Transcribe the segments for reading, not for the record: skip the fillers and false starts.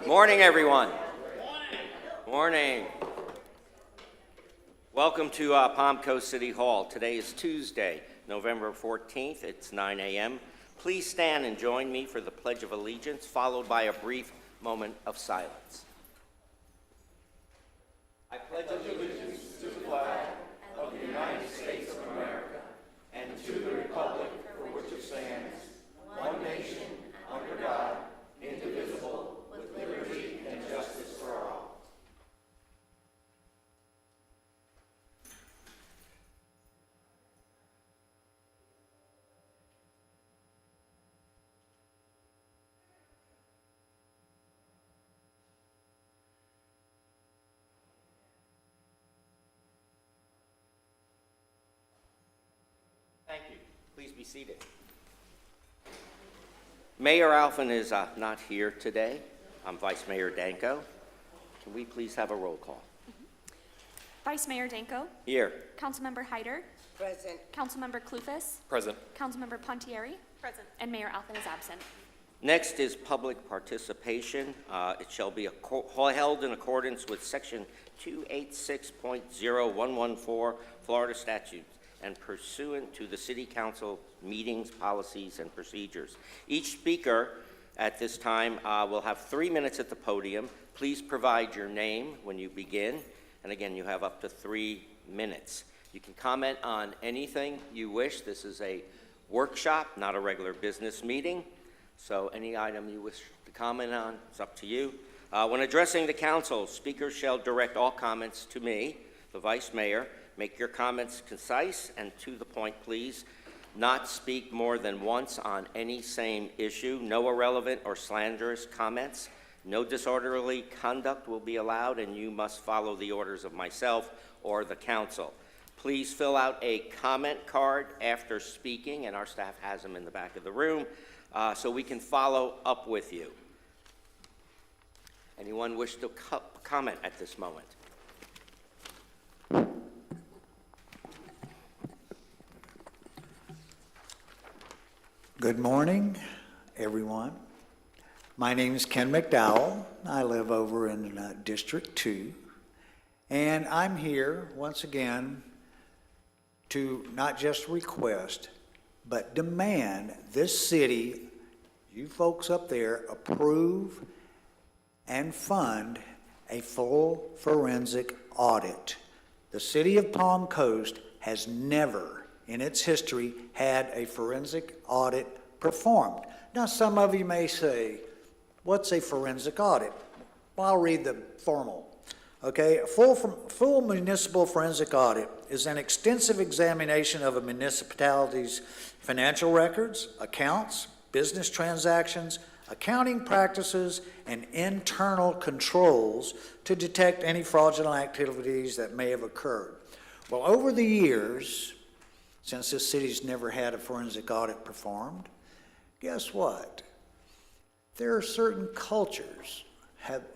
Morning, everyone. Morning. Welcome to Palm Coast City Hall. Today is Tuesday, November 14th. It's 9 a.m. Please stand and join me for the Pledge of Allegiance, followed by a brief moment of silence. I pledge allegiance to the flag of the United States of America and to the republic for which it stands, one nation, under God, indivisible, with liberty and justice for all. Thank you. Please be seated. Mayor Alphen is not here today. I'm Vice Mayor Danko. Can we please have a roll call? Vice Mayor Danko. Here. Councilmember Hyder. Present. Councilmember Kloufis. Present. Councilmember Pontieri. Present. And Mayor Alphen is absent. Next is public participation. It shall be held in accordance with Section 286.0114 Florida statutes and pursuant to the City Council meetings, policies, and procedures. Each speaker at this time will have 3 minutes at the podium. Please provide your name when you begin. And again, you have up to 3 minutes. You can comment on anything you wish. This is a workshop, not a regular business meeting. So any item you wish to comment on, it's up to you. When addressing the council, speakers shall direct all comments to me, the Vice Mayor. Make your comments concise and to the point, please. Not speak more than once on any same issue. No irrelevant or slanderous comments. No disorderly conduct will be allowed, and you must follow the orders of myself or the council. Please fill out a comment card after speaking, and our staff has them in the back of the room, so we can follow up with you. Anyone wish to comment at this moment? Good morning, everyone. My name is Ken McDowell. I live over in District 2, and I'm here once again to not just request, but demand this city, you folks up there, approve and fund a full forensic audit. The city of Palm Coast has never in its history had a forensic audit performed. Now, some of you may say, what's a forensic audit? Well, I'll read the formal. Okay, a full municipal forensic audit is an extensive examination of a municipality's financial records, accounts, business transactions, accounting practices, and internal controls to detect any fraudulent activities that may have occurred. Well, over the years, since this city's never had a forensic audit performed, guess what? There are certain cultures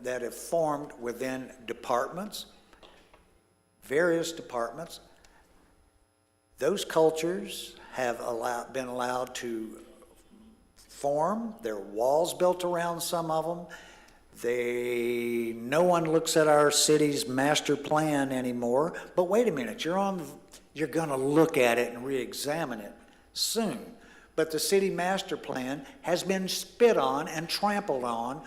that have formed within departments, various departments. Those cultures have been allowed to form. There are walls built around some of them. No one looks at our city's master plan anymore. But wait a minute, you're going to look at it and re-examine it soon. But the city master plan has been spit on and trampled on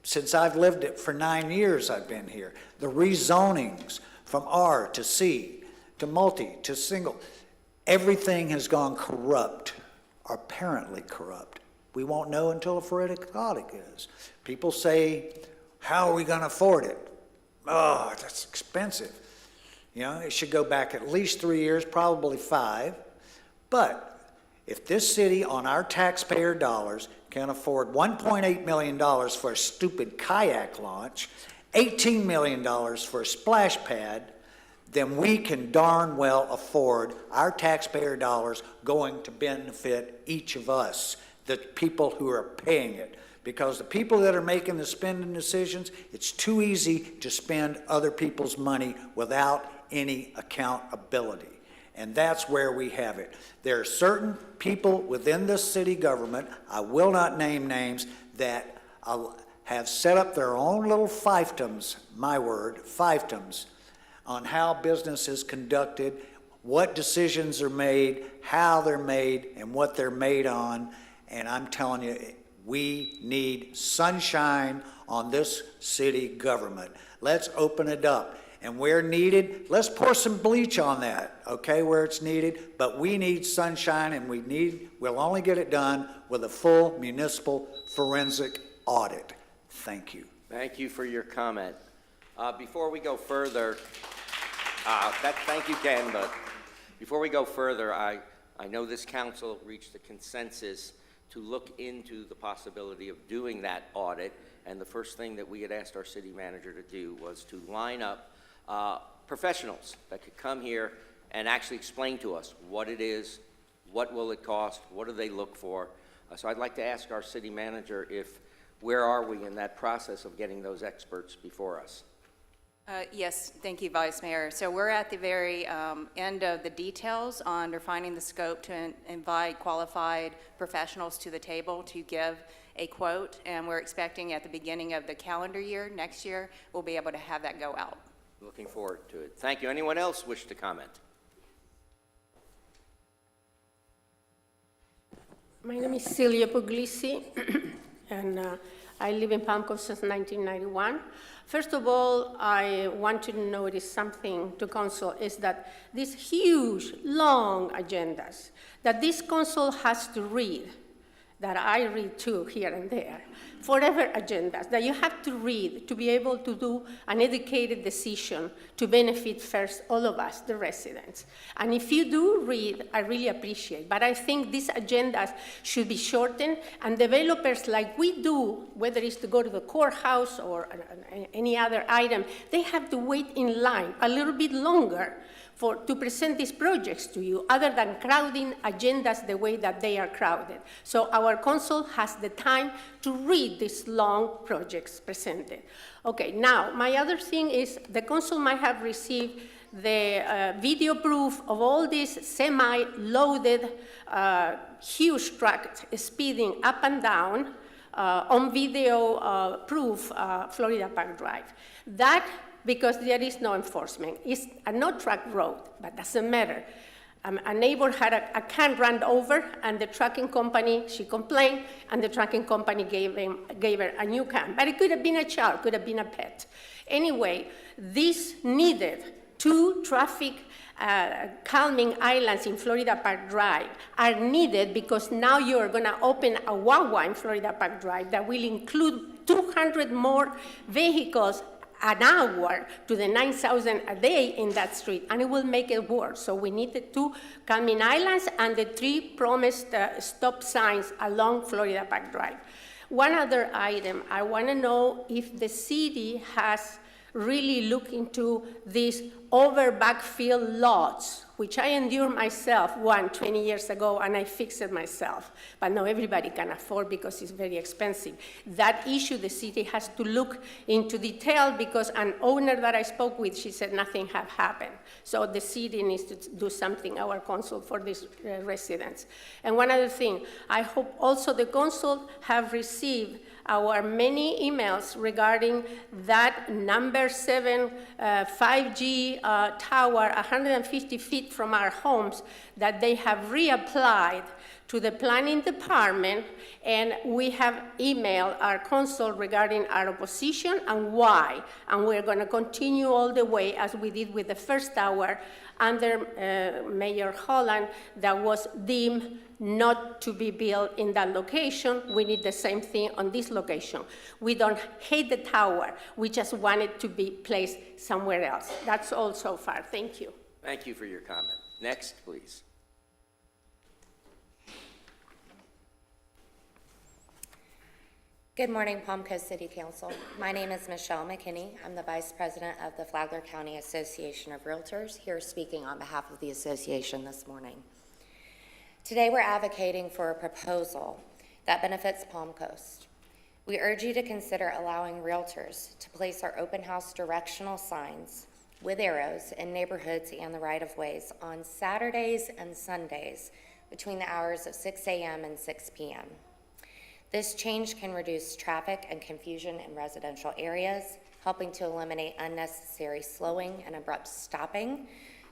since I've lived it for 9 years. I've been here. The rezonings from R to C to multi to single, everything has gone corrupt, or apparently corrupt. We won't know until a forensic audit is. People say, how are we going to afford it? Oh, that's expensive. You know, it should go back at least 3 years, probably 5. But if this city on our taxpayer dollars can afford $1.8 million for a stupid kayak launch, $18 million for a splash pad, then we can darn well afford our taxpayer dollars going to benefit each of us, the people who are paying it. Because the people that are making the spending decisions, it's too easy to spend other people's money without any accountability. And that's where we have it. There are certain people within the city government, I will not name names, that have set up their own little fiefdoms, my word, fiefdoms, on how business is conducted, what decisions are made, how they're made, and what they're made on. And I'm telling you, we need sunshine on this city government. Let's open it up. And where needed, let's pour some bleach on that, okay, where it's needed. But we need sunshine, and we'll only get it done with a full municipal forensic audit. Thank you. Thank you for your comment. Before we go further, thank you, Ken, but before we go further, I know this council reached a consensus to look into the possibility of doing that audit, and the first thing that we had asked our city manager to do was to line up professionals that could come here and actually explain to us what it is, what will it cost, what do they look for. So I'd like to ask our city manager where are we in that process of getting those experts before us? Yes, thank you, Vice Mayor. So we're at the very end of the details on defining the scope to invite qualified professionals to the table to give a quote, and we're expecting at the beginning of the calendar year, next year, we'll be able to have that go out. Looking forward to it. Thank you. Anyone else wish to comment? My name is Celia Puglisi, and I live in Palm Coast since 1991. First of all, I want to notice something to council is that these huge, long agendas that this council has to read, that I read too here and there, forever agendas that you have to read to be able to do an educated decision to benefit first all of us, the residents. And if you do read, I really appreciate, but I think these agendas should be shortened, and developers like we do, whether it's to go to the courthouse or any other item, they have to wait in line a little bit longer to present these projects to you, other than crowding agendas the way that they are crowded. So our council has the time to read these long projects presented. Okay, now, my other thing is the council might have received the video proof of all these semi-loaded, huge trucks speeding up and down on video proof, Florida Park Drive. That, because there is no enforcement. It's a no-truck road, but doesn't matter. A neighbor had a can run over, and the trucking company, she complained, and the trucking company gave her a new can. But it could have been a child, could have been a pet. Anyway, this needed 2 traffic calming islands in Florida Park Drive are needed because now you're going to open a Wawa in Florida Park Drive that will include 200 more vehicles an hour to the 9,000 a day in that street, and it will make it worse. So we need the 2 calming islands and the 3 promised stop signs along Florida Park Drive. One other item, I want to know if the city has really looked into these over backfill lots, which I endured myself 20 years ago, and I fixed it myself. But now everybody can afford because it's very expensive. That issue the city has to look into detail because an owner that I spoke with, she said nothing have happened. So the city needs to do something, our council, for these residents. And one other thing, I hope also the council have received our many emails regarding that number 7 5G tower, 150 feet from our homes, that they have reapplied to the planning department, and we have emailed our council regarding our opposition and why. And we're going to continue all the way as we did with the first tower under Mayor Holland that was deemed not to be built in that location. We need the same thing on this location. We don't hate the tower. We just want it to be placed somewhere else. That's all so far. Thank you. Thank you for your comment. Next, please. Good morning, Palm Coast City Council. My name is Michelle McKinney. I'm the Vice President of the Flagler County Association of Realtors, here speaking on behalf of the association this morning. Today we're advocating for a proposal that benefits Palm Coast. We urge you to consider allowing realtors to place our open house directional signs with arrows in neighborhoods and the right-of-ways on Saturdays and Sundays between the hours of 6 a.m. and 6 p.m. This change can reduce traffic and confusion in residential areas, helping to eliminate unnecessary slowing and abrupt stopping,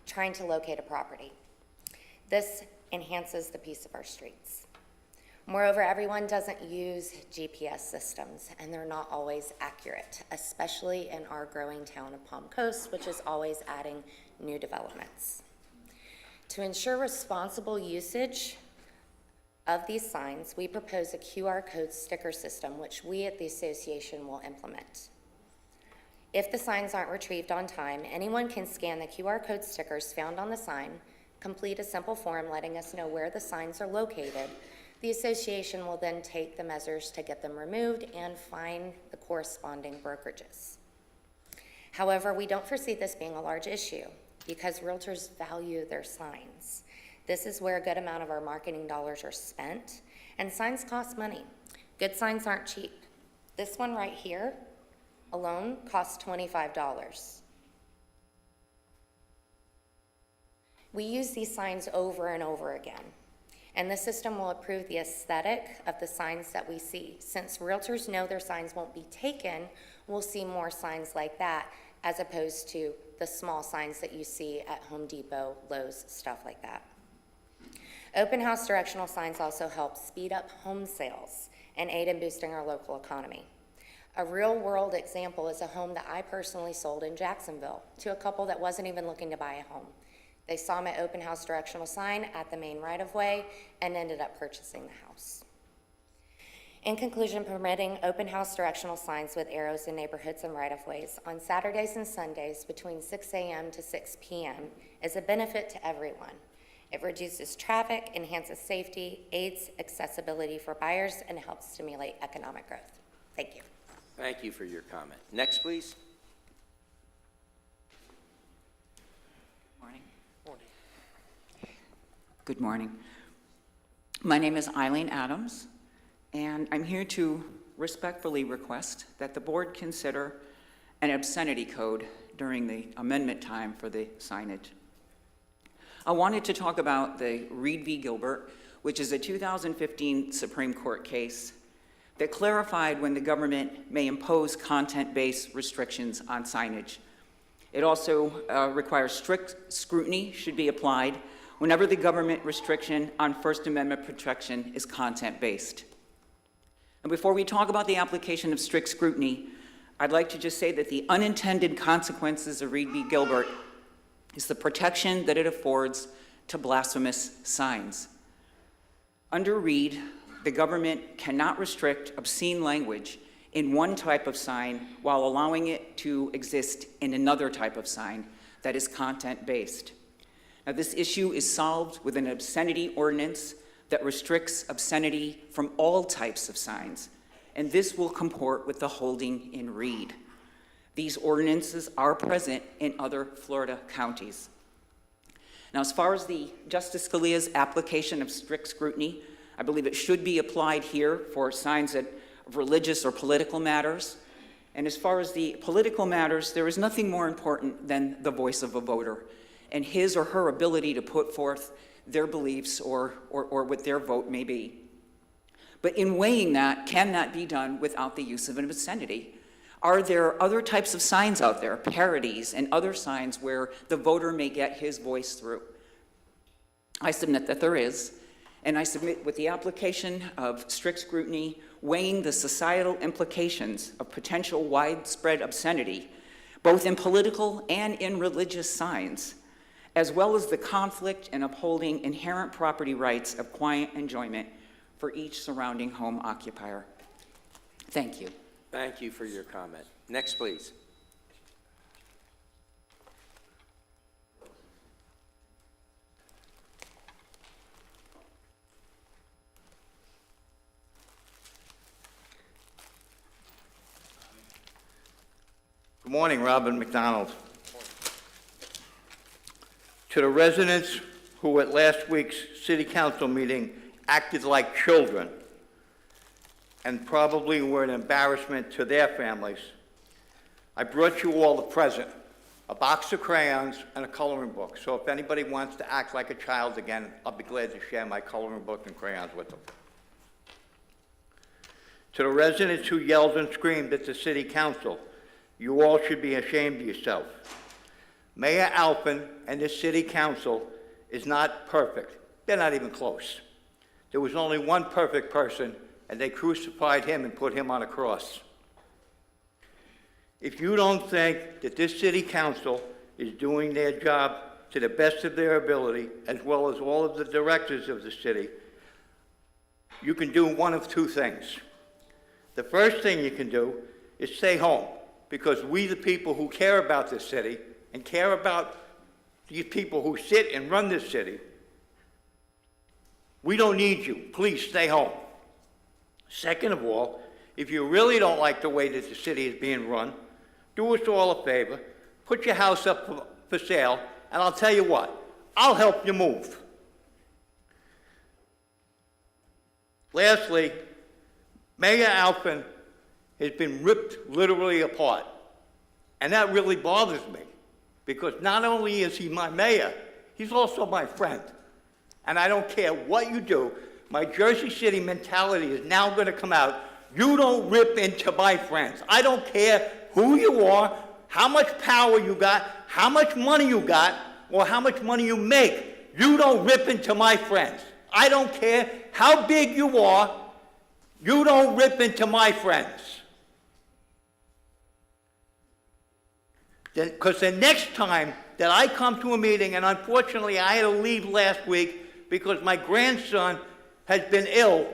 trying to locate a property. This enhances the peace of our streets. Moreover, everyone doesn't use GPS systems, and they're not always accurate, especially in our growing town of Palm Coast, which is always adding new developments. To ensure responsible usage of these signs, we propose a QR code sticker system, which we at the association will implement. If the signs aren't retrieved on time, anyone can scan the QR code stickers found on the sign, complete a simple form letting us know where the signs are located. The association will then take the measures to get them removed and fine the corresponding brokerages. However, we don't foresee this being a large issue because realtors value their signs. This is where a good amount of our marketing dollars are spent, and signs cost money. Good signs aren't cheap. This one right here alone costs $25. We use these signs over and over again, and the system will improve the aesthetic of the signs that we see. Since realtors know their signs won't be taken, we'll see more signs like that as opposed to the small signs that you see at Home Depot, Lowe's, stuff like that. Open house directional signs also help speed up home sales and aid in boosting our local economy. A real world example is a home that I personally sold in Jacksonville to a couple that wasn't even looking to buy a home. They saw my open house directional sign at the main right-of-way and ended up purchasing the house. In conclusion, permitting open house directional signs with arrows in neighborhoods and right-of-ways on Saturdays and Sundays between 6 a.m. to 6 p.m. is a benefit to everyone. It reduces traffic, enhances safety, aids accessibility for buyers, and helps stimulate economic growth. Thank you. Thank you for your comment. Next, please. Morning. Good morning. My name is Eileen Adams, and I'm here to respectfully request that the board consider an obscenity code during the amendment time for the signage. I wanted to talk about the Reed v. Gilbert, which is a 2015 Supreme Court case that clarified when the government may impose content-based restrictions on signage. It also requires strict scrutiny should be applied whenever the government restriction on First Amendment protection is content-based. And before we talk about the application of strict scrutiny, I'd like to just say that the unintended consequences of Reed v. Gilbert is the protection that it affords to blasphemous signs. Under Reed, the government cannot restrict obscene language in one type of sign while allowing it to exist in another type of sign that is content-based. Now, this issue is solved with an obscenity ordinance that restricts obscenity from all types of signs, and this will comport with the holding in Reed. These ordinances are present in other Florida counties. Now, as far as the Justice Scalia's application of strict scrutiny, I believe it should be applied here for signs of religious or political matters. And as far as the political matters, there is nothing more important than the voice of a voter and his or her ability to put forth their beliefs or what their vote may be. But in weighing that, can that be done without the use of an obscenity? Are there other types of signs out there, parodies and other signs where the voter may get his voice through? I submit that there is, and I submit with the application of strict scrutiny, weighing the societal implications of potential widespread obscenity, both in political and in religious signs, as well as the conflict in upholding inherent property rights of quiet enjoyment for each surrounding home occupier. Thank you. Thank you for your comment. Next, please. Good morning, Robin McDonald. To the residents who at last week's city council meeting acted like children and probably were an embarrassment to their families, I brought you all a present, a box of crayons and a coloring book. So if anybody wants to act like a child again, I'll be glad to share my coloring book and crayons with them. To the residents who yelled and screamed at the city council, you all should be ashamed of yourself. Mayor Alphen and the city council is not perfect. They're not even close. There was only one perfect person, and they crucified him and put him on a cross. If you don't think that this city council is doing their job to the best of their ability, as well as all of the directors of the city, you can do one of two things. The first thing you can do is stay home, because we, the people who care about this city and care about these people who sit and run this city, we don't need you. Please stay home. Second of all, if you really don't like the way that the city is being run, do us all a favor, put your house up for sale, and I'll tell you what, I'll help you move. Lastly, Mayor Alphen has been ripped literally apart. And that really bothers me, because not only is he my mayor, he's also my friend. And I don't care what you do, my Jersey City mentality is now going to come out. You don't rip into my friends. I don't care who you are, how much power you got, how much money you got, or how much money you make. You don't rip into my friends. I don't care how big you are, you don't rip into my friends. Because the next time that I come to a meeting, and unfortunately I had to leave last week because my grandson has been ill,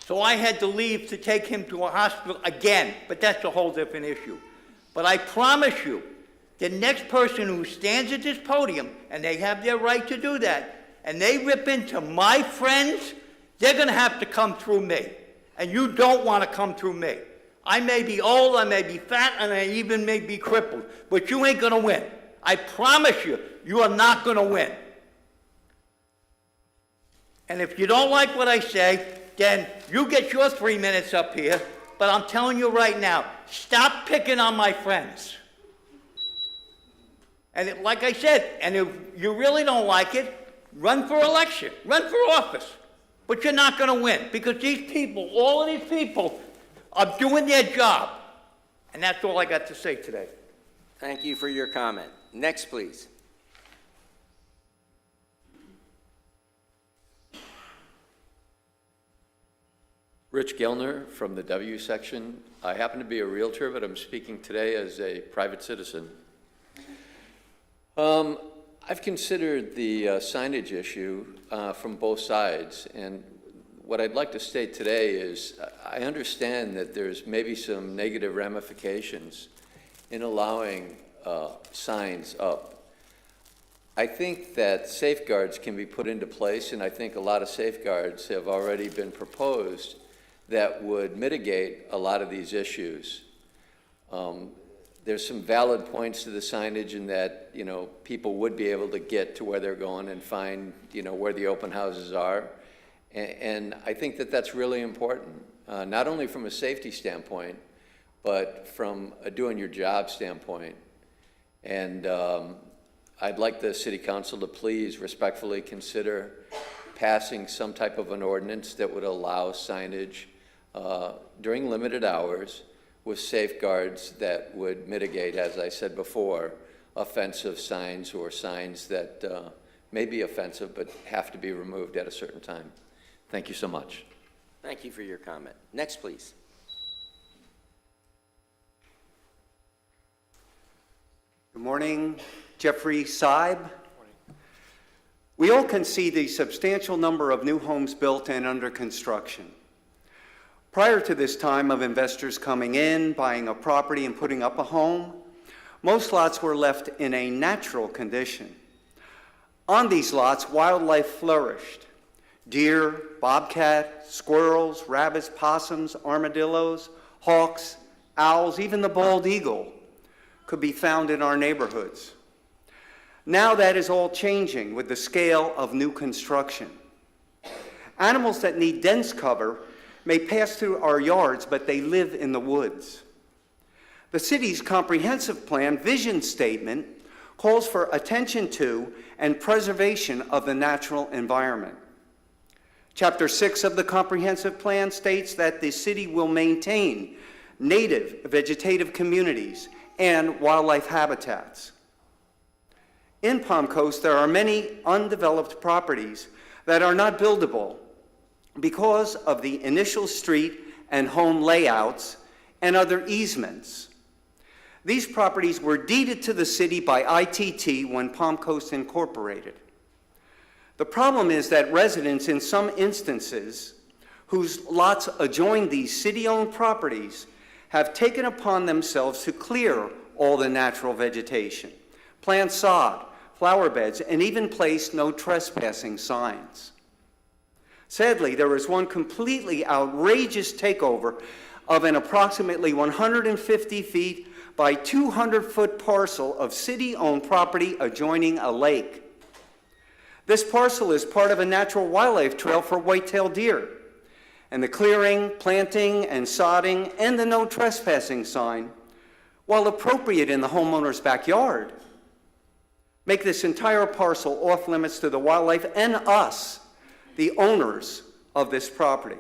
so I had to leave to take him to a hospital again, but that's a whole different issue. But I promise you, the next person who stands at this podium, and they have their right to do that, and they rip into my friends, they're going to have to come through me. And you don't want to come through me. I may be old, I may be fat, and I even may be crippled, but you ain't going to win. I promise you, you are not going to win. And if you don't like what I say, then you get your 3 minutes up here, but I'm telling you right now, stop picking on my friends. And like I said, and if you really don't like it, run for election, run for office. But you're not going to win, because these people, all of these people, are doing their job. And that's all I got to say today. Thank you for your comment. Next, please. Rich Gellner from the W section. I happen to be a realtor, but I'm speaking today as a private citizen. I've considered the signage issue from both sides, and what I'd like to state today is I understand that there's maybe some negative ramifications in allowing signs up. I think that safeguards can be put into place, and I think a lot of safeguards have already been proposed that would mitigate a lot of these issues. There's some valid points to the signage in that, you know, people would be able to get to where they're going and find, you know, where the open houses are. And I think that that's really important, not only from a safety standpoint, but from a doing your job standpoint. And I'd like the City Council to please respectfully consider passing some type of an ordinance that would allow signage during limited hours with safeguards that would mitigate, as I said before, offensive signs or signs that may be offensive but have to be removed at a certain time. Thank you so much. Thank you for your comment. Next, please. Good morning, Jeffrey Seib. We all can see the substantial number of new homes built and under construction. Prior to this time of investors coming in, buying a property, and putting up a home, most lots were left in a natural condition. On these lots, wildlife flourished. Deer, bobcat, squirrels, rabbits, possums, armadillos, hawks, owls, even the bald eagle could be found in our neighborhoods. Now that is all changing with the scale of new construction. Animals that need dense cover may pass through our yards, but they live in the woods. The city's comprehensive plan vision statement calls for attention to and preservation of the natural environment. Chapter 6 of the comprehensive plan states that the city will maintain native vegetative communities and wildlife habitats. In Palm Coast, there are many undeveloped properties that are not buildable because of the initial street and home layouts and other easements. These properties were deeded to the city by ITT when Palm Coast Incorporated. The problem is that residents in some instances whose lots adjoin these city-owned properties have taken upon themselves to clear all the natural vegetation, plant sod, flower beds, and even place no trespassing signs. Sadly, there is one completely outrageous takeover of an approximately 150 feet by 200-foot parcel of city-owned property adjoining a lake. This parcel is part of a natural wildlife trail for white-tailed deer, and the clearing, planting, and sodding, and the no trespassing sign, while appropriate in the homeowner's backyard, make this entire parcel off-limits to the wildlife and us, the owners of this property.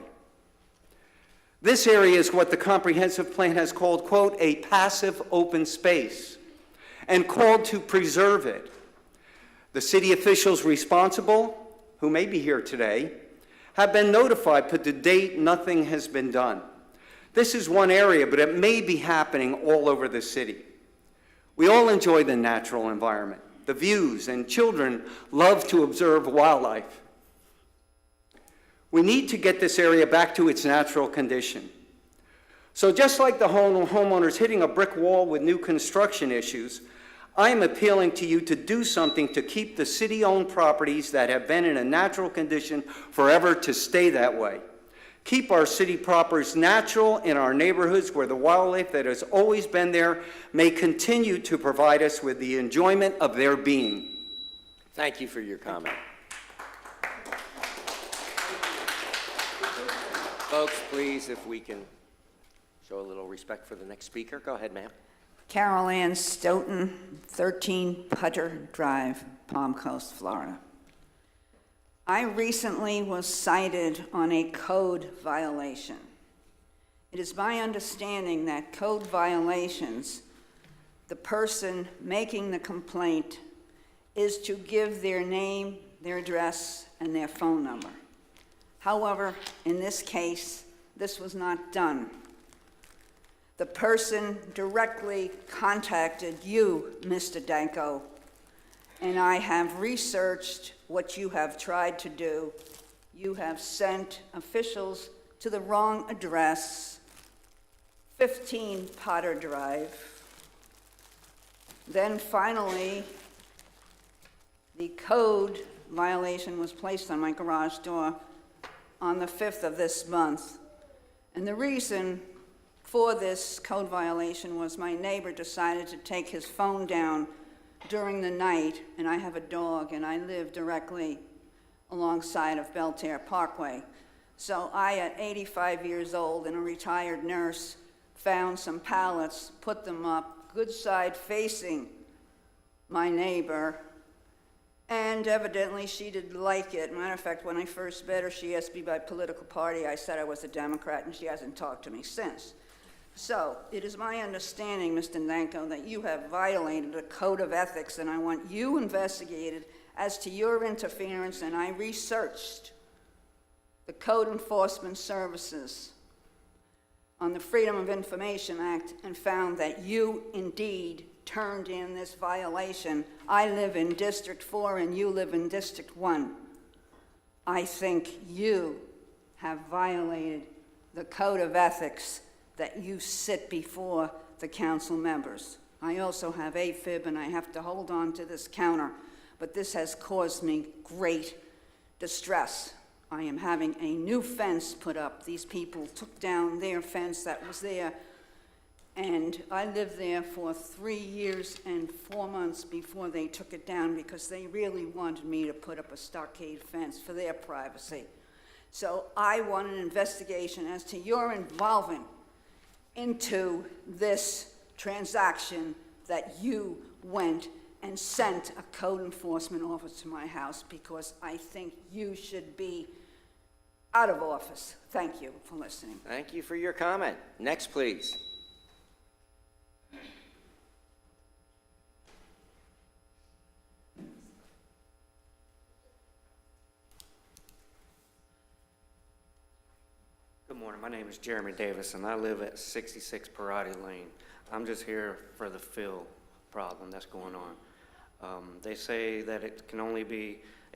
This area is what the comprehensive plan has called, quote, a passive open space, and called to preserve it. The city officials responsible, who may be here today, have been notified, but to date, nothing has been done. This is one area, but it may be happening all over the city. We all enjoy the natural environment, the views, and children love to observe wildlife. We need to get this area back to its natural condition. So just like the homeowners hitting a brick wall with new construction issues, I am appealing to you to do something to keep the city-owned properties that have been in a natural condition forever to stay that way. Keep our city properties natural in our neighborhoods where the wildlife that has always been there may continue to provide us with the enjoyment of their being. Thank you for your comment. Folks, please, if we can show a little respect for the next speaker. Go ahead, ma'am. Carol Ann Stoughton, 13 Putter Drive, Palm Coast, Florida. I recently was cited on a code violation. It is my understanding that code violations, the person making the complaint is to give their name, their address, and their phone number. However, in this case, this was not done. The person directly contacted you, Mr. Danko, and I have researched what you have tried to do. You have sent officials to the wrong address, 15 Potter Drive. Then finally, the code violation was placed on my garage door on the 5th of this month. And the reason for this code violation was my neighbor decided to take his phone down during the night, and I have a dog, and I live directly alongside of Belterre Parkway. So I, at 85 years old and a retired nurse, found some pallets, put them up, good side facing my neighbor, and evidently she didn't like it. Matter of fact, when I first met her, she asked me by political party. I said I was a Democrat, and she hasn't talked to me since. So it is my understanding, Mr. Danko, that you have violated a code of ethics, and I want you investigated as to your interference, and I researched the Code Enforcement Services on the Freedom of Information Act and found that you indeed turned in this violation. I live in District 4 and you live in District 1. I think you have violated the Code of Ethics that you sit before the council members. I also have AFib and I have to hold on to this counter, but this has caused me great distress. I am having a new fence put up. These people took down their fence that was there, and I lived there for 3 years and 4 months before they took it down because they really wanted me to put up a stockade fence for their privacy. So I want an investigation as to your involvement into this transaction that you went and sent a code enforcement officer to my house, because I think you should be out of office. Thank you for listening. Thank you for your comment. Next, please. Good morning. My name is Jeremy Davis, and I live at 66 Parati Lane. I'm just here for the fill problem that's going on. They say that it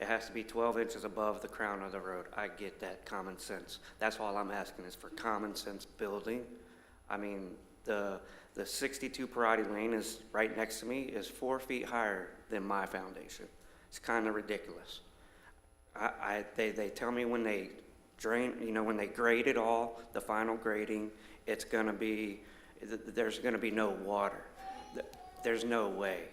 has to be 12 inches above the crown of the road. I get that, common sense. That's all I'm asking is for common sense building. I mean, the 62 Parati Lane is right next to me, is 4 feet higher than my foundation. It's kind of ridiculous. They tell me when they drain, when they grade it all, the final grading, there's gonna be no water. There's no way.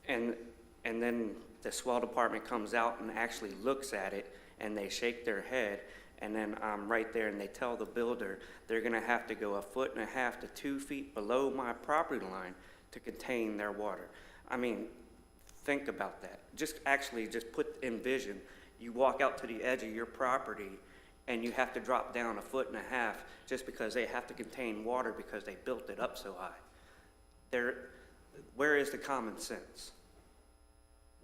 And then the swell department comes out and actually looks at it, and they shake their head, and then I'm right there, and they tell the builder they're gonna have to go 1.5 feet to 2 feet below my property line to contain their water. I mean, think about that. Just envision, you walk out to the edge of your property, and you have to drop down 1.5 feet just because they have to contain water because they built it up so high. Where is the common sense?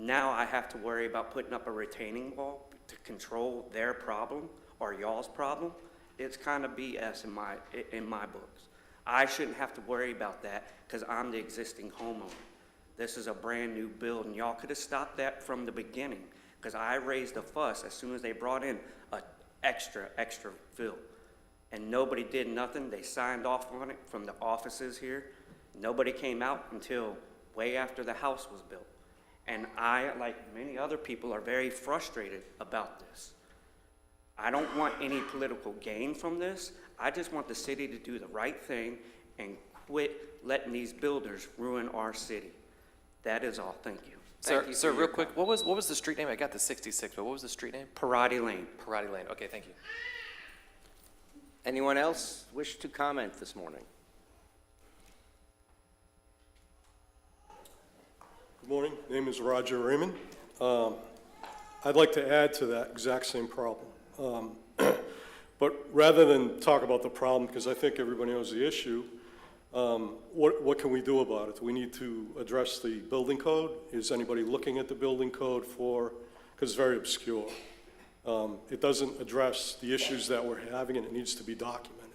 Now I have to worry about putting up a retaining wall to control their problem or y'all's problem. It's kind of BS in my books. I shouldn't have to worry about that because I'm the existing homeowner. This is a brand new build, and y'all could have stopped that from the beginning because I raised a fuss as soon as they brought in a extra fill. And nobody did nothing. They signed off on it from the offices here. Nobody came out until way after the house was built. And I, like many other people, are very frustrated about this. I don't want any political gain from this. I just want the city to do the right thing and quit letting these builders ruin our city. That is all. Thank you. Sir, real quick, what was the street name? I got the 66, but what was the street name? Parati Lane. Parati Lane. Okay, thank you. Anyone else wish to comment this morning? Good morning. Name is Roger Raymond. I'd like to add to that exact same problem. But rather than talk about the problem, because I think everybody knows the issue, what can we do about it? Do we need to address the building code? Is anybody looking at the building code because it's very obscure. It doesn't address the issues that we're having, and it needs to be documented.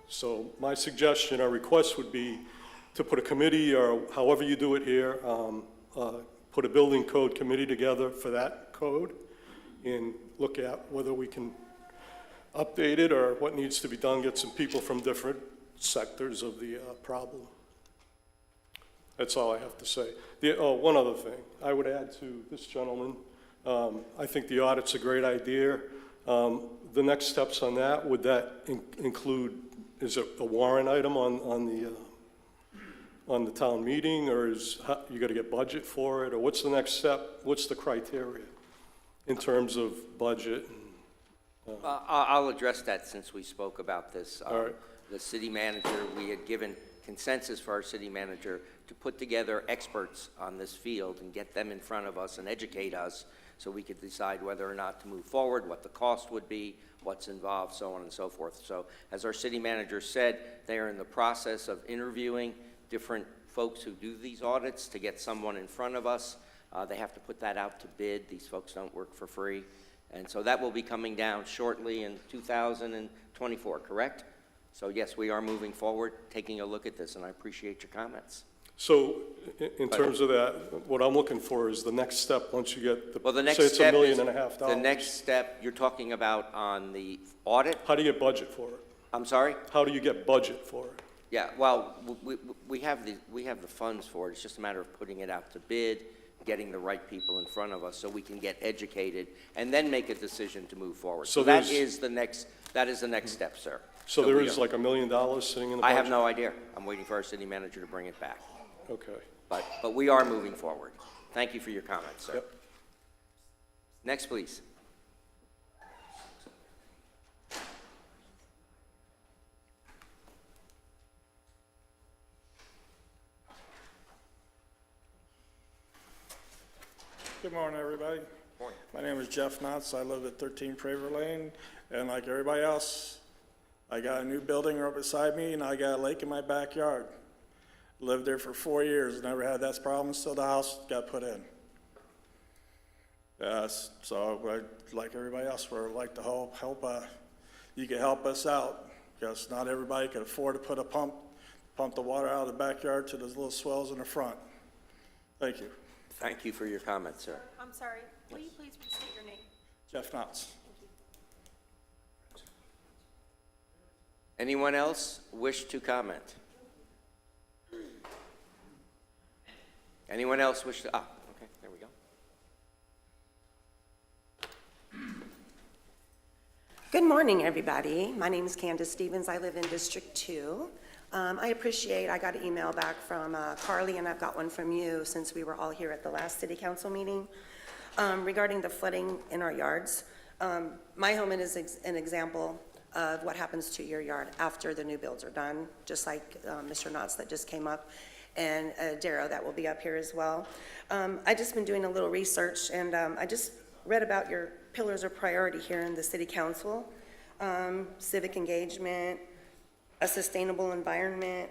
So my suggestion or request would be to put a committee, or however you do it here, put a building code committee together for that code and look at whether we can update it or what needs to be done, get some people from different sectors of the problem. That's all I have to say. One other thing I would add to this gentleman. I think the audit's a great idea. The next steps on that, would that include, is it a warrant item on the town meeting, or you got to get budget for it, or what's the next step? What's the criteria in terms of budget? I'll address that since we spoke about this. All right. The city manager, we had given consensus for our city manager to put together experts on this field and get them in front of us and educate us so we could decide whether or not to move forward, what the cost would be, what's involved, so on and so forth. So as our city manager said, they are in the process of interviewing different folks who do these audits to get someone in front of us. They have to put that out to bid. These folks don't work for free. And so that will be coming down shortly in 2024, correct? So yes, we are moving forward, taking a look at this, and I appreciate your comments. So in terms of that, what I'm looking for is the next step once you get Well, the next say it's step $1.5 is, million. the next step you're talking about on the audit? How do you get budget for it? I'm sorry? How do you get budget for it? Yeah, well, we have the funds for it. It's just a matter of putting it out to bid, getting the right people in front of us so we can get educated and then make a decision to move forward. So So that there's- is the next step, sir. So there we is are- like $1 million sitting in the budget? I have no idea. I'm waiting for our city manager to bring it back. Okay. But we are moving forward. Thank you for your comments, sir. Yep. Next, please. Good morning, everybody. My name is Jeff Knotts. I live at 13 Praver Lane, and like everybody else, I got a new building right beside me, and I got a lake in my backyard. Lived there for 4 years, never had that problem until the house got put in. So like everybody else, we'd like to help. You can help us out, because not everybody can afford to put a pump the water out of the backyard to those little swells in the front. Thank you. Thank you for your comment, sir. I'm sorry, will you please restate your name? Jeff Knotts. Anyone else wish to comment? Anyone else wish to, okay, there we go. Good morning, everybody. My name is Candace Stevens. I live in District 2. I got an email back from Carly, and I've got one from you since we were all here at the last city council meeting regarding the flooding in our yards. My home is an example of what happens to your yard after the new builds are done, just like Mr. Knotts that just came up, and Darrow that will be up here as well. I just been doing a little research, and I just read about your pillars of priority here in the city council: civic engagement, a sustainable environment,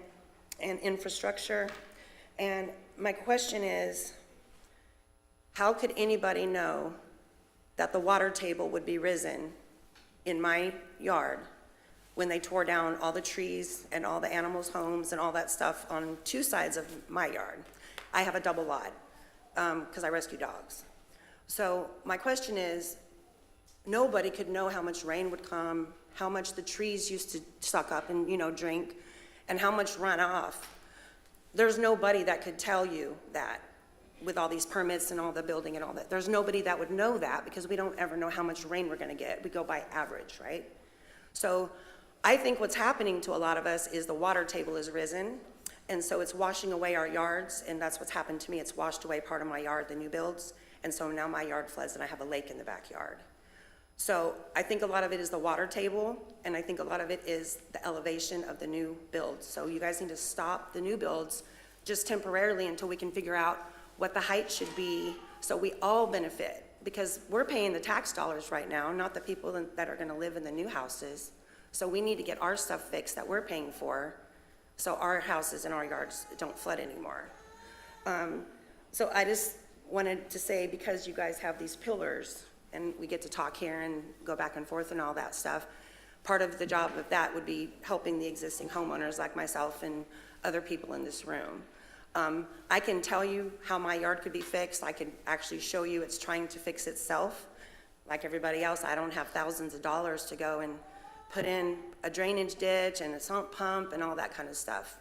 and infrastructure. And my question is, how could anybody know that the water table would be risen in my yard when they tore down all the trees and all the animals' homes and all that stuff on two sides of my yard? I have a double lot because I rescue dogs. So my question is, nobody could know how much rain would come, how much the trees used to suck up and, drink, and how much run off. There's nobody that could tell you that with all these permits and all the building and all that. There's nobody that would know that because we don't ever know how much rain we're gonna get. We go by average, right? So I think what's happening to a lot of us is the water table has risen, and so it's washing away our yards, and that's what's happened to me. It's washed away part of my yard, the new builds, and so now my yard floods and I have a lake in the backyard. So I think a lot of it is the water table, and I think a lot of it is the elevation of the new builds. So you guys need to stop the new builds just temporarily until we can figure out what the height should be so we all benefit. Because we're paying the tax dollars right now, not the people that are gonna live in the new houses. So we need to get our stuff fixed that we're paying for so our houses and our yards don't flood anymore. So I just wanted to say, because you guys have these pillars, and we get to talk here and go back and forth and all that stuff, part of the job of that would be helping the existing homeowners like myself and other people in this room. I can tell you how my yard could be fixed. I could actually show you it's trying to fix itself. Like everybody else, I don't have thousands of dollars to go and put in a drainage ditch and a sump pump and all that kind of stuff.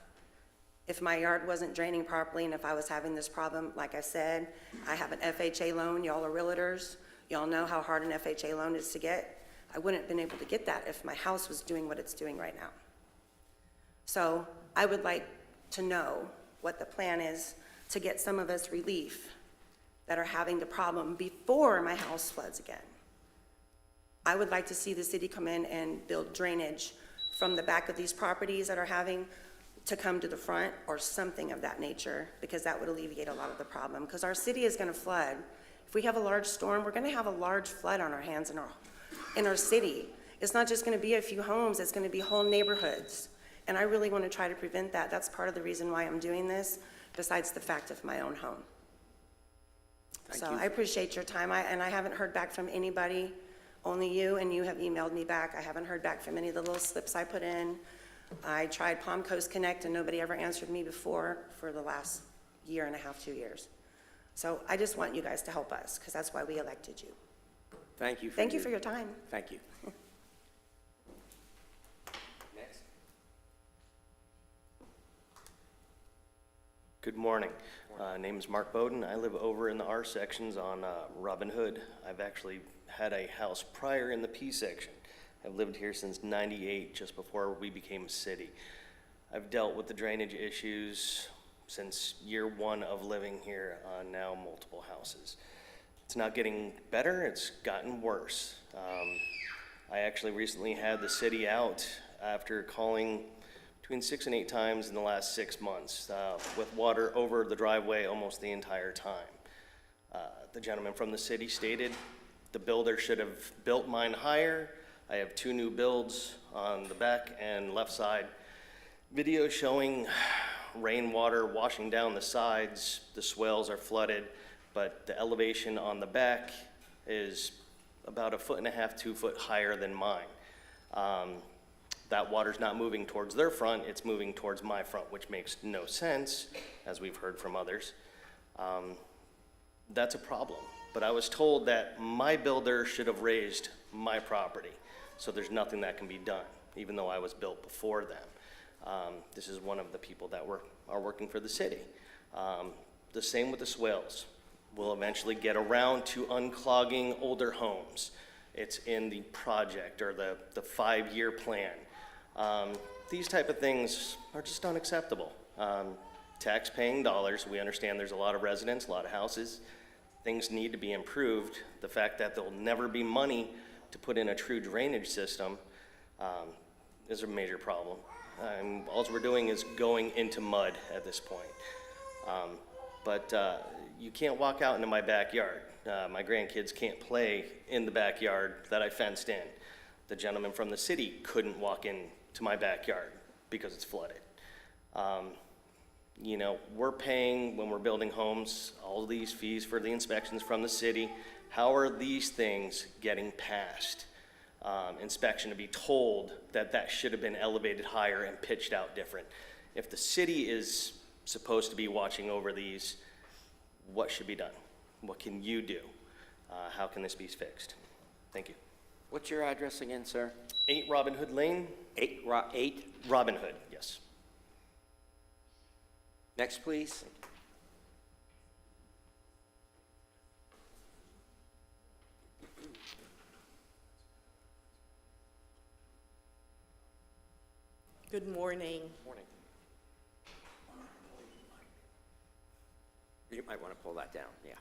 If my yard wasn't draining properly and if I was having this problem, like I said, I have an FHA loan. Y'all are realtors. Y'all know how hard an FHA loan is to get. I wouldn't have been able to get that if my house was doing what it's doing right now. So I would like to know what the plan is to get some of us relief that are having the problem before my house floods again. I would like to see the city come in and build drainage from the back of these properties that are having to come to the front or something of that nature, because that would alleviate a lot of the problem. Because our city is gonna flood. If we have a large storm, we're gonna have a large flood on our hands in our city. It's not just gonna be a few homes, it's gonna be whole neighborhoods. And I really wanna try to prevent that. That's part of the reason why I'm doing this, besides the fact of my own home. So I appreciate your time, and I haven't heard back from anybody, only you, and you have emailed me back. I haven't heard back from any of the little slips I put in. I tried Palm Coast Connect, and nobody ever answered me before for the last year and a half, 2 years. So I just want you guys to help us, because that's why we elected you. Thank you. Thank you for your time. Thank you. Next. Good morning. Name is Mark Bowden. I live over in the R sections on Robin Hood. I've actually had a house prior in the P section. I've lived here since '98, just before we became a city. I've dealt with the drainage issues since year one of living here on now multiple houses. It's not getting better, it's gotten worse. I actually recently had the city out after calling between 6 and 8 times in the last 6 months with water over the driveway almost the entire time. The gentleman from the city stated the builder should have built mine higher. I have 2 new builds on the back and left side. Video showing rainwater washing down the sides, the swales are flooded, but the elevation on the back is about 1.5 feet, 2 foot higher than mine. That water's not moving towards their front, it's moving towards my front, which makes no sense, as we've heard from others. That's a problem. But I was told that my builder should have raised my property, so there's nothing that can be done, even though I was built before them. This is one of the people that are working for the city. The same with the swales. We'll eventually get around to unclogging older homes. It's in the project or the 5-year plan. These type of things are just unacceptable. Tax-paying dollars, we understand there's a lot of residents, a lot of houses. Things need to be improved. The fact that there'll never be money to put in a true drainage system is a major problem. All we're doing is going into mud at this point. But you can't walk out into my backyard. My grandkids can't play in the backyard that I fenced in. The gentleman from the city couldn't walk into my backyard because it's flooded. You know, we're paying, when we're building homes, all these fees for the inspections from the city. How are these things getting past inspection to be told that that should have been elevated higher and pitched out different? If the city is supposed to be watching over these, what should be done? What can you do? How can this be fixed? Thank you. What's your address again, sir? 8 Robin Hood Lane. 8 Robin Hood, yes. Next, please. Good morning. Morning. You might want to pull that down, yeah.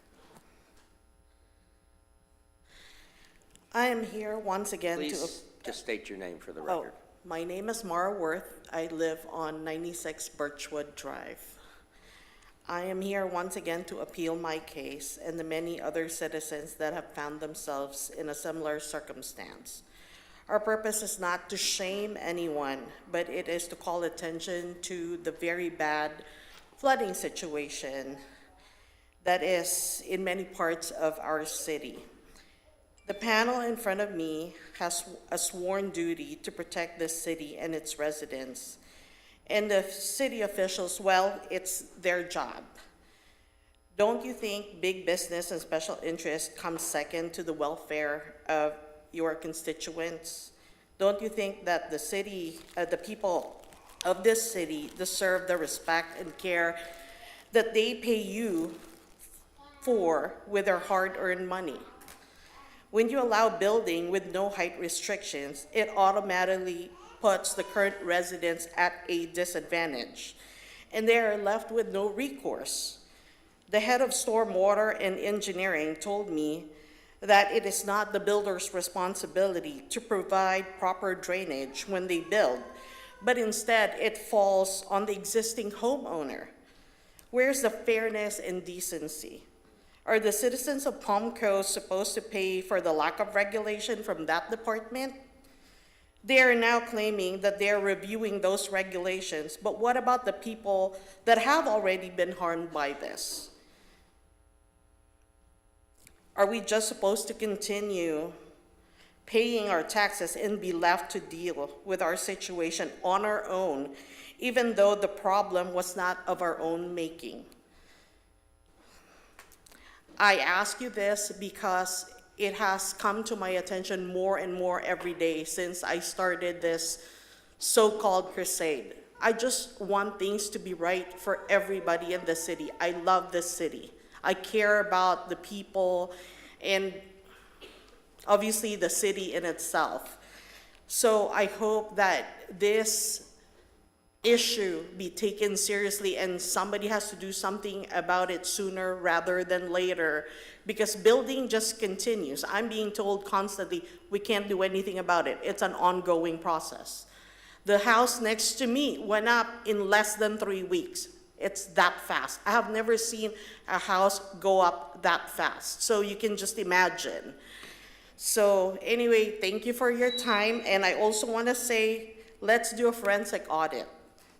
I am here once again Please just state your name for the Oh, record. my name is Mara Worth. I live on 96 Birchwood Drive. I am here once again to appeal my case and the many other citizens that have found themselves in a similar circumstance. Our purpose is not to shame anyone, but it is to call attention to the very bad flooding situation that is in many parts of our city. The panel in front of me has a sworn duty to protect this city and its residents. And the city officials, well, it's their job. Don't you think big business and special interest comes second to the welfare of your constituents? Don't you think that the city, the people of this city deserve the respect and care that they pay you for with their hard-earned money? When you allow building with no height restrictions, it automatically puts the current residents at a disadvantage, and they are left with no recourse. The head of stormwater and engineering told me that it is not the builder's responsibility to provide proper drainage when they build, but instead it falls on the existing homeowner. Where's the fairness and decency? Are the citizens of Palm Coast supposed to pay for the lack of regulation from that department? They are now claiming that they are reviewing those regulations, but what about the people that have already been harmed by this? Are we just supposed to continue paying our taxes and be left to deal with our situation on our own, even though the problem was not of our own making? I ask you this because it has come to my attention more and more every day since I started this so-called crusade. I just want things to be right for everybody in the city. I love this city. I care about the people and obviously the city in itself. So I hope that this issue be taken seriously and somebody has to do something about it sooner rather than later, because building just continues. I'm being told constantly we can't do anything about it. It's an ongoing process. The house next to me went up in less than 3 weeks. It's that fast. I have never seen a house go up that fast. So you can just imagine. So anyway, thank you for your time. And I also want to say, let's do a forensic audit.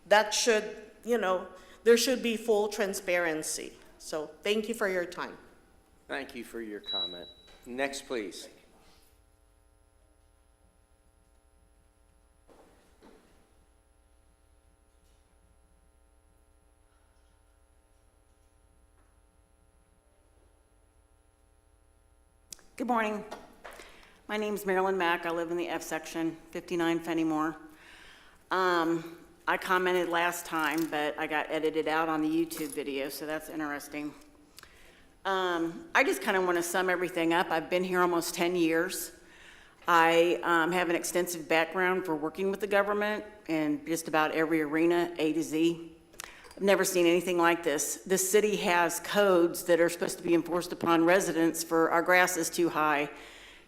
That should, there should be full transparency. So thank you for your time. Thank you for your comment. Next, please. Good morning. My name's Marilyn Mack. I live in the F section, 59 Fenimore. I commented last time, but I got edited out on the YouTube video, so that's interesting. I just kind of want to sum everything up. I've been here almost 10 years. I have an extensive background for working with the government in just about every arena, A to Z. I've never seen anything like this. This city has codes that are supposed to be enforced upon residents for our grass is too high.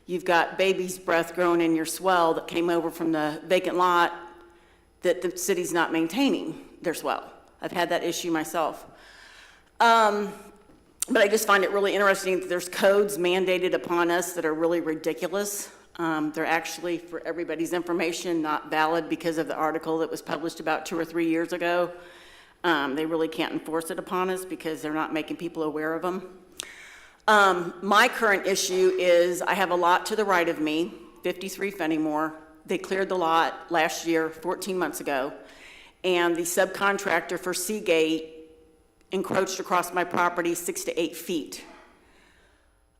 You've got baby's breath growing in your swell that came over from the vacant lot that the city's not maintaining their swell. I've had that issue myself. But I just find it really interesting that there's codes mandated upon us that are really ridiculous. They're actually, for everybody's information, not valid because of the article that was published about 2 or 3 years ago. They really can't enforce it upon us because they're not making people aware of them. My current issue is I have a lot to the right of me, 53 Fenimore. They cleared the lot last year, 14 months ago, and the subcontractor for Signage encroached across my property 6 to 8 feet.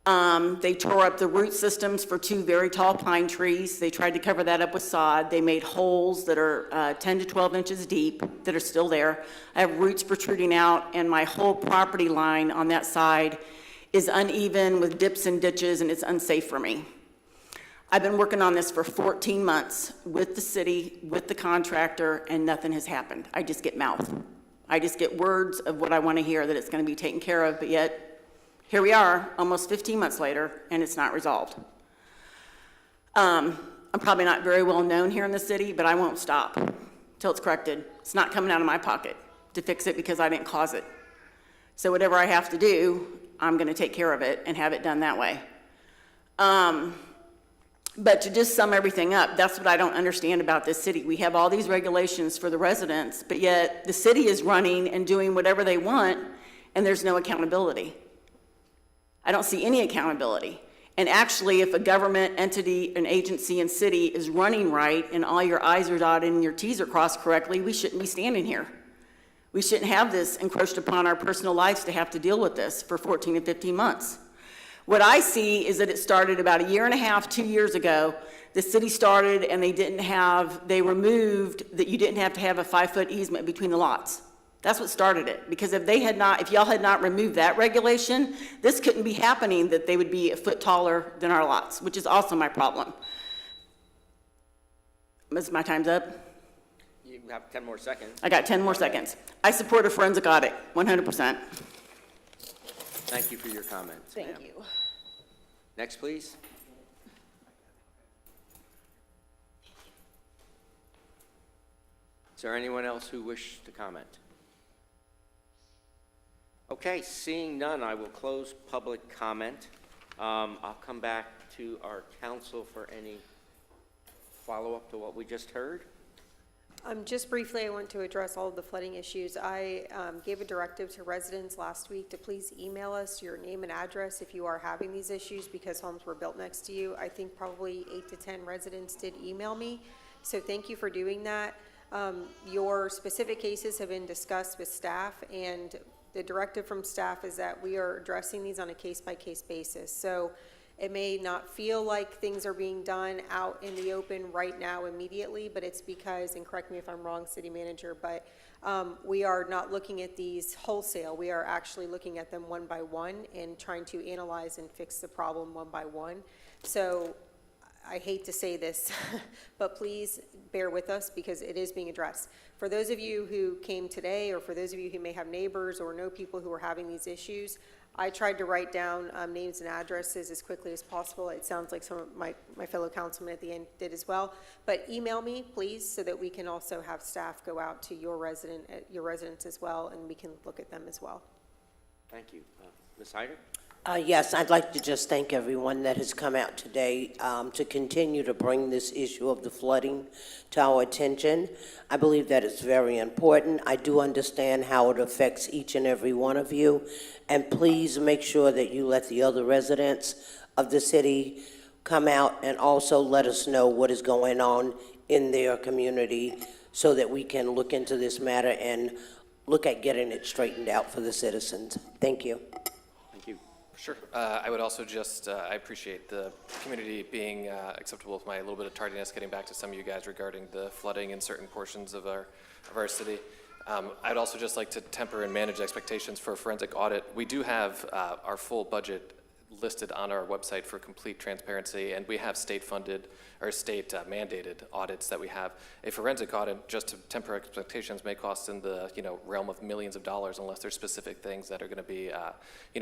They tore up the root systems for 2 very tall pine trees. They tried to cover that up with sod. They made holes that are 10 to 12 inches deep that are still there. I have roots protruding out, and my whole property line on that side is uneven with dips and ditches, and it's unsafe for me. I've been working on this for 14 months with the city, with the contractor, and nothing has happened. I just get mouth. I just get words of what I want to hear, that it's going to be taken care of, but yet here we are, almost 15 months later, and it's not resolved. I'm probably not very well known here in the city, but I won't stop till it's corrected. It's not coming out of my pocket to fix it because I didn't cause it. So whatever I have to do, I'm going to take care of it and have it done that way. But to just sum everything up, that's what I don't understand about this city. We have all these regulations for the residents, but yet the city is running and doing whatever they want, and there's no accountability. I don't see any accountability. And actually, if a government entity, an agency and city is running right and all your I's are dotted and your T's are crossed correctly, we shouldn't be standing here. We shouldn't have this encroached upon our personal lives to have to deal with this for 14 to 15 months. What I see is that it started about 1.5 years, 2 years ago. The city started and they removed that you didn't have to have a 5-foot easement between the lots. That's what started it. Because if y'all had not removed that regulation, this couldn't be happening, that they would be a foot taller than our lots, which is also my problem. My time's up. You have 10 more seconds. I got 10 more seconds. I support a forensic audit, 100%. Thank you for your comments. Thank ma'am. you. Next, please. Is there anyone else who wishes to comment? Okay, seeing none, I will close public comment. I'll come back to our council for any follow-up to what we just heard. Just briefly, I want to address all of the flooding issues. I gave a directive to residents last week to please email us your name and address if you are having these issues, because homes were built next to you. I think probably 8 to 10 residents did email me, so thank you for doing that. Your specific cases have been discussed with staff, and the directive from staff is that we are addressing these on a case-by-case basis. So it may not feel like things are being done out in the open right now immediately, but it's because, and correct me if I'm wrong, city manager, but we are not looking at these wholesale. We are actually looking at them one by one and trying to analyze and fix the problem one by one. So I hate to say this, but please bear with us because it is being addressed. For those of you who came today, or for those of you who may have neighbors or know people who are having these issues, I tried to write down names and addresses as quickly as possible. It sounds like some of my fellow councilmen at the end did as well. But email me, please, so that we can also have staff go out to your residents as well, and we can look at them as well. Thank you. Ms. Hyder? Yes, I'd like to just thank everyone that has come out today to continue to bring this issue of the flooding to our attention. I believe that it's very important. I do understand how it affects each and every one of you, and please make sure that you let the other residents of the city come out and also let us know what is going on in their community so that we can look into this matter and look at getting it straightened out for the citizens. Thank you. Thank you. Sure. I would also just, I appreciate the community being acceptable with my little bit of tardiness getting back to some of you guys regarding the flooding in certain portions of our city. I'd also just like to temper and manage expectations for a forensic audit. We do have our full budget listed on our website for complete transparency, and we have state-funded or state-mandated audits that we have. A forensic audit, just to temper expectations, may cost in the realm of millions of dollars unless there's specific things that are going to be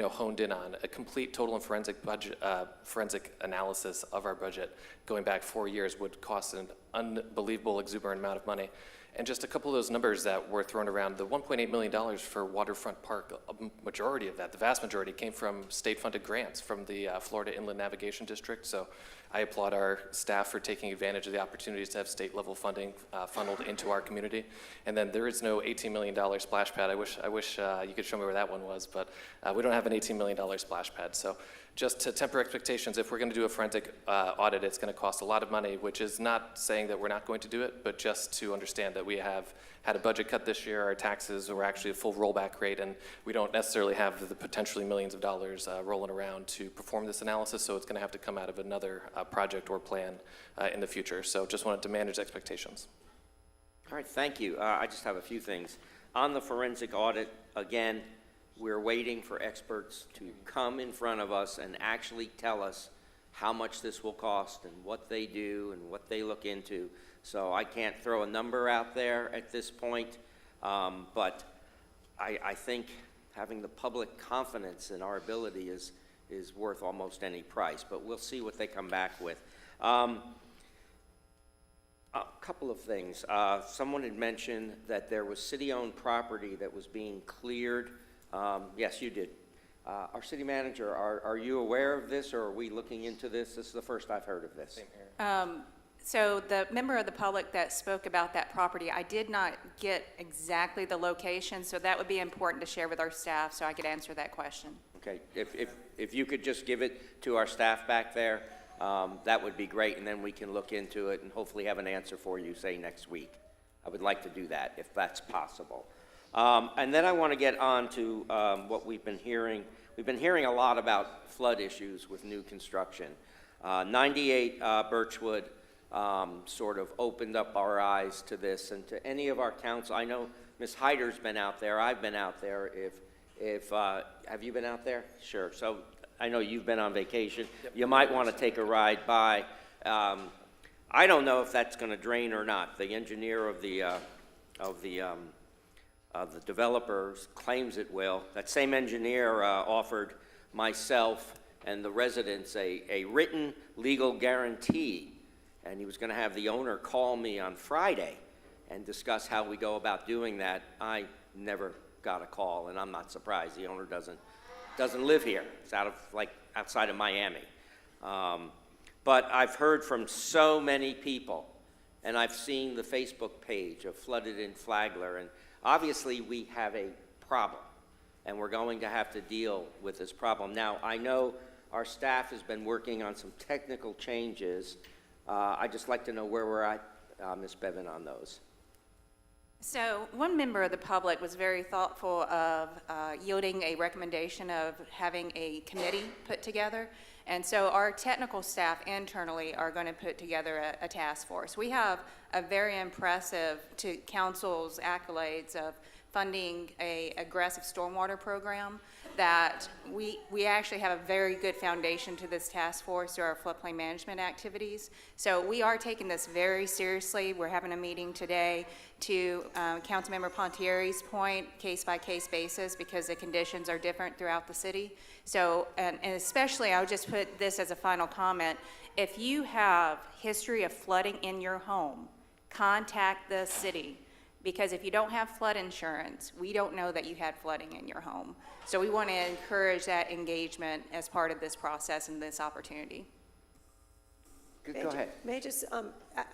honed in on. A complete total and forensic budget, forensic analysis of our budget going back 4 years would cost an unbelievable, exuberant amount of money. And just a couple of those numbers that were thrown around, the $1.8 million for Waterfront Park, a majority of that, the vast majority, came from state-funded grants from the Florida Inland Navigation District. So I applaud our staff for taking advantage of the opportunities to have state-level funding funneled into our community. And then there is no $18 million splash pad. I wish you could show me where that one was, but we don't have an $18 million splash pad. So just to temper expectations, if we're going to do a forensic audit, it's going to cost a lot of money, which is not saying that we're not going to do it, but just to understand that we have had a budget cut this year, our taxes were actually a full rollback rate, and we don't necessarily have the potentially millions of dollars rolling around to perform this analysis, so it's going to have to come out of another project or plan in the future. So just wanted to manage expectations. All right, thank you. I just have a few things. On the forensic audit, again, we're waiting for experts to come in front of us and actually tell us how much this will cost and what they do and what they look into. So I can't throw a number out there at this point, but I think having the public confidence in our ability is worth almost any price, but we'll see what they come back with. A couple of things. Someone had mentioned that there was city-owned property that was being cleared. Yes, you did. Our city manager, are you aware of this, or are we looking into this? This is the first I've heard of this. Same here. So the member of the public that spoke about that property, I did not get exactly the location, so that would be important to share with our staff so I could answer that question. Okay, if you could just give it to our staff back there, that would be great, and then we can look into it and hopefully have an answer for you, say, next week. I would like to do that, if that's possible. And then I want to get on to what we've been hearing. We've been hearing a lot about flood issues with new construction. 98 Birchwood sort of opened up our eyes to this, and to any of our council. I know Ms. Hyder's been out there. I've been out there. Have you been out there? Sure. So I know you've been on vacation. Yep. You might want to take a ride by. I don't know if that's going to drain or not. The engineer of the developers claims it will. That same engineer offered myself and the residents a written legal guarantee, and he was going to have the owner call me on Friday and discuss how we go about doing that. I never got a call, and I'm not surprised. The owner doesn't live here. It's outside of Miami. But I've heard from so many people, and I've seen the Facebook page of Flooded in Flagler, and obviously we have a problem, and we're going to have to deal with this problem. Now, I know our staff has been working on some technical changes. I'd just like to know where we're at, Ms. Bevan, on those. So one member of the public was very thoughtful of yielding a recommendation of having a committee put together. And so our technical staff internally are going to put together a task force. We have a very impressive, to council's accolades, of funding a aggressive stormwater program. that we actually have a very good foundation to this task force through our floodplain management activities. So we are taking this very seriously. We're having a meeting today to Councilmember Pontieri's point, case-by-case basis, because the conditions are different throughout the city. So, and especially, I would just put this as a final comment, if you have history of flooding in your home, contact the city. Because if you don't have flood insurance, we don't know that you had flooding in your home. So we want to encourage that engagement as part of this process and this opportunity. Go ahead. May I just,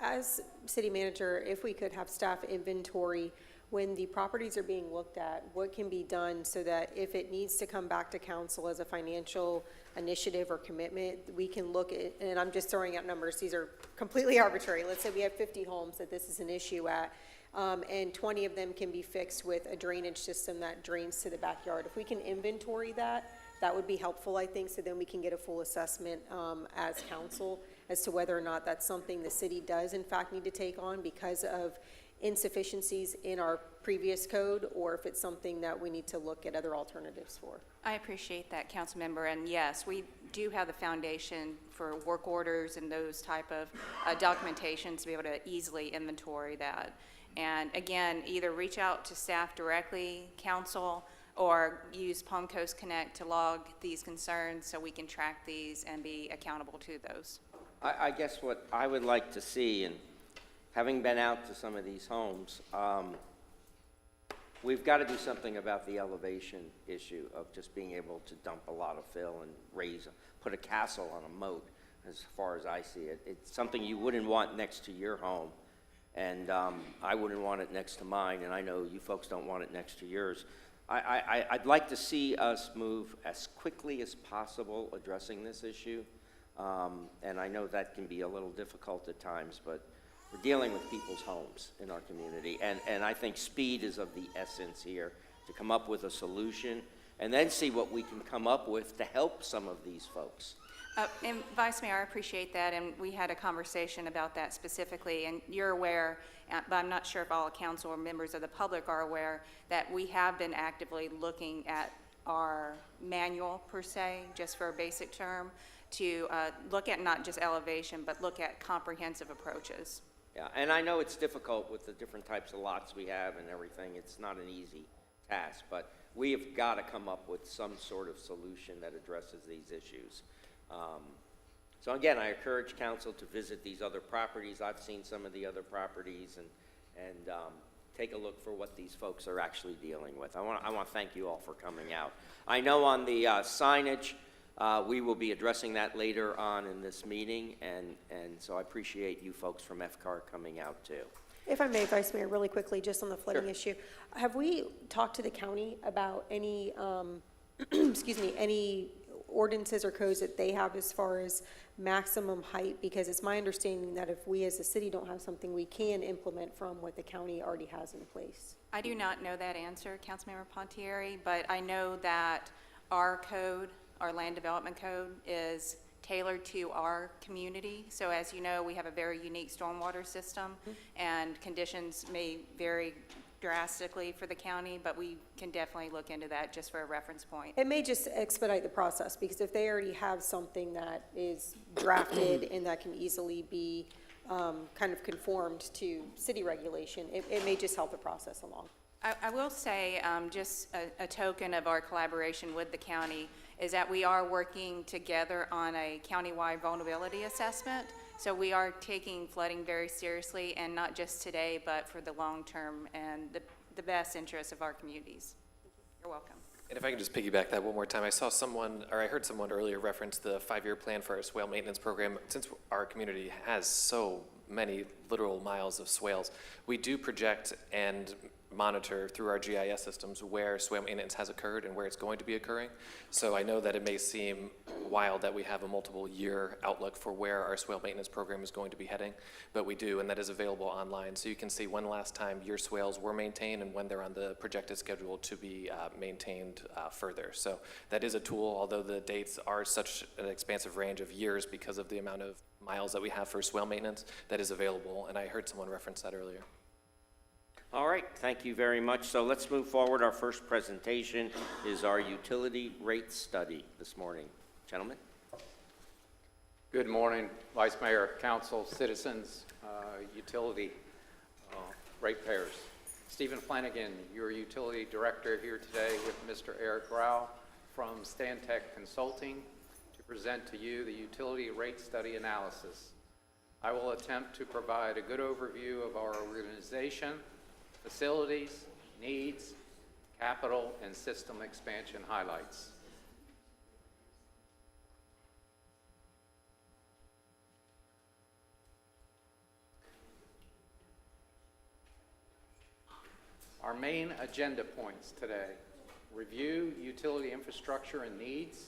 as city manager, if we could have staff inventory when the properties are being looked at, what can be done so that if it needs to come back to council as a financial initiative or commitment, we can look at, and I'm just throwing out numbers, these are completely arbitrary. Let's say we have 50 homes that this is an issue at. And 20 of them can be fixed with a drainage system that drains to the backyard. If we can inventory that, that would be helpful, I think, so then we can get a full assessment as council as to whether or not that's something the city does in fact need to take on because of insufficiencies in our previous code, or if it's something that we need to look at other alternatives for. I appreciate that, council member, and yes, we do have the foundation for work orders and those type of documentation to be able to easily inventory that. And again, either reach out to staff directly, council, or use Palm Coast Connect to log these concerns so we can track these and be accountable to those. I guess what I would like to see, and having been out to some of these homes, we've got to do something about the elevation issue of just being able to dump a lot of fill and put a castle on a moat, as far as I see it. It's something you wouldn't want next to your home. And I wouldn't want it next to mine, and I know you folks don't want it next to yours. I'd like to see us move as quickly as possible addressing this issue. And I know that can be a little difficult at times, but we're dealing with people's homes in our community. And I think speed is of the essence here, to come up with a solution and then see what we can come up with to help some of these folks. And Vice Mayor, I appreciate that, and we had a conversation about that specifically, and you're aware, but I'm not sure if all council or members of the public are aware, that we have been actively looking at our manual, per se, just for a basic term, to look at not just elevation, but look at comprehensive approaches. Yeah, and I know it's difficult with the different types of lots we have and everything. It's not an easy task, but we have got to come up with some sort of solution that addresses these issues. So again, I encourage council to visit these other properties. I've seen some of the other properties and take a look for what these folks are actually dealing with. I want to thank you all for coming out. I know on the signage, we will be addressing that later on in this meeting, and so I appreciate you folks from FCAR coming out too. If I may, Vice Mayor, really quickly, just on the flooding issue, have we talked to the county about any, excuse me, any ordinances or codes that they have as far as maximum height? Because it's my understanding that if we as a city don't have something, we can implement from what the county already has in place. I do not know that answer, Councilmember Pontieri, but I know that our code, our land development code, is tailored to our community. So as you know, we have a very unique stormwater system, and conditions may vary drastically for the county, but we can definitely look into that just for a reference point. It may just expedite the process, because if they already have something that is drafted and that can easily be kind of conformed to city regulation, it may just help the process along. I will say, just a token of our collaboration with the county is that we are working together on a countywide vulnerability assessment. So we are taking flooding very seriously, and not just today, but for the long term and the best interests of our communities. You're welcome. And if I can just piggyback that one more time, I heard someone earlier reference the 5-year plan for our swale maintenance program. Since our community has so many literal miles of swales, we do project and monitor through our GIS systems where swale maintenance has occurred and where it's going to be occurring. So I know that it may seem wild that we have a multiple year outlook for where our swale maintenance program is going to be heading, but we do, and that is available online. So you can see when last time your swales were maintained and when they're on the projected schedule to be maintained further. So that is a tool, although the dates are such an expansive range of years because of the amount of miles that we have for swale maintenance, that is available, and I heard someone reference that earlier. All right, thank you very much. So let's move forward. Our first presentation is our utility rate study this morning. Gentlemen? Good morning, Vice Mayor, Council, citizens, utility ratepayers. Stephen Flanagan, your utility director, here today with Mr. Eric Rao from Stantec Consulting to present to you the utility rate study analysis. I will attempt to provide a good overview of our organization, facilities, needs, capital, and system expansion highlights. Our main agenda points today: review utility infrastructure and needs,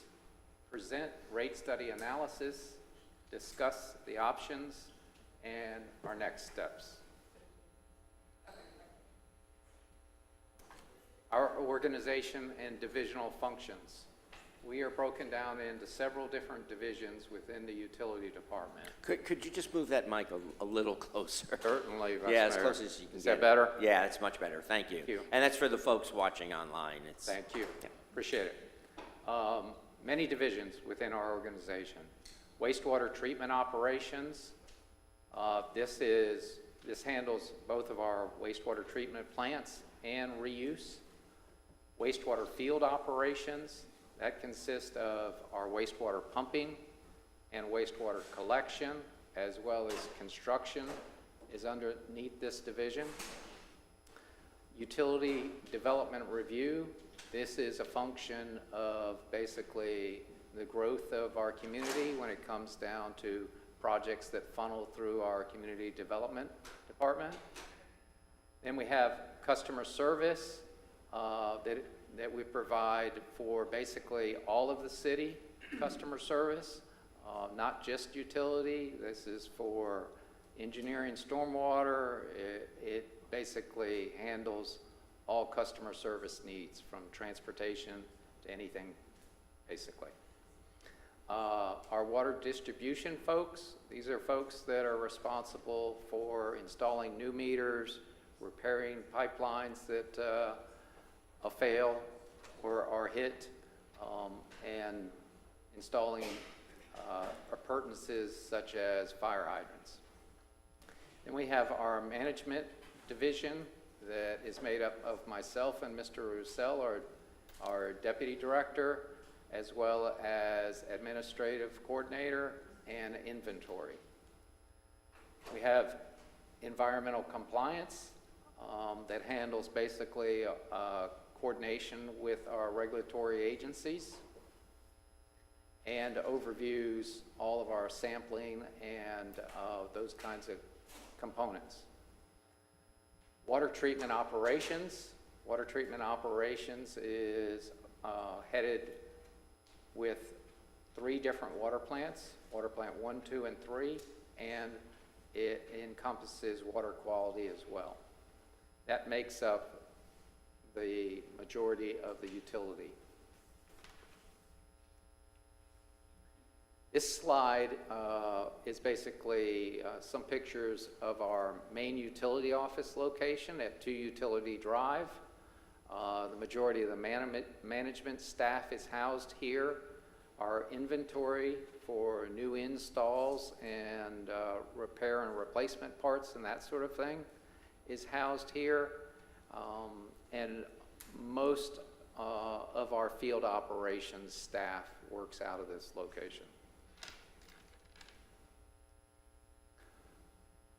present rate study analysis, discuss the options, and our next steps. Our organization and divisional functions. We are broken down into several different divisions within the utility department. Could you just move that mic a little closer? Certainly, Vice Yeah, as Mayor. close as you can Is get. that better? Yeah, it's much better. Thank you. Thank you. And that's for the folks watching online. Thank you. Yeah. Appreciate it. Many divisions within our organization. Wastewater treatment operations. This handles both of our wastewater treatment plants and reuse. Wastewater field operations. That consists of our wastewater pumping and wastewater collection, as well as construction is underneath this division. Utility development review. This is a function of basically the growth of our community when it comes down to projects that funnel through our community development department. Then we have customer service that we provide for basically all of the city customer service, not just utility. This is for engineering, stormwater. It basically handles all customer service needs, from transportation to anything, basically. Our water distribution folks, these are folks that are responsible for installing new meters, repairing pipelines that fail or are hit, and installing appurtenances such as fire hydrants. Then we have our management division that is made up of myself and Mr. Roussel, our deputy director, as well as administrative coordinator and inventory. We have environmental compliance that handles basically coordination with our regulatory agencies and overviews all of our sampling and those kinds of components. Water treatment operations. Water treatment operations is headed with 3 different water plants, water plant 1, 2, and 3, and it encompasses water quality as well. That makes up the majority of the utility. This slide is basically some pictures of our main utility office location at 2 Utility Drive. The majority of the management staff is housed here. Our inventory for new installs and repair and replacement parts and that sort of thing is housed here. And most of our field operations staff works out of this location.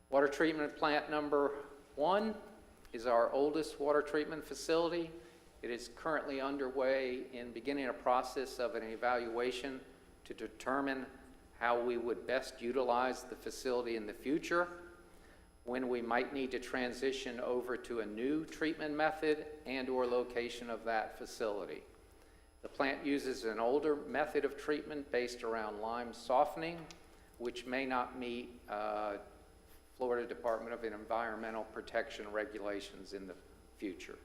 Water treatment plant number 1 is our oldest water treatment facility. It is currently underway in beginning a process of an evaluation to determine how we would best utilize the facility in the future, when we might need to transition over to a new treatment method and/or location of that facility. The plant uses an older method of treatment based around lime softening, which may not meet Florida Department of Environmental Protection regulations in the future.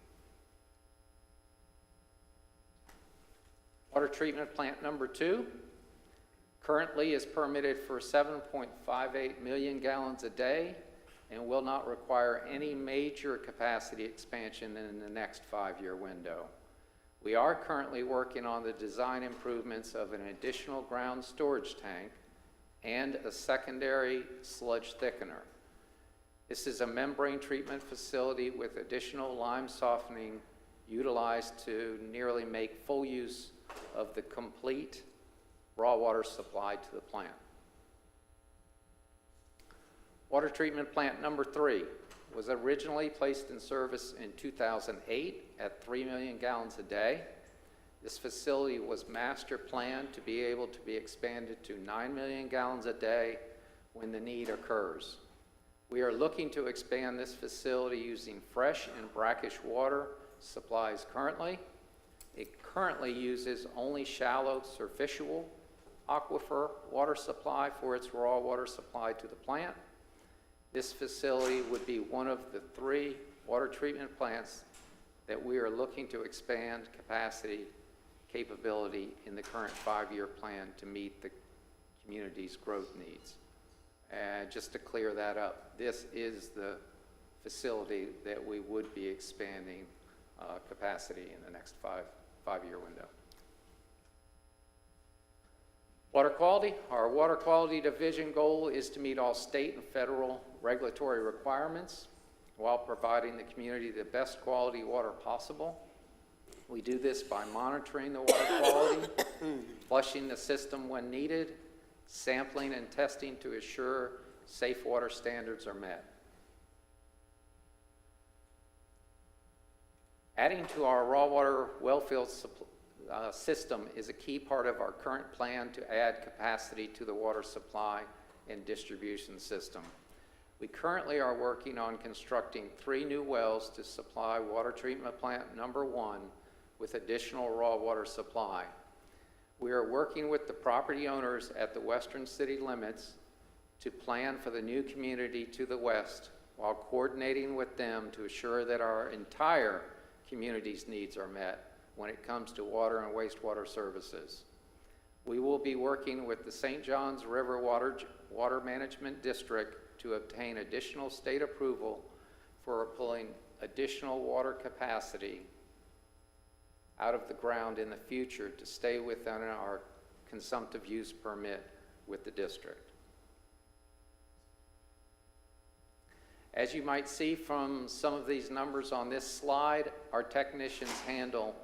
Water treatment plant number 2 currently is permitted for 7.58 million gallons a day and will not require any major capacity expansion in the next 5-year window. We are currently working on the design improvements of an additional ground storage tank and a secondary sludge thickener. This is a membrane treatment facility with additional lime softening utilized to nearly make full use of the complete raw water supply to the plant. Water treatment plant number 3 was originally placed in service in 2008 at 3 million gallons a day. This facility was master planned to be able to be expanded to 9 million gallons a day when the need occurs. We are looking to expand this facility using fresh and brackish water supplies currently. It currently uses only shallow superficial aquifer water supply for its raw water supply to the plant. This facility would be one of the 3 water treatment plants that we are looking to expand capability in the current 5-year plan to meet the community's growth needs. And just to clear that up, this is the facility that we would be expanding capacity in the next 5-year window. Water quality. Our water quality division goal is to meet all state and federal regulatory requirements while providing the community the best quality water possible. We do this by monitoring the water quality, flushing the system when needed, sampling and testing to assure safe water standards are met. Adding to our raw water wellfield system is a key part of our current plan to add capacity to the water supply and distribution system. We currently are working on constructing 3 new wells to supply water treatment plant number 1 with additional raw water supply. We are working with the property owners at the western city limits to plan for the new community to the west while coordinating with them to assure that our entire community's needs are met when it comes to water and wastewater services. We will be working with the St. Johns River Water Management District to obtain additional state approval for pulling additional water capacity out of the ground in the future to stay within our consumptive use permit with the district. As you might see from some of these numbers on this slide, our technicians handle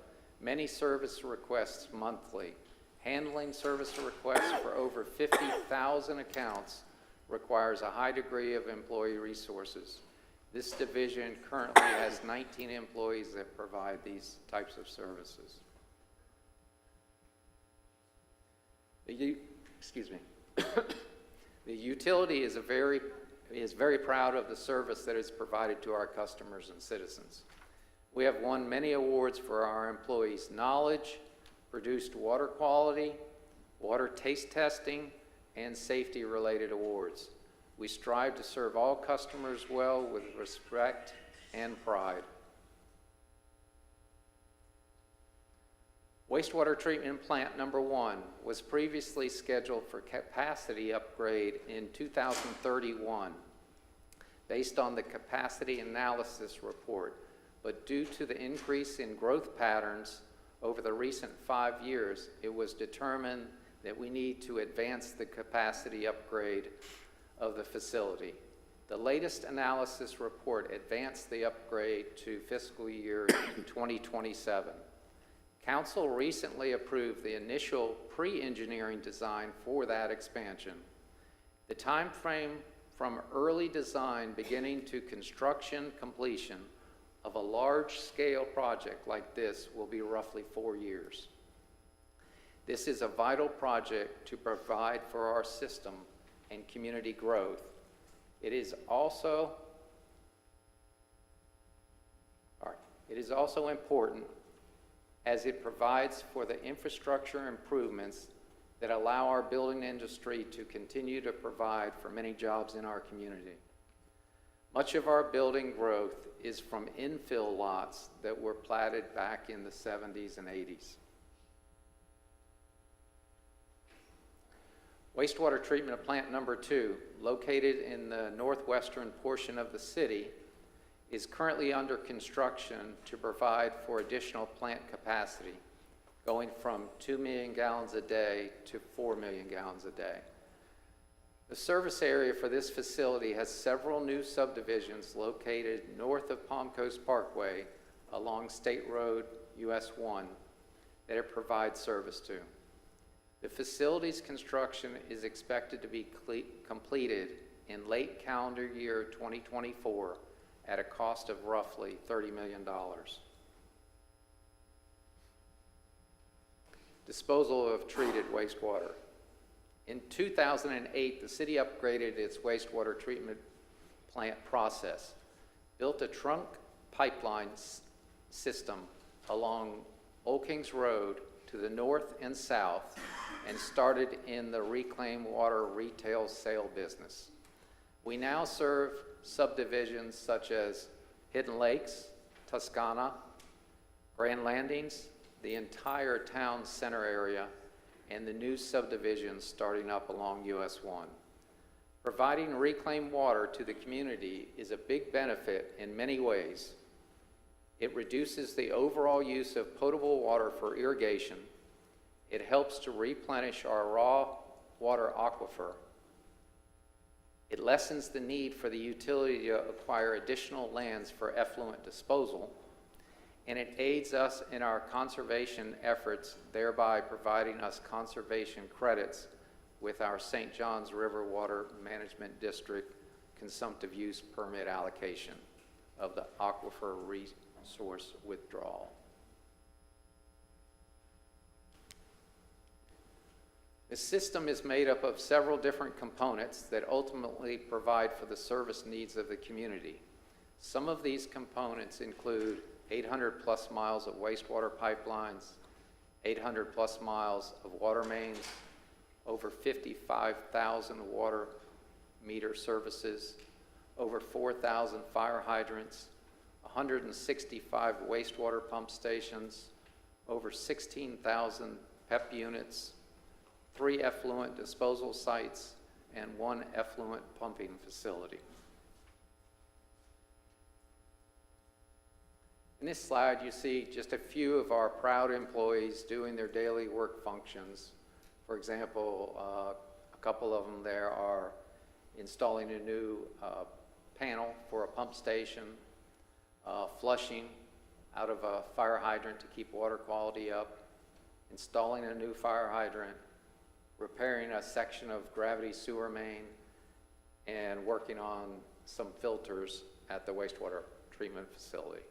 many service requests monthly. Handling service requests for over 50,000 accounts requires a high degree of employee resources. This division currently has 19 employees that provide these types of services. The utility is very proud of the service that is provided to our customers and citizens. We have won many awards for our employees' knowledge, produced water quality, water taste testing, and safety-related awards. We strive to serve all customers well with respect and pride. Wastewater treatment plant number 1 was previously scheduled for capacity upgrade in 2031 based on the capacity analysis report, but due to the increase in growth patterns over the recent 5 years, it was determined that we need to advance the capacity upgrade of the facility. The latest analysis report advanced the upgrade to fiscal year 2027. Council recently approved the initial pre-engineering design for that expansion. The time frame from early design beginning to construction completion of a large-scale project like this will be roughly 4 years. This is a vital project to provide for our system and community growth. It is also important as it provides for the infrastructure improvements that allow our building industry to continue to provide for many jobs in our community. Much of our building growth is from infill lots that were platted back in the 70s and 80s. Wastewater treatment plant number 2, located in the northwestern portion of the city, is currently under construction to provide for additional plant capacity, going from 2 million gallons a day to 4 million gallons a day. The service area for this facility has several new subdivisions located north of Palm Coast Parkway along State Road US 1 that it provides service to. The facility's construction is expected to be completed in late calendar year 2024 at a cost of roughly $30 million. Disposal of treated wastewater. In 2008, the city upgraded its wastewater treatment plant process, built a trunk pipeline system along Old Kings Road to the north and south, and started in the reclaimed water retail sale business. We now serve subdivisions such as Hidden Lakes, Toscana, Grand Landings, the entire town center area, and the new subdivisions starting up along US 1. Providing reclaimed water to the community is a big benefit in many ways. It reduces the overall use of potable water for irrigation. It helps to replenish our raw water aquifer. It lessens the need for the utility to acquire additional lands for effluent disposal, and it aids us in our conservation efforts, thereby providing us conservation credits with our St. Johns River Water Management District consumptive use permit allocation of the aquifer resource withdrawal. The system is made up of several different components that ultimately provide for the service needs of the community. Some of these components include 800 plus miles of wastewater pipelines, 800 plus miles of water mains, over 55,000 water meter services, over 4,000 fire hydrants, 165 wastewater pump stations, over 16,000 PEP units, 3 effluent disposal sites, and 1 effluent pumping facility. In this slide, you see just a few of our proud employees doing their daily work functions. For example, a couple of them there are installing a new panel for a pump station, flushing out of a fire hydrant to keep water quality up, installing a new fire hydrant, repairing a section of gravity sewer main, and working on some filters at the wastewater treatment facility.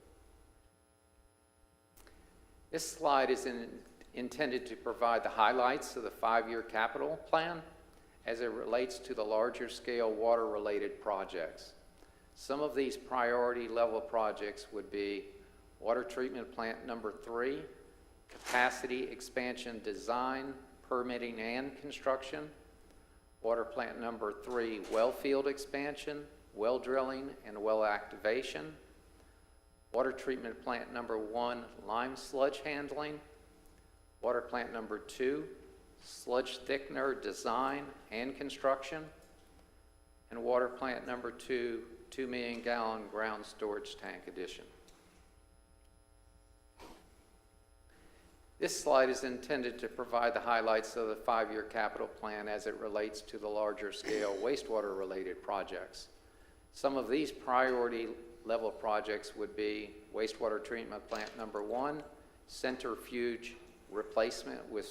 This slide is intended to provide the highlights of the 5-year capital plan as it relates to the larger scale water-related projects. Some of these priority level projects would be water treatment plant number 3, capacity expansion design, permitting and construction, water plant number 3, well field expansion, well drilling and well activation, water treatment plant number 1, lime sludge handling, water plant number 2, sludge thickener design and construction, and water plant number 2, 2 million gallon ground storage tank addition. This slide is intended to provide the highlights of the 5-year capital plan as it relates to the larger scale wastewater related projects. Some of these priority level projects would be wastewater treatment plant number 1, centrifuge replacement with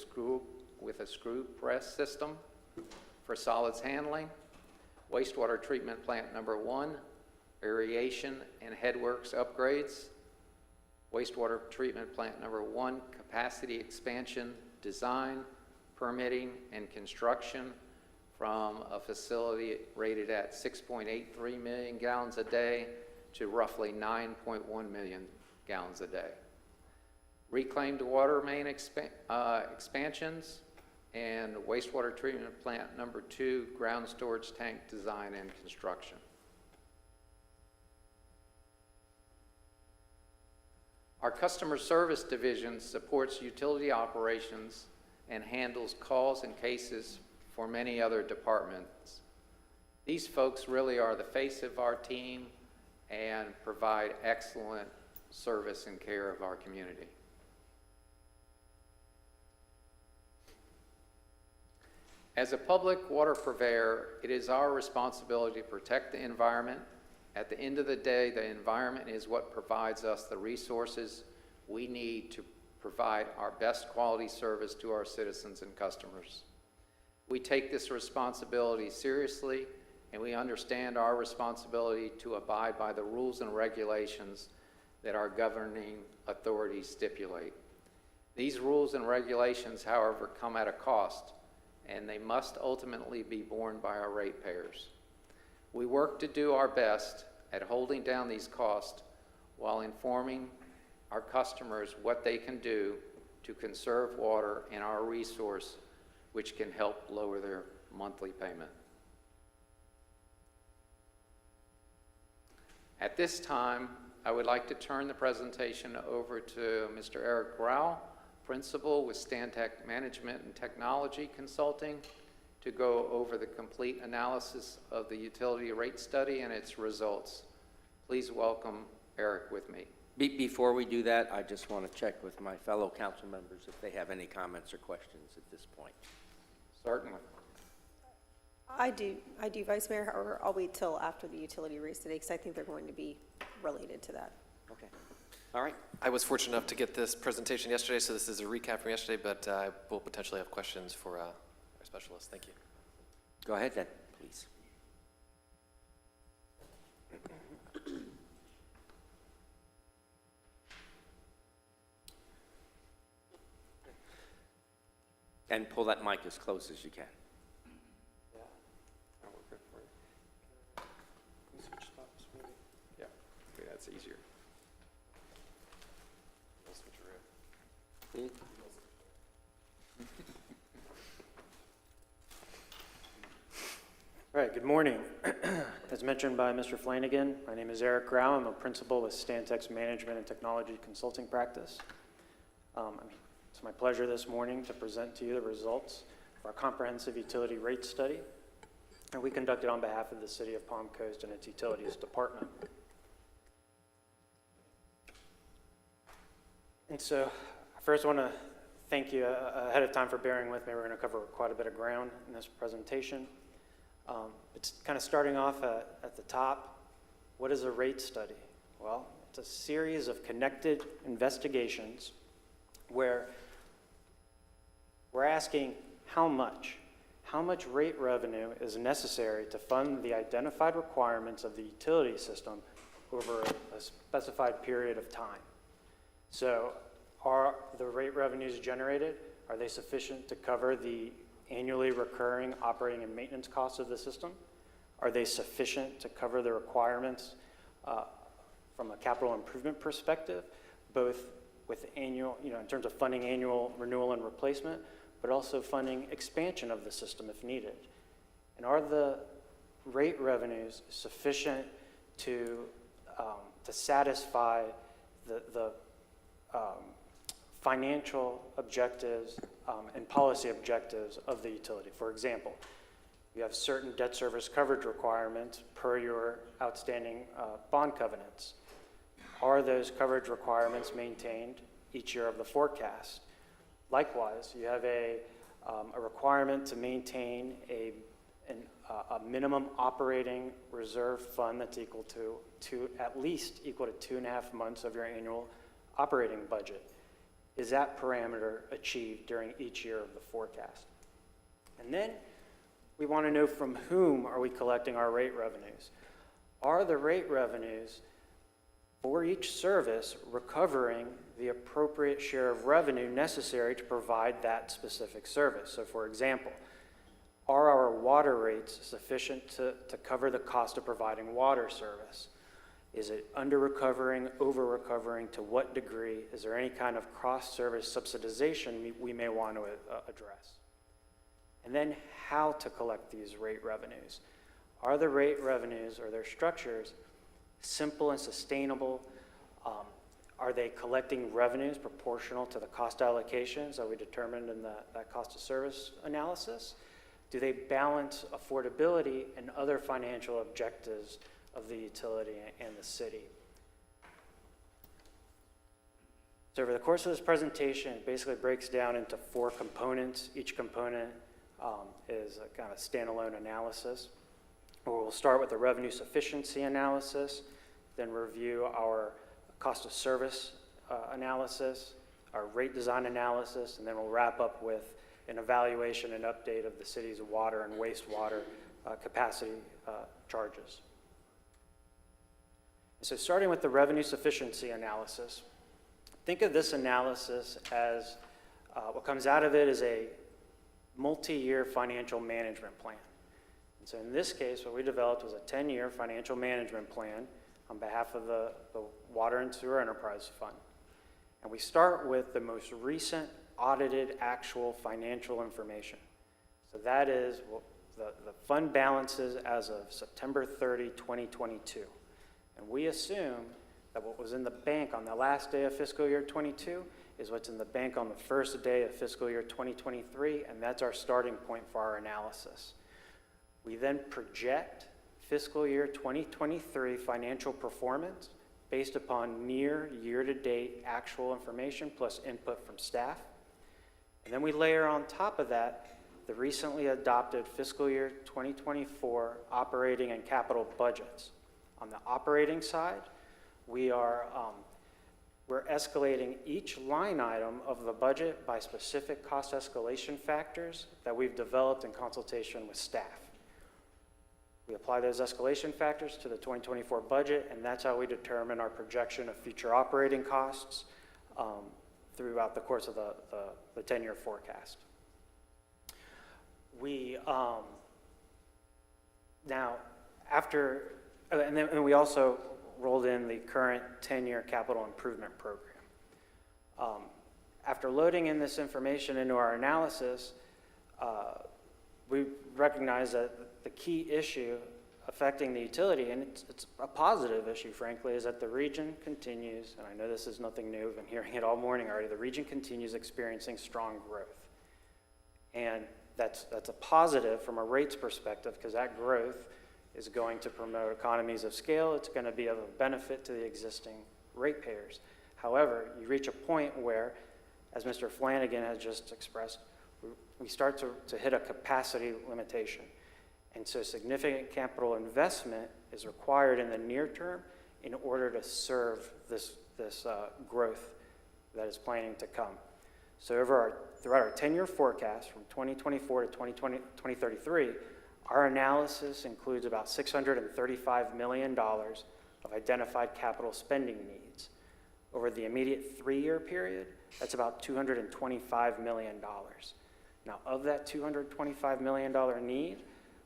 a screw press system for solids handling, wastewater treatment plant number 1, aeration and headworks upgrades, wastewater treatment plant number 1, capacity expansion design, permitting and construction from a facility rated at 6.83 million gallons a day to roughly 9.1 million gallons a day. Reclaimed water main expansions and wastewater treatment plant number 2, ground storage tank design and construction. Our customer service division supports utility operations and handles calls and cases for many other departments. These folks really are the face of our team and provide excellent service and care of our community. As a public water purveyor, it is our responsibility to protect the environment. At the end of the day, the environment is what provides us the resources we need to provide our best quality service to our citizens and customers. We take this responsibility seriously, and we understand our responsibility to abide by the rules and regulations that our governing authorities stipulate. These rules and regulations, however, come at a cost, and they must ultimately be borne by our ratepayers. We work to do our best at holding down these costs while informing our customers what they can do to conserve water and our resource, which can help lower their monthly payment. At this time, I would like to turn the presentation over to Mr. Eric Grau, Principal with Stantec Management and Technology Consulting, to go over the complete analysis of the utility rate study and its results. Please welcome Eric with me. Before we do that, I just want to check with my fellow council members if they have any comments or questions at this point. Certainly. I do, Vice Mayor, however, I'll wait till after the utility rates today, because I think they're going to be related to that. Okay. All right. I was fortunate enough to get this presentation yesterday, so this is a recap from yesterday, but I will potentially have questions for our specialist. Thank you. Go ahead then, please. And pull that mic as close as you can. Yeah. Oh, we're good for you. Can we switch spots, maybe? Yeah. Okay, that's easier. We'll switch around. All right, good morning. As mentioned by Mr. Flanagan, my name is Eric Grau. I'm a principal with Stantec's Management and Technology Consulting Practice. It's my pleasure this morning to present to you the results of our comprehensive utility rate study that we conducted on behalf of the City of Palm Coast and its Utilities Department. And so I first want to thank you ahead of time for bearing with me. We're going to cover quite a bit of ground in this presentation. It's kind of starting off at the top. What is a rate study? Well, it's a series of connected investigations where we're asking how much rate revenue is necessary to fund the identified requirements of the utility system over a specified period of time. So are the rate revenues generated, are they sufficient to cover the annually recurring operating and maintenance costs of the system? Are they sufficient to cover the requirements from a capital improvement perspective, both with annual, in terms of funding annual renewal and replacement, but also funding expansion of the system if needed? And are the rate revenues sufficient to satisfy the financial objectives and policy objectives of the utility? For example, you have certain debt service coverage requirements per your outstanding bond covenants. Are those coverage requirements maintained each year of the forecast? Likewise, you have a requirement to maintain a minimum operating reserve fund that's equal to at least equal to 2.5 months of your annual operating budget. Is that parameter achieved during each year of the forecast? And then we want to know from whom are we collecting our rate revenues? Are the rate revenues for each service recovering the appropriate share of revenue necessary to provide that specific service? So for example, are our water rates sufficient to cover the cost of providing water service? Is it under-recovering, over-recovering? To what degree? Is there any kind of cross-service subsidization we may want to address? And then how to collect these rate revenues. Are the rate revenues or their structures simple and sustainable? Are they collecting revenues proportional to the cost allocations that we determined in that cost of service analysis? do they balance affordability and other financial objectives of the utility and the city? So over the course of this presentation, it basically breaks down into 4 components. Each component is a kind of standalone analysis. We'll start with the revenue sufficiency analysis, then review our cost of service analysis, our rate design analysis, and then we'll wrap up with an evaluation and update of the city's water and wastewater capacity charges. So starting with the revenue sufficiency analysis, think of this analysis as what comes out of it is a multi-year financial management plan. And so in this case, what we developed was a 10-year financial management plan on behalf of the Water and Sewer Enterprise Fund. And we start with the most recent audited actual financial information. So that is the fund balances as of September 30, 2022. And we assume that what was in the bank on the last day of fiscal year 22 is what's in the bank on the first day of fiscal year 2023, and that's our starting point for our analysis. We then project fiscal year 2023 financial performance based upon near year-to-date actual information plus input from staff. And then we layer on top of that the recently adopted fiscal year 2024 operating and capital budgets. On the operating side, we're escalating each line item of the budget by specific cost escalation factors that we've developed in consultation with staff. We apply those escalation factors to the 2024 budget, and that's how we determine our projection of future operating costs throughout the course of the 10-year forecast. And we also rolled in the current 10-year capital improvement program. After loading in this information into our analysis, we recognize that the key issue affecting the utility, and it's a positive issue, frankly, is that the region continues, and I know this is nothing new, I've been hearing it all morning already, the region continues experiencing strong growth. And that's a positive from a rates perspective, because that growth is going to promote economies of scale. It's going to be of a benefit to the existing ratepayers. However, you reach a point where, as Mr. Flanagan has just expressed, we start to hit a capacity limitation. And so significant capital investment is required in the near term in order to serve this growth that is planning to come. So throughout our 10-year forecast from 2024 to 2033, our analysis includes about $635 million of identified capital spending needs. Over the immediate 3-year period, that's about $225 million. Now, of that $225 million need,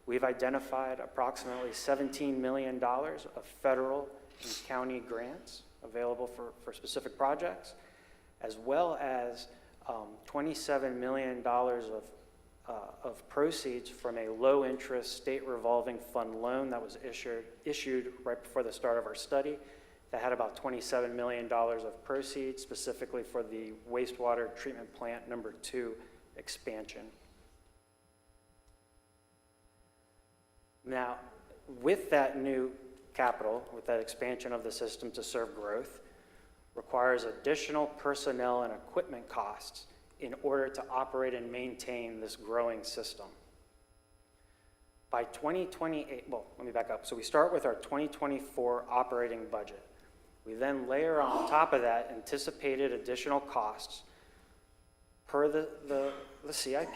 we've identified approximately $17 million of federal and county grants available for specific projects, as well as $27 million of proceeds from a low-interest state revolving fund loan that was issued right before the start of our study that had about $27 million of proceeds specifically for the wastewater treatment plant number 2 expansion. Now, with that new capital, with that expansion of the system to serve growth, requires additional personnel and equipment costs in order to operate and maintain this growing system. By 2028, well, let me back up. So we start with our 2024 operating budget. We then layer on top of that anticipated additional costs per the CIP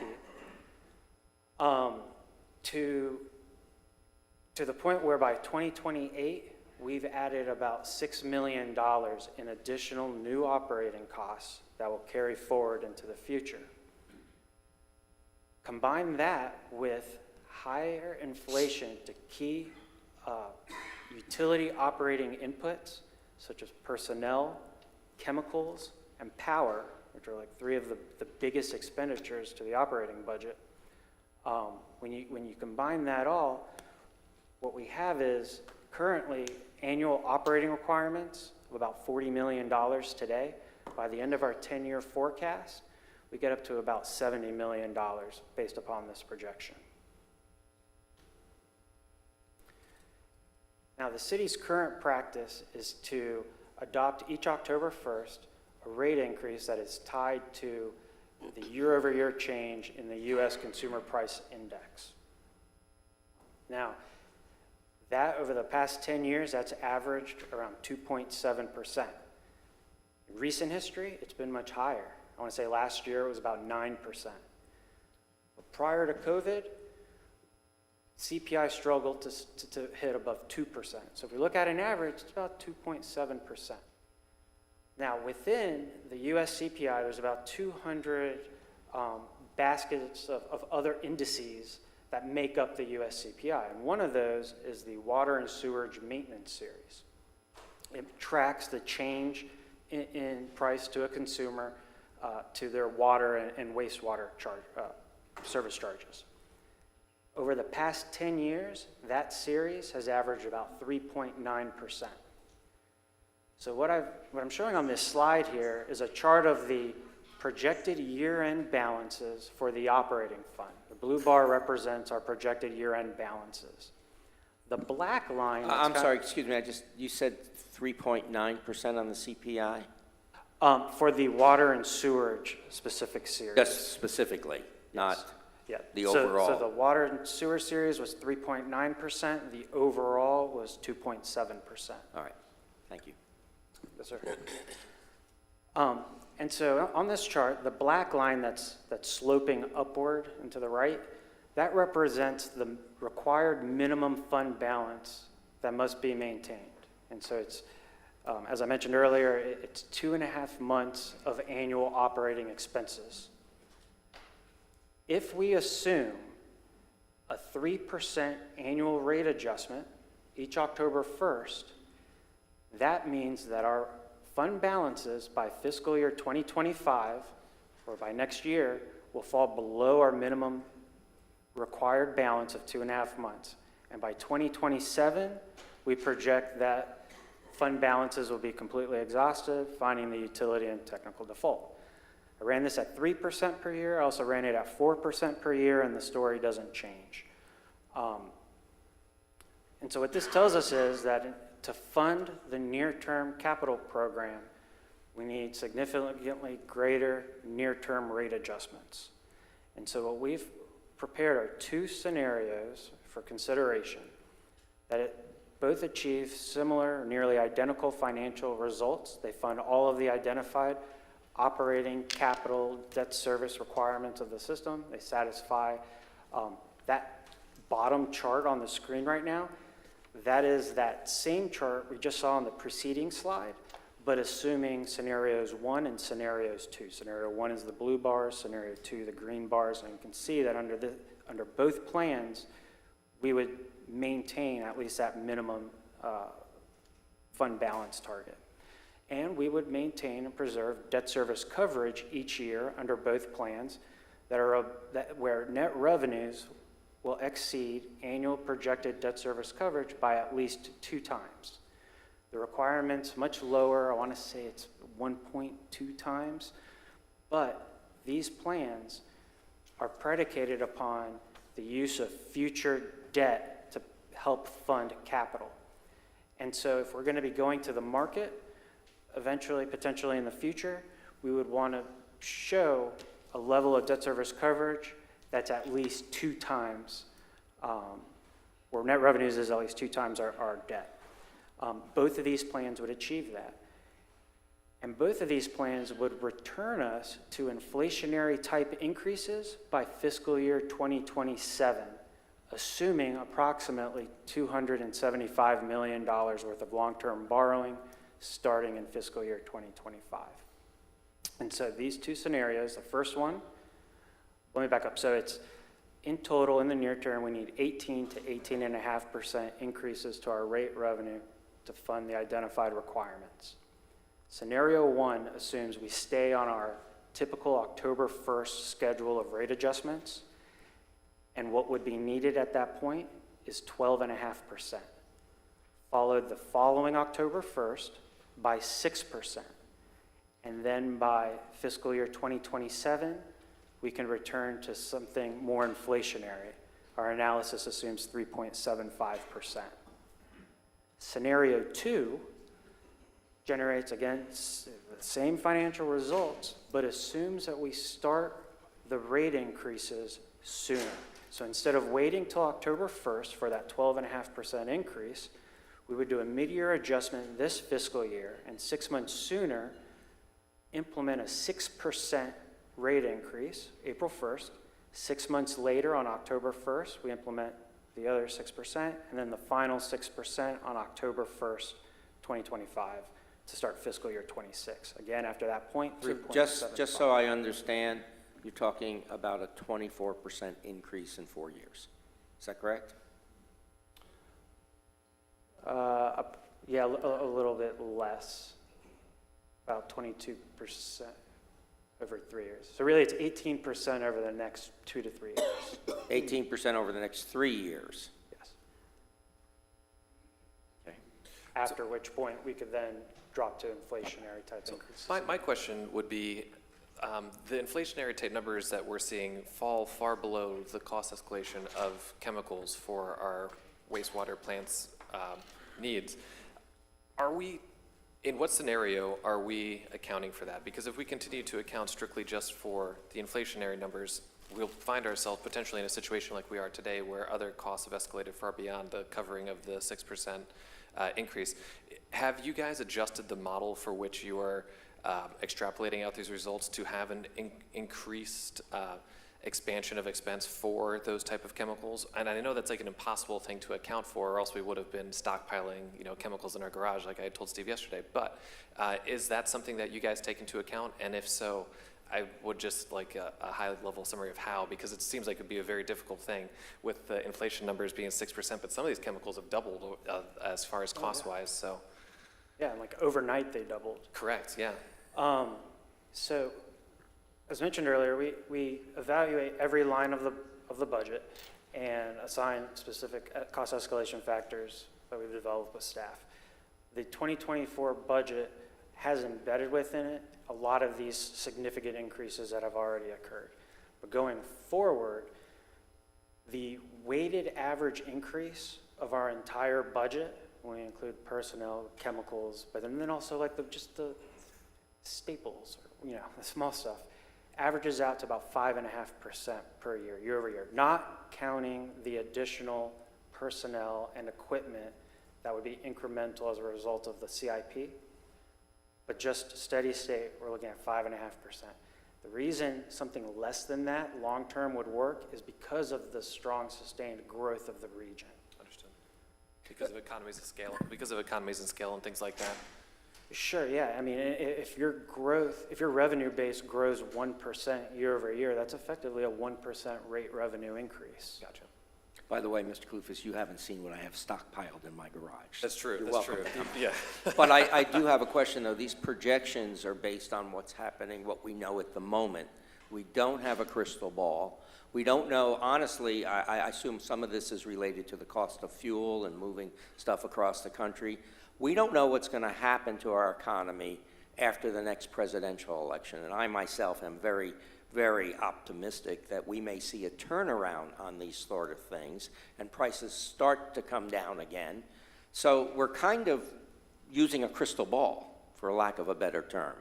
to the point where by 2028, we've added about $6 million in additional new operating costs that will carry forward into the future. Combine that with higher inflation to key utility operating inputs, such as personnel, chemicals, and power, which are like 3 of the biggest expenditures to the operating budget. When you combine that all, what we have is currently annual operating requirements of about $40 million today. By the end of our 10-year forecast, we get up to about $70 million based upon this projection. Now, the city's current practice is to adopt each October 1st a rate increase that is tied to the year-over-year change in the U.S. Consumer Price Index. Now, that over the past 10 years, that's averaged around 2.7%. In recent history, it's been much higher. I want to say last year it was about 9%. But prior to COVID, CPI struggled to hit above 2%. So if we look at an average, it's about 2.7%. Now, within the US CPI, there's about 200 baskets of other indices that make up the US CPI. And one of those is the Water and Sewerage Maintenance Series. It tracks the change in price to a consumer to their water and wastewater service charges. Over the past 10 years, that series has averaged about 3.9%. So what I'm showing on this slide here is a chart of the projected year-end balances for the operating fund. The blue bar represents our projected year-end balances. The black line... I'm sorry, excuse me, you said 3.9% on the CPI? For the water and sewerage specific series. Just specifically, not the So overall. the water and sewer series was 3.9%. The overall was 2.7%. All right, thank you. Yes, sir. And so on this chart, the black line that's sloping upward and to the right, that represents the required minimum fund balance that must be maintained. And so it's, as I mentioned earlier, it's 2.5 months of annual operating expenses. If we assume a 3% annual rate adjustment each October 1st, that means that our fund balances by fiscal year 2025, or by next year, will fall below our minimum required balance of 2.5 months. And by 2027, we project that fund balances will be completely exhausted, finding the utility in technical default. I ran this at 3% per year. I also ran it at 4% per year, and the story doesn't change. And so what this tells us is that to fund the near-term capital program, we need significantly greater near-term rate adjustments. And so what we've prepared are two scenarios for consideration that both achieve similar, nearly identical financial results. They fund all of the identified operating capital debt service requirements of the system. They satisfy that bottom chart on the screen right now. That is that same chart we just saw on the preceding slide, but assuming scenarios 1 and scenarios 2. Scenario 1 is the blue bars, scenario 2 the green bars, and you can see that under both plans, we would maintain at least that minimum fund balance target. And we would maintain and preserve debt service coverage each year under both plans where net revenues will exceed annual projected debt service coverage by at least 2 times. The requirement's much lower. I want to say it's 1.2 times, but these plans are predicated upon the use of future debt to help fund capital. And so if we're going to be going to the market, eventually, potentially in the future, we would want to show a level of debt service coverage that's at least 2 times, where net revenues is at least 2 times our debt. Both of these plans would achieve that. And both of these plans would return us to inflationary type increases by fiscal year 2027, assuming approximately $275 million worth of long-term borrowing starting in fiscal year 2025. And so these two scenarios, the first one, let me back up. So it's in total, in the near term, we need 18 to 18.5% increases to our rate revenue to fund the identified requirements. Scenario 1 assumes we stay on our typical October 1st schedule of rate adjustments, and what would be needed at that point is 12.5%, followed the following October 1st by 6%, and then by fiscal year 2027, we can return to something more inflationary. Our analysis assumes 3.75%. Scenario 2 generates, again, the same financial results, but assumes that we start the rate increases sooner. So instead of waiting till October 1st for that 12.5% increase, we would do a mid-year adjustment this fiscal year, and 6 months sooner, implement a 6% rate increase, April 1st. 6 months later, on October 1st, we implement the other 6%, and then the final 6% on October 1st, 2025, to start fiscal year 26. Again, after that point, So 3.75. just so I understand, you're talking about a 24% increase in 4 years. Is that correct? Yeah, a little bit less, about 22% over 3 years. So really, it's 18% over the next 2 to 3 years. 18% over the next 3 years. Yes. Okay. After which point, we could then drop to inflationary type increases. My question would be, the inflationary type numbers that we're seeing fall far below the cost escalation of chemicals for our wastewater plants' needs. In what scenario are we accounting for that? Because if we continue to account strictly just for the inflationary numbers, we'll find ourselves potentially in a situation like we are today, where other costs have escalated far beyond the covering of the 6% increase. Have you guys adjusted the model for which you are extrapolating out these results to have an increased expansion of expense for those type of chemicals? And I know that's like an impossible thing to account for, or else we would have been stockpiling, chemicals in our garage, like I told Steve yesterday. But is that something that you guys take into account? And if so, I would just like a high-level summary of how, because it seems like it would be a very difficult thing with the inflation numbers being 6%, but some of these chemicals have doubled as far as cost-wise, so. Yeah, and like overnight, they doubled. Correct, yeah. So, as mentioned earlier, we evaluate every line of the budget and assign specific cost escalation factors that we've developed with staff. The 2024 budget has embedded within it a lot of these significant increases that have already occurred. But going forward, the weighted average increase of our entire budget, when we include personnel, chemicals, but then also like just the staples, or, the small stuff, averages out to about 5.5% per year, year over year, not counting the additional personnel and equipment that would be incremental as a result of the CIP. But just steady state, we're looking at 5.5%. The reason something less than that long-term would work is because of the strong, sustained growth of the region. Understood. Because of economies of scale and things like that. Sure, yeah. I mean, if your revenue base grows 1% year over year, that's effectively a 1% rate revenue increase. Gotcha. By the way, Mr. Kloufis, you haven't seen what I have stockpiled in my garage. That's true, You're that's welcome true. to come. Yeah. But I do have a question, though. These projections are based on what's happening, what we know at the moment. We don't have a crystal ball. We don't know, honestly, I assume some of this is related to the cost of fuel and moving stuff across the country. We don't know what's going to happen to our economy after the next presidential election. And I myself am very, very optimistic that we may see a turnaround on these sort of things and prices start to come down again. So we're kind of using a crystal ball, for lack of a better term.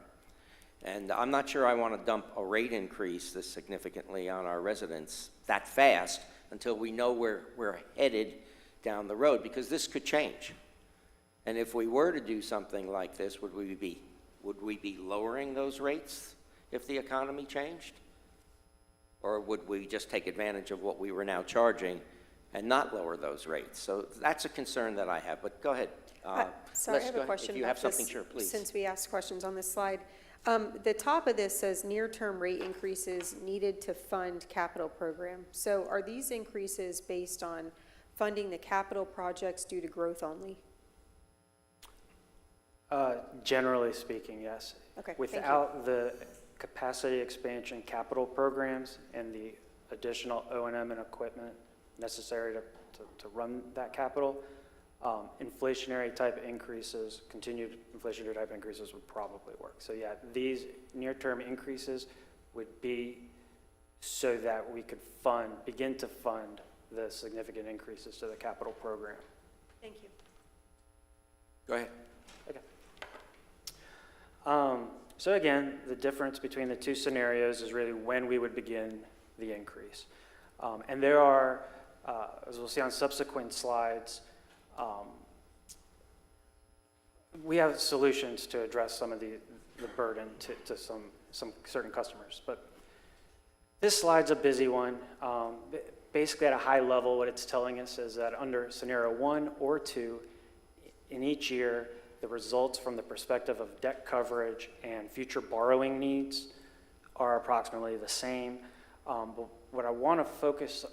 And I'm not sure I want to dump a rate increase this significantly on our residents that fast until we know where we're headed down the road, because this could change. And if we were to do something like this, would we be lowering those rates if the economy changed? Or would we just take advantage of what we were now charging and not lower those rates? So that's a concern that I have, but go ahead. Sorry, I have a question If you about have something, this, sure, please. since we asked questions on this slide. The top of this says near-term rate increases needed to fund capital program. So are these increases based on funding the capital projects due to growth only? Generally speaking, yes. Okay, thank you. Without the capacity expansion capital programs and the additional O&M and equipment necessary to run that capital, inflationary type increases, continued inflationary type increases would probably work. So yeah, these near-term increases would be so that we could begin to fund the significant increases to the capital program. Thank you. Go ahead. Okay. So again, the difference between the two scenarios is really when we would begin the increase. And there are, as we'll see on subsequent slides, we have solutions to address some of the burden to some certain customers. But this slide's a busy one. Basically, at a high level, what it's telling us is that under scenario 1 or 2, in each year, the results from the perspective of debt coverage and future borrowing needs are approximately the same. But what I want to focus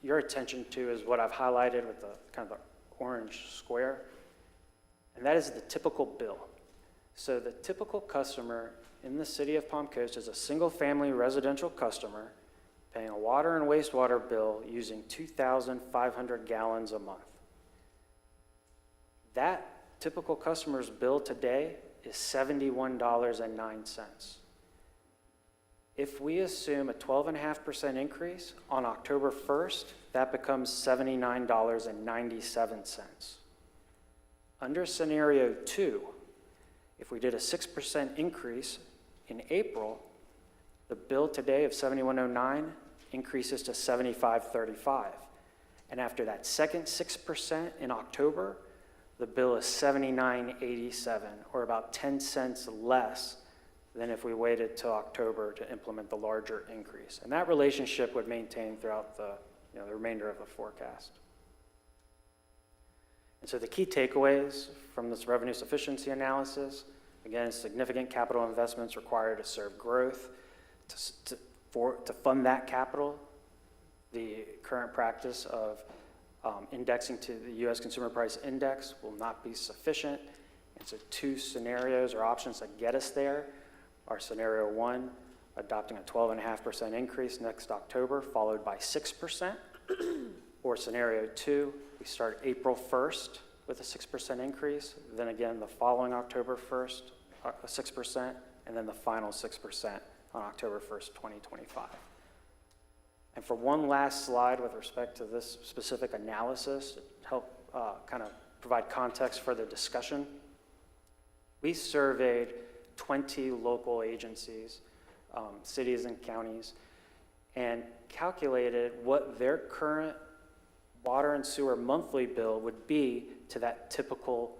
your attention to is what I've highlighted with the kind of the orange square, and that is the typical bill. So the typical customer in the city of Palm Coast is a single-family residential customer paying a water and wastewater bill using 2,500 gallons a month. That typical customer's bill today is $71.09. If we assume a 12.5% increase on October 1st, that becomes $79.97. Under scenario 2, if we did a 6% increase in April, the bill today of $71.09 increases to $75.35. And after that second 6% in October, the bill is $79.87, or about 10 cents less than if we waited till October to implement the larger increase. And that relationship would maintain throughout the remainder of the forecast. And so the key takeaways from this revenue sufficiency analysis, again, significant capital investments required to serve growth. To fund that capital, the current practice of indexing to the U.S. Consumer Price Index will not be sufficient. And so two scenarios or options that get us there are scenario 1, adopting a 12.5% increase next October, followed by 6%, or scenario 2, we start April 1st with a 6% increase, then again the following October 1st, a 6%, and then the final 6% on October 1st, 2025. And for one last slide with respect to this specific analysis, to help kind of provide context for the discussion, we surveyed 20 local agencies, cities and counties, and calculated what their current water and sewer monthly bill would be to that typical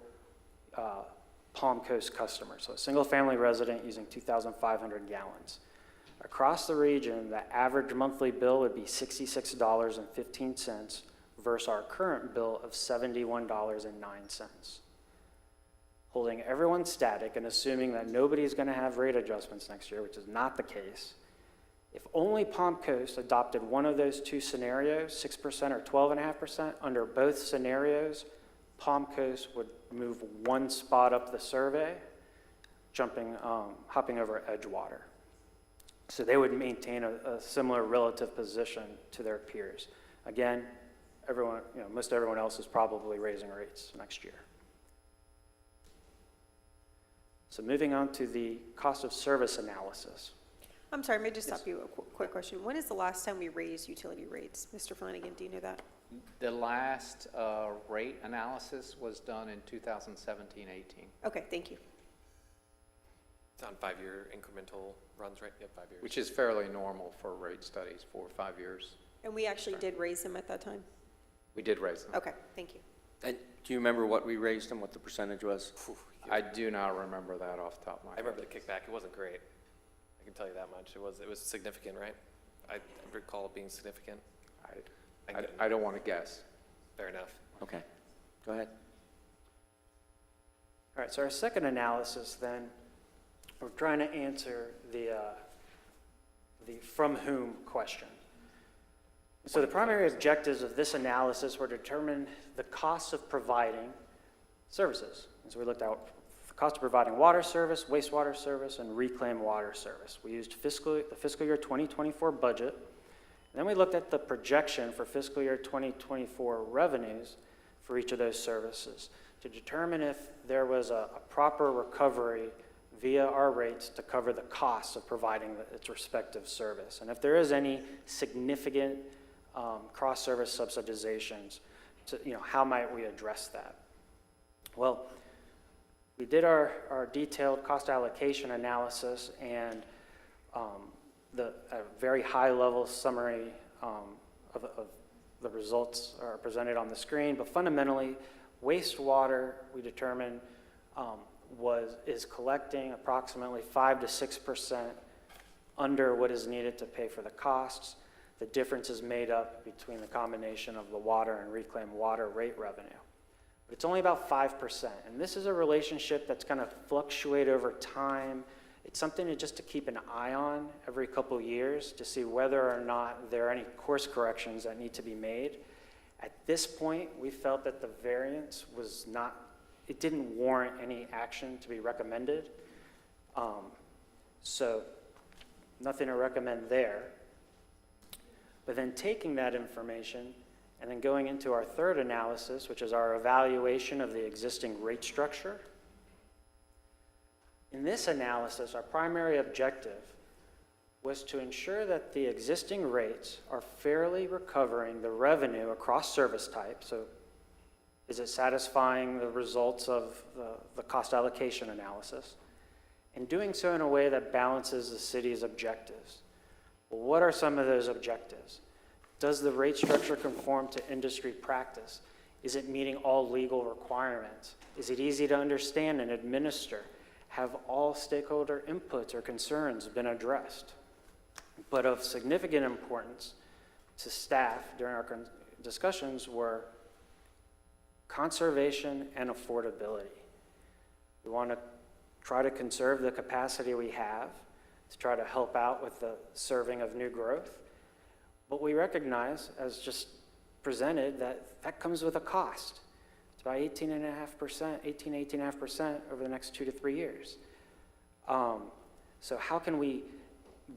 Palm Coast customer. So a single-family resident using 2,500 gallons. Across the region, the average monthly bill would be $66.15 versus our current bill of $71.09. Holding everyone static and assuming that nobody's going to have rate adjustments next year, which is not the case, if only Palm Coast adopted one of those two scenarios, 6% or 12.5%, under both scenarios, Palm Coast would move one spot up the survey, hopping over Edgewater. So they would maintain a similar relative position to their peers. Again, most everyone else is probably raising rates next year. So moving on to the cost of service analysis. I'm sorry, may I just stop you a quick question? When is the last time we raised utility rates? Mr. Flanagan, do you know that? The last rate analysis was done in 2017-18. Okay, thank you. It's on 5-year incremental runs, right? Yep, 5 years. Which is fairly normal for rate studies, 4 or 5 years. And we actually did raise them at that time? We did raise them. Okay, thank you. And do you remember what we raised them, what the percentage was? I do not remember that off the top of my head. I remember the kickback. It wasn't great. I can tell you that much. It was significant, right? I recall it being significant. I don't want to guess. Fair enough. Okay, go ahead. All right, so our second analysis then, we're trying to answer the from whom question. So the primary objectives of this analysis were to determine the cost of providing services. And so we looked at the cost of providing water service, wastewater service, and reclaimed water service. We used the fiscal year 2024 budget. And then we looked at the projection for fiscal year 2024 revenues for each of those services to determine if there was a proper recovery via our rates to cover the costs of providing its respective service. And if there is any significant cross-service subsidizations, how might we address that? Well, We did our detailed cost allocation analysis, and a very high-level summary of the results are presented on the screen. But fundamentally, wastewater, we determined, is collecting approximately 5 to 6% under what is needed to pay for the costs. The difference is made up between the combination of the water and reclaimed water rate revenue. But it's only about 5%, and this is a relationship that's going to fluctuate over time. It's something to keep an eye on every couple years to see whether or not there are any course corrections that need to be made. At this point, we felt that the variance it didn't warrant any action to be recommended. So nothing to recommend there. But then taking that information and then going into our third analysis, which is our evaluation of the existing rate structure. In this analysis, our primary objective was to ensure that the existing rates are fairly recovering the revenue across service type. So is it satisfying the results of the cost allocation analysis? And doing so in a way that balances the city's objectives. Well, what are some of those objectives? Does the rate structure conform to industry practice? Is it meeting all legal requirements? Is it easy to understand and administer? Have all stakeholder inputs or concerns been addressed? But of significant importance to staff during our discussions were conservation and affordability. We want to try to conserve the capacity we have to try to help out with the serving of new growth. But we recognize, as just presented, that comes with a cost. It's about 18.5% over the next 2 to 3 years. So how can we,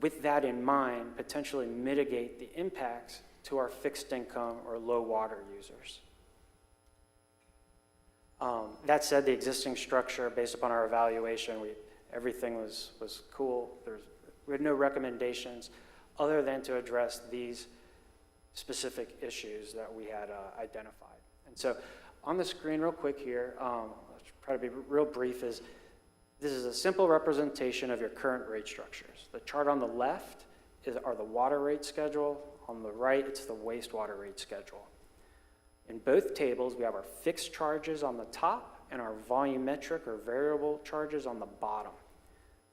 with that in mind, potentially mitigate the impacts to our fixed income or low water users? That said, the existing structure, based upon our evaluation, everything was cool. We had no recommendations other than to address these specific issues that we had identified. And so on the screen real quick here, I'll try to be real brief, this is a simple representation of your current rate structures. The chart on the left are the water rate schedule. On the right, it's the wastewater rate schedule. In both tables, we have our fixed charges on the top and our volumetric or variable charges on the bottom.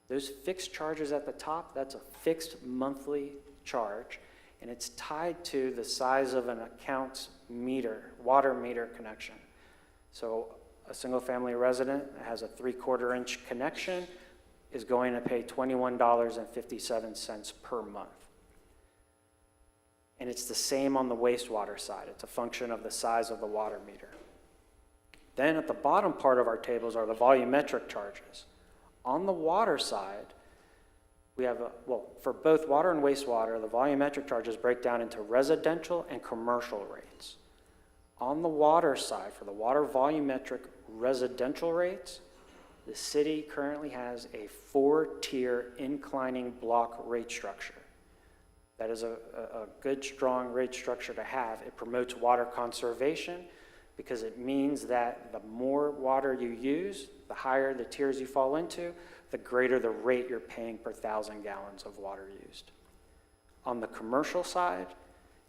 Those fixed charges at the top, that's a fixed monthly charge, and it's tied to the size of an account's meter, water meter connection. So a single-family resident that has a 3/4 inch connection is going to pay $21.57 per month. And it's the same on the wastewater side. It's a function of the size of the water meter. Then at the bottom part of our tables are the volumetric charges. On the water side, we have, for both water and wastewater, the volumetric charges break down into residential and commercial rates. On the water side, for the water volumetric residential rates, the city currently has a 4-tier inclining block rate structure. That is a good, strong rate structure to have. It promotes water conservation because it means that the more water you use, the higher the tiers you fall into, the greater the rate you're paying per 1,000 gallons of water used. On the commercial side,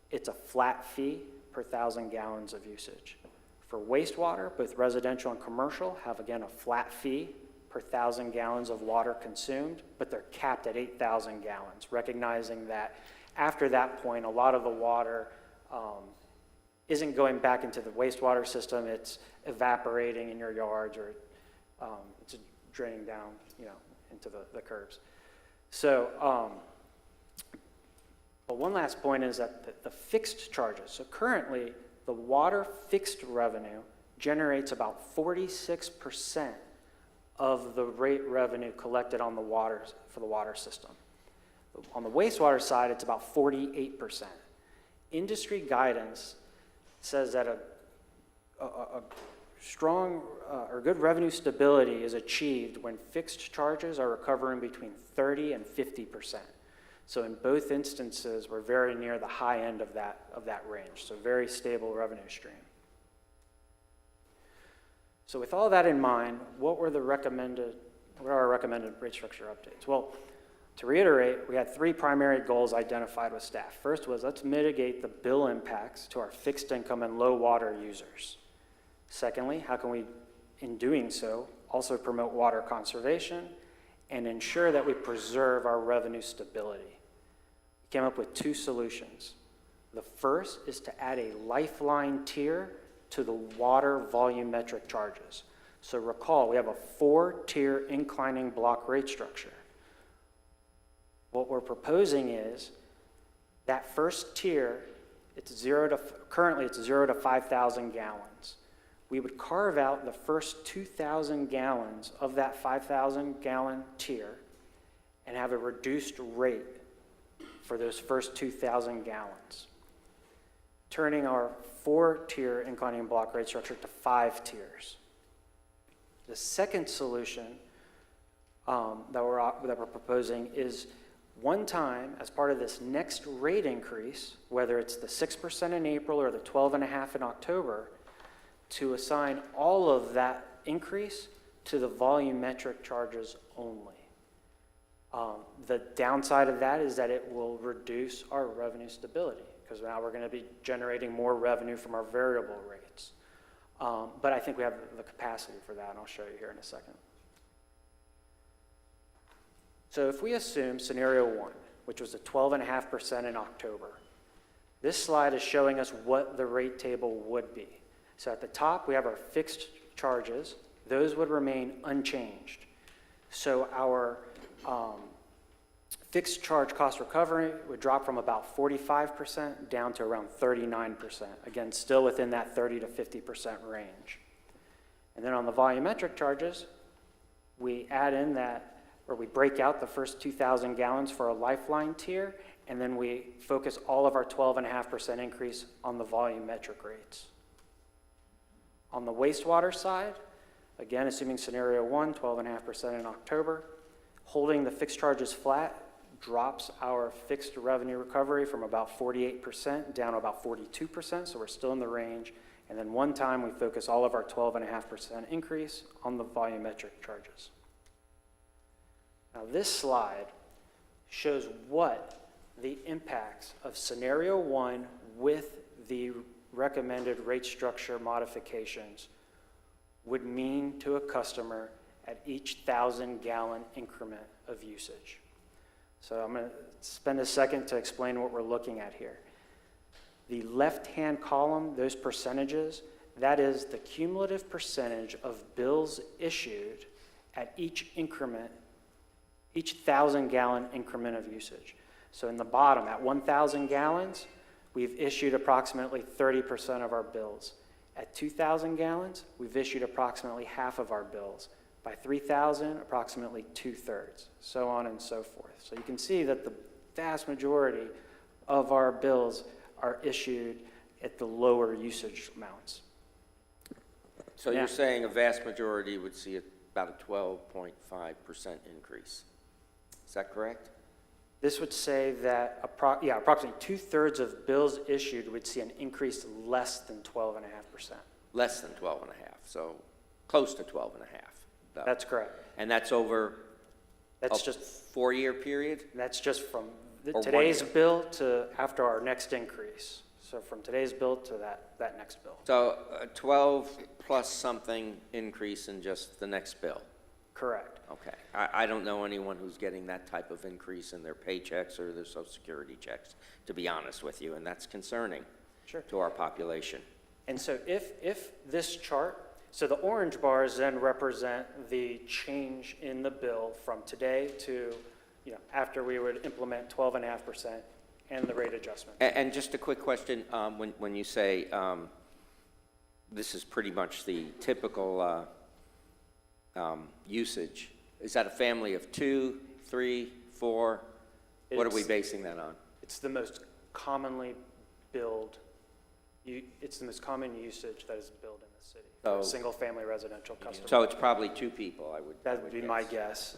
it's a flat fee per 1,000 gallons of usage. For wastewater, both residential and commercial have, again, a flat fee per 1,000 gallons of water consumed, but they're capped at 8,000 gallons, recognizing that after that point, a lot of the water isn't going back into the wastewater system, it's evaporating in your yards, or it's draining down, into the curbs. So, but one last point is that the fixed charges. So currently, the water fixed revenue generates about 46% of the rate revenue collected on the water for the water system. On the wastewater side, it's about 48%. Industry guidance says that a strong or good revenue stability is achieved when fixed charges are recovering between 30 and 50%. So in both instances, we're very near the high end of that range, so very stable revenue stream. So with all that in mind, what are our recommended rate structure updates? Well, to reiterate, we had 3 primary goals identified with staff. First was, let's mitigate the bill impacts to our fixed income and low water users. Secondly, how can we, in doing so, also promote water conservation and ensure that we preserve our revenue stability? We came up with 2 solutions. The first is to add a lifeline tier to the water volumetric charges. So recall, we have a 4-tier inclining block rate structure. What we're proposing is that first tier, currently it's 0 to 5,000 gallons. We would carve out the first 2,000 gallons of that 5,000 gallon tier and have a reduced rate for those first 2,000 gallons, turning our 4-tier inclining block rate structure to 5 tiers. The second solution that we're proposing is one time, as part of this next rate increase, whether it's the 6% in April or the 12.5% in October, to assign all of that increase to the volumetric charges only. The downside of that is that it will reduce our revenue stability, because now we're going to be generating more revenue from our variable rates. But I think we have the capacity for that, and I'll show you here in a second. So if we assume scenario 1, which was a 12.5% in October, this slide is showing us what the rate table would be. So at the top, we have our fixed charges. Those would remain unchanged. So our fixed charge cost recovery would drop from about 45% down to around 39%. Again, still within that 30 to 50% range. And then on the volumetric charges, we add in that, or we break out the first 2,000 gallons for a lifeline tier, and then we focus all of our 12.5% increase on the volumetric rates. On the wastewater side, again, assuming scenario 1, 12.5% in October, holding the fixed charges flat drops our fixed revenue recovery from about 48% down to about 42%, so we're still in the range. And then one time we focus all of our 12.5% increase on the volumetric charges. Now this slide shows what the impacts of scenario 1 with the recommended rate structure modifications would mean to a customer at each 1,000-gallon increment of usage. So I'm going to spend a second to explain what we're looking at here. The left-hand column, those percentages, that is the cumulative percentage of bills issued at each increment, each 1,000-gallon increment of usage. So in the bottom, at 1,000 gallons, we've issued approximately 30% of our bills. At 2,000 gallons, we've issued approximately half of our bills. By 3,000, approximately 2/3, so on and so forth. So you can see that the vast majority of our bills are issued at the lower usage amounts. So you're saying a vast majority would see about a 12.5% increase. Is that correct? This would say that approximately 2/3 of bills issued would see an increase less than 12.5%. Less than 12.5, so close to 12.5. That's correct. And that's over That's a just 4-year period? That's just from Or today's 1 year? bill to after our next increase. So from today's bill to that next bill. So a 12 plus something increase in just the next bill? Correct. Okay. I don't know anyone who's getting that type of increase in their paychecks or their Social Security checks, to be honest with you, and that's concerning to our population. And so if this chart, so the orange bars then represent the change in the bill from today to, after we would implement 12.5% and the rate adjustment. And just a quick question, when you say this is pretty much the typical usage, is that a family of 2, 3, 4? What are we basing that on? It's the most commonly billed, it's the most common usage that is billed in the city for a single-family residential customer. So it's probably 2 people, I would That would be my guess.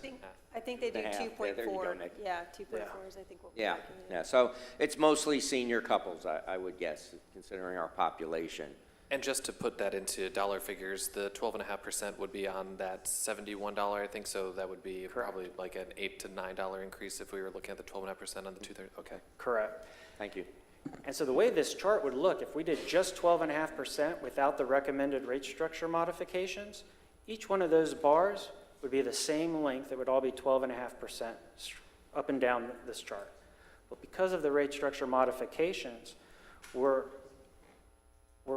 I think they do Yeah, 2.4. there you go, Nick. Yeah, 2.4 is I think what we're Yeah, looking at. yeah. So it's mostly senior couples, I would guess, considering our population. And just to put that into dollar figures, the 12.5% would be on that $71, I think, so that would be probably like an $8 to $9 increase if we were looking at the 12.5% on the 2/3, okay. Correct. Thank you. And so the way this chart would look, if we did just 12.5% without the recommended rate structure modifications, each one of those bars would be the same length. It would all be 12.5% up and down this chart. But because of the rate structure modifications, we're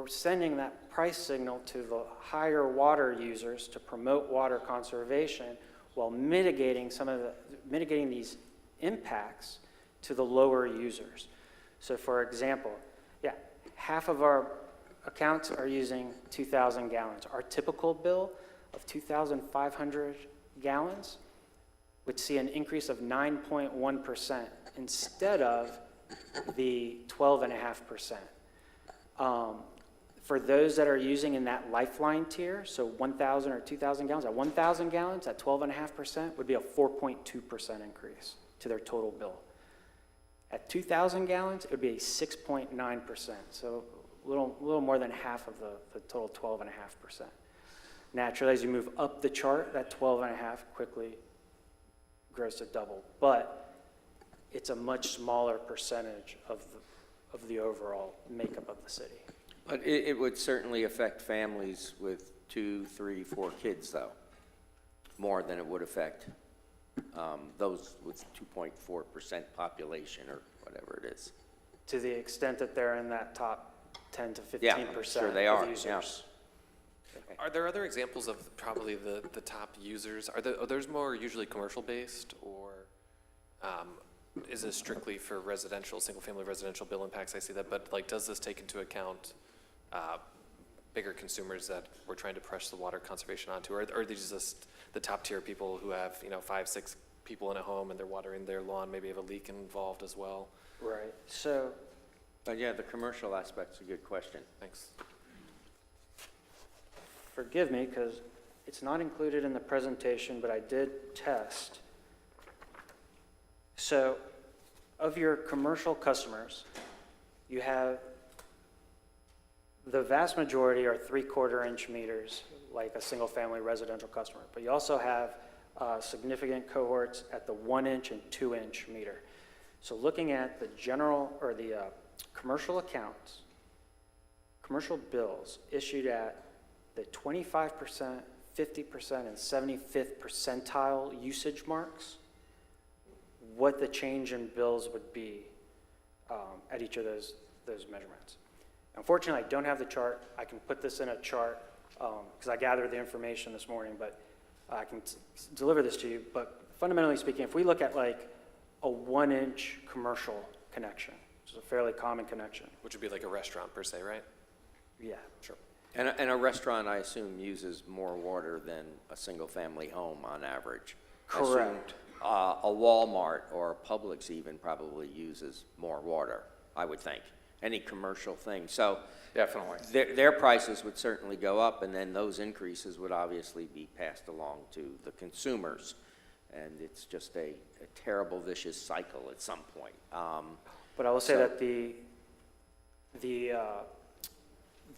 sending that price signal to the higher water users to promote water conservation while mitigating these impacts to the lower users. So for example, half of our accounts are using 2,000 gallons. Our typical bill of 2,500 gallons would see an increase of 9.1% instead of the 12.5%. For those that are using in that lifeline tier, so 1,000 or 2,000 gallons, at 1,000 gallons, at 12.5% would be a 4.2% increase to their total bill. At 2,000 gallons, it would be a 6.9%, so a little more than half of the total 12.5%. Naturally, as you move up the chart, that 12.5 quickly grows to double, but it's a much smaller percentage of the overall makeup of the city. But it would certainly affect families with 2, 3, 4 kids, though, more than it would affect those with 2.4% population or whatever it is. To the extent that they're in that top 10 to 15% Yeah, sure they are, of users. yeah. Are there other examples of probably the top users? Are those more usually commercial-based, or is this strictly for residential, single-family residential bill impacts? I see that, but like, does this take into account bigger consumers that we're trying to press the water conservation onto, or are these just the top-tier people who have 5, 6 people in a home and they're watering their lawn, maybe have a leak involved as well? Right. So, But yeah, the commercial aspect's a good question. Thanks. forgive me, because it's not included in the presentation, but I did test. So, of your commercial customers, you have the vast majority are 3/4 inch meters, like a single-family residential customer. But you also have significant cohorts at the 1 inch and 2 inch meter. So looking at the general or the commercial accounts, commercial bills issued at the 25%, 50%, and 75th percentile usage marks, what the change in bills would be at each of those measurements. Unfortunately, I don't have the chart. I can put this in a chart because I gathered the information this morning, but I can deliver this to you. But fundamentally speaking, if we look at like a 1 inch commercial connection, which is a fairly common connection. Which would be like a restaurant per se, right? Yeah, sure. And a restaurant, I assume, uses more water than a single-family home on average. I assume, Correct. a Walmart or a Publix even probably uses more water, I would think. Any commercial thing. So Definitely. their prices would certainly go up, and then those increases would obviously be passed along to the consumers. And it's just a terrible, vicious cycle at some point. But I will say that the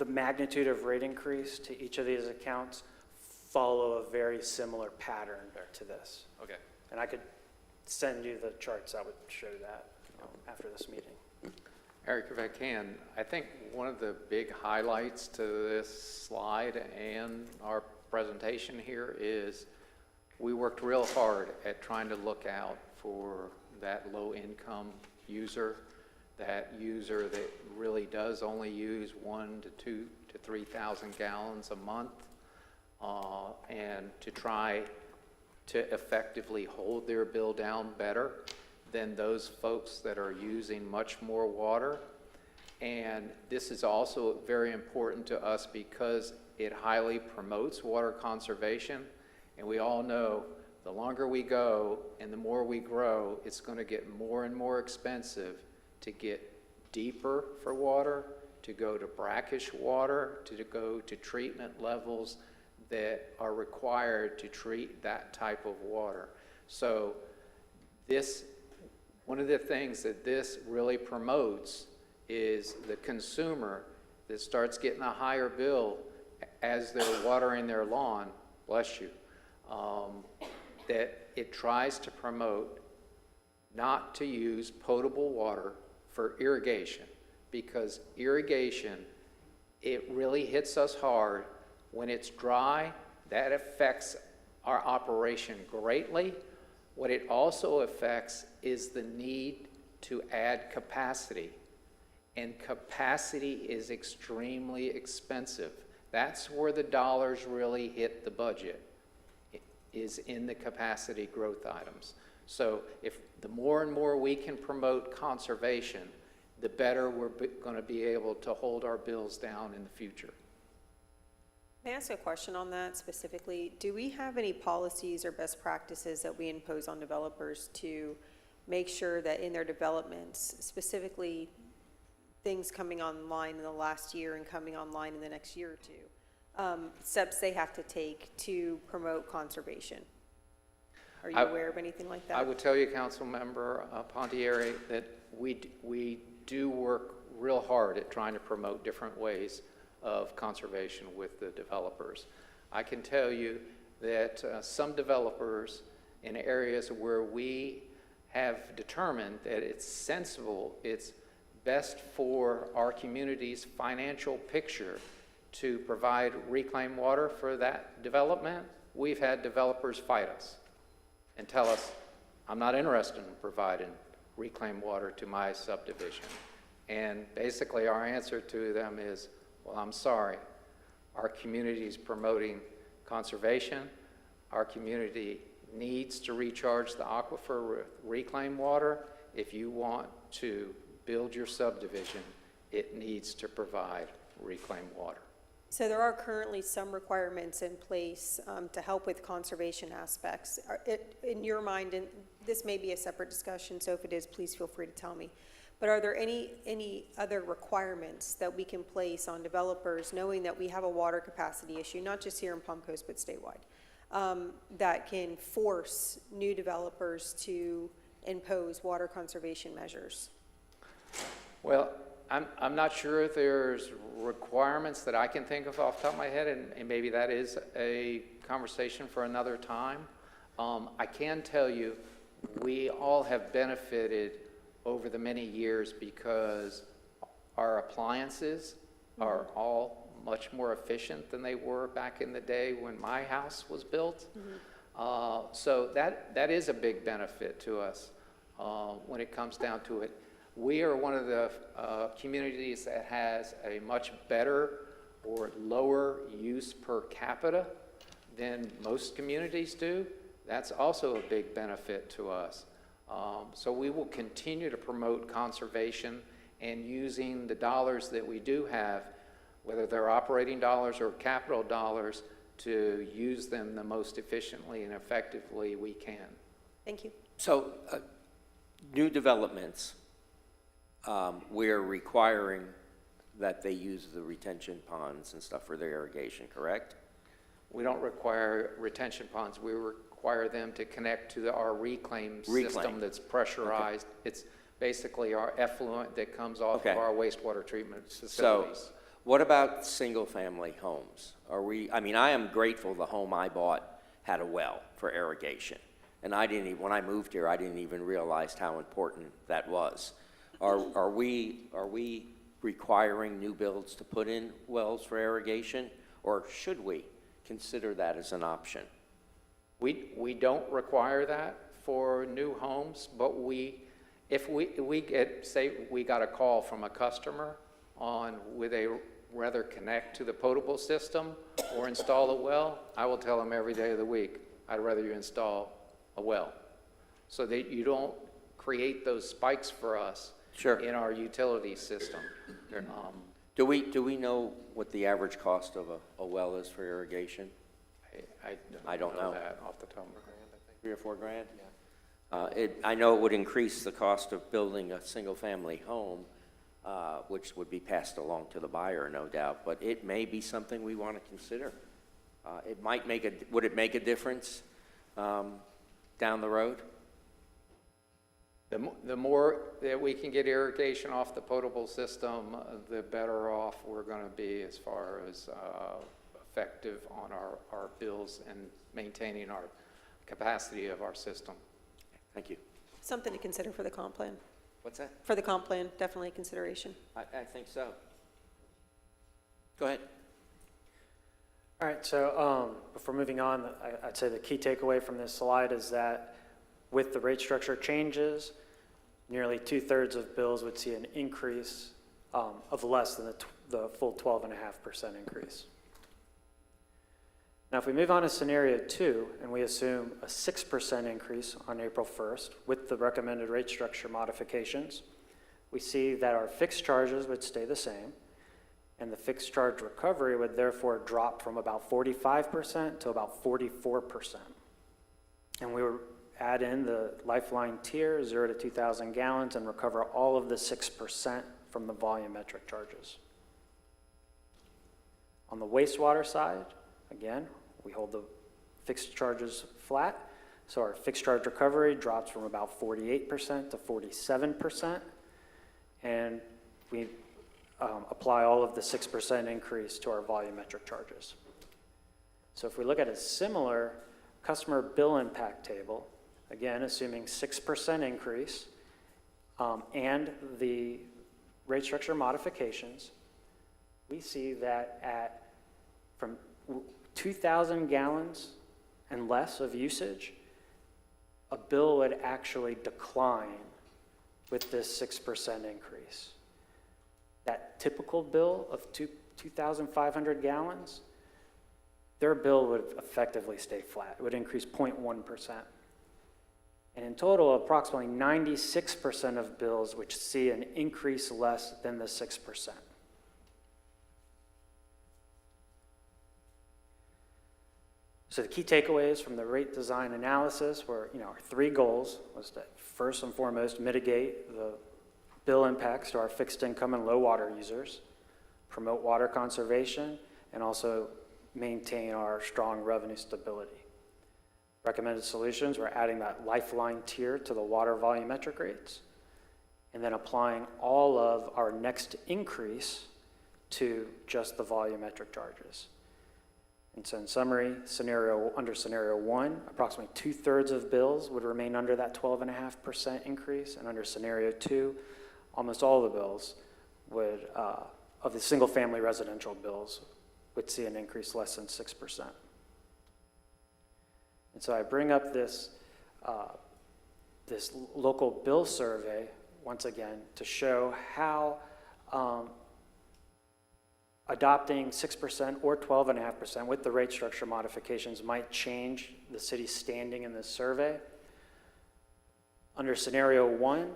magnitude of rate increase to each of these accounts follow a very similar pattern to this. Okay. And I could send you the charts that would show that after this meeting. Eric, if I can, I think one of the big highlights to this slide and our presentation here is we worked real hard at trying to look out for that low-income user, that user that really does only use 1 to 2 to 3,000 gallons a month, and to try to effectively hold their bill down better than those folks that are using much more water. And this is also very important to us because it highly promotes water conservation. And we all know the longer we go and the more we grow, it's going to get more and more expensive to get deeper for water, to go to brackish water, to go to treatment levels that are required to treat that type of water. So one of the things that this really promotes is the consumer that starts getting a higher bill as they're watering their lawn, bless you, that it tries to promote not to use potable water for irrigation, because irrigation, it really hits us hard. When it's dry, that affects our operation greatly. What it also affects is the need to add capacity. And capacity is extremely expensive. That's where the dollars really hit the budget, is in the capacity growth items. So if the more and more we can promote conservation, the better we're going to be able to hold our bills down in the future. May I ask a question on that specifically? Do we have any policies or best practices that we impose on developers to make sure that in their developments, specifically things coming online in the last year and coming online in the next year or two, steps they have to take to promote conservation? Are you aware of anything like that? I would tell you, Councilmember Pontieri, that we do work real hard at trying to promote different ways of conservation with the developers. I can tell you that some developers in areas where we have determined that it's sensible, it's best for our community's financial picture to provide reclaimed water for that development, we've had developers fight us and tell us, I'm not interested in providing reclaimed water to my subdivision. And basically our answer to them is, well, I'm sorry. Our community is promoting conservation. Our community needs to recharge the aquifer with reclaimed water. If you want to build your subdivision, it needs to provide reclaimed water. So there are currently some requirements in place to help with conservation aspects. In your mind, and this may be a separate discussion, so if it is, please feel free to tell me. But are there any other requirements that we can place on developers, knowing that we have a water capacity issue, not just here in Palm Coast, but statewide, that can force new developers to impose water conservation measures? Well, I'm not sure if there's requirements that I can think of off the top of my head, and maybe that is a conversation for another time. I can tell you, we all have benefited over the many years because our appliances are all much more efficient than they were back in the day when my house was built. So that is a big benefit to us when it comes down to it. We are one of the communities that has a much better or lower use per capita than most communities do. That's also a big benefit to us. So we will continue to promote conservation and using the dollars that we do have, whether they're operating dollars or capital dollars, to use them the most efficiently and effectively we can. Thank you. So, new developments, we're requiring that they use the retention ponds and stuff for their irrigation, correct? We don't require retention ponds. We require them to connect to our reclaim system that's pressurized. Okay. It's basically our effluent that comes off of our wastewater treatment facilities. So, what about single-family homes? I mean, I am grateful the home I bought had a well for irrigation. And when I moved here, I didn't even realize how important that was. Are we requiring new builds to put in wells for irrigation, or should we consider that as an option? We don't require that for new homes, but if we get, say we got a call from a customer on would they rather connect to the potable system or install a well, I will tell them every day of the week, I'd rather you install a well, so that you don't create those spikes for us in our utility system. Do we know what the average cost of a well is for irrigation? I don't know that off the top of my head. $3 or $4 grand? Yeah. I know it would increase the cost of building a single-family home, which would be passed along to the buyer, no doubt, but it may be something we want to consider. Would it make a difference down the road? The more that we can get irrigation off the potable system, the better off we're going to be as far as effective on our bills and maintaining our capacity of our system. Thank you. Something to consider for the comp plan. What's that? For the comp plan, definitely a consideration. I think so. Go ahead. All right, so before moving on, I'd say the key takeaway from this slide is that with the rate structure changes, nearly 2/3 of bills would see an increase of less than the full 12.5% increase. Now, if we move on to scenario 2, and we assume a 6% increase on April 1st with the recommended rate structure modifications, we see that our fixed charges would stay the same, and the fixed charge recovery would therefore drop from about 45% to about 44%. And we would add in the lifeline tier, 0 to 2,000 gallons, and recover all of the 6% from the volumetric charges. On the wastewater side, again, we hold the fixed charges flat, so our fixed charge recovery drops from about 48% to 47%, and we apply all of the 6% increase to our volumetric charges. So if we look at a similar customer bill impact table, again, assuming 6% increase and the rate structure modifications, we see that from 2,000 gallons and less of usage, a bill would actually decline with this 6% increase. That typical bill of 2,500 gallons, their bill would effectively stay flat. It would increase 0.1%. And in total, approximately 96% of bills which see an increase less than the 6%. So the key takeaways from the rate design analysis were, our 3 goals was to first and foremost mitigate the bill impacts to our fixed income and low water users, promote water conservation, and also maintain our strong revenue stability. Recommended solutions, we're adding that lifeline tier to the water volumetric rates, and then applying all of our next increase to just the volumetric charges. And so in summary, under scenario 1, approximately 2/3 of bills would remain under that 12.5% increase, and under scenario 2, almost all the bills would, of the single-family residential bills, would see an increase less than 6%. And so I bring up this local bill survey once again to show how adopting 6% or 12.5% with the rate structure modifications might change the city's standing in this survey. Under scenario 1,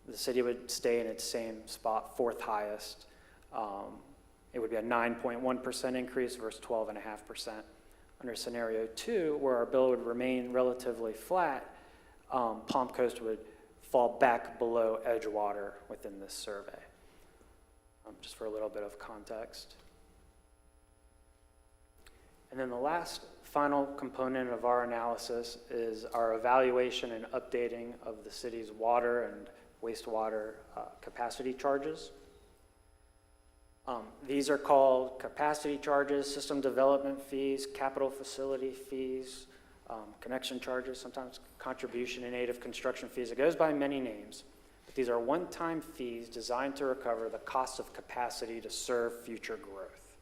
the city would stay in its same spot, 4th highest. It would be a 9.1% increase versus 12.5%. Under scenario 2, where our bill would remain relatively flat, Palm Coast would fall back below Edgewater within this survey. Just for a little bit of context. And then the last final component of our analysis is our evaluation and updating of the city's water and wastewater capacity charges. These are called capacity charges, system development fees, capital facility fees, connection charges, sometimes contribution and aid of construction fees. It goes by many names. These are one-time fees designed to recover the cost of capacity to serve future growth.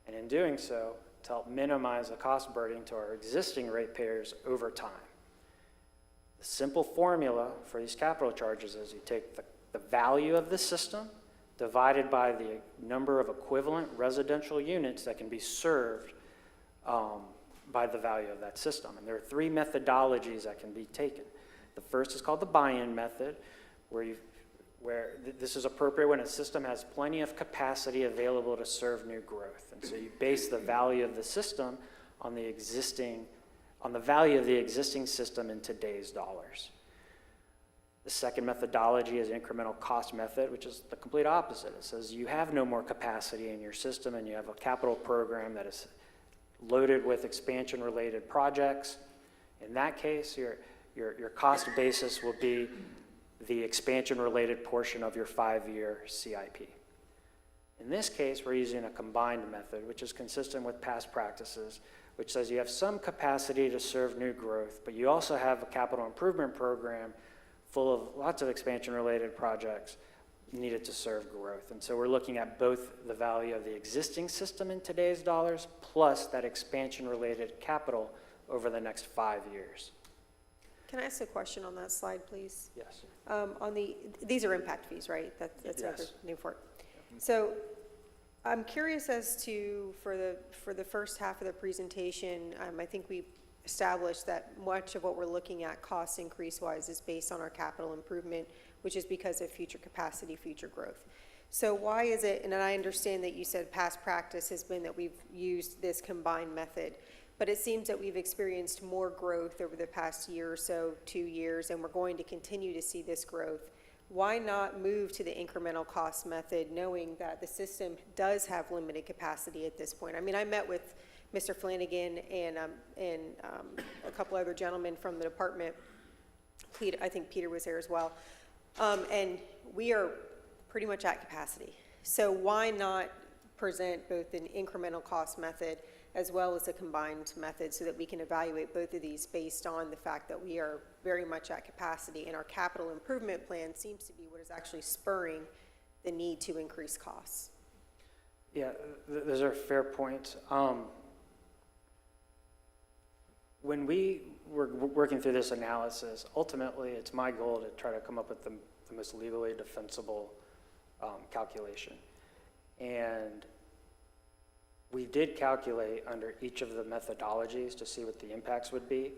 And in doing so, to help minimize the cost burden to our existing ratepayers over time. The simple formula for these capital charges is you take the value of the system divided by the number of equivalent residential units that can be served by the value of that system. And there are 3 methodologies that can be taken. The first is called the buy-in method, where this is appropriate when a system has plenty of capacity available to serve new growth. And so you base the value of the system on the value of the existing system in today's dollars. The second methodology is the incremental cost method, which is the complete opposite. It says you have no more capacity in your system and you have a capital program that is loaded with expansion-related projects. In that case, your cost basis will be the expansion-related portion of your 5-year CIP. In this case, we're using a combined method, which is consistent with past practices, which says you have some capacity to serve new growth, but you also have a capital improvement program full of lots of expansion-related projects needed to serve growth. And so we're looking at both the value of the existing system in today's dollars, plus that expansion-related capital over the next 5 years. Can I ask a question on that slide, please? Yes. These are impact fees, right? That's Yes. another name for it. So I'm curious as to, for the first half of the presentation, I think we established that much of what we're looking at cost increase-wise is based on our capital improvement, which is because of future capacity, future growth. So why is it, and I understand that you said past practice has been that we've used this combined method, but it seems that we've experienced more growth over the past year or so, 2 years, and we're going to continue to see this growth. Why not move to the incremental cost method, knowing that the system does have limited capacity at this point? I mean, I met with Mr. Flanagan and a couple other gentlemen from the department. I think Peter was there as well. And we are pretty much at capacity. So why not present both an incremental cost method as well as a combined method so that we can evaluate both of these based on the fact that we are very much at capacity, and our capital improvement plan seems to be what is actually spurring the need to increase costs? Yeah, those are fair points. When we were working through this analysis, ultimately it's my goal to try to come up with the most legally defensible calculation. And we did calculate under each of the methodologies to see what the impacts would be.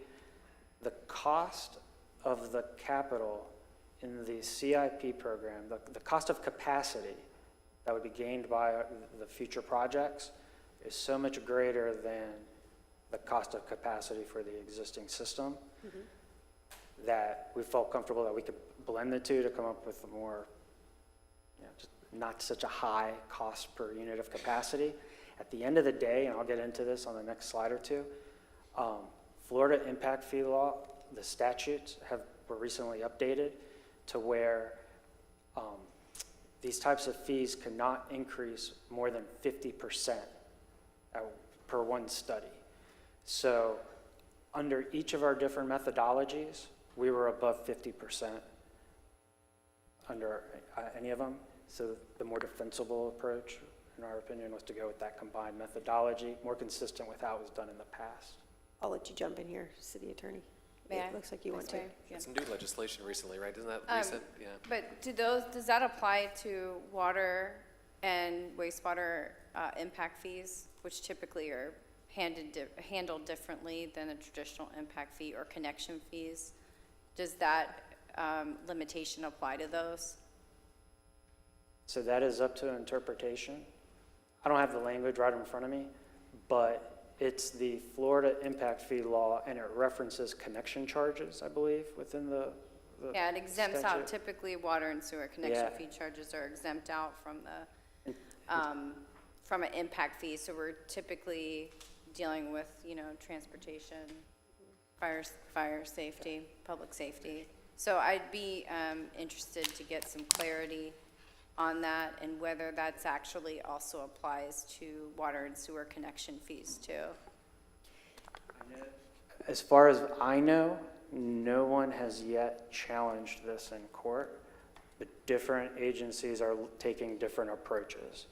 The cost of the capital in the CIP program, the cost of capacity that would be gained by the future projects is so much greater than the cost of capacity for the existing system that we felt comfortable that we could blend the two to come up with a more, just not such a high cost per unit of capacity. At the end of the day, and I'll get into this on the next slide or two, Florida impact fee law, the statutes were recently updated to where these types of fees cannot increase more than 50% per one study. So under each of our different methodologies, we were above 50% under any of them. So the more defensible approach, in our opinion, was to go with that combined methodology, more consistent with how it was done in the past. I'll let you jump in here, City Attorney. May I? It looks like you want to. Some new legislation recently, right? Isn't that recent? Yeah. But does that apply to water and wastewater impact fees, which typically are handled differently than a traditional impact fee or connection fees? Does that limitation apply to those? So that is up to interpretation. I don't have the language right in front of me, but it's the Florida impact fee law, and it references connection charges, I believe, within the Yeah, it exempts out, statute. typically water and sewer connection Yeah. fee charges are exempt out from the, from an impact fee. So we're typically dealing with, transportation, fire safety, public safety. So I'd be interested to get some clarity on that and whether that's actually also applies to water and sewer connection fees too. As far as I know, no one has yet challenged this in court, but different agencies are taking different approaches.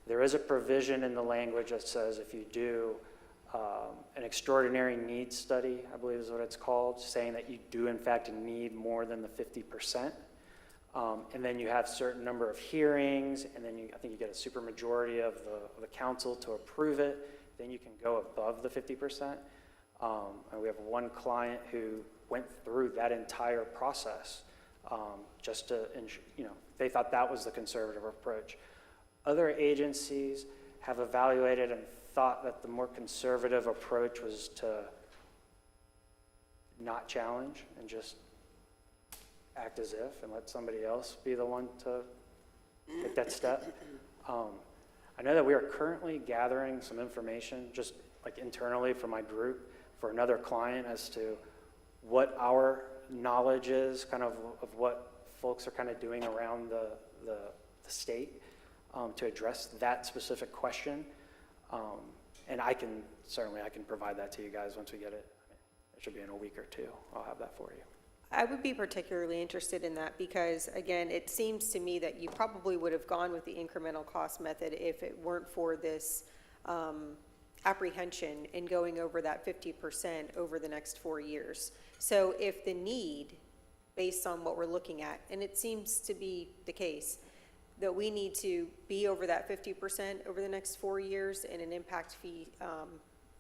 There is a provision in the language that says if you do an extraordinary needs study, I believe is what it's called, saying that you do in fact need more than the 50%. And then you have certain number of hearings, and then I think you get a supermajority of the council to approve it. Then you can go above the 50%. And we have one client who went through that entire process just to, they thought that was the conservative approach. Other agencies have evaluated and thought that the more conservative approach was to not challenge and just act as if and let somebody else be the one to take that step. I know that we are currently gathering some information just like internally for my group for another client as to what our knowledge is, kind of what folks are kind of doing around the state to address that specific question. And I can provide that to you guys once we get it. It should be in a week or two. I'll have that for you. I would be particularly interested in that because, again, it seems to me that you probably would have gone with the incremental cost method if it weren't for this apprehension in going over that 50% over the next 4 years. So if the need, based on what we're looking at, and it seems to be the case, that we need to be over that 50% over the next 4 years in an impact fee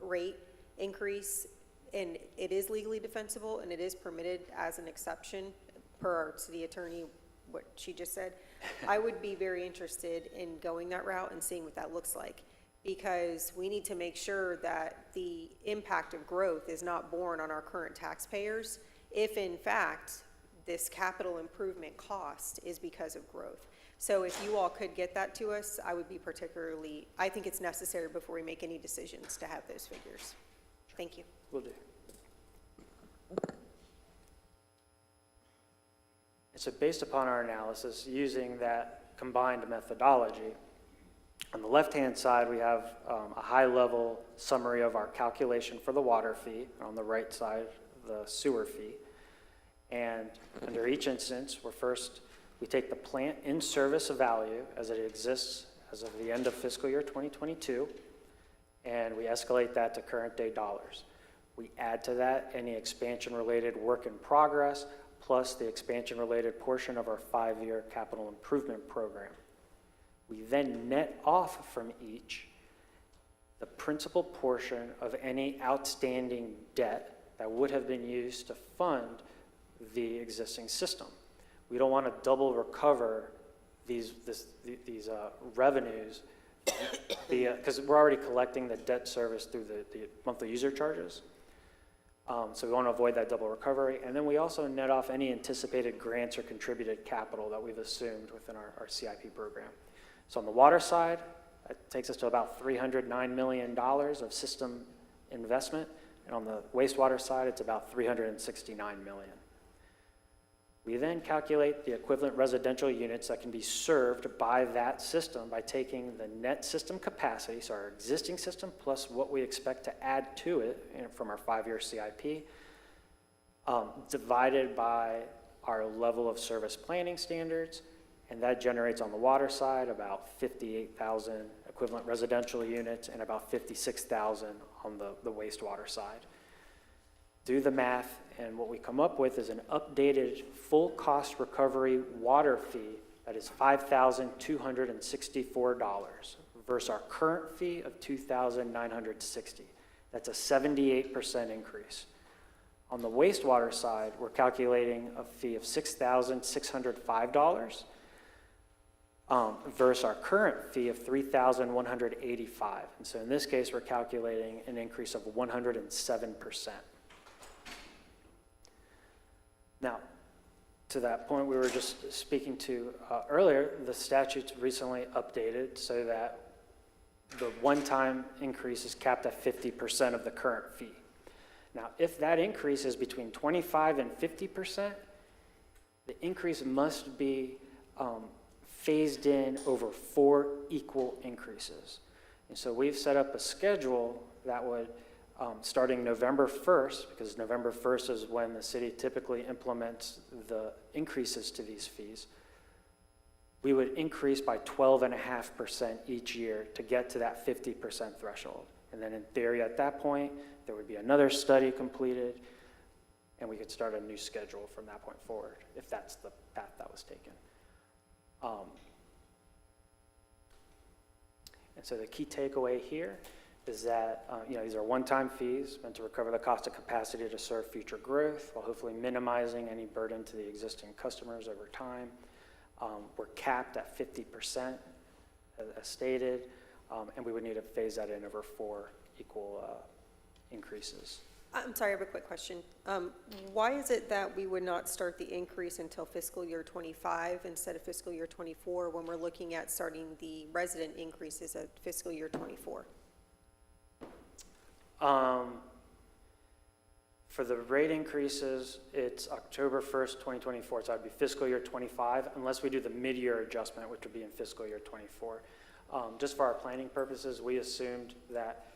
rate increase, and it is legally defensible and it is permitted as an exception per our city attorney, what she just said, I would be very interested in going that route and seeing what that looks like, because we need to make sure that the impact of growth is not borne on our current taxpayers if in fact this capital improvement cost is because of growth. So if you all could get that to us, I would be particularly, I think it's necessary before we make any decisions to have those figures. Thank you. Will do. And so based upon our analysis, using that combined methodology, on the left-hand side, we have a high-level summary of our calculation for the water fee, and on the right side, the sewer fee. And under each instance, we take the plant in service value as it exists as of the end of fiscal year 2022, and we escalate that to current day dollars. We add to that any expansion-related work in progress, plus the expansion-related portion of our 5-year capital improvement program. We then net off from each the principal portion of any outstanding debt that would have been used to fund the existing system. We don't want to double recover these revenues because we're already collecting the debt service through the monthly user charges. So we want to avoid that double recovery. And then we also net off any anticipated grants or contributed capital that we've assumed within our CIP program. So on the water side, that takes us to about $309 million of system investment. And on the wastewater side, it's about $369 million. We then calculate the equivalent residential units that can be served by that system by taking the net system capacity, so our existing system plus what we expect to add to it from our 5-year CIP, divided by our level of service planning standards, and that generates on the water side about 58,000 equivalent residential units and about 56,000 on the wastewater side. Do the math, and what we come up with is an updated full cost recovery water fee that is $5,264 versus our current fee of $2,960. That's a 78% increase. On the wastewater side, we're calculating a fee of $6,605 versus our current fee of $3,185. And so in this case, we're calculating an increase of 107%. Now, to that point we were just speaking to earlier, the statute's recently updated so that the one-time increase is capped at 50% of the current fee. Now, if that increase is between 25 and 50%, the increase must be phased in over 4 equal increases. And so we've set up a schedule that would starting November 1st, because November 1st is when the city typically implements the increases to these fees, we would increase by 12.5% each year to get to that 50% threshold. And then in theory at that point, there would be another study completed, and we could start a new schedule from that point forward, if that's the path that was taken. And so the key takeaway here is that these are one-time fees meant to recover the cost of capacity to serve future growth while hopefully minimizing any burden to the existing customers over time. We're capped at 50% as stated, and we would need to phase that in over 4 equal increases. I'm sorry, I have a quick question. Why is it that we would not start the increase until fiscal year 25 instead of fiscal year 24 when we're looking at starting the resident increases at fiscal year 24? For the rate increases, it's October 1st, 2024, so that'd be fiscal year '25, unless we do the mid-year adjustment, which would be in fiscal year '24. Just for our planning purposes, we assumed that,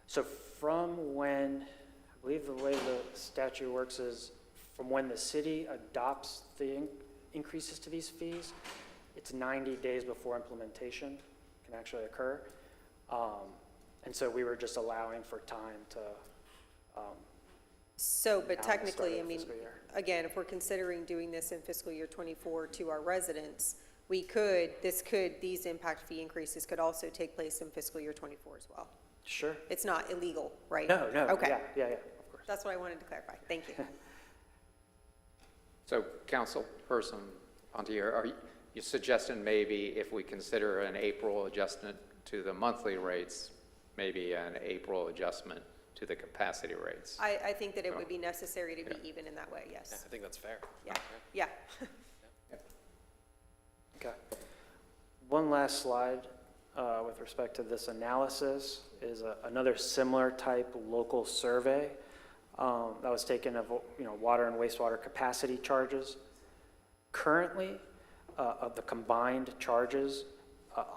so from when, I believe the way the statute works is from when the city adopts the increases to these fees, it's 90 days before implementation can actually occur. And so we were just allowing for time to, So, but Now, technically, I start of mean, fiscal year. again, if we're considering doing this in fiscal year '24 to our residents, we could, these impact fee increases could also take place in fiscal year '24 as well. sure. It's not illegal, right? No, Okay. yeah, of course. That's what I wanted to clarify. Thank you. So, Councilperson Pontier, are you suggesting maybe if we consider an April adjustment to the monthly rates, maybe an April adjustment to the capacity rates? I think that it would be necessary to be even in that way, Yeah, yes. I think that's fair. Yeah, yeah. Okay. One last slide with respect to this analysis is another similar type local survey that was taken of water and wastewater capacity charges. Currently, of the combined charges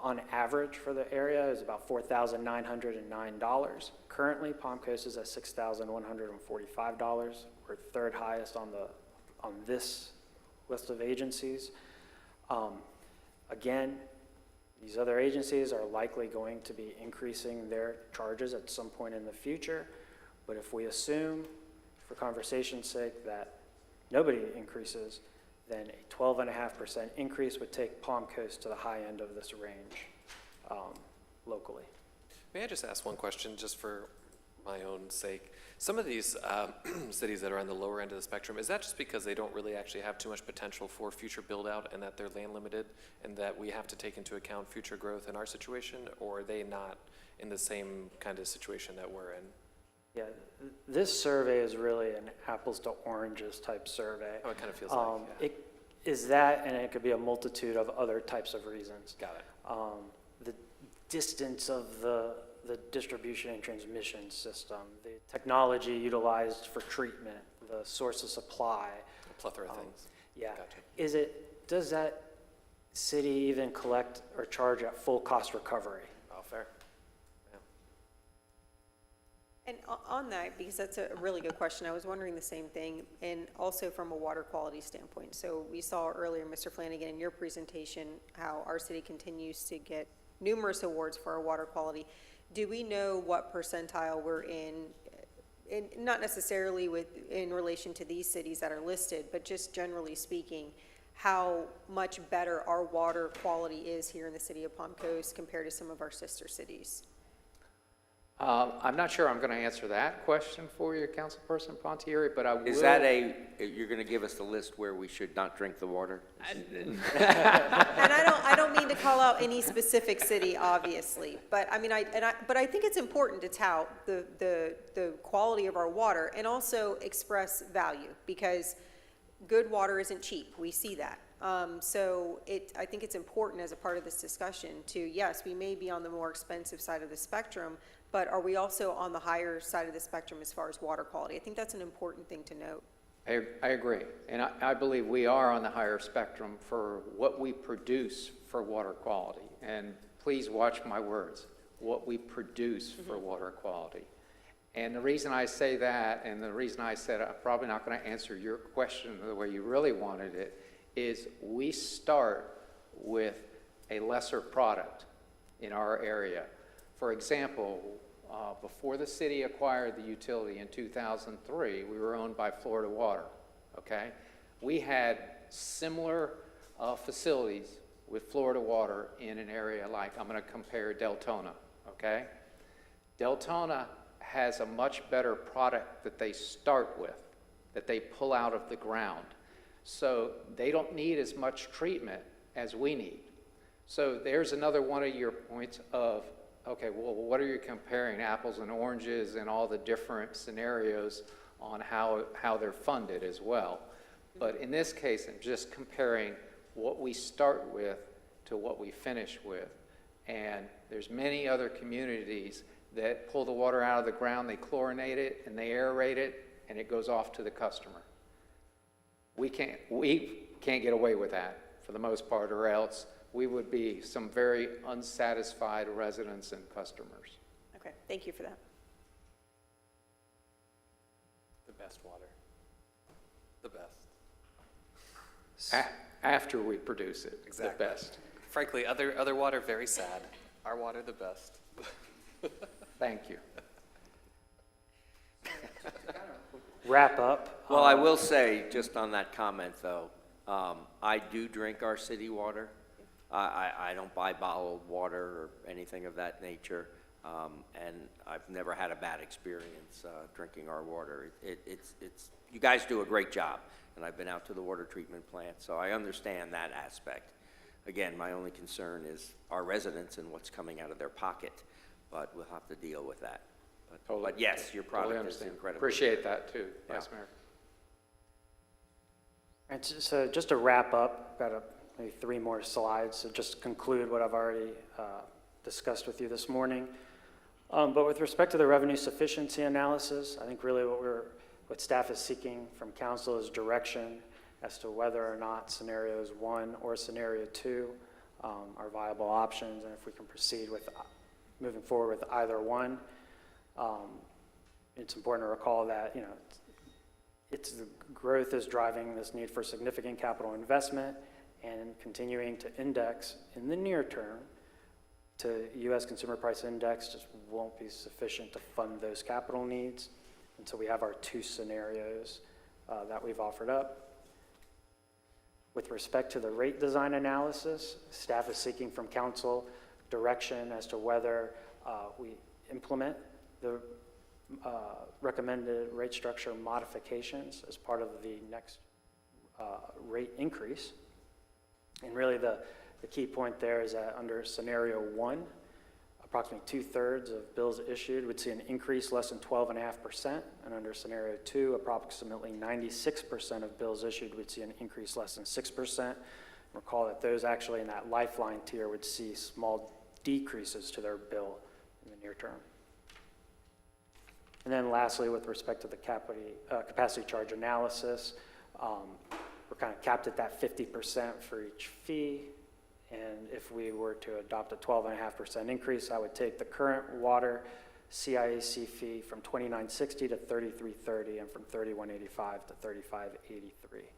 on average for the area is about $4,909. Currently, Palm Coast is at $6,145. We're third highest on this list of agencies. Again, these other agencies are likely going to be increasing their charges at some point in the future, but if we assume, for conversation's sake, that nobody increases, then a 12.5% increase would take Palm Coast to the high end of this range locally. May I just ask one question, just for my own sake? Some of these cities that are on the lower end of the spectrum, is that just because they don't really actually have too much potential for future build-out and that they're land limited and that we have to take into account future growth in our situation, or are they not in the same kind of situation that we're in? Yeah, this survey is really an apples to oranges type survey. Oh, it kind of feels like, yeah. It is that, and it could be a multitude of other types of reasons. Got it. The distance of the distribution and transmission system, the technology utilized for treatment, the source of supply. A plethora of things. Yeah. Gotcha. Does that city even collect or charge at full cost recovery? Oh, fair. Yeah. And on that, because that's a really good question, I was wondering the same thing, and also from a water quality standpoint. So we saw earlier, Mr. Flanagan, in your presentation, how our city continues to get numerous awards for our water quality. Do we know what percentile we're in, not necessarily in relation to these cities that are listed, but just generally speaking, how much better our water quality is here in the city of Palm Coast compared to some of our sister cities? I'm not sure I'm going to answer that question for you, Councilperson Pontieri, but I will. Is that you're going to give us the list where we should not drink the water? And I don't mean to call out any specific city, obviously, but I mean, but I think it's important to tout the quality of our water and also express value, because good water isn't cheap. We see that. So I think it's important as a part of this discussion to, yes, we may be on the more expensive side of the spectrum, but are we also on the higher side of the spectrum as far as water quality? I think that's an important thing to note. I agree, and I believe we are on the higher spectrum for what we produce for water quality. And please watch my words, what we produce for water quality. And the reason I say that, and the reason I said I'm probably not going to answer your question the way you really wanted it, is we start with a lesser product in our area. For example, before the city acquired the utility in 2003, we were owned by Florida Water, okay? We had similar facilities with Florida Water in an area like, I'm going to compare Deltona, okay? Deltona has a much better product that they start with, that they pull out of the ground. So they don't need as much treatment as we need. So there's another one of your points of, okay, well, what are you comparing, apples and oranges and all the different scenarios on how they're funded as well. But in this case, I'm just comparing what we start with to what we finish with. And there's many other communities that pull the water out of the ground, they chlorinate it and they aerate it, and it goes off to the customer. We can't get away with that for the most part, or else we would be some very unsatisfied residents and customers. Okay, thank you for that. The best water. The best. After we produce it, Exactly. the best. Frankly, other water, very sad. Our water, the best. Thank you. Wrap up. Well, I will say, just on that comment, though, I do drink our city water. I don't buy bottled water or anything of that nature, and I've never had a bad experience drinking our water. It's you guys do a great job, and I've been out to the water treatment plant, so I understand that aspect. Again, my only concern is our residents and what's coming out of their pocket, but we'll have to deal with that. But yes, your Totally product is understand. incredible. Appreciate that too, Vice Mayor. And so just to wrap up, got maybe 3 more slides to just conclude what I've already discussed with you this morning. But with respect to the revenue sufficiency analysis, I think really what staff is seeking from council is direction as to whether or not scenarios 1 or scenario 2 are viable options, and if we can proceed with moving forward with either one. It's important to recall that, you know, it's the growth is driving this need for significant capital investment, and continuing to index in the near term to U.S. Consumer Price Index just won't be sufficient to fund those capital needs. And so we have our 2 scenarios that we've offered up. With respect to the rate design analysis, staff is seeking from council direction as to whether we implement the recommended rate structure modifications as part of the next rate increase. And really the key point there is that under scenario 1, approximately 2/3 of bills issued would see an increase less than 12.5%, and under scenario 2, approximately 96% of bills issued would see an increase less than 6%. Recall that those actually in that lifeline tier would see small decreases to their bill in the near term. And then lastly, with respect to the capacity charge analysis, we're kind of capped at that 50% for each fee. And if we were to adopt a 12.5% increase, I would take the current water CIAC fee from $29.60 to $33.30, and from $31.85 to $35.83.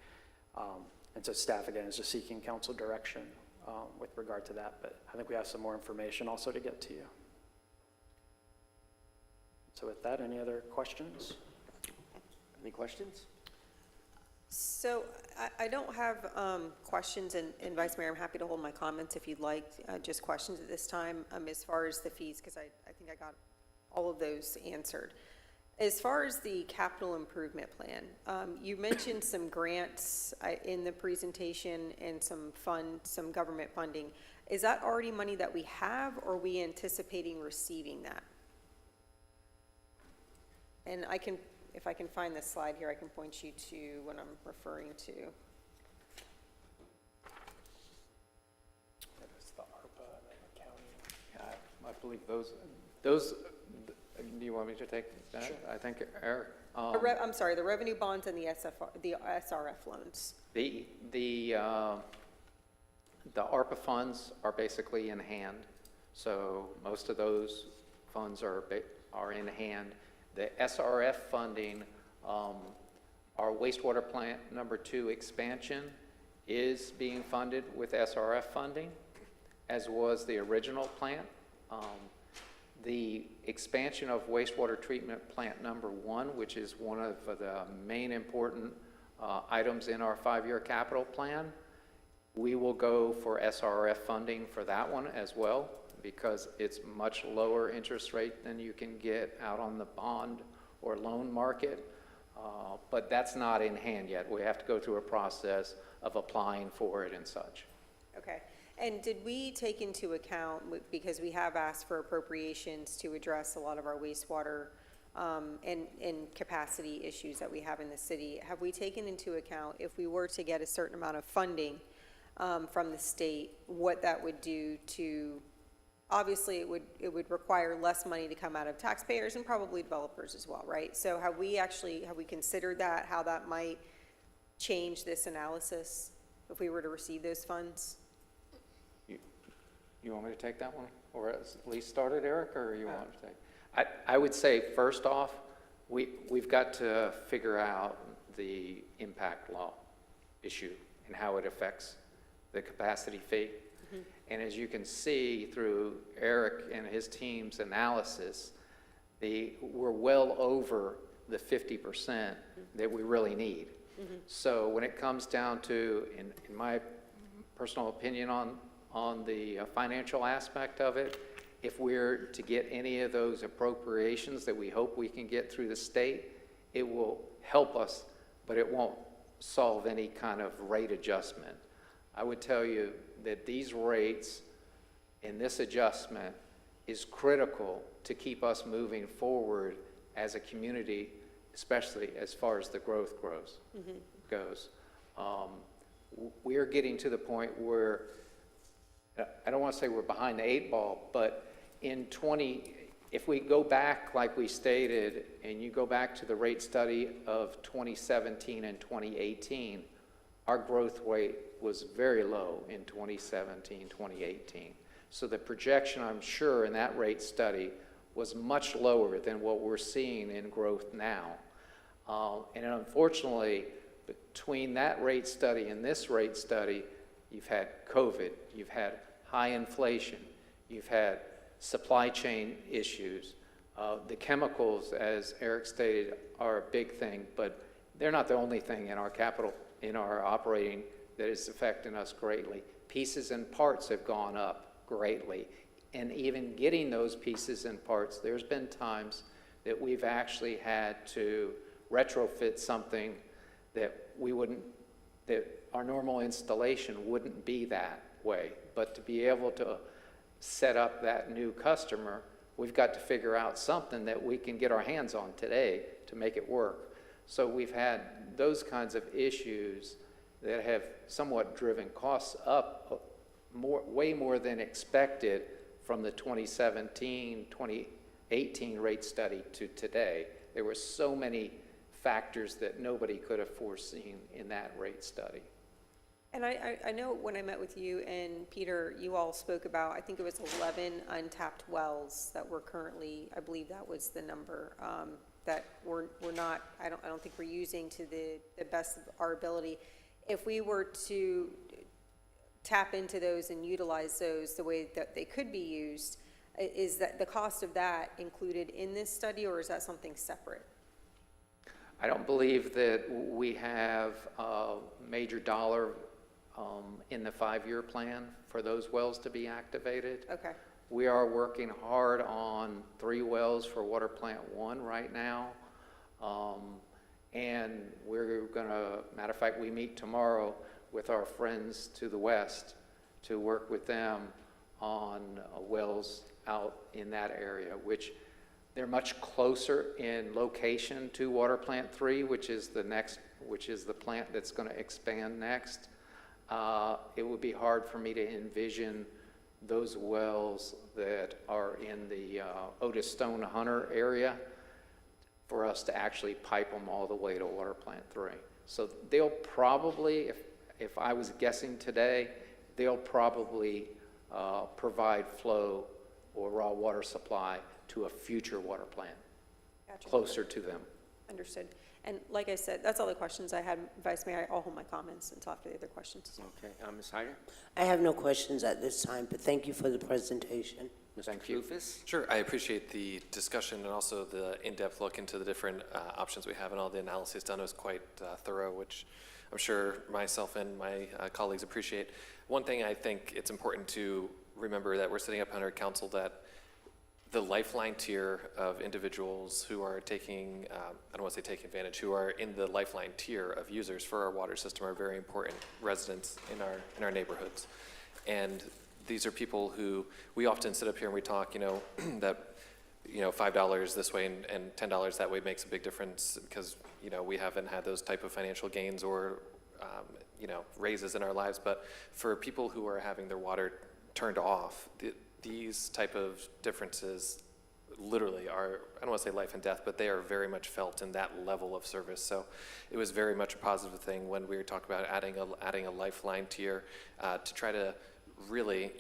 And so staff, again, is just seeking council direction with regard to that, but I think we have some more information also to get to you. So with that, any other questions? Any questions? So I don't have questions, and Vice Mayor, I'm happy to hold my comments if you'd like, just questions at this time as far as the fees, because I think I got all of those answered. As far as the capital improvement plan, you mentioned some grants in the presentation and some government funding. Is that already money that we have, or are we anticipating receiving that? And if I can find this slide here, I can point you to what I'm referring to. That is the ARPA and the county. Yeah, I believe those, do you want me to take that? Sure. I think, Eric. I'm sorry, the revenue bonds and the SRF loans. The ARPA funds are basically in hand, so most of those funds are in hand. The SRF funding, our wastewater plant number 2 expansion is being funded with SRF funding, as was the original plant. The expansion of wastewater treatment plant number 1, which is one of the main important items in our 5-year capital plan, we will go for SRF funding for that one as well, because it's much lower interest rate than you can get out on the bond or loan market. But that's not in hand yet. We have to go through a process of applying for it and such. Okay. And did we take into account, because we have asked for appropriations to address a lot of our wastewater and capacity issues that we have in the city, have we taken into account, if we were to get a certain amount of funding from the state, what that would do to obviously it would require less money to come out of taxpayers and probably developers as well, right? So have we considered that, how that might change this analysis if we were to receive those funds? You want me to take that one? Or at least start it, Eric, or you want to take? I would say, first off, we've got to figure out the impact law issue and how it affects the capacity fee. And as you can see through Eric and his team's analysis, we're well over the 50% that we really need. So when it comes down to, in my personal opinion on the financial aspect of it, if we're to get any of those appropriations that we hope we can get through the state, it will help us, but it won't solve any kind of rate adjustment. I would tell you that these rates and this adjustment is critical to keep us moving forward as a community, especially as far as the growth goes. We're getting to the point where, I don't want to say we're behind the 8 ball, but if we go back like we stated, and you go back to the rate study of 2017 and 2018, our growth rate was very low in 2017, 2018. So the projection, I'm sure, in that rate study was much lower than what we're seeing in growth now. And unfortunately, between that rate study and this rate study, you've had COVID, you've had high inflation, you've had supply chain issues. The chemicals, as Eric stated, are a big thing, but they're not the only thing in our operating that is affecting us greatly. Pieces and parts have gone up greatly. And even getting those pieces and parts, there's been times that we've actually had to retrofit something that our normal installation wouldn't be that way. But to be able to set up that new customer, we've got to figure out something that we can get our hands on today to make it work. So we've had those kinds of issues that have somewhat driven costs up way more than expected from the 2017, 2018 rate study to today. There were so many factors that nobody could have foreseen in that rate study. And I know when I met with you and Peter, you all spoke about, I think it was 11 untapped wells that were currently, I believe that was the number, that we're not, I don't think we're using to the best of our ability. If we were to tap into those and utilize those the way that they could be used, is that the cost of that included in this study, or is that something separate? I don't believe that we have a major dollar in the 5-year plan for those wells to be activated. Okay. We are working hard on 3 wells for Water Plant 1 right now. And we're gonna, matter of fact, we meet tomorrow with our friends to the west to work with them on wells out in that area, which they're much closer in location to Water Plant 3, which is the plant that's gonna expand next. It would be hard for me to envision those wells that are in the Otis Stone Hunter area for us to actually pipe them all the way to Water Plant 3. So they'll probably, if I was guessing today, they'll probably provide flow or raw water supply to a future water plant. Gotcha. Closer to them. Understood. And like I said, that's all the questions I had, Vice Mayor. I'll hold my comments until after the other questions. Okay, Ms. Hyder? I have no questions at this time, but thank you for the presentation. Mr. Clufus? Sure, I appreciate the discussion and also the in-depth look into the different options we have, and all the analysis done was quite thorough, which I'm sure myself and my colleagues appreciate. One thing I think it's important to remember that we're sitting up under council that the lifeline tier of individuals who are taking, I don't want to say taking advantage, who are in the lifeline tier of users for our water system are very important residents in our neighborhoods. And these are people who, we often sit up here and we talk, that, $5 this way and $10 that way makes a big difference because, we haven't had those type of financial gains or, raises in our lives. But for people who are having their water turned off, these type of differences literally are, I don't want to say life and death, but they are very much felt in that level of service. So it was very much a positive thing when we were talking about adding a lifeline tier to try to really,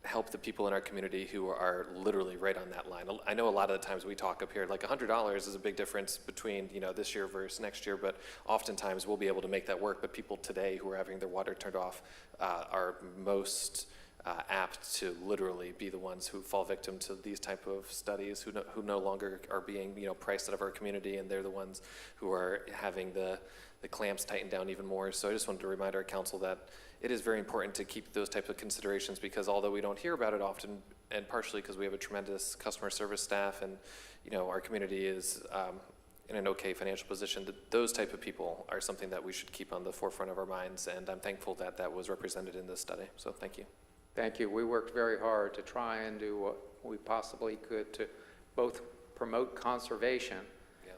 help the people in our community who are literally right on that line. I know a lot of the times we talk up here, like $100 is a big difference between, this year versus next year, but oftentimes we'll be able to make that work. But people today who are having their water turned off are most apt to literally be the ones who fall victim to these type of studies, who no longer are being, priced out of our community, and they're the ones who are having the clamps tightened down even more. So I just wanted to remind our council that it is very important to keep those types of considerations, because although we don't hear about it often, and partially because we have a tremendous customer service staff and, our community is in an okay financial position, that those type of people are something that we should keep on the forefront of our minds, and I'm thankful that that was represented in this study. So thank you. Thank you. We worked very hard to try and do what we possibly could to both promote conservation,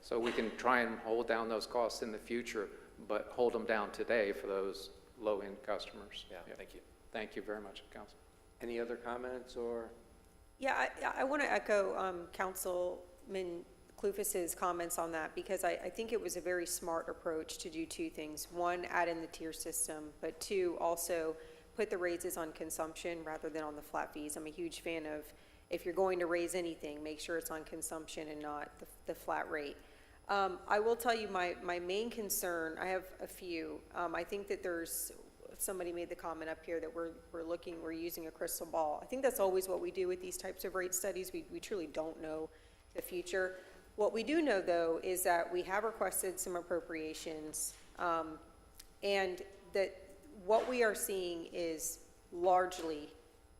so we can try and hold down those costs in the future, but hold them down today for those low-end customers. Yeah, thank you. Thank you very much, Council. Any other comments or? Yeah, I want to echo Councilman Clufus's comments on that, because I think it was a very smart approach to do two things. One, add in the tier system, but two, also put the raises on consumption rather than on the flat fees. I'm a huge fan of, if you're going to raise anything, make sure it's on consumption and not the flat rate. I will tell you my main concern, I have a few. I think that somebody made the comment up here that we're using a crystal ball. I think that's always what we do with these types of rate studies. We truly don't know the future. What we do know, though, is that we have requested some appropriations, and that what we are seeing is largely,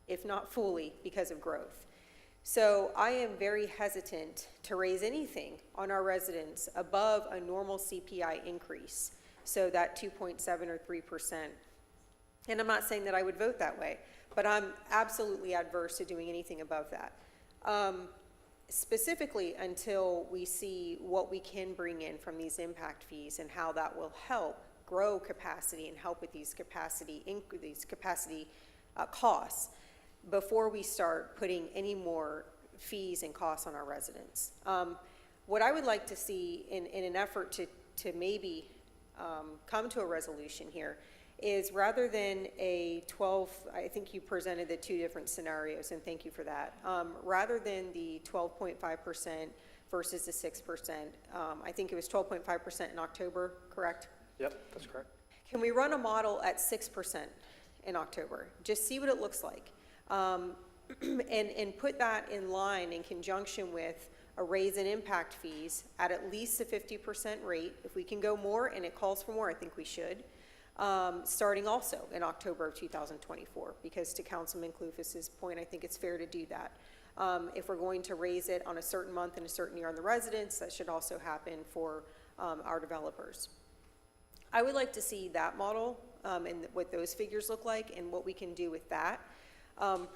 if not fully, because of growth. So I am very hesitant to raise anything on our residents above a normal CPI increase, so that 2.7 or 3%. And I'm not saying that I would vote that way, but I'm absolutely adverse to doing anything above that. Specifically until we see what we can bring in from these impact fees and how that will help grow capacity and help with these capacity costs, before we start putting any more fees and costs on our residents. What I would like to see in an effort to maybe come to a resolution here is, rather than a 12, I think you presented the two different scenarios, and thank you for that. Rather than the 12.5% versus the 6%, I think it was 12.5% in October, correct? Yep, that's correct. Can we run a model at 6% in October? Just see what it looks like. And put that in line in conjunction with a raise in impact fees at least a 50% rate. If we can go more and it calls for more, I think we should. Starting also in October of 2024, because to Councilman Clufus's point, I think it's fair to do that. If we're going to raise it on a certain month and a certain year on the residents, that should also happen for our developers. I would like to see that model and what those figures look like and what we can do with that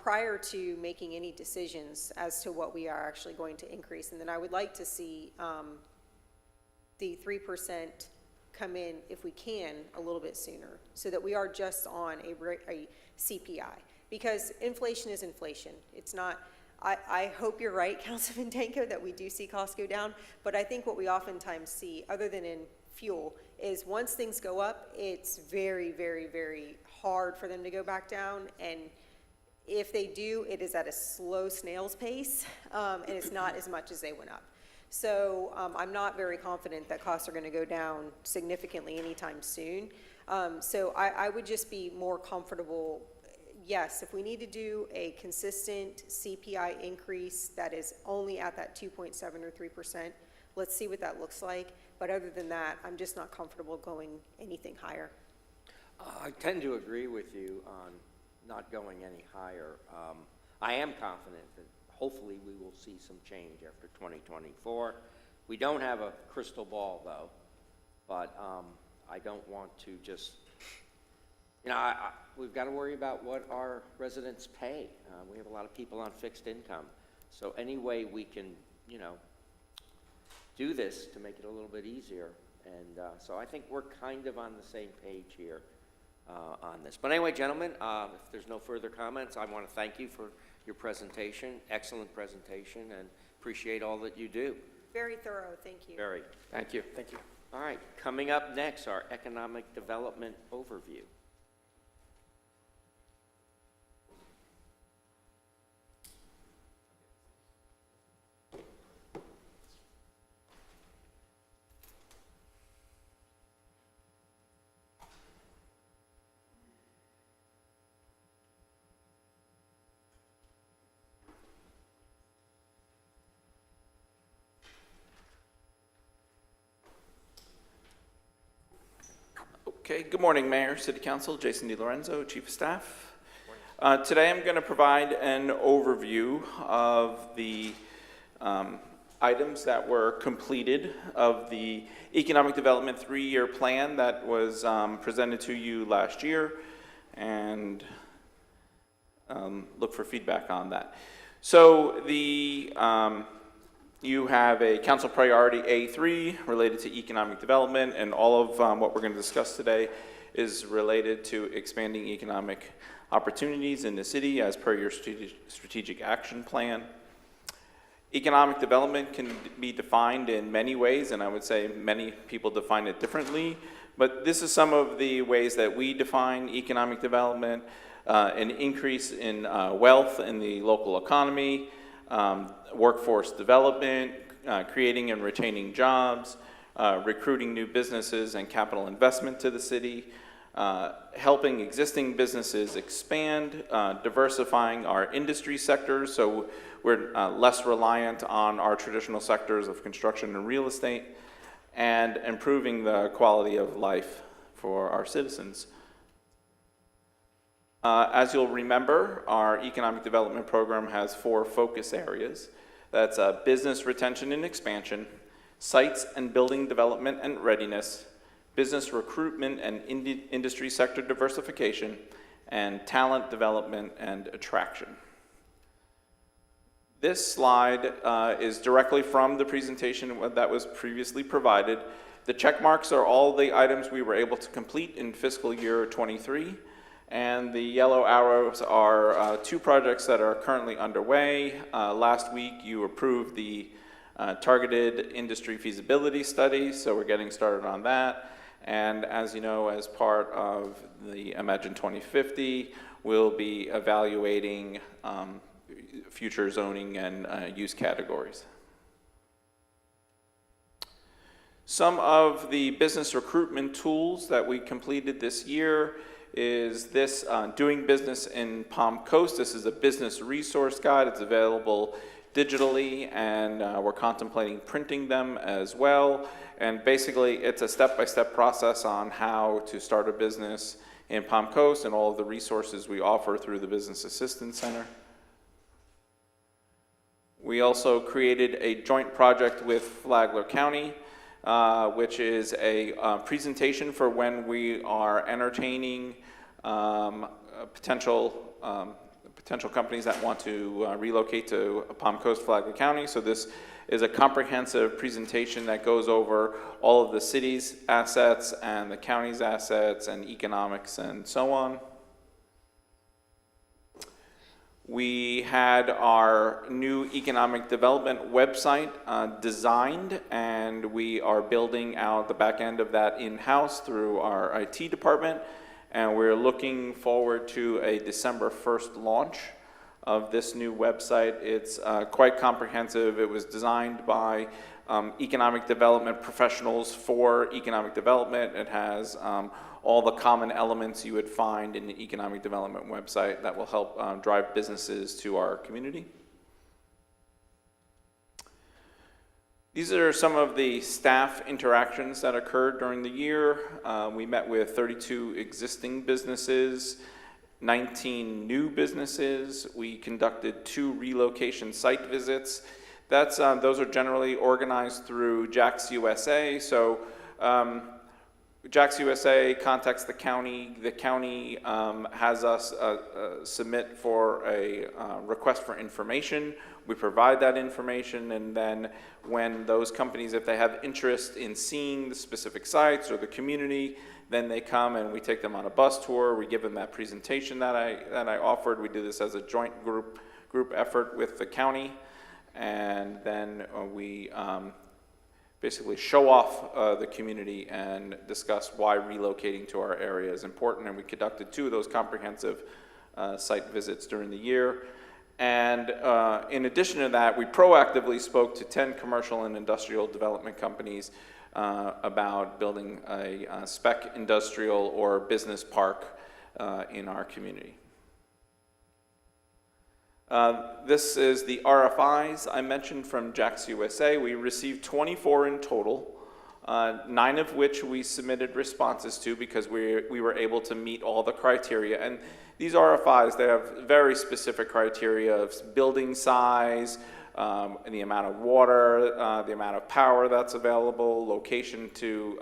prior to making any decisions as to what we are actually going to increase. And then I would like to see the 3% come in, if we can, a little bit sooner, so that we are just on a CPI, because inflation is inflation. It's not, I hope you're right, Councilman Danko, that we do see costs go down, but I think what we oftentimes see, other than in fuel, is once things go up, it's very, very, very hard for them to go back down, and if they do, it is at a slow snail's pace, and it's not as much as they went up. So I'm not very confident that costs are going to go down significantly anytime soon. So I would just be more comfortable, yes, if we need to do a consistent CPI increase that is only at that 2.7 or 3%, let's see what that looks like. But other than that, I'm just not comfortable going anything higher. I tend to agree with you on not going any higher. I am confident that hopefully we will see some change after 2024. We don't have a crystal ball, though, but I don't want to just, we've got to worry about what our residents pay. We have a lot of people on fixed income. So any way we can, do this to make it a little bit easier. And so I think we're kind of on the same page here on this. But anyway, gentlemen, if there's no further comments, I want to thank you for your presentation, excellent presentation, and appreciate all that you do. Very thorough, thank you. Very. Thank you. Thank you. All right, coming up next, our economic development overview. Okay, good morning, Mayor, City Council, Jason DiLorenzo, Chief of Staff. Today I'm going to provide an overview of the items that were completed of the Economic Development 3-year plan that was presented to you last year, and look for feedback on that. So you have a Council Priority A3 related to economic development, and all of what we're going to discuss today is related to expanding economic opportunities in the city as per your strategic action plan. Economic development can be defined in many ways, and I would say many people define it differently, but this is some of the ways that we define economic development: an increase in wealth in the local economy, workforce development, creating and retaining jobs, recruiting new businesses and capital investment to the city, helping existing businesses expand, diversifying our industry sectors so we're less reliant on our traditional sectors of construction and real estate, and improving the quality of life for our citizens. As you'll remember, our economic development program has 4 focus areas. That's business retention and expansion, sites and building development and readiness, business recruitment and industry sector diversification, and talent development and attraction. This slide is directly from the presentation that was previously provided. The check marks are all the items we were able to complete in fiscal year 23. And the yellow arrows are 2 projects that are currently underway. Last week, you approved the targeted industry feasibility study, so we're getting started on that. And as you know, as part of the Imagine 2050, we'll be evaluating future zoning and use categories. Some of the business recruitment tools that we completed this year is this Doing Business in Palm Coast. This is a business resource guide. It's available digitally, and we're contemplating printing them as well. And basically, it's a step-by-step process on how to start a business in Palm Coast and all of the resources we offer through the Business Assistance Center. We also created a joint project with Flagler County, which is a presentation for when we are entertaining potential companies that want to relocate to Palm Coast, Flagler County. So this is a comprehensive presentation that goes over all of the city's assets and the county's assets and economics and so on. We had our new economic development website designed, and we are building out the back end of that in-house through our IT department, and we're looking forward to a December 1st launch of this new website. It's quite comprehensive. It was designed by economic development professionals for economic development. It has all the common elements you would find in the economic development website that will help drive businesses to our community. These are some of the staff interactions that occurred during the year. We met with 32 existing businesses, 19 new businesses. We conducted 2 relocation site visits. Those are generally organized through JAX USA. So JAX USA contacts the county. The county has us submit for a request for information. We provide that information, and then when those companies, if they have interest in seeing the specific sites or the community, then they come and we take them on a bus tour. We give them that presentation that I offered. We do this as a joint group group effort with the county, and then we basically show off the community and discuss why relocating to our area is important. And we conducted 2 of those comprehensive site visits during the year. And in addition to that, we proactively spoke to 10 commercial and industrial development companies about building a spec industrial or business park in our community. This is the RFIs I mentioned from Jax USA. We received 24 in total, 9 of which we submitted responses to because we were able to meet all the criteria. And these RFIs, they have very specific criteria of building size, the amount of water, the amount of power that's available, location to,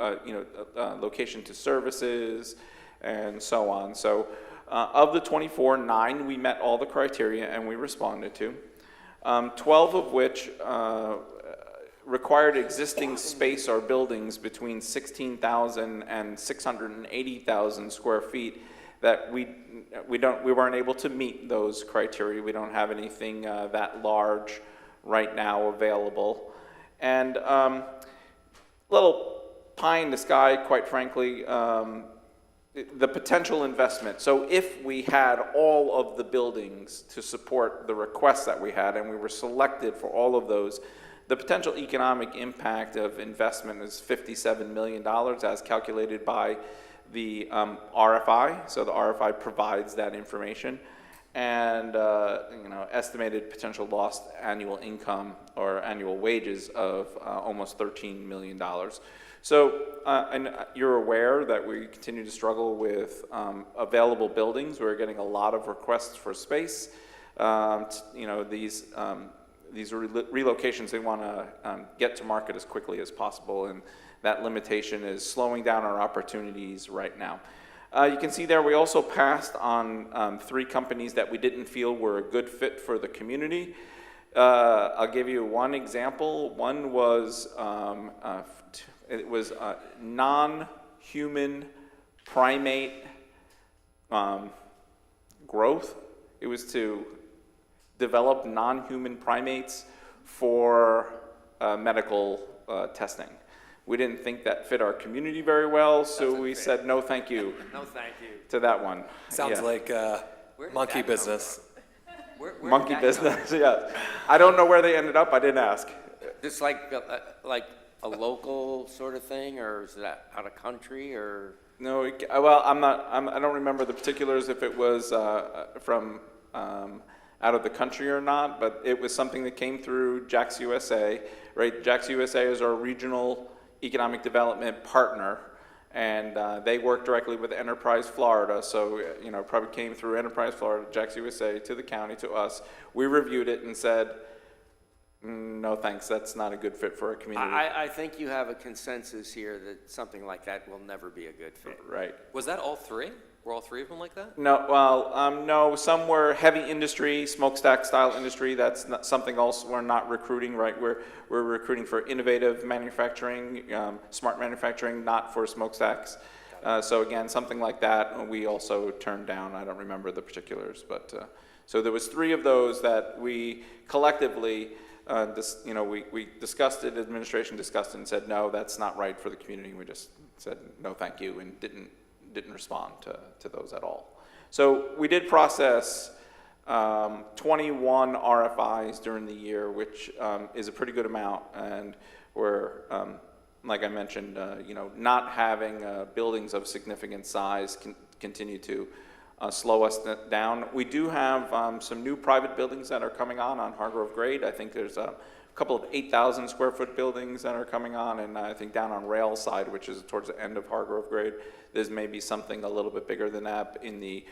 location to services, and so on. So of the 24, 9 we met all the criteria and we responded to. 12 of which required existing space or buildings between 16,000 and 680,000 square feet that we weren't able to meet those criteria. We don't have anything that large right now available. And little pie in the sky, quite frankly, the potential investment. So if we had all of the buildings to support the requests that we had, and we were selected for all of those, the potential economic impact of investment is $57 million as calculated by the RFI. So the RFI provides that information. And estimated potential lost annual income or annual wages of almost $13 million. So, and you're aware that we continue to struggle with available buildings. We're getting a lot of requests for space. These relocations, they want to get to market as quickly as possible, and that limitation is slowing down our opportunities right now. You can see there we also passed on 3 companies that we didn't feel were a good fit for the community. I'll give you one example. One was it was non-human primate growth. It was to develop non-human primates for medical testing. We didn't think that fit our community very well, so we said no thank you. No thank you. To that one. Sounds like monkey business. Monkey business, yeah. I don't know where they ended up, I didn't ask. Just like a local sort of thing, or is that out of country, or? No, well, I don't remember the particulars if it was from out of the country or not, but it was something that came through Jax USA, right? Jax USA is our regional economic development partner, and they work directly with Enterprise Florida, so probably came through Enterprise Florida, Jax USA, to the county, to us. We reviewed it and said, no thanks, that's not a good fit for our community. I think you have a consensus here that something like that will never be a good fit. Right. Was that all 3? Were all 3 of them like that? No, well, no, some were heavy industry, smokestack style industry. That's not something else we're not recruiting, right? We're recruiting for innovative manufacturing, smart manufacturing, not for smokestacks. So again, something like that we also turned down. I don't remember the particulars, but so there was 3 of those that we collectively, we discussed it, administration discussed it and said, no, that's not right for the community. We just said, no, thank you, and didn't respond to those at all. So we did process 21 RFIs during the year, which is a pretty good amount, and we're, like I mentioned, not having buildings of significant size continue to slow us down. We do have some new private buildings that are coming on Hargrove Grade. I think there's a couple of 8,000 square foot buildings that are coming on, and I think down on Rail side, which is towards the end of Hargrove Grade, there's maybe something a little bit bigger than that in the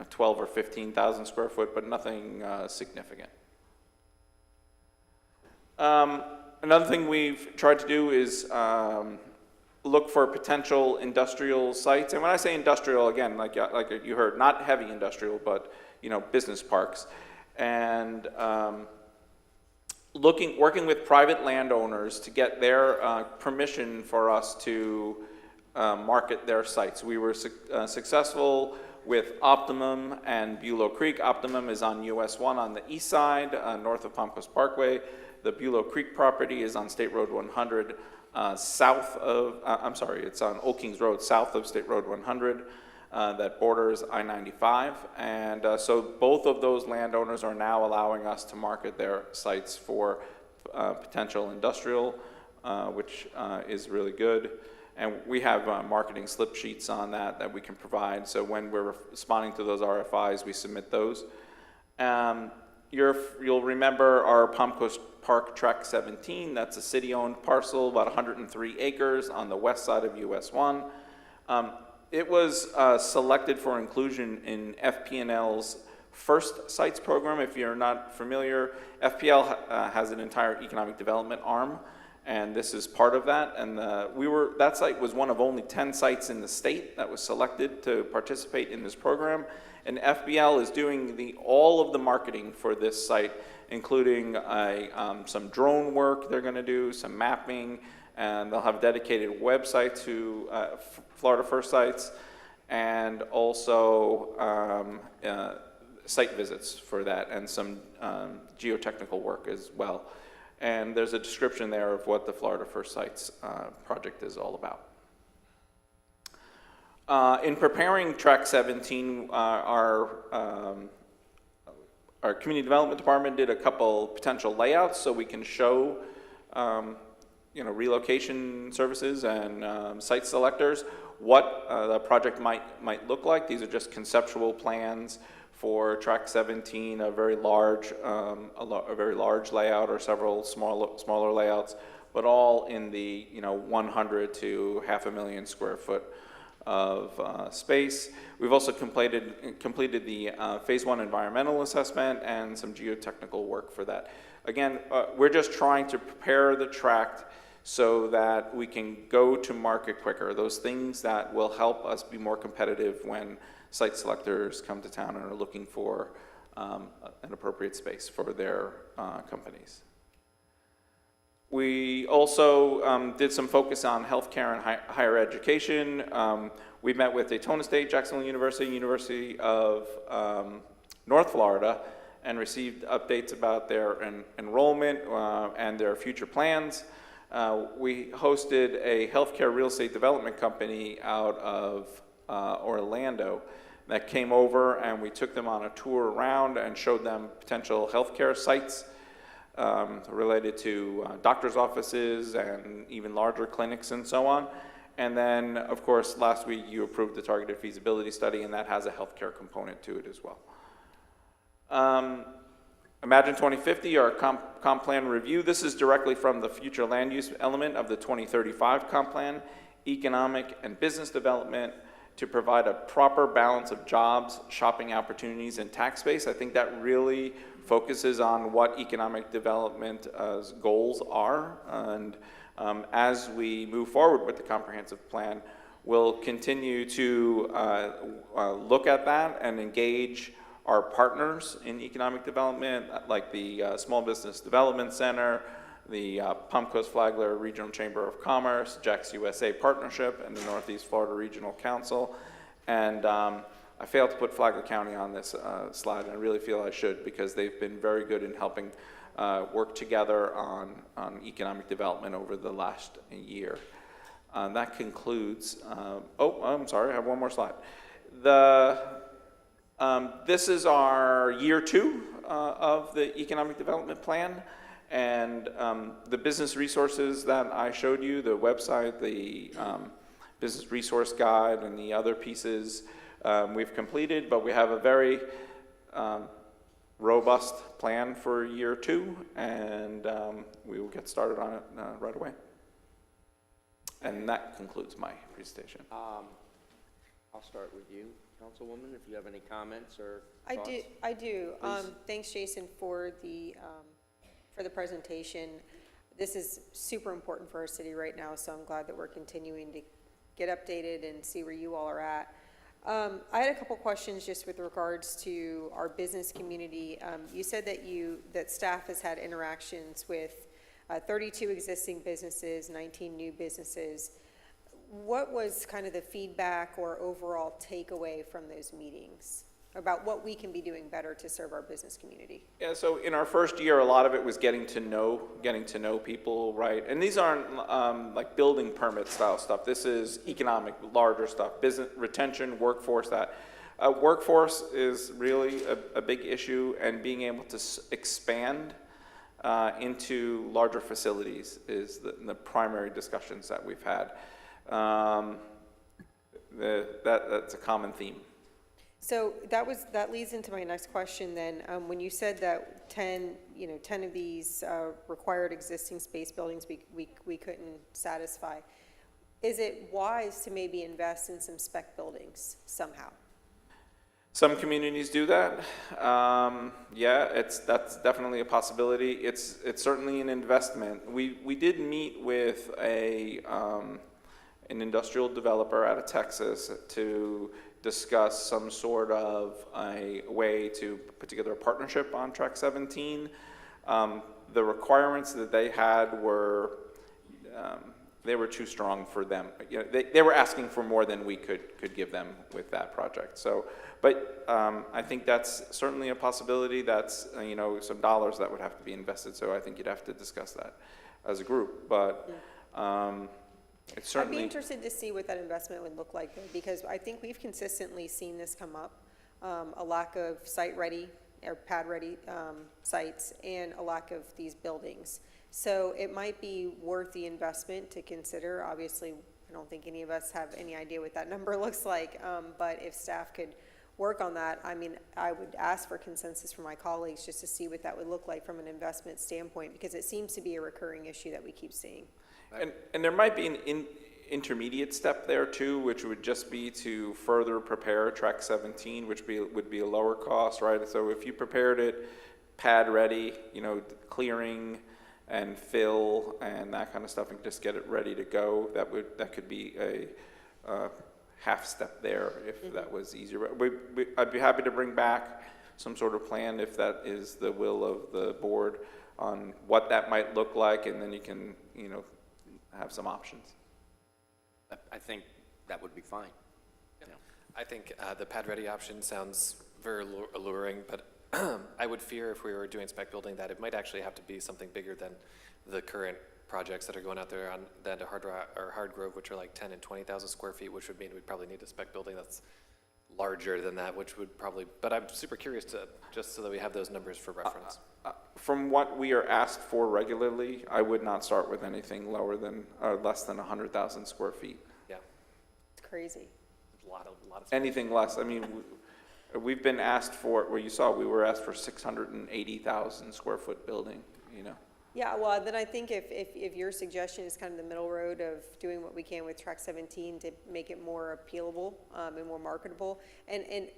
12 or 15,000 square foot, but nothing significant. Another thing we've tried to do is look for potential industrial sites, and when I say industrial, again, like you heard, not heavy industrial, but business parks, and working with private landowners to get their permission for us to market their sites. We were successful with Optimum and Bulow Creek. Optimum is on US 1 on the east side, north of Palm Coast Parkway. The Bulow Creek property is on State Road 100, south of, it's on Old Kings Road, south of State Road 100, that borders I-95. And so both of those landowners are now allowing us to market their sites for potential industrial, which is really good. And we have marketing slip sheets on that we can provide. So when we're responding to those RFIs, we submit those. You'll remember our Palm Coast Park Track 17. That's a city-owned parcel, about 103 acres on the west side of US 1. It was selected for inclusion in FP&L's First Sites program. If you're not familiar, FPL has an entire economic development arm, and this is part of that. And that site was one of only 10 sites in the state that was selected to participate in this program. And FBL is doing all of the marketing for this site, including some drone work they're going to do, some mapping, and they'll have a dedicated website to Florida First Sites, and also site visits for that, and some geotechnical work as well. And there's a description there of what the Florida First Sites project is all about. In preparing Track 17, our community development department did a couple potential layouts so we can show relocation services and site selectors what the project might look like. These are just conceptual plans for Track 17, a very large layout or several smaller layouts, but all in the 100 to 500,000 square foot of space. We've also completed the phase 1 environmental assessment and some geotechnical work for that. Again, we're just trying to prepare the tract so that we can go to market quicker. Those things that will help us be more competitive when site selectors come to town and are looking for an appropriate space for their companies. We also did some focus on healthcare and higher education. We met with Daytona State, Jacksonville University, University of North Florida, and received updates about their enrollment and their future plans. We hosted a healthcare real estate development company out of Orlando that came over, and we took them on a tour around and showed them potential healthcare sites related to doctor's offices and even larger clinics and so on. And then, of course, last week you approved the targeted feasibility study, and that has a healthcare component to it as well. Imagine 2050, our comp plan review. This is directly from the future land use element of the 2035 comp plan, economic and business development to provide a proper balance of jobs, shopping opportunities, and tax base. I think that really focuses on what economic development goals are. And as we move forward with the comprehensive plan, we'll continue to look at that and engage our partners in economic development, like the Small Business Development Center, the Palm Coast Flagler Regional Chamber of Commerce, Jack's USA Partnership, and the Northeast Florida Regional Council. And I failed to put Flagler County on this slide, and I really feel I should, because they've been very good in helping work together on economic development over the last year. That concludes, I'm sorry, I have one more slide. This is our year 2 of the economic development plan, and the business resources that I showed you, the website, the business resource guide, and the other pieces we've completed, but we have a very robust plan for year 2, and we will get started on it right away. And that concludes my presentation. I'll start with you, Councilwoman, if you have any comments or thoughts. I do. Please. Thanks, Jason, for the presentation. This is super important for our city right now, so I'm glad that we're continuing to get updated and see where you all are at. I had a couple questions just with regards to our business community. You said that staff has had interactions with 32 existing businesses, 19 new businesses. What was kind of the feedback or overall takeaway from those meetings about what we can be doing better to serve our business community? Yeah, so in our first year, a lot of it was getting to know people, right? And these aren't like building permit style stuff. This is economic, larger stuff, business retention, workforce. Workforce is really a big issue, and being able to expand into larger facilities is the primary discussions that we've had. That's a common theme. So that leads into my next question then. When you said that 10 of these required existing space buildings we couldn't satisfy, is it wise to maybe invest in some spec buildings somehow? Some communities do that. Yeah, that's definitely a possibility. It's certainly an investment. We did meet with an industrial developer out of Texas to discuss some sort of a way to put together a partnership on Track 17. The requirements that they had were too strong for them. You know, they were asking for more than we could give them with that project. So, but I think that's certainly a possibility. That's some dollars that would have to be invested. So I think you'd have to discuss that as a group. But it's certainly. I'd be interested to see what that investment would look like, though, because I think we've consistently seen this come up, a lack of site-ready or pad-ready sites and a lack of these buildings. So it might be worth the investment to consider. Obviously, I don't think any of us have any idea what that number looks like, but if staff could work on that, I mean, I would ask for consensus from my colleagues just to see what that would look like from an investment standpoint, because it seems to be a recurring issue that we keep seeing. And there might be an intermediate step there too, which would just be to further prepare Track 17, which would be a lower cost, right? So if you prepared it pad ready, clearing and fill and that kind of stuff, and just get it ready to go, that could be a half step there if that was easier. I'd be happy to bring back some sort of plan if that is the will of the board on what that might look like, and then you can have some options. I think that would be fine. Yeah. I think the pad-ready option sounds very alluring, but I would fear if we were doing spec building that it might actually have to be something bigger than the current projects that are going out there on the end of Hardgrove, which are like 10 and 20,000 square feet, which would mean we'd probably need a spec building that's larger than that, which would probably, but I'm super curious just so that we have those numbers for reference. From what we are asked for regularly, I would not start with anything less than 100,000 square feet. Yeah. It's crazy. A lot of Anything less, I mean, we've been asked for, well, you saw, we were asked for 680,000 square foot building, Yeah, well, then I think if your suggestion is kind of the middle road of doing what we can with Track 17 to make it more appealable and more marketable, and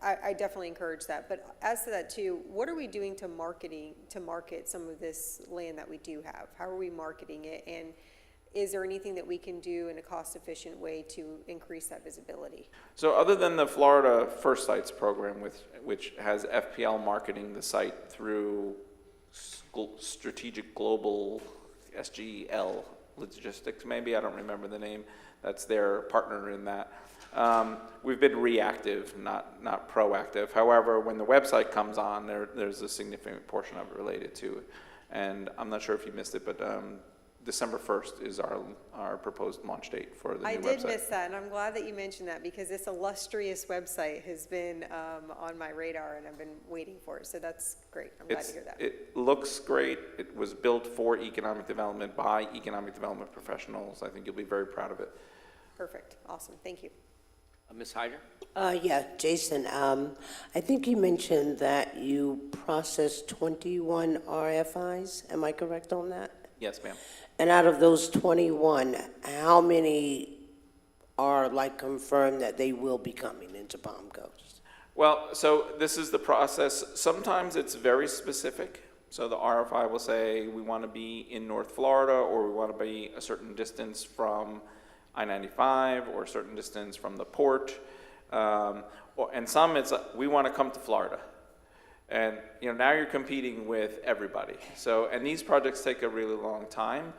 I definitely encourage that. But as to that too, what are we doing to market some of this land that we do have? How are we marketing it? And is there anything that we can do in a cost-efficient way to increase that visibility? So other than the Florida First Sites program, which has FPL marketing the site through Strategic Global SGL Logistics, maybe, I don't remember the name, that's their partner in that. We've been reactive, not proactive. However, when the website comes on, there's a significant portion of it related to it. And I'm not sure if you missed it, but December 1st is our proposed launch date for the new website. I did miss that, and I'm glad that you mentioned that, because this illustrious website has been on my radar, and I've been waiting for it, so that's great. I'm glad to hear that. It looks great. It was built for economic development by economic development professionals. I think you'll be very proud of it. Perfect. Awesome. Thank you. Ms. Hyder? Yeah, Jason, I think you mentioned that you processed 21 RFIs. Am I correct on that? Yes, ma'am. And out of those 21, how many are confirmed that they will be coming into Palm Coast? Well, so this is the process. Sometimes it's very specific. So the RFI will say we want to be in North Florida, or we want to be a certain distance from I-95 or a certain distance from the port. And some it's we want to come to Florida. And now you're competing with everybody. So, and these projects take a really long time.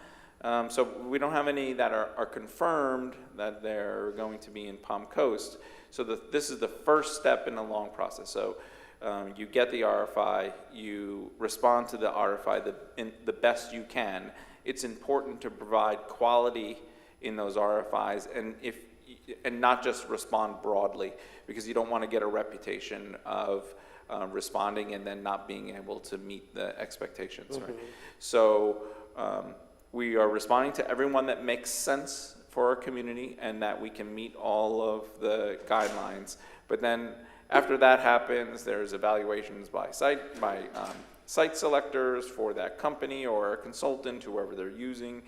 So we don't have any that are confirmed that they're going to be in Palm Coast. So this is the first step in a long process. So you get the RFI, you respond to the RFI the best you can. It's important to provide quality in those RFIs, and not just respond broadly, because you don't want to get a reputation of responding and then not being able to meet the expectations. Right? So we are responding to everyone that makes sense for our community and that we can meet all of the guidelines. But then after that happens, there's evaluations by site selectors for that company or a consultant, whoever they're using.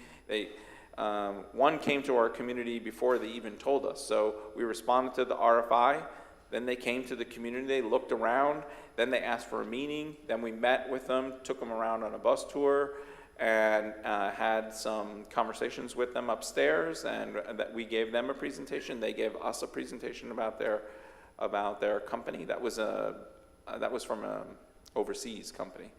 One came to our community before they even told us. So we responded to the RFI, then they came to the community, they looked around, then they asked for a meeting, then we met with them, took them around on a bus tour, and had some conversations with them upstairs, and that we gave them a presentation. They gave us a presentation about their company. That was from an overseas company.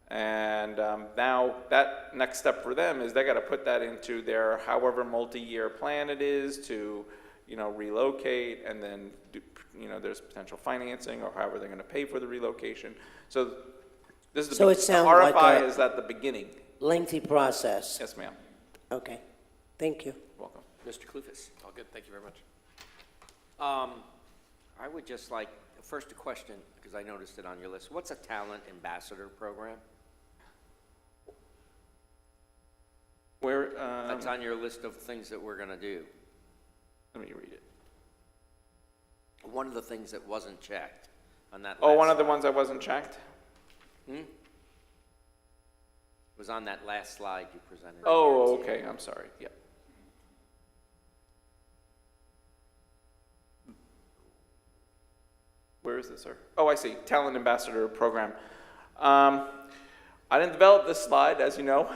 And now that next step for them is they got to put that into their however multi-year plan it is to, relocate, and then there's potential financing or however they're going to pay for the relocation. So this is So it sounds the RFI like is at the beginning. Lengthy process. Yes, ma'am. Okay, thank you. Welcome. Mr. Clufus. All good, thank you very much. I would just like, first a question, because I noticed it on your list. What's a talent ambassador program? Where, That's on your list of things that we're going to do. let me read it. One of the things that wasn't checked on that Oh, last one of the slide. ones that wasn't checked? Was on that last slide you presented. Oh, okay, I'm sorry, yeah. Where is this, sir? Oh, I see, Talent Ambassador Program. I didn't develop this slide, as you know,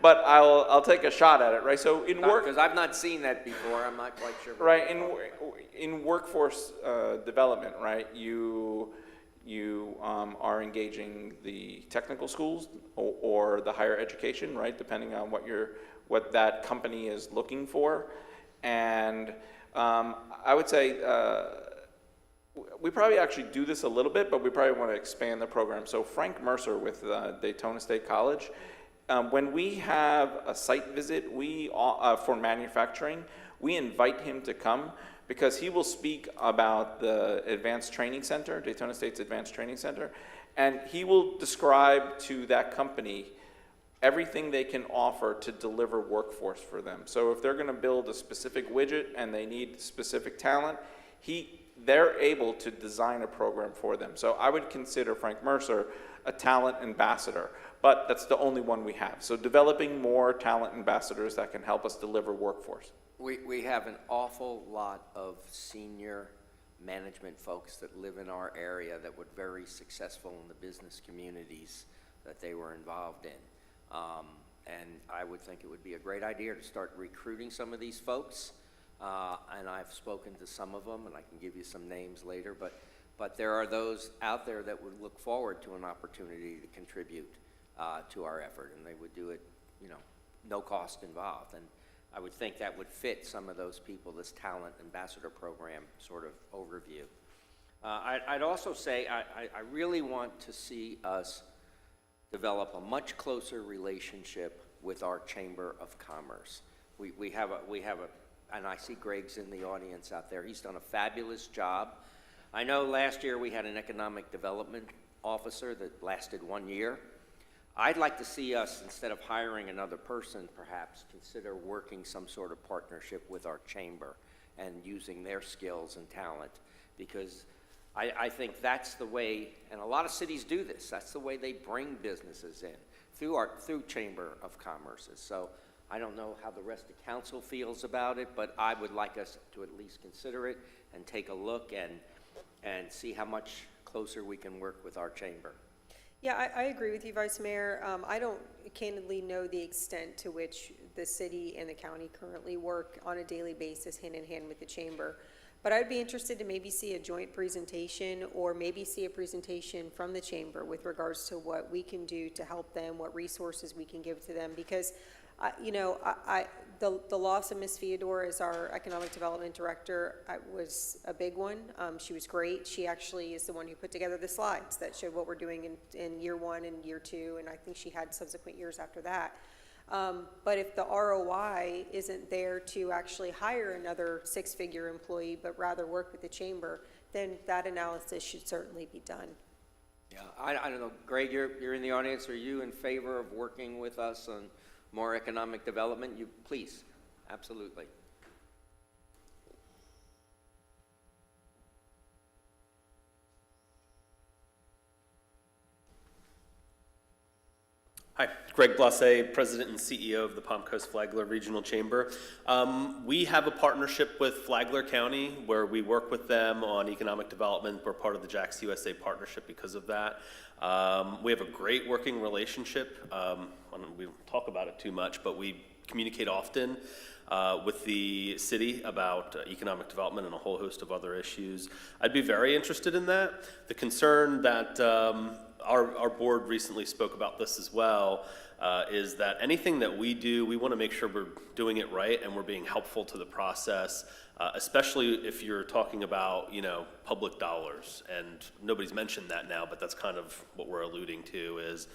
but I'll take a shot at it, right? So in work, Because I've not seen that before, I'm not quite sure. right, in workforce development, right, you are engaging the technical schools or the higher education, right, depending on what that company is looking for. And I would say we probably actually do this a little bit, but we probably want to expand the program. So Frank Mercer with Daytona State College, when we have a site visit for manufacturing, we invite him to come because he will speak about the Advanced Training Center, Daytona State's Advanced Training Center, and he will describe to that company everything they can offer to deliver workforce for them. So if they're going to build a specific widget and they need specific talent, they're able to design a program for them. So I would consider Frank Mercer a talent ambassador, but that's the only one we have. So developing more talent ambassadors that can help us deliver workforce. We have an awful lot of senior management folks that live in our area that were very successful in the business communities that they were involved in. And I would think it would be a great idea to start recruiting some of these folks. And I've spoken to some of them, and I can give you some names later, but there are those out there that would look forward to an opportunity to contribute to our effort, and they would do it, no cost involved. And I would think that would fit some of those people, this talent ambassador program sort of overview. I'd also say I really want to see us develop a much closer relationship with our Chamber of Commerce. We have a and I see Greg's in the audience out there. He's done a fabulous job. I know last year we had an economic development officer that lasted 1 year. I'd like to see us, instead of hiring another person, perhaps consider working some sort of partnership with our chamber and using their skills and talent, because I think that's the way, and a lot of cities do this, that's the way they bring businesses in, through Chamber of Commerces. So I don't know how the rest of council feels about it, but I would like us to at least consider it and take a look and see how much closer we can work with our chamber. Yeah, I agree with you, Vice Mayor. I don't candidly know the extent to which the city and the county currently work on a daily basis hand in hand with the chamber. But I'd be interested to maybe see a joint presentation, or maybe see a presentation from the chamber with regards to what we can do to help them, what resources we can give to them, because The loss of Ms. Theodore as our Economic Development Director was a big one. She was great. She actually is the one who put together the slides that showed what we're doing in year one and year two, and I think she had subsequent years after that. But if the ROI isn't there to actually hire another six-figure employee, but rather work with the chamber, then that analysis should certainly be done. Yeah, I don't know, Greg, you're in the audience. Are you in favor of working with us on more economic development? You, please, absolutely. Hi, Greg Blasset, President and CEO of the Palm Coast Flagler Regional Chamber. We have a partnership with Flagler County where we work with them on economic development. We're part of the Jax USA partnership because of that. We have a great working relationship. We don't talk about it too much, but we communicate often with the city about economic development and a whole host of other issues. I'd be very interested in that. The concern that our board recently spoke about this as well, is that anything that we do, we want to make sure we're doing it right and we're being helpful to the process, especially if you're talking about, public dollars. And nobody's mentioned that now, but that's kind of what we're alluding to is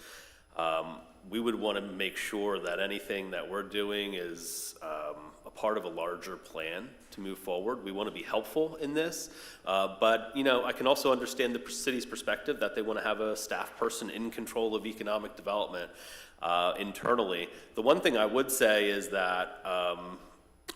we would want to make sure that anything that we're doing is a part of a larger plan to move forward. We want to be helpful in this, but I can also understand the city's perspective that they want to have a staff person in control of economic development internally. The one thing I would say is that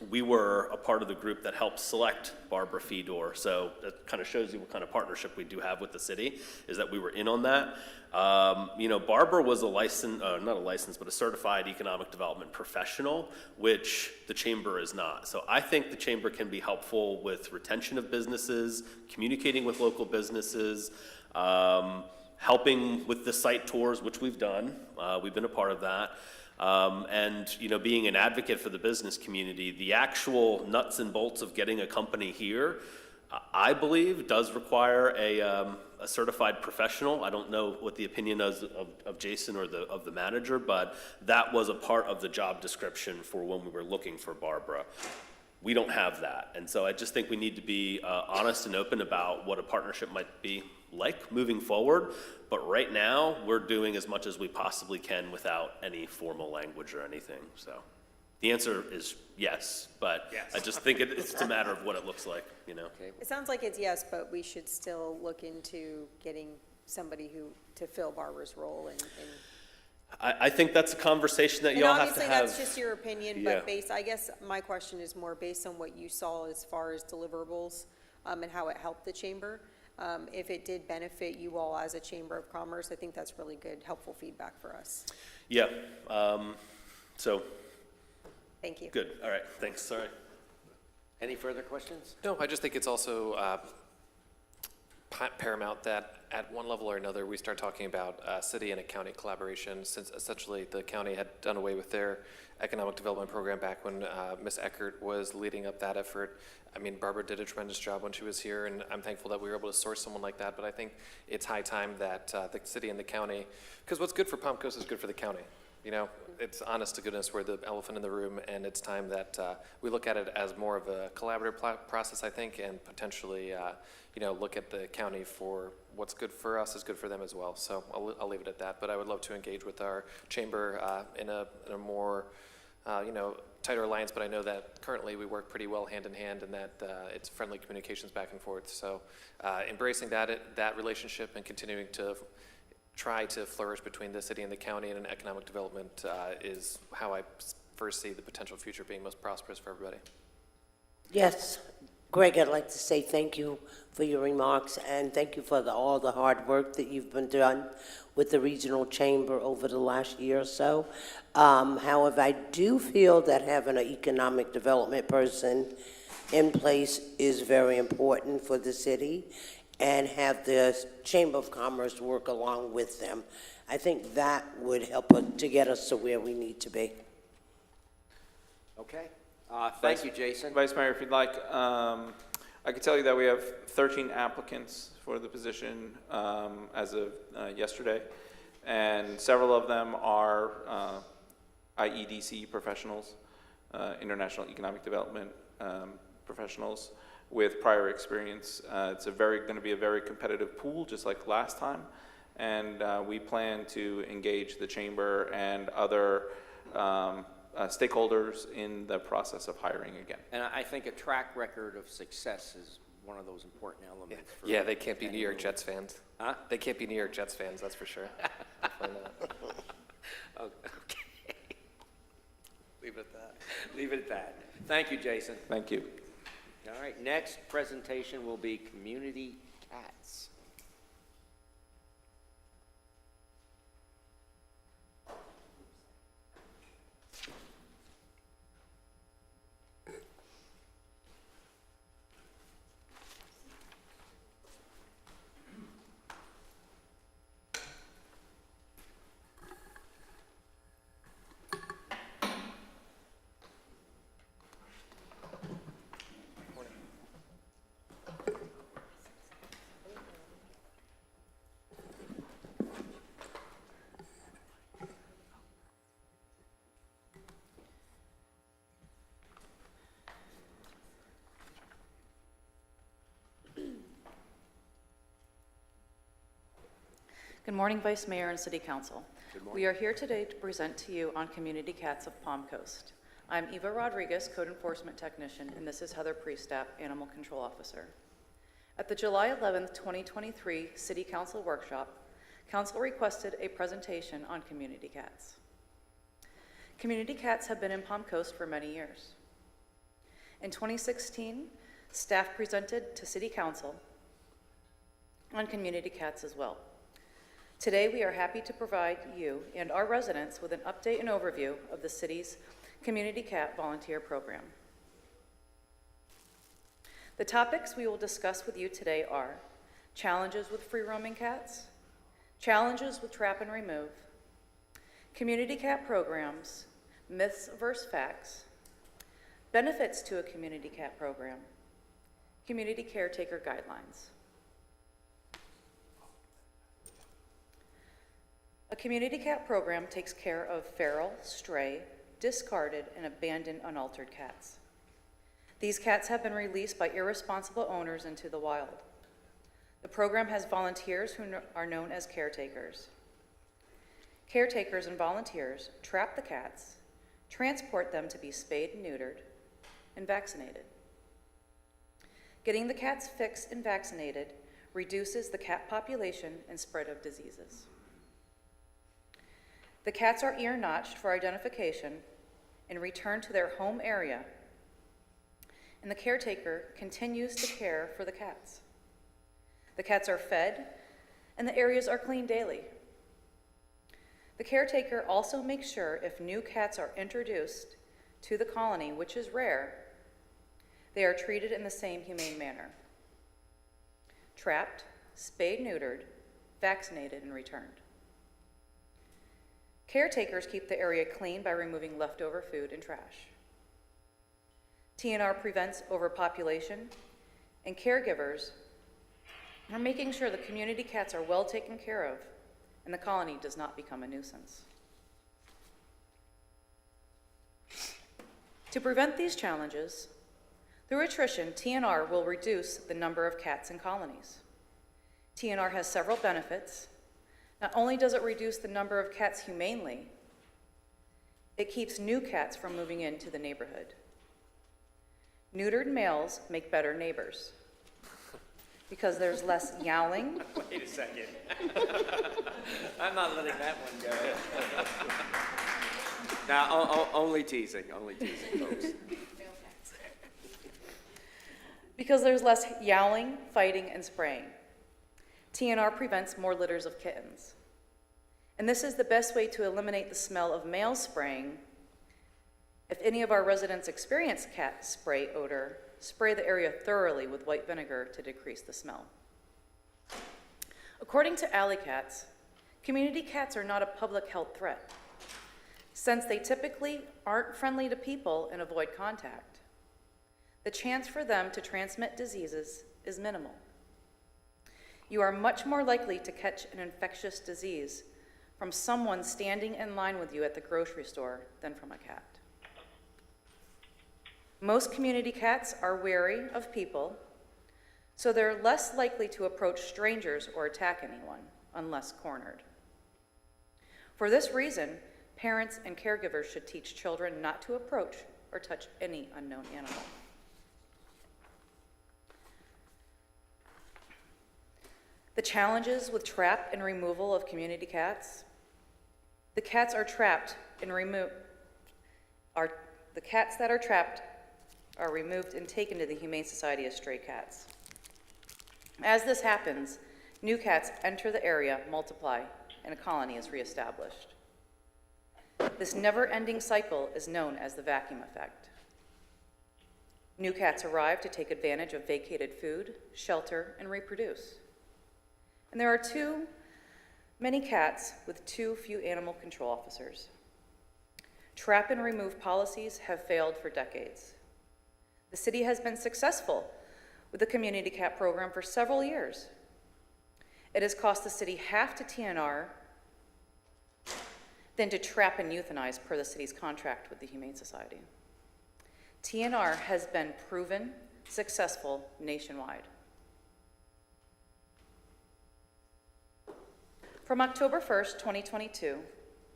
we were a part of the group that helped select Barbara Fedor, so that kind of shows you what kind of partnership we do have with the city, is that we were in on that. Barbara was a certified economic development professional, which the chamber is not. So I think the chamber can be helpful with retention of businesses, communicating with local businesses, helping with the site tours, which we've done. We've been a part of that. And being an advocate for the business community. The actual nuts and bolts of getting a company here, I believe, does require a certified professional. I don't know what the opinion is of Jason or of the manager, but that was a part of the job description for when we were looking for Barbara. We don't have that, and so I just think we need to be honest and open about what a partnership might be like moving forward. But right now, we're doing as much as we possibly can without any formal language or anything. So the answer is yes, but yes. I just think it's a matter of what it looks like, Okay. It sounds like it's yes, but we should still look into getting somebody to fill Barbara's role and I think that's a conversation that y'all have to have. And obviously, that's just your opinion, Yeah. but I guess my question is more based on what you saw as far as deliverables and how it helped the chamber. If it did benefit you all as a Chamber of Commerce, I think that's really good, helpful feedback for us. Yeah. So. Thank you. Good. All right. Thanks. Sorry. Any further questions? No, I just think it's also paramount that at one level or another, we start talking about city and a county collaboration, since essentially the county had done away with their economic development program back when Ms. Eckert was leading up that effort. I mean, Barbara did a tremendous job when she was here, and I'm thankful that we were able to source someone like that, but I think it's high time that the city and the county, because what's good for Palm Coast is good for the county. It's honest to goodness, we're the elephant in the room, and it's time that we look at it as more of a collaborative process, I think, and potentially, look at the county for what's good for us is good for them as well. So I'll leave it at that, but I would love to engage with our chamber in a more, tighter alliance, but I know that currently we work pretty well hand in hand and that it's friendly communications back and forth. So embracing that relationship and continuing to try to flourish between the city and the county in an economic development is how I first see the potential future being most prosperous for everybody. Yes. Greg, I'd like to say thank you for your remarks and thank you for all the hard work that you've been done with the regional chamber over the last year or so. However, I do feel that having an economic development person in place is very important for the city, and have the Chamber of Commerce work along with them. I think that would help to get us to where we need to be. Okay. Thank you, Jason. Vice Mayor, if you'd like, I can tell you that we have 13 applicants for the position as of yesterday, and several of them are IEDC professionals, International Economic Development professionals with prior experience. It's going to be a very competitive pool, just like last time, and we plan to engage the chamber and other stakeholders in the process of hiring again. And I think a track record of success is one of those important elements. For Yeah, they can't be New York Jets fans. Huh? They can't be New York Jets fans, that's for sure. Definitely not. Okay. Leave it at that. Leave it at that. Thank you, Jason. Thank you. All right, next presentation will be community cats. Good morning, Vice Mayor and City Council. We are here today to present to you on Community Cats of Palm Coast. I'm Eva Rodriguez, Code Enforcement Technician, and this is Heather Priestap, Animal Control Officer. At the July 11th, 2023 City Council Workshop, Council requested a presentation on community cats. Community cats have been in Palm Coast for many years. In 2016, staff presented to City Council on community cats as well. Today, we are happy to provide you and our residents with an update and overview of the city's Community Cat Volunteer Program. The topics we will discuss with you today are challenges with free-roaming cats, challenges with trap and remove, community cat programs, myths versus facts, benefits to a community cat program, community caretaker guidelines. A community cat program takes care of feral, stray, discarded, and abandoned unaltered cats. These cats have been released by irresponsible owners into the wild. The program has volunteers who are known as caretakers. Caretakers and volunteers trap the cats, transport them to be spayed and neutered, and vaccinated. Getting the cats fixed and vaccinated reduces the cat population and spread of diseases. The cats are ear-notched for identification and returned to their home area, and the caretaker continues to care for the cats. The cats are fed, and the areas are cleaned daily. The caretaker also makes sure if new cats are introduced to the colony, which is rare, they are treated in the same humane manner. Trapped, spayed, neutered, vaccinated, and returned. Caretakers keep the area clean by removing leftover food and trash. TNR prevents overpopulation, and caregivers are making sure the community cats are well taken care of and the colony does not become a nuisance. To prevent these challenges, through attrition, TNR will reduce the number of cats in colonies. TNR has several benefits. Not only does it reduce the number of cats humanely, it keeps new cats from moving into the neighborhood. Neutered males make better neighbors because there's less yowling. Wait a second. I'm not letting that one go. Now, only teasing, folks. Because there's less yowling, fighting, and spraying. TNR prevents more litters of kittens. And this is the best way to eliminate the smell of male spraying. If any of our residents experience cat spray odor, spray the area thoroughly with white vinegar to decrease the smell. According to Alley Cats, community cats are not a public health threat, since they typically aren't friendly to people and avoid contact. The chance for them to transmit diseases is minimal. You are much more likely to catch an infectious disease from someone standing in line with you at the grocery store than from a cat. Most community cats are wary of people, so they're less likely to approach strangers or attack anyone unless cornered. For this reason, parents and caregivers should teach children not to approach or touch any unknown animal. The challenges with trap and removal of community cats. The cats that are trapped are removed and taken to the Humane Society as stray cats. As this happens, new cats enter the area, multiply, and a colony is reestablished. This never-ending cycle is known as the vacuum effect. New cats arrive to take advantage of vacated food, shelter, and reproduce. And there are too many cats with too few animal control officers. Trap and remove policies have failed for decades. The city has been successful with the community cat program for several years. It has cost the city half to TNR than to trap and euthanize per the city's contract with the Humane Society. TNR has been proven successful nationwide. From October 1st, 2022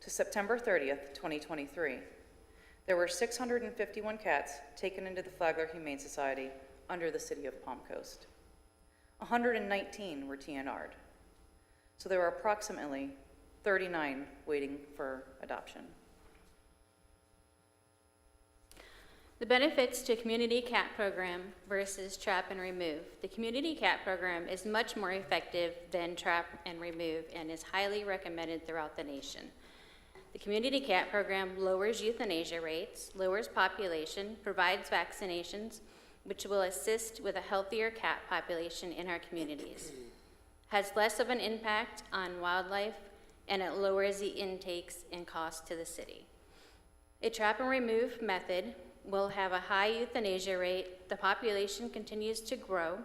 to September 30th, 2023, there were 651 cats taken into the Flagler Humane Society under the City of Palm Coast. 119 were TNR'd. So there were approximately 39 waiting for adoption. The benefits to community cat program versus trap and remove. The community cat program is much more effective than trap and remove and is highly recommended throughout the nation. The community cat program lowers euthanasia rates, lowers population, provides vaccinations, which will assist with a healthier cat population in our communities, has less of an impact on wildlife, and it lowers the intakes and costs to the city. A trap and remove method will have a high euthanasia rate, the population continues to grow,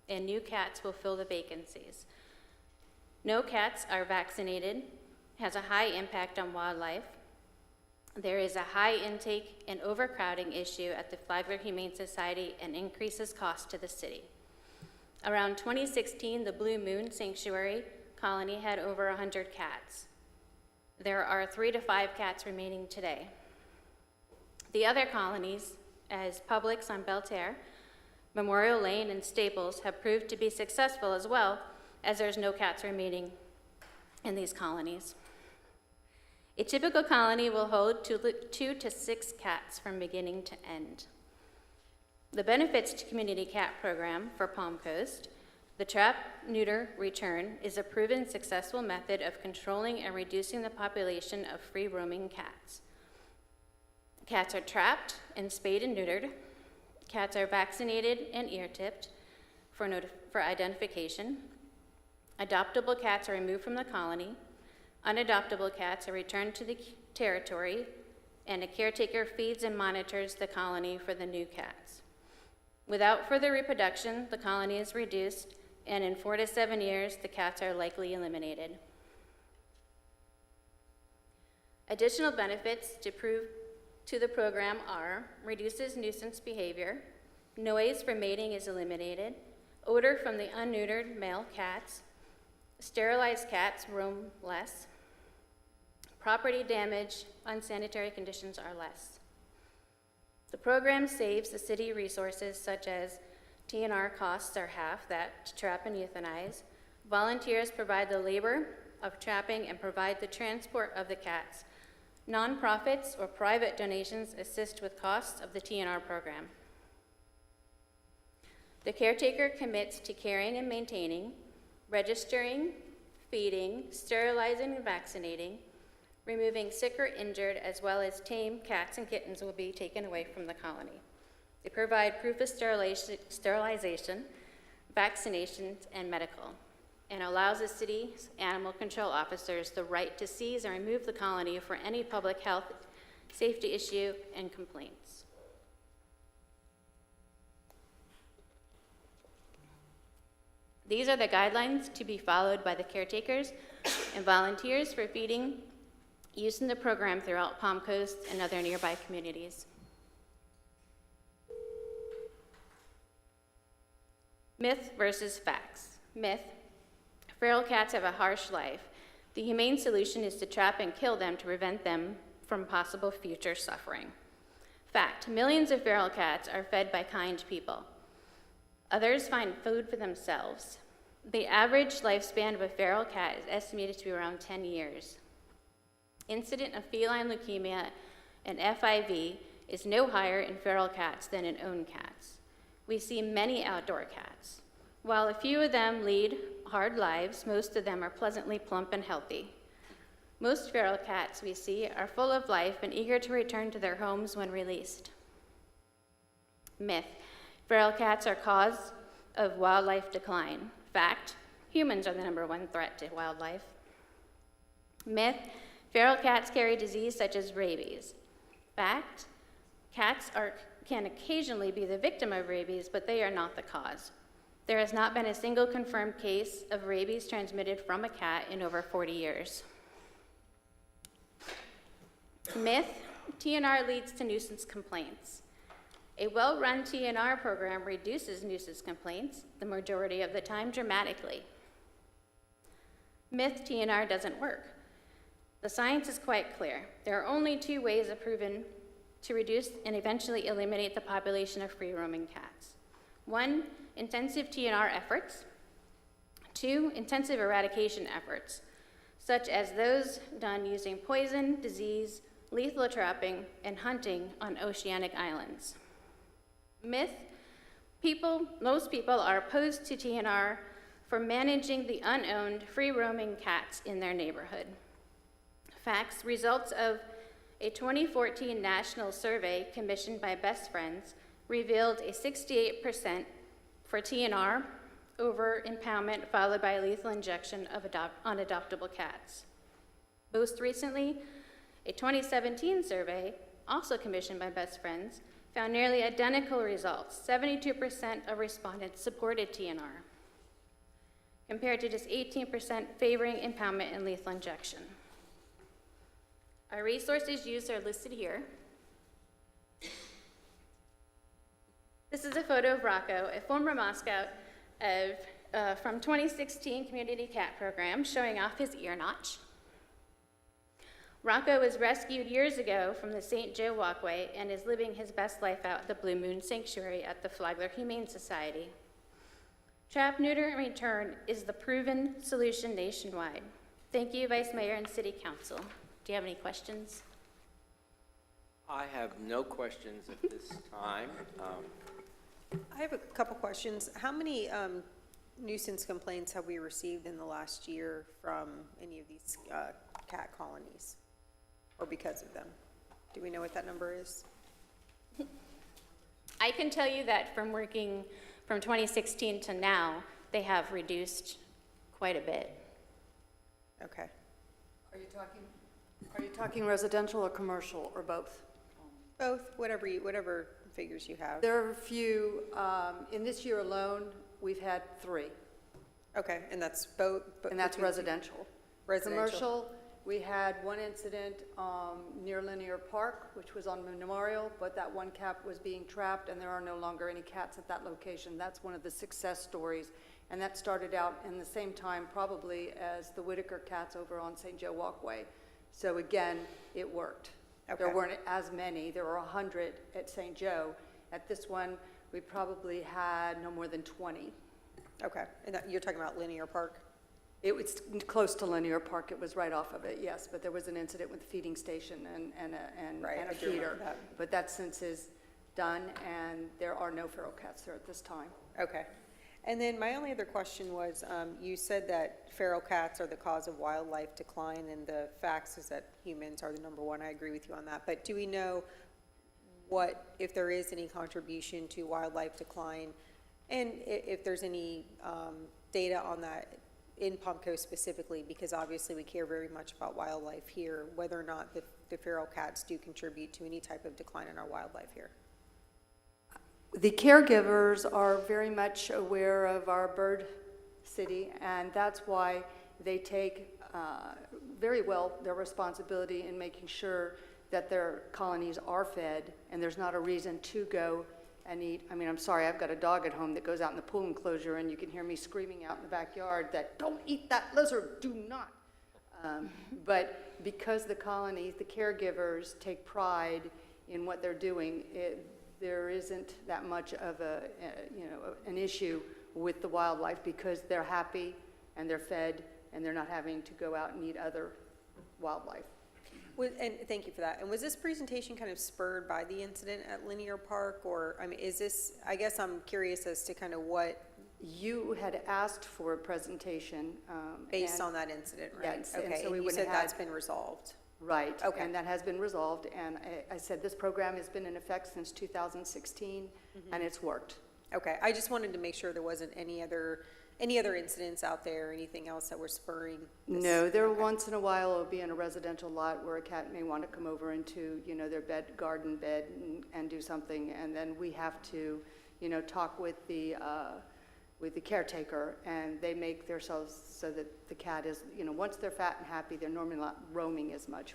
and new cats will fill the vacancies. No cats are vaccinated, has a high impact on wildlife. There is a high intake and overcrowding issue at the Flagler Humane Society and increases cost to the city. Around 2016, the Blue Moon Sanctuary colony had over 100 cats. There are 3 to 5 cats remaining today. The other colonies, as Publix on Belterre, Memorial Lane, and Staples, have proved to be successful as well, as there's no cats remaining in these colonies. A typical colony will hold 2 to 6 cats from beginning to end. The benefits to community cat program for Palm Coast. The trap, neuter, return is a proven successful method of controlling and reducing the population of free-roaming cats. Cats are trapped and spayed and neutered. Cats are vaccinated and ear-tipped for identification. Adoptable cats are removed from the colony. Unadoptable cats are returned to the territory, and a caretaker feeds and monitors the colony for the new cats. Without further reproduction, the colony is reduced, and in 4 to 7 years, the cats are likely eliminated. Additional benefits to the program are reduces nuisance behavior, noise from mating is eliminated, odor from the unneutered male cats, sterilized cats roam less, property damage, unsanitary conditions are less. The program saves the city resources such as TNR costs are half that to trap and euthanize. Volunteers provide the labor of trapping and provide the transport of the cats. Nonprofits or private donations assist with costs of the TNR program. The caretaker commits to caring and maintaining, registering, feeding, sterilizing, and vaccinating. Removing sick or injured as well as tame cats and kittens will be taken away from the colony. They provide proof of sterilization, vaccinations, and medical, and allows the city's animal control officers the right to seize and remove the colony for any public health, safety issue, and complaints. These are the guidelines to be followed by the caretakers and volunteers for feeding use in the program throughout Palm Coast and other nearby communities. Myth versus facts. Myth: feral cats have a harsh life. The humane solution is to trap and kill them to prevent them from possible future suffering. Fact: millions of feral cats are fed by kind people. Others find food for themselves. The average lifespan of a feral cat is estimated to be around 10 years. Incidence of feline leukemia and FIV is no higher in feral cats than in owned cats. We see many outdoor cats. While a few of them lead hard lives, most of them are pleasantly plump and healthy. Most feral cats we see are full of life and eager to return to their homes when released. Myth: feral cats are cause of wildlife decline. Fact: humans are the #1 threat to wildlife. Myth: feral cats carry disease such as rabies. Fact: cats can occasionally be the victim of rabies, but they are not the cause. There has not been a single confirmed case of rabies transmitted from a cat in over 40 years. Myth: TNR leads to nuisance complaints. A well-run TNR program reduces nuisance complaints the majority of the time dramatically. Myth: TNR doesn't work. The science is quite clear. There are only 2 ways proven to reduce and eventually eliminate the population of free-roaming cats. 1, intensive TNR efforts. 2, intensive eradication efforts, such as those done using poison, disease, lethal trapping, and hunting on oceanic islands. Myth: most people are opposed to TNR for managing the unowned, free-roaming cats in their neighborhood. Facts: results of a 2014 national survey commissioned by Best Friends revealed a 68% for TNR over impoundment, followed by lethal injection of unadoptable cats. Most recently, a 2017 survey, also commissioned by Best Friends, found nearly identical results. 72% of respondents supported TNR, compared to just 18% favoring impoundment and lethal injection. Our resources used are listed here. This is a photo of Rocco, a former mascot from 2016 Community Cat Program, showing off his ear notch. Rocco was rescued years ago from the St. Joe Walkway and is living his best life out at the Blue Moon Sanctuary at the Flagler Humane Society. Trap, neuter, and return is the proven solution nationwide. Thank you, Vice Mayor and City Council. Do you have any questions? I have no questions at this time. I have a couple questions. How many nuisance complaints have we received in the last year from any of these cat colonies, or because of them? Do we know what that number is? I can tell you that from working from 2016 to now, they have reduced quite a bit. Okay. Are you talking residential or commercial, or both? Both, whatever figures you have. There are a few, in this year alone, we've had 3. Okay, and that's both? And that's residential. Residential. Commercial, we had one incident near Linear Park, which was on Memorial, but that one cat was being trapped, and there are no longer any cats at that location. That's one of the success stories, and that started out in the same time probably as the Whitaker cats over on St. Joe Walkway. So again, it worked. Okay. There weren't as many. There were 100 at St. Joe. At this one, we probably had no more than 20. Okay, and you're talking about Linear Park? It was close to Linear Park. It was right off of it, yes. But there was an incident with the feeding station and a feeder. But that since is done, and there are no feral cats there at this time. Okay. And then my only other question was, you said that feral cats are the cause of wildlife decline, and the facts is that humans are the #1. I agree with you on that. But do we know if there is any contribution to wildlife decline, and if there's any data on that in Palm Coast specifically, because obviously we care very much about wildlife here, whether or not the feral cats do contribute to any type of decline in our wildlife here? The caregivers are very much aware of our bird city, and that's why they take very well their responsibility in making sure that their colonies are fed, and there's not a reason to go and eat. I mean, I'm sorry, I've got a dog at home that goes out in the pool enclosure, and you can hear me screaming out in the backyard that, don't eat that lizard, do not. But because the colonies, the caregivers take pride in what they're doing, there isn't that much of an issue with the wildlife because they're happy and they're fed and they're not having to go out and eat other wildlife. And thank you for that. And was this presentation kind of spurred by the incident at Linear Park, or, I mean, is this, I guess I'm curious as to kind of what. You had asked for a presentation. Based on that incident, right? Yes, and Okay, so we and you went said ahead. that's been resolved. Right. Okay. And that has been resolved, and I said this program has been in effect since 2016, and it's worked. Okay, I just wanted to make sure there wasn't any other incidents out there, anything else that were spurring this? No, there once in a while will be in a residential lot where a cat may want to come over into, their garden bed and do something, and then we have to, talk with the caretaker, and they make themselves so that the cat is, once they're fat and happy, they're normally not roaming as much.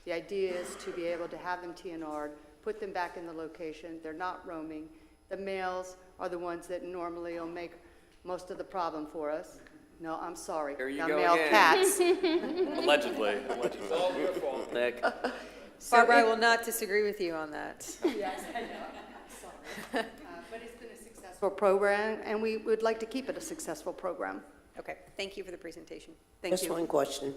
The idea is to be able to have them TNR'd, put them back in the location, they're not roaming. The males are the ones that normally will make most of the problem for us. No, I'm sorry. There you Now, go male again. cats. Allegedly. It's all your fault, Nick. Barbara, I will not disagree with you on that. Yes, I know. Sorry. But it's been a successful program, and we would like to keep it a successful program. Okay, thank you for the presentation. Thank Just you. one question.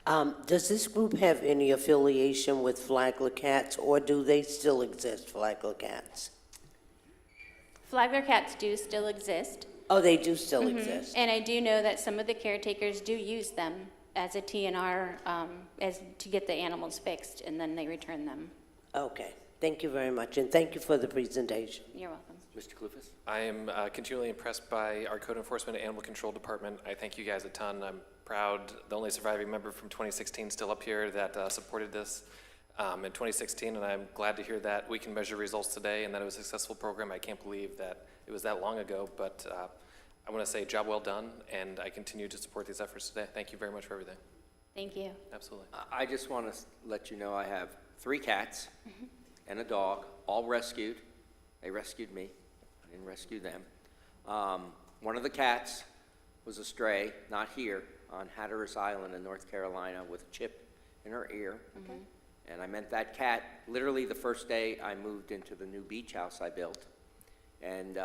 Does this group have any affiliation with Flagler Cats, or do they still exist, Flagler Cats? Flagler cats do still exist. Oh, they do still exist? And I do know that some of the caretakers do use them as a TNR to get the animals fixed, and then they return them. Okay, thank you very much, and thank you for the presentation. You're welcome. Mr. Clufus? I am continually impressed by our code enforcement and animal control department. I thank you guys a ton. I'm proud, the only surviving member from 2016 still up here that supported this in 2016, and I'm glad to hear that we can measure results today and that it was a successful program. I can't believe that it was that long ago, but I want to say job well done, and I continue to support these efforts today. Thank you very much for everything. Thank you. Absolutely. I just want to let you know I have 3 cats and a dog, all rescued. They rescued me. I didn't rescue them. One of the cats was a stray, not here, on Hatteras Island in North Carolina with a chip in her ear. Okay. And I met that cat literally the first day I moved into the new beach house I built. And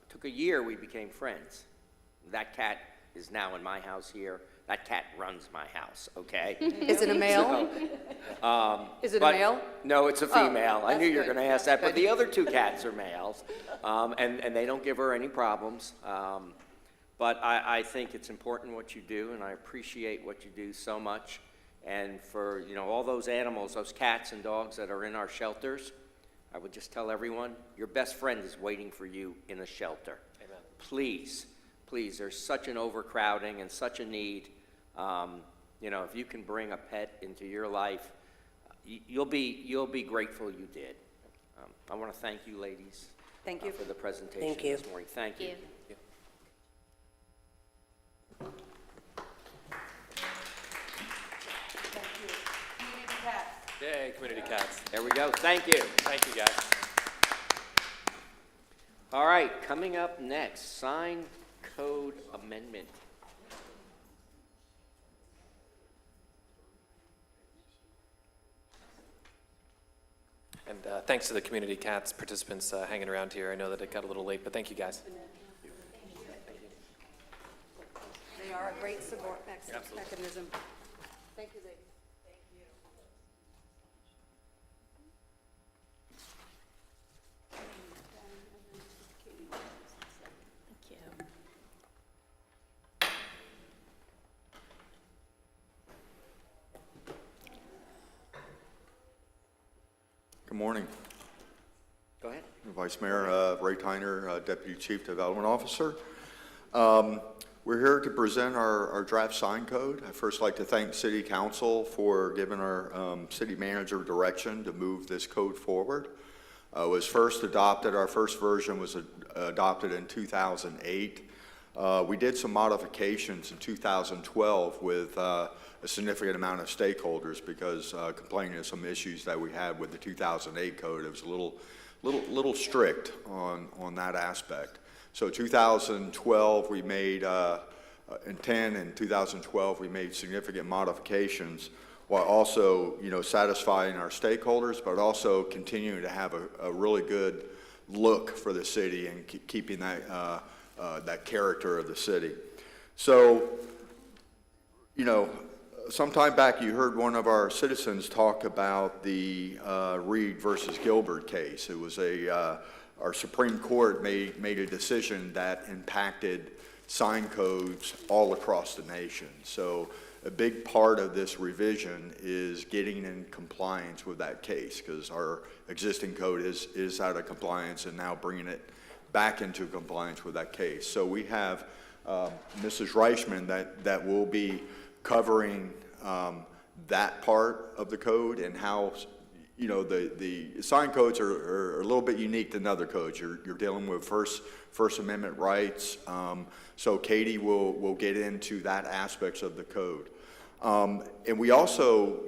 took a year, we became friends. That cat is now in my house here. That cat runs my house, okay? Is it a male? Is it a male? No, it's a female. I that's knew you were good. going to ask that, but Good. the other 2 cats are males, and they don't give her any problems. But I think it's important what you do, and I appreciate what you do so much. And for, all those animals, those cats and dogs that are in our shelters, I would just tell everyone, your best friend is waiting for you in a shelter. Amen. Please, there's such an overcrowding and such a need. If you can bring a pet into your life, you'll be grateful you did. I want to thank you, ladies. Thank you. For the presentation Thank you. this morning. Thank you. Yay, community cats. There we go. Thank you. Thank you, guys. All right, coming up next, sign code amendment. And thanks to the community cats participants hanging around here. I know that it got a little late, but thank you guys. They are a great support Absolutely. mechanism. Thank you, ladies. Thank you. Good morning. Go ahead. Vice Mayor Ray Tyner, Deputy Chief Development Officer. We're here to present our draft sign code. I'd first like to thank City Council for giving our city manager direction to move this code forward. It was first adopted, our first version was adopted in 2008. We did some modifications in 2012 with a significant amount of stakeholders because complaining of some issues that we had with the 2008 code. It was a little strict on that aspect. So 2012 we made, in 10 and 2012 we made significant modifications while also, satisfying our stakeholders, but also continuing to have a really good look for the city and keeping that that character of the city. So, sometime back you heard one of our citizens talk about the Reed versus Gilbert case. It was our Supreme Court made a decision that impacted sign codes all across the nation. So a big part of this revision is getting in compliance with that case, because our existing code is out of compliance, and now bringing it back into compliance with that case. So we have Mrs. Reichman that will be covering that part of the code and how, the sign codes are a little bit unique than other codes. You're dealing with First Amendment rights. So Katie will get into that aspects of the code. And we also,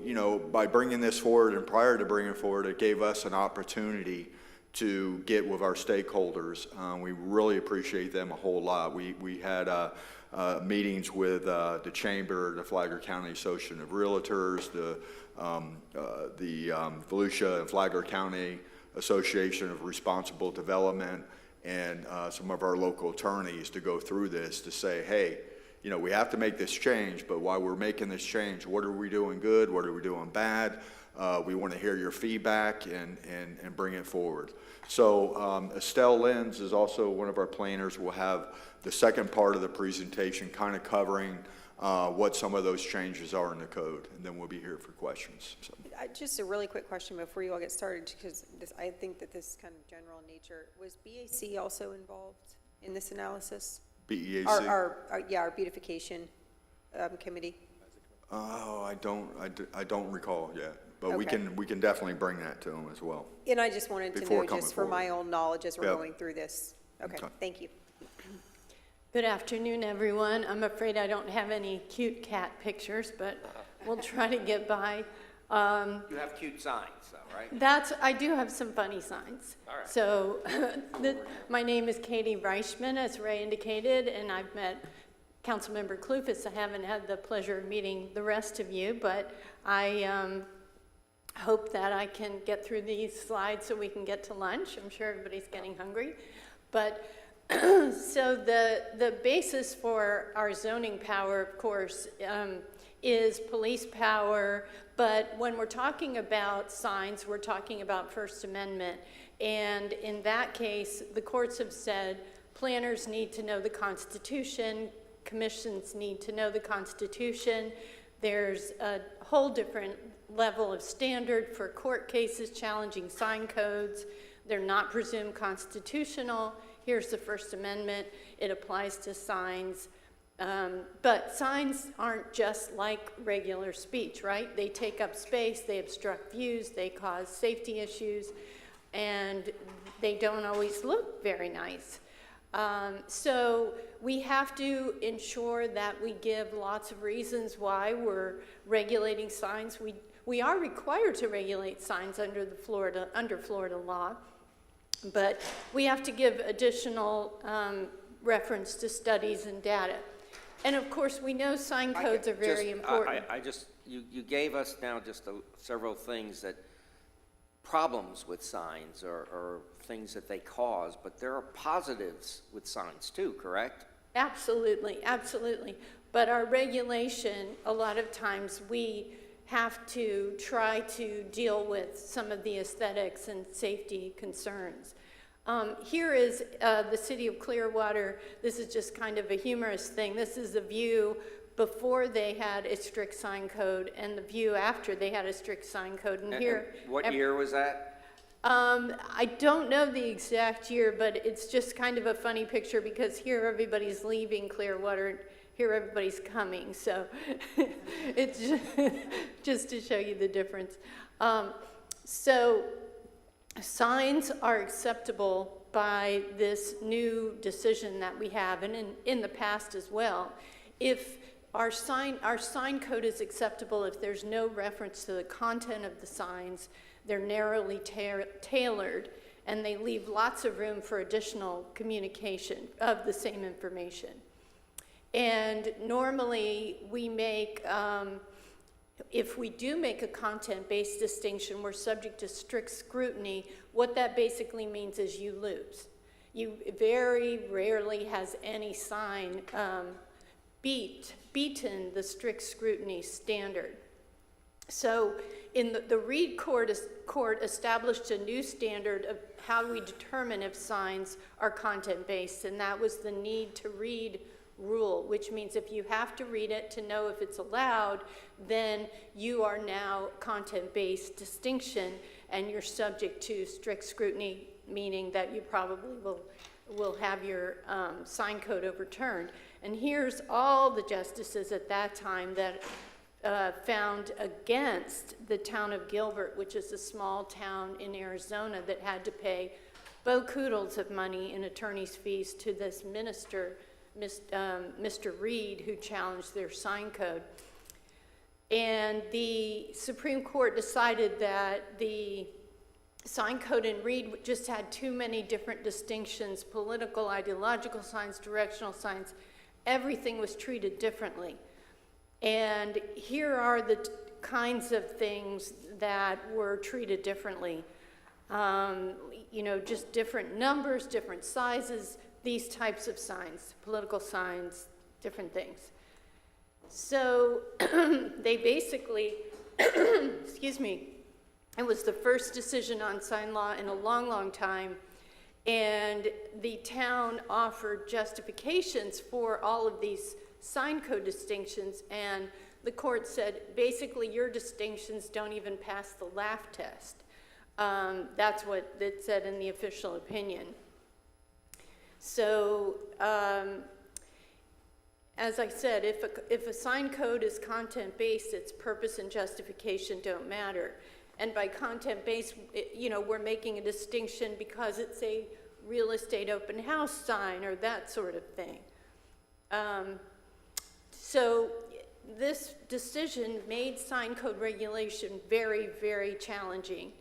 by bringing this forward and prior to bringing it forward, it gave us an opportunity to get with our stakeholders. We really appreciate them a whole lot. We had meetings with the Chamber, the Flagler County Association of Realtors, the Volusia and Flagler County Association of Responsible Development, and some of our local attorneys to go through this to say, hey, we have to make this change, but while we're making this change, what are we doing good? What are we doing bad? We want to hear your feedback and bring it forward. So Estelle Lenz is also one of our planners. We'll have the second part of the presentation kind of covering what some of those changes are in the code, and then we'll be here for questions. So. Just a really quick question before you all get started, because I think that this is kind of general in nature. Was BAC also involved in this analysis? BEAC? Our beautification committee. Oh, I don't recall yet, but Okay. we can definitely bring that to them as well. And I just wanted to know, just for my own knowledge as we're Yep. going through this. Okay, thank you. Good afternoon, everyone. I'm afraid I don't have any cute cat pictures, but we'll try to get by. You have cute signs, though, right? I do have some funny signs. All right. So my name is Katie Reichman, as Ray indicated, and I've met Councilmember Klufis. I haven't had the pleasure of meeting the rest of you, but I hope that I can get through these slides so we can get to lunch. I'm sure everybody's getting hungry. But so the basis for our zoning power, of course, is police power, but when we're talking about signs, we're talking about First Amendment. And in that case, the courts have said planners need to know the Constitution, commissions need to know the Constitution. There's a whole different level of standard for court cases challenging sign codes. They're not presumed constitutional. Here's the First Amendment. It applies to signs. But signs aren't just like regular speech, right? They take up space, they obstruct views, they cause safety issues, and they don't always look very nice. So we have to ensure that we give lots of reasons why we're regulating signs. We are required to regulate signs under Florida law, but we have to give additional reference to studies and data. And of course, we know sign codes are very important. You gave us now just several things that, problems with signs or things that they cause, but there are positives with signs too, correct? Absolutely, absolutely. But our regulation, a lot of times we have to try to deal with some of the aesthetics and safety concerns. Here is the city of Clearwater. This is just kind of a humorous thing. This is a view before they had a strict sign code and the view after they had a strict sign code. And here, what year was that? I don't know the exact year, but it's just kind of a funny picture because here everybody's leaving Clearwater, here everybody's coming. So it's just to show you the difference. So signs are acceptable by this new decision that we have, and in the past as well. If our sign code is acceptable, if there's no reference to the content of the signs, they're narrowly tailored, and they leave lots of room for additional communication of the same information. And normally we make, if we do make a content-based distinction, we're subject to strict scrutiny. What that basically means is you lose. You very rarely has any sign beaten the strict scrutiny standard. So in the Reed court established a new standard of how we determine if signs are content-based, and that was the need to read rule, which means if you have to read it to know if it's allowed, then you are now content-based distinction, and you're subject to strict scrutiny, meaning that you probably will have your sign code overturned. And here's all the justices at that time that found against the town of Gilbert, which is a small town in Arizona that had to pay boatloads of money in attorney's fees to this minister, Mr. Reed, who challenged their sign code. And the Supreme Court decided that the sign code in Reed just had too many different distinctions: political, ideological signs, directional signs. Everything was treated differently. And here are the kinds of things that were treated differently. Just different numbers, different sizes, these types of signs, political signs, different things. So they basically, excuse me, it was the first decision on sign law in a long, long time. And the town offered justifications for all of these sign code distinctions, and the court said, basically, your distinctions don't even pass the laugh test. That's what it said in the official opinion. So, as I said, if a sign code is content-based, its purpose and justification don't matter. And by content-based, we're making a distinction because it's a real estate open house sign or that sort of thing. So this decision made sign code regulation very, very challenging.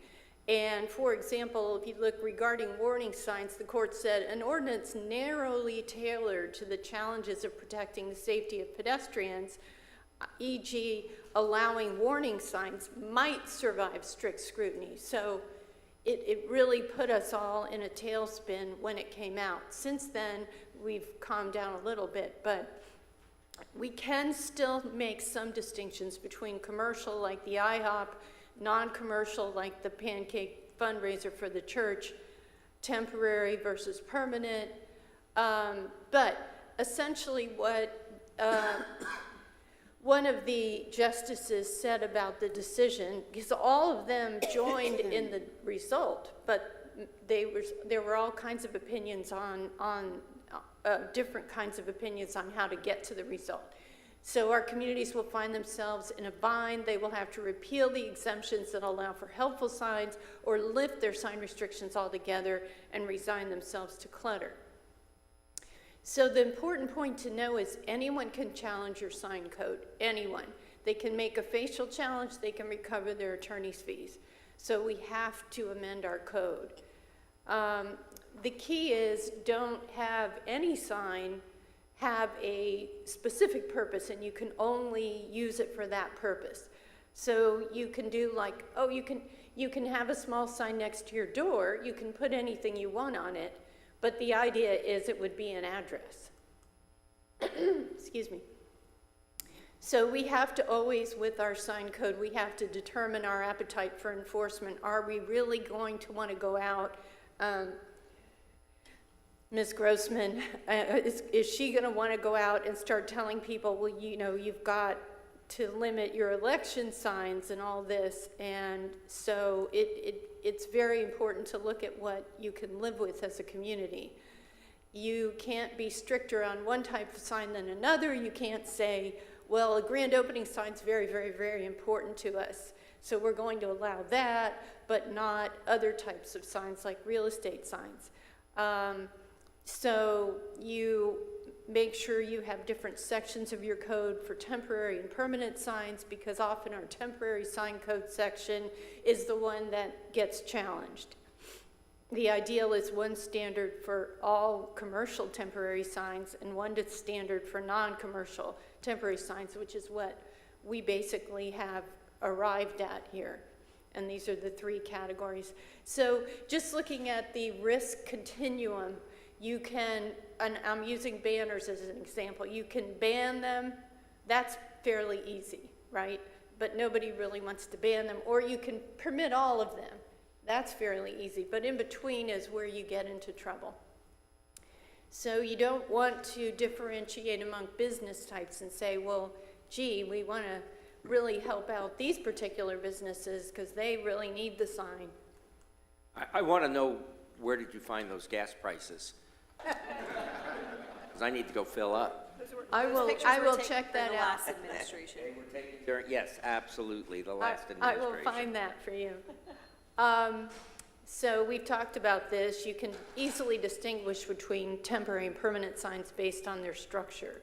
And for example, if you look regarding warning signs, the court said an ordinance narrowly tailored to the challenges of protecting the safety of pedestrians, e.g. allowing warning signs, might survive strict scrutiny. So it really put us all in a tailspin when it came out. Since then, we've calmed down a little bit, but we can still make some distinctions between commercial, like the IHOP, non-commercial, like the pancake fundraiser for the church, temporary versus permanent. But essentially what one of the justices said about the decision, because all of them joined in the result, but there were all kinds of opinions on different kinds of opinions on how to get to the result. So our communities will find themselves in a bind. They will have to repeal the exemptions that allow for helpful signs or lift their sign restrictions altogether and resign themselves to clutter. So the important point to know is anyone can challenge your sign code, anyone. They can make a facial challenge, they can recover their attorney's fees. So we have to amend our code. The key is don't have any sign have a specific purpose, and you can only use it for that purpose. So you can do like, you can have a small sign next to your door, you can put anything you want on it, but the idea is it would be an address. Excuse me. So we have to always, with our sign code, we have to determine our appetite for enforcement. Are we really going to want to go out? Ms. Grossman, is she going to want to go out and start telling people, well, you've got to limit your election signs and all this? And so it's very important to look at what you can live with as a community. You can't be stricter on one type of sign than another. You can't say, well, a grand opening sign's very, very, very important to us, so we're going to allow that, but not other types of signs like real estate signs. So you make sure you have different sections of your code for temporary and permanent signs, because often our temporary sign code section is the one that gets challenged. The ideal is one standard for all commercial temporary signs and one standard for non-commercial temporary signs, which is what we basically have arrived at here. And these are the three categories. So just looking at the risk continuum, you can, and I'm using banners as an example, you can ban them. That's fairly easy, right? But nobody really wants to ban them. Or you can permit all of them. That's fairly easy. But in between is where you get into trouble. So you don't want to differentiate among business types and say, well, gee, we want to really help out these particular businesses because they really need the sign. I want to know, where did you find those gas prices? Because I need to go fill up. I will check that out. Administration. Yes, absolutely, the last I administration. will find that for you. So we've talked about this. You can easily distinguish between temporary and permanent signs based on their structure.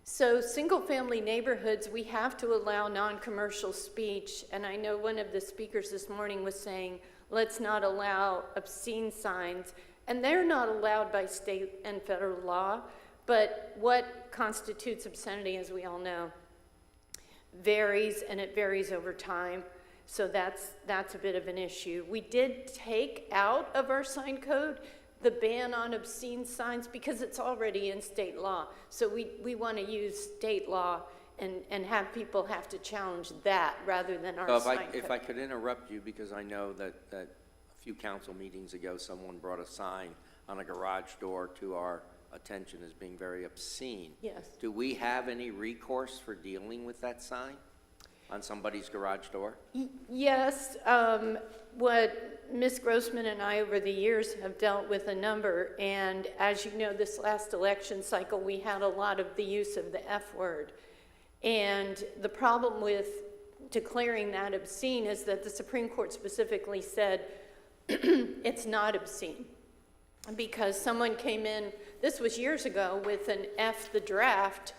So single-family neighborhoods, we have to allow non-commercial speech. And I know one of the speakers this morning was saying, let's not allow obscene signs. And they're not allowed by state and federal law. But what constitutes obscenity, as we all know, varies, and it varies over time. So that's a bit of an issue. We did take out of our sign code the ban on obscene signs because it's already in state law. So we want to use state law and have people have to challenge that rather than our sign code. If I could interrupt you, because I know that a few council meetings ago, someone brought a sign on a garage door to our attention as being very obscene. Yes. Do we have any recourse for dealing with that sign on somebody's garage door? Yes, what Ms. Grossman and I over the years have dealt with a number, and as you know, this last election cycle, we had a lot of the use of the F word. And the problem with declaring that obscene is that the Supreme Court specifically said it's not obscene. Because someone came in, this was years ago, with an F the draft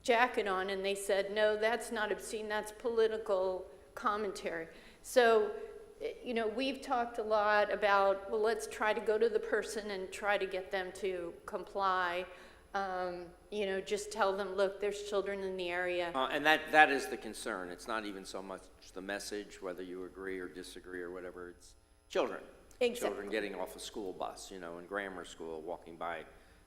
jacket on, and they said, no, that's not obscene, that's political commentary. So, you know, we've talked a lot about, well, let's try to go to the person and try to get them to comply. You know, just tell them, look, there's children in the area. And that is the concern. It's not even so much the message, whether you agree or disagree or whatever. It's children. Exactly. Children getting off a school bus, you know, in grammar school, walking by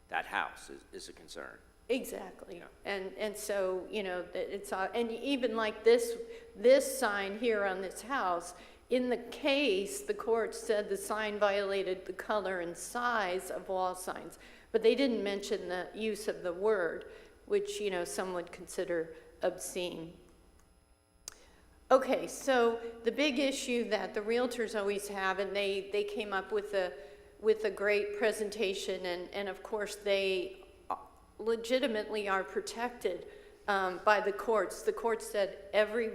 that house is a concern. Exactly. Yeah. And so, you know, it's, and even like this sign here on this house, in the case, the court said the sign violated the color and size of wall signs, but they didn't mention the use of the word, which, you know, some would consider obscene. Okay, so the big issue that the realtors always have, and they came up with a great presentation, and of course they legitimately are protected by the courts. The court said every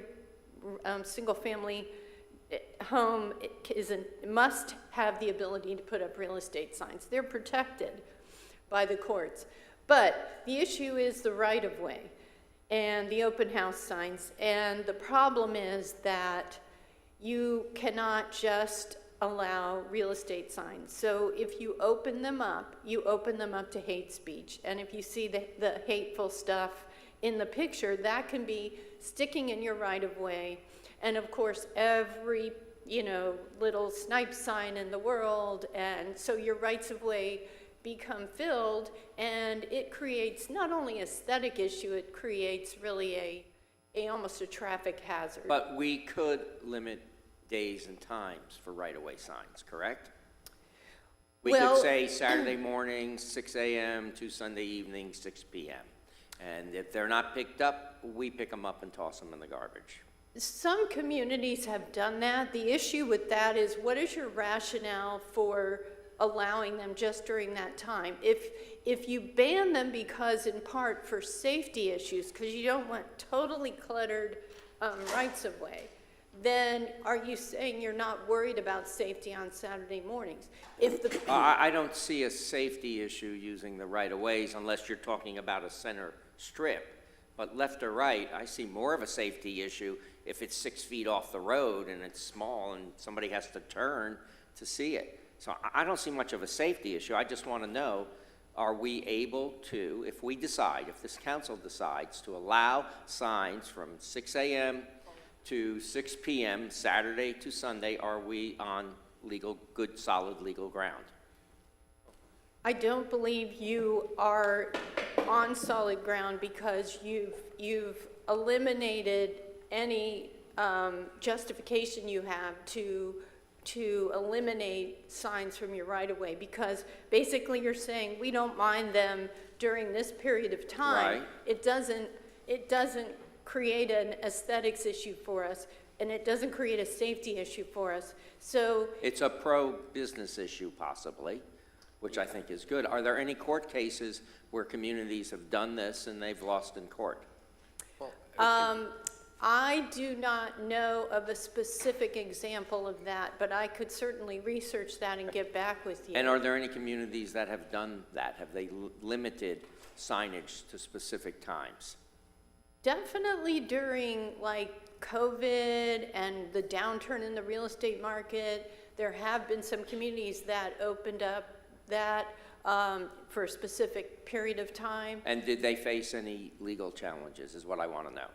single-family home must have the ability to put up real estate signs. They're protected by the courts. But the issue is the right-of-way and the open house signs. And the problem is that you cannot just allow real estate signs. So if you open them up to hate speech. And if you see the hateful stuff in the picture, that can be sticking in your right-of-way. And of course, every, you know, little snipe sign in the world. And so your rights-of-way become filled, and it creates not only aesthetic issue, it creates really almost a traffic hazard. But we could limit days and times for right-of-way signs, correct? We could say Saturday morning, 6 a.m. to Sunday evening, 6 p.m. And if they're not picked up, we pick them up and toss them in the garbage. Some communities have done that. The issue with that is, what is your rationale for allowing them just during that time? If you ban them because, in part, for safety issues, because you don't want totally cluttered rights of way, then are you saying you're not worried about safety on Saturday mornings? If the I don't see a safety issue using the right-of-ways unless you're talking about a center strip. But left or right, I see more of a safety issue if it's 6 feet off the road and it's small and somebody has to turn to see it. So I don't see much of a safety issue. I just want to know, are we able to, if we decide, if this council decides to allow signs from 6 a.m. to 6 p.m., Saturday to Sunday, are we on legal, good, solid legal ground? I don't believe you are on solid ground because you've eliminated any justification you have to eliminate signs from your right-of-way, because basically you're saying we don't mind them during this period of time. Right. It doesn't create an aesthetics issue for us, and it doesn't create a safety issue for us. So It's a pro-business issue possibly, which I think is good. Are there any court cases where communities have done this and they've lost in court? I do not know of a specific example of that, but I could certainly research that and get back with you. And are there any communities that have done that? Have they limited signage to specific times? Definitely during like COVID and the downturn in the real estate market, there have been some communities that opened up that for a specific period of time. And did they face any legal challenges is what I want to know.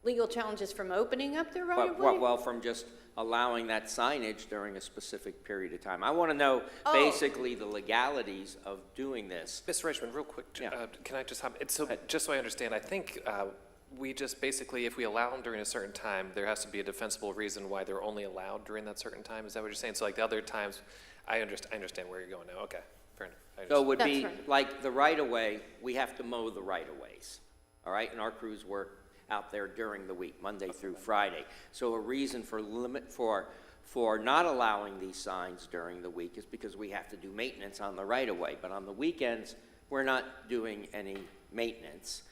Legal challenges from opening up their right-of-way? Well, from just allowing that signage during a specific period of time. I want to know basically the legalities of doing this. Mr. Richmond, real quick, Yeah. can I just hop, so just so I understand, I think we just basically, if we allow them during a certain time, there has to be a defensible reason why they're only allowed during that certain time. Is that what you're saying? So like the other times, I understand where you're going now. Okay, fair enough. So it would That's be right. like the right-of-way, we have to mow the right-of-ways, all right? And our crews work out there during the week, Monday through Friday. So a reason for not allowing these signs during the week is because we have to do maintenance on the right-of-way. But on the weekends, we're not doing any maintenance.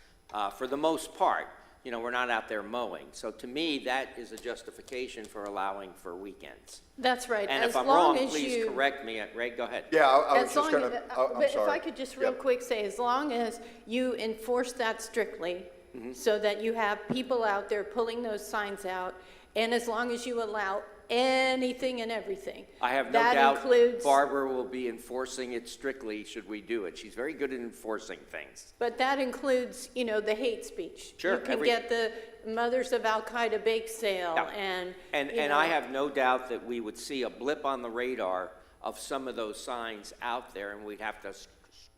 For the most part, you know, we're not out there mowing. So to me, that is a justification for allowing for weekends. That's right. And As if I'm long wrong, as please you- correct me. Ray, go ahead. Yeah, I was As just long going as- to, I'm but sorry. if I could just real quick say, as long as you enforce that strictly, so that you have people out there pulling those signs out, and as long as you allow anything and everything. I have no that doubt includes, Barbara will be enforcing it strictly should we do it. She's very good at enforcing things. But that includes, you know, the hate speech. Sure, You can get the Mothers of Al-Qaeda bake sale Yeah. and, And you I know, have no doubt that we would see a blip on the radar of some of those signs out there, and we'd have to,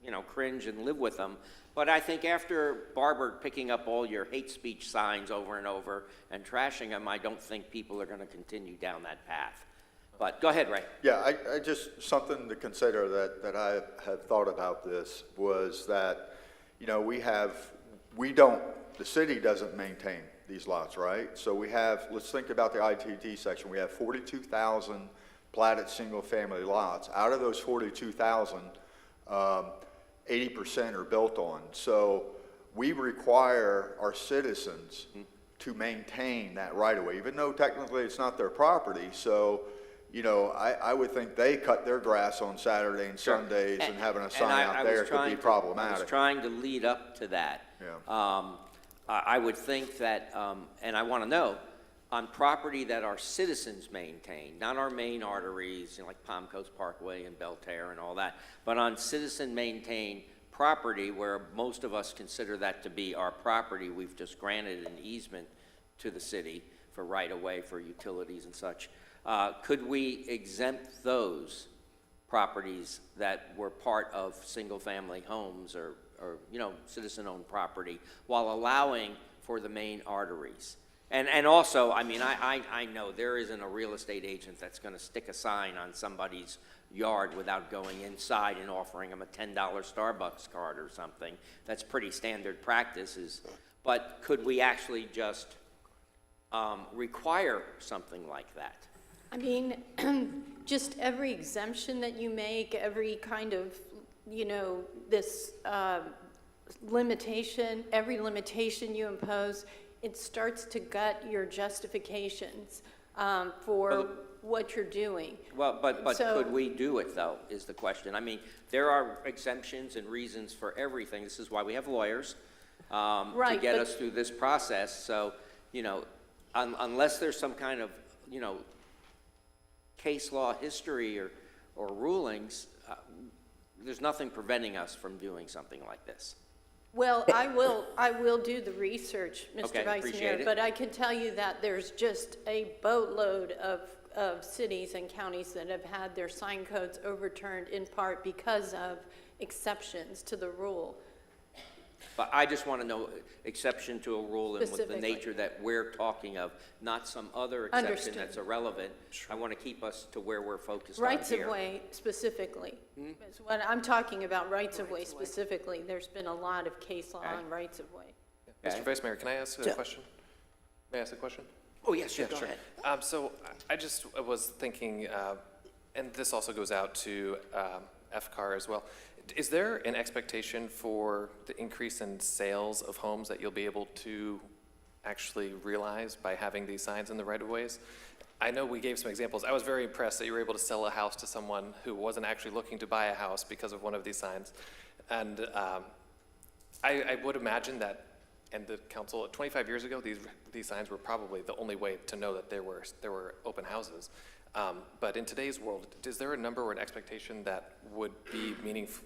you know, cringe and live with them. But I think after Barbara picking up all your hate speech signs over and over and trashing them, I don't think people are going to continue down that path. But go ahead, Ray. Yeah, I just, something to consider that I had thought about this was that, you know, the city doesn't maintain these lots, right? So we have, let's think about the ITD section. We have 42,000 platted single-family lots. Out of those 42,000, 80% are built on. So we require our citizens to maintain that right-of-way, even though technically it's not their property. So, you know, I would think they cut their grass on Saturday and Sundays, and having a sign out there could be problematic. I was trying to lead up to that. Yeah. I would think that, and I want to know, on property that our citizens maintain, not our main arteries, you know, like Palm Coast Parkway and Belterre and all that, but on citizen-maintained property where most of us consider that to be our property, we've just granted an easement to the city for right-of-way, for utilities and such. Could we exempt those properties that were part of single-family homes or you know, citizen-owned property while allowing for the main arteries? And also, I mean, I know there isn't a real estate agent that's going to stick a sign on somebody's yard without going inside and offering them a $10 Starbucks card or something. That's pretty standard practices. But could we actually just require something like that? I mean, just every exemption that you make, every kind of, you know, this limitation, every limitation you impose, it starts to gut your justifications for what you're doing. Well, but So- could we do it, though, is the question. I mean, there are exemptions and reasons for everything. This is why we have lawyers, to Right, get but- us through this process. So, unless there's some kind of, case law history or rulings, there's nothing preventing us from doing something like this. Well, I will do the research, Mr. Okay, Vice appreciate Mayor, it. but I can tell you that there's just a boatload of cities and counties that have had their sign codes overturned in part because of exceptions to the rule. But I just want to know exception to a rule and with the Specifically. nature that we're talking of, not some other exception Understood. that's irrelevant. I want to keep us to where we're focused on here. Rights of way specifically. Is what I'm talking about, rights of way specifically. There's been a lot of case law on rights of way. Mr. Vice Mayor, can I ask a question? May I ask a question? Oh, yes, sure, go ahead. So I just was thinking, and this also goes out to FCAR as well. Is there an expectation for the increase in sales of homes that you'll be able to actually realize by having these signs in the right-of-ways? I know we gave some examples. I was very impressed that you were able to sell a house to someone who wasn't actually looking to buy a house because of one of these signs. And I would imagine that, and the council, 25 years ago, these signs were probably the only way to know that there were open houses. But in today's world, is there a number or an expectation that would be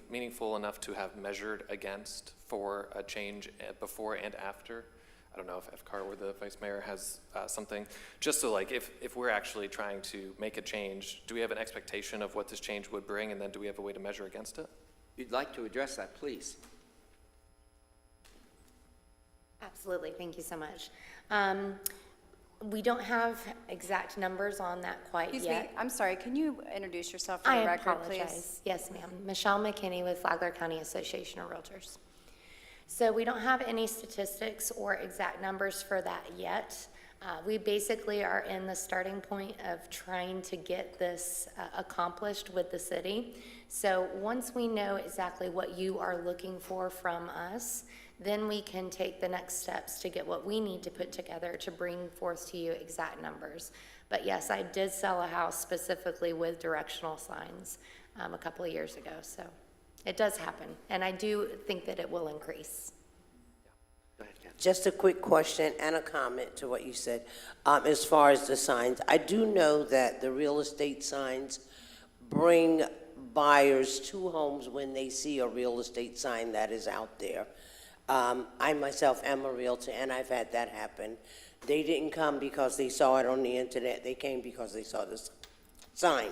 meaningful enough to have measured against for a change before and after? I don't know if FCAR or the Vice Mayor has something. Just so like if we're actually trying to make a change, do we have an expectation of what this change would bring, and then do we have a way to measure against it? You'd like to address that, please. Absolutely, thank you so much. We don't have exact numbers on that quite Excuse yet. me, I'm sorry, can you introduce yourself for I the record, apologize. please? Yes, ma'am. Michelle McKinney with Flagler County Association of Realtors. So we don't have any statistics or exact numbers for that yet. We basically are in the starting point of trying to get this accomplished with the city. So once we know exactly what you are looking for from us, then we can take the next steps to get what we need to put together to bring forth to you exact numbers. But yes, I did sell a house specifically with directional signs a couple of years ago, so it does happen, and I do think that it will increase. Just a quick question and a comment to what you said. As far as the signs, I do know that the real estate signs bring buyers to homes when they see a real estate sign that is out there. I myself am a realtor, and I've had that happen. They didn't come because they saw it on the internet. They came because they saw this sign.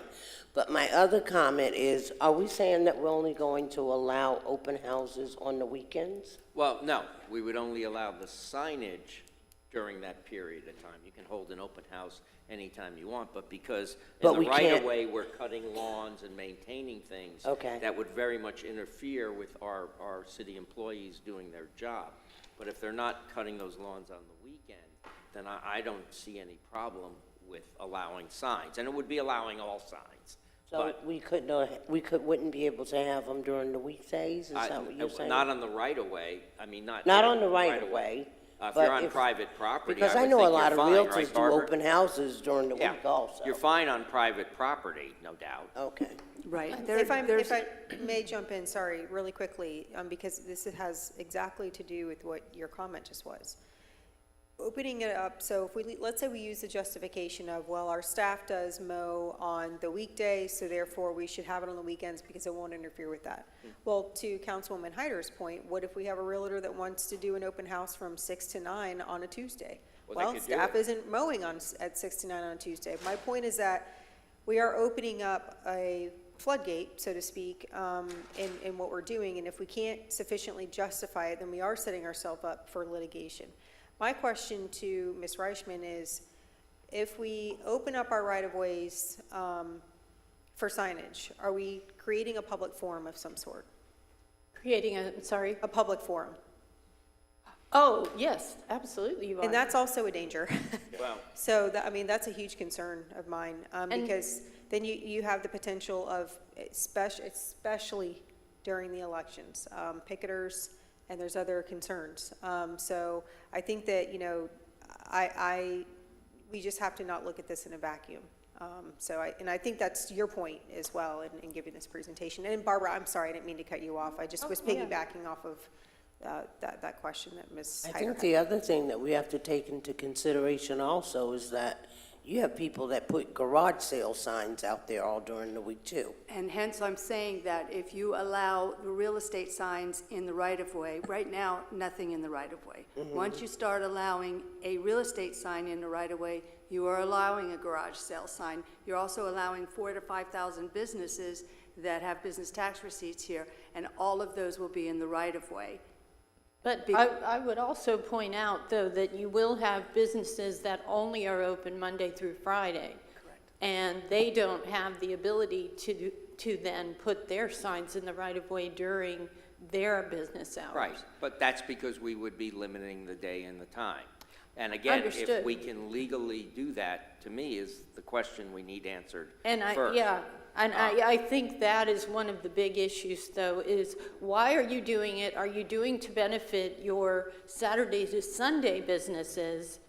But my other comment is, are we saying that we're only going to allow open houses on the weekends? Well, no, we would only allow the signage during that period of time. You can hold an open house anytime you want, but because in the right-of-way, we're cutting lawns and maintaining things that would very much interfere with our city employees doing their job. But if they're not cutting those lawns on the weekend, then I don't see any problem with allowing signs, and it would be allowing all signs. So But wouldn't be able to have them during the weekdays? Is that what you're saying? not on the right-of-way. I mean, not on the right-of-way. If you're on private property, Because I I would know a think lot you're of fine, realtors right, do Barbara? open houses during the week also. You're fine on private property, no doubt. Okay. Right. If I may jump in, sorry, really quickly, because this has exactly to do with what your comment just was. Opening it up, so if let's say we use the justification of, well, our staff does mow on the weekday, so therefore we should have it on the weekends because it won't interfere with that. Well, to Councilwoman Hyder's point, what if we have a realtor that wants to do an open house from 6 to 9 on a Tuesday? Well, staff isn't mowing at 6 to 9 on a Tuesday. My point is that we are opening up a floodgate, so to speak, in what we're doing, and if we can't sufficiently justify it, then we are setting ourselves up for litigation. My question to Ms. Reichman is, if we open up our right-of-ways for signage, are we creating a public forum of some sort? Creating a public forum. Oh, yes, absolutely you are. And that's also a danger. Wow. So, that's a huge concern of mine, because then you have the potential of, especially during the elections, picketers and there's other concerns. So I think that, you know, we just have to not look at this in a vacuum. And I think that's your point as well in giving this presentation. And Barbara, I'm sorry, I didn't mean to cut you off. I just was piggybacking off of that question that Ms. I Hyder think had. the other thing that we have to take into consideration also is that you have people that put garage sale signs out there all during the week too. And hence, I'm saying that if you allow the real estate signs in the right-of-way, right now, nothing in the right-of-way. Once you start allowing a real estate sign in the right-of-way, you are allowing a garage sale sign. You're also allowing 4,000 to 5,000 businesses that have business tax receipts here, and all of those will be in the right-of-way. But I would also point out, though, that you will have businesses that only are open Monday through Friday. Correct. And they don't have the ability to then put their signs in the right-of-way during their business hours. Right, but that's because we would be limiting the day and the time. And again, if Understood. we can legally do that, to me, is the question we need answered And first. I think that is one of the big issues, though, is why are you doing it? Are you doing to benefit your Saturday to Sunday businesses?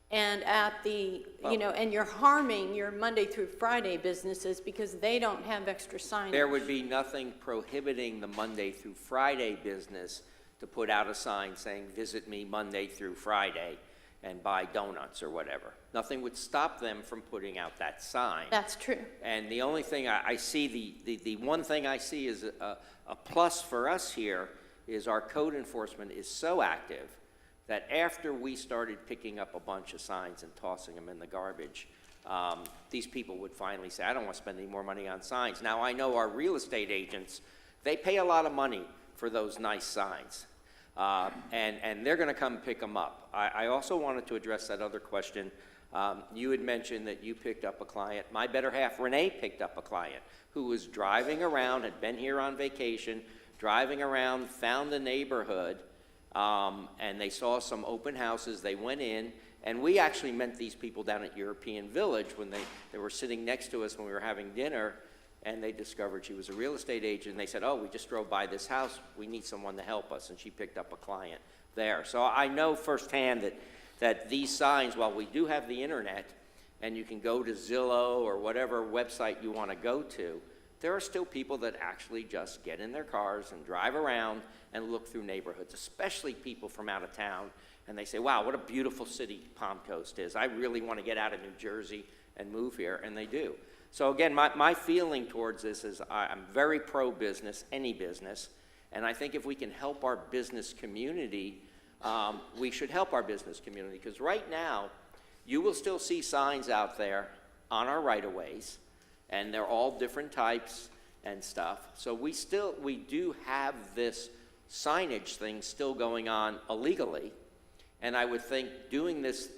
And and you're harming your Monday through Friday businesses because they don't have extra signage. There would be nothing prohibiting the Monday through Friday business to put out a sign saying, visit me Monday through Friday and buy donuts or whatever. Nothing would stop them from putting out that sign. That's true. And the only thing I see, the one thing I see is a plus for us here is our code enforcement is so active that after we started picking up a bunch of signs and tossing them in the garbage, these people would finally say, I don't want to spend any more money on signs. Now, I know our real estate agents, they pay a lot of money for those nice signs. And they're going to come pick them up. I also wanted to address that other question. You had mentioned that you picked up a client. My better half, Renee, picked up a client who was driving around, had been here on vacation, driving around, found the neighborhood, and they saw some open houses. They went in, and we actually met these people down at European Village when they were sitting next to us when we were having dinner. And they discovered she was a real estate agent. And they said, oh, we just drove by this house. We need someone to help us. And she picked up a client there. So I know firsthand that these signs, while we do have the internet, and you can go to Zillow or whatever website you want to go to, there are still people that actually just get in their cars and drive around and look through neighborhoods, especially people from out of town. And they say, wow, what a beautiful city Palm Coast is. I really want to get out of New Jersey and move here. And they do. So again, my feeling towards this is I'm very pro-business, any business, and I think if we can help our business community, we should help our business community, because right now, you will still see signs out there on our right-of-ways, and they're all different types and stuff. So we do have this signage thing still going on illegally, and I would think doing this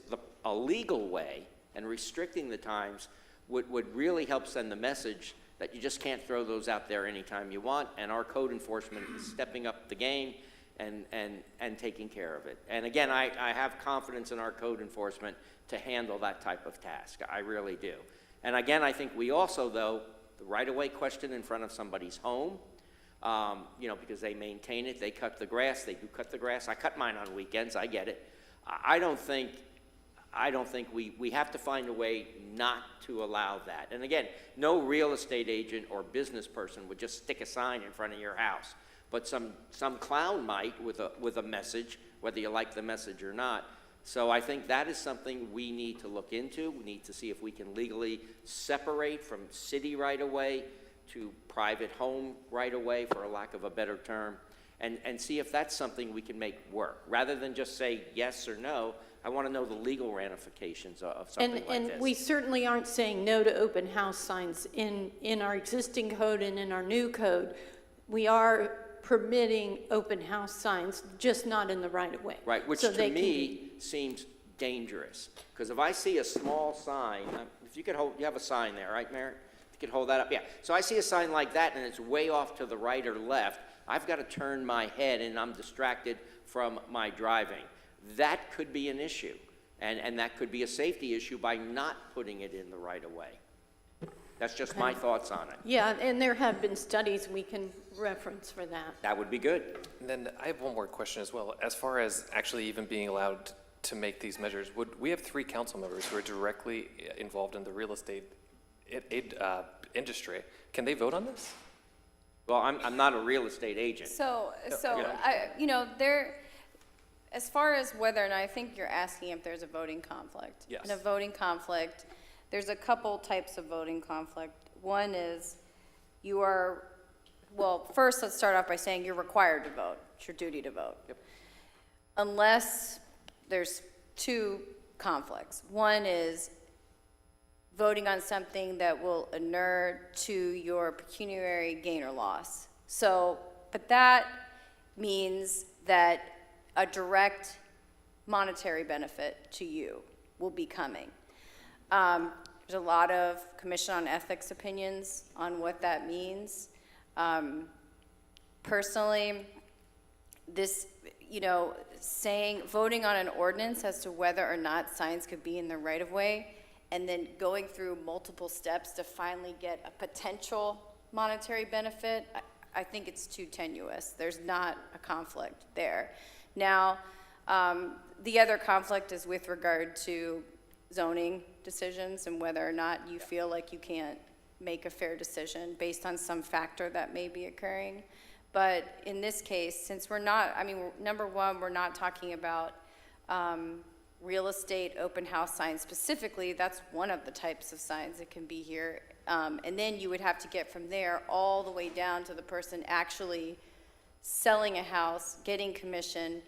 a legal way and restricting the times would really help send the message that you just can't throw those out there anytime you want, and our code enforcement is stepping up the game and taking care of it. And again, I have confidence in our code enforcement to handle that type of task. I really do. And again, I think we also, though, the right-of-way question in front of somebody's home, because they maintain it, they cut the grass, they do cut the grass. I cut mine on weekends, I get it. I don't think we have to find a way not to allow that. And again, no real estate agent or business person would just stick a sign in front of your house. But some clown might with a message, whether you like the message or not. So I think that is something we need to look into. We need to see if we can legally separate from city right-of-way to private home right-of-way, for a lack of a better term, and see if that's something we can make work. Rather than just say yes or no, I want to know the legal ramifications of something like this. And we certainly aren't saying no to open house signs in our existing code and in our new code. We are permitting open house signs, just not in the right-of-way. Right, which to me seems dangerous. Because if I see a small sign, if you could hold, you have a sign there, right, Merritt? If you could hold that up, yeah. So I see a sign like that and it's way off to the right or left, I've got to turn my head and I'm distracted from my driving. That could be an issue, and that could be a safety issue by not putting it in the right-of-way. That's just my thoughts on it. Yeah, and there have been studies we can reference for that. That would be good. And then I have one more question as well. As far as actually even being allowed to make these measures, we have 3 council members who are directly involved in the real estate industry. Can they vote on this? Well, I'm not a real estate agent. So, Yeah. as far as whether, and I think you're asking if there's a voting conflict. Yes. In a voting conflict, there's a couple types of voting conflict. One is first let's start off by saying you're required to vote. It's your duty to vote. Yep. Unless there's 2 conflicts. One is voting on something that will inure to your pecuniary gain or loss. So, but that means that a direct monetary benefit to you will be coming. There's a lot of Commission on Ethics opinions on what that means. Personally, this, voting on an ordinance as to whether or not signs could be in the right-of-way, and then going through multiple steps to finally get a potential monetary benefit, I think it's too tenuous. There's not a conflict there. Now, the other conflict is with regard to zoning decisions and whether or not you feel like you can't make a fair decision based on some factor that may be occurring. But in this case, since number one, we're not talking about real estate open house signs specifically. That's one of the types of signs that can be here. And then you would have to get from there all the way down to the person actually selling a house, getting commission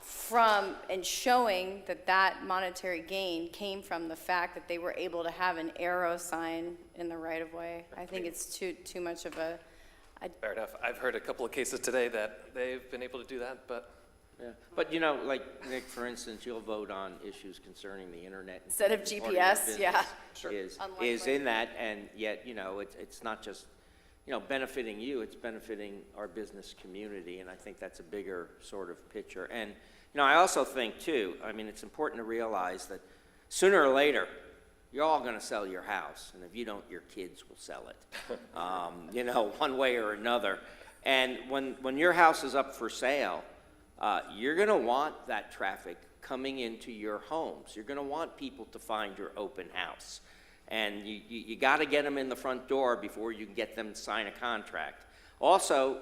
from, and showing that that monetary gain came from the fact that they were able to have an arrow sign in the right-of-way. I think it's too much of a... Fair enough. I've heard a couple of cases today that they've been able to do that, but... Yeah. But, like, Nick, for instance, you'll vote on issues concerning the internet. Instead of GPS, yeah. Sure. Is in that, and yet, it's not just, benefiting you, it's benefiting our business community, and I think that's a bigger sort of picture. And, I also think, too, it's important to realize that sooner or later, you're all going to sell your house, and if you don't, your kids will sell it, one way or another. And when your house is up for sale, you're going to want that traffic coming into your homes. You're going to want people to find your open house. And you got to get them in the front door before you can get them to sign a contract. Also,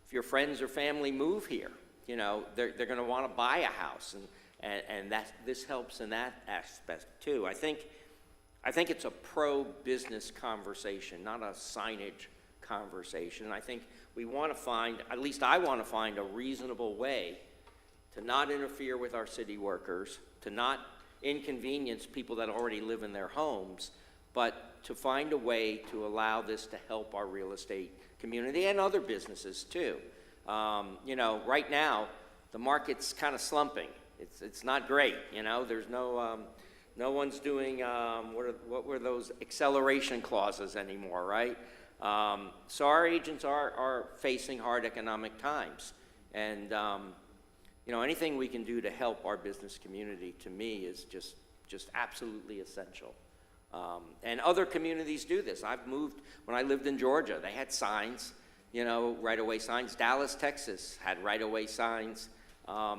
if your friends or family move here, they're going to want to buy a house. And this helps in that aspect, too. I think it's a pro-business conversation, not a signage conversation. And I think we want to find, at least I want to find, a reasonable way to not interfere with our city workers, to not inconvenience people that already live in their homes, but to find a way to allow this to help our real estate community and other businesses too. Right now, the market's kind of slumping. It's not great, there's no one's doing, what were those acceleration clauses anymore, right? So our agents are facing hard economic times. And, anything we can do to help our business community, to me, is just absolutely essential. And other communities do this. I've moved, when I lived in Georgia, they had signs, right-of-way signs. Dallas, Texas had right-of-way signs. I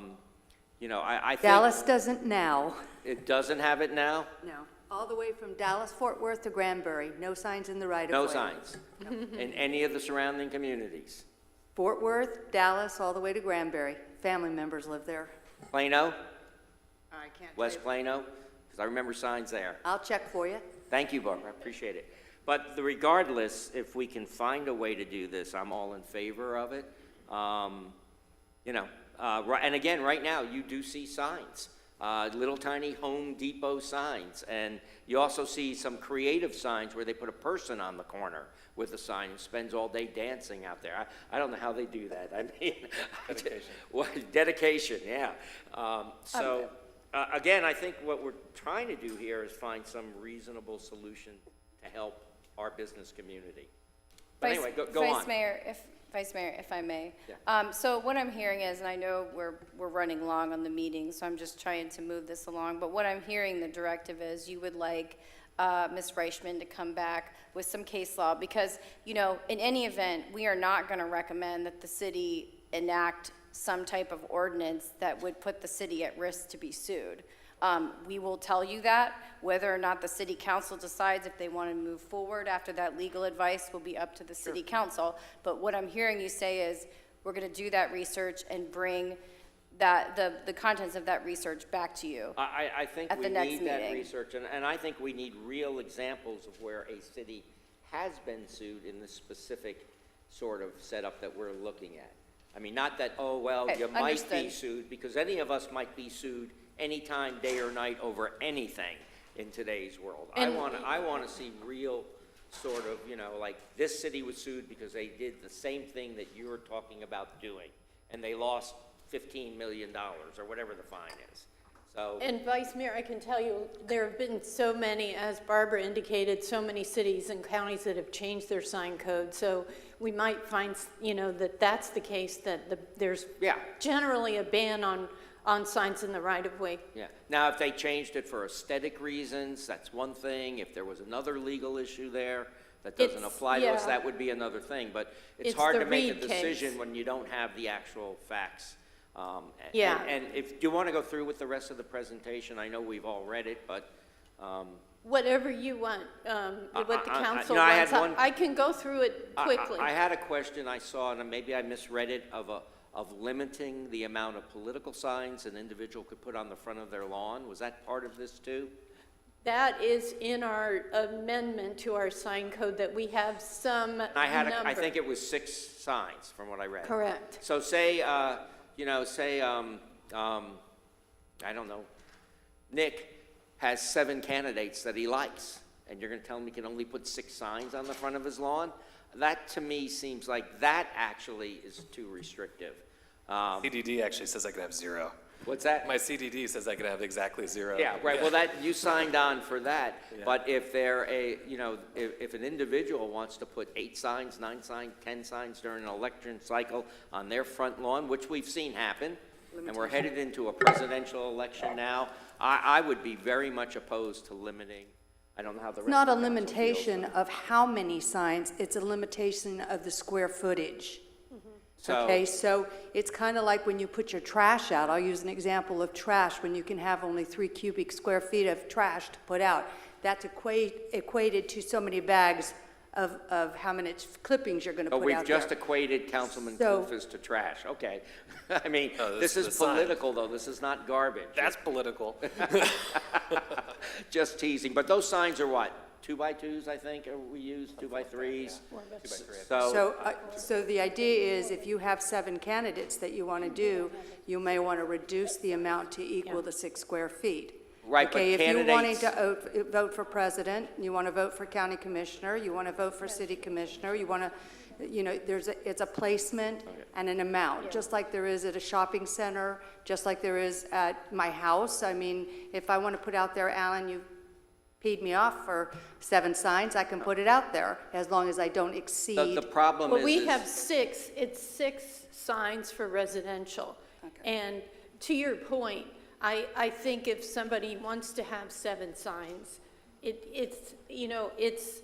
think Dallas doesn't now. It doesn't have it now? No. All the way from Dallas, Fort Worth to Granbury, no signs in the right-of-way. No signs in any of the surrounding communities. Fort Worth, Dallas, all the way to Granbury. Family members live there. Plano? I can't West Plano? Because I remember signs there. I'll check for you. Thank you, Barbara. I appreciate it. But regardless, if we can find a way to do this, I'm all in favor of it. And again, right now, you do see signs. Little tiny Home Depot signs, and you also see some creative signs where they put a person on the corner with a sign and spends all day dancing out there. I don't know how they do that. Dedication. Dedication, yeah. Again, I think what we're trying to do here is find some reasonable solution to help our business community. But anyway, go on. Vice Mayor, if I may. Yeah. So what I'm hearing is, and I know we're running long on the meeting, so I'm just trying to move this along, but what I'm hearing the directive is you would like Ms. Reichman to come back with some case law, because, you know, in any event, we are not going to recommend that the city enact some type of ordinance that would put the city at risk to be sued. We will tell you that. Whether or not the city council decides if they want to move forward after that legal advice will be up to the city council. But what I'm hearing you say is, we're going to do that research and bring that, the contents of that research back to you. I think At we the next need that meeting. research, and I think we need real examples of where a city has been sued in the specific sort of setup that we're looking at. I mean, not that, oh, well, Okay, you might be understood. sued, because any of us might be sued anytime, day or night, over anything in today's world. I And- want to see real sort of, you know, like, this city was sued because they did the same thing that you're talking about doing, and they lost $15 million, or whatever the fine is. So, And Vice Mayor, I can tell you, there have been so many, as Barbara indicated, so many cities and counties that have changed their sign code. So we might find, you know, that that's the case, that there's generally a ban on signs in the right-of-way. yeah. Now, if they changed it for aesthetic reasons, that's one thing. If there was another legal issue there that doesn't It's- apply to us, yeah. that would be another thing. But it's It's hard the to make a Reed case. decision when you don't have the actual facts. Yeah. And if, do you want to go through with the rest of the presentation? I know we've all read it, but, Whatever you want, what the council no, I wants. had one- I can go through it quickly. I had a question I saw, and maybe I misread it, of limiting the amount of political signs an individual could put on the front of their lawn. Was that part of this too? That is in our amendment to our sign code, that we have some I think it was 6 signs from what I read. Correct. So say, you know, say, I don't know, Nick has 7 candidates that he likes, and you're gonna tell him he can only put 6 signs on the front of his lawn? That, to me, seems like that actually is too restrictive. CDD actually says I can have 0. What's that? My CDD says I can have exactly 0. Yeah, right, well, that, you signed on for that, Yeah. but if they're you know, if an individual wants to put 8 signs, 9 signs, 10 signs during an election cycle on their front lawn, which we've seen happen, and we're headed into a presidential election now, I would be very much opposed to limiting, I don't know how the rest It's not a of the council limitation feels. of how many signs, it's a limitation of the square footage. So- Okay, so it's kind of like when you put your trash out. I'll use an example of trash, when you can have only 3 cubic square feet of trash to put out. That's equated to so many bags of how many clippings you're going to But put we've out just there. equated Councilman So- Clufus to trash, okay. I mean, No, this this is is the sign. political, though, this is not garbage. That's political. Just teasing, but those signs are what? 2x2s, I think, we use 2x3s? So the idea is, if you have 7 candidates that you want to do, you may want to reduce the amount to equal the 6 square feet. Right, but Okay, if you're wanting candidates- to vote for president, you want to vote for county commissioner, you want to vote for city commissioner, you want to, you know, it's a placement and an amount, just like there is at a shopping center, just like there is at my house. I mean, if I want to put out there, Alan, you peed me off for 7 signs, I can put it out there, as long as I don't exceed. The problem Well, is... we have 6, it's 6 signs for residential. And to your point, I think if somebody wants to have 7 signs, it's, you know, it's,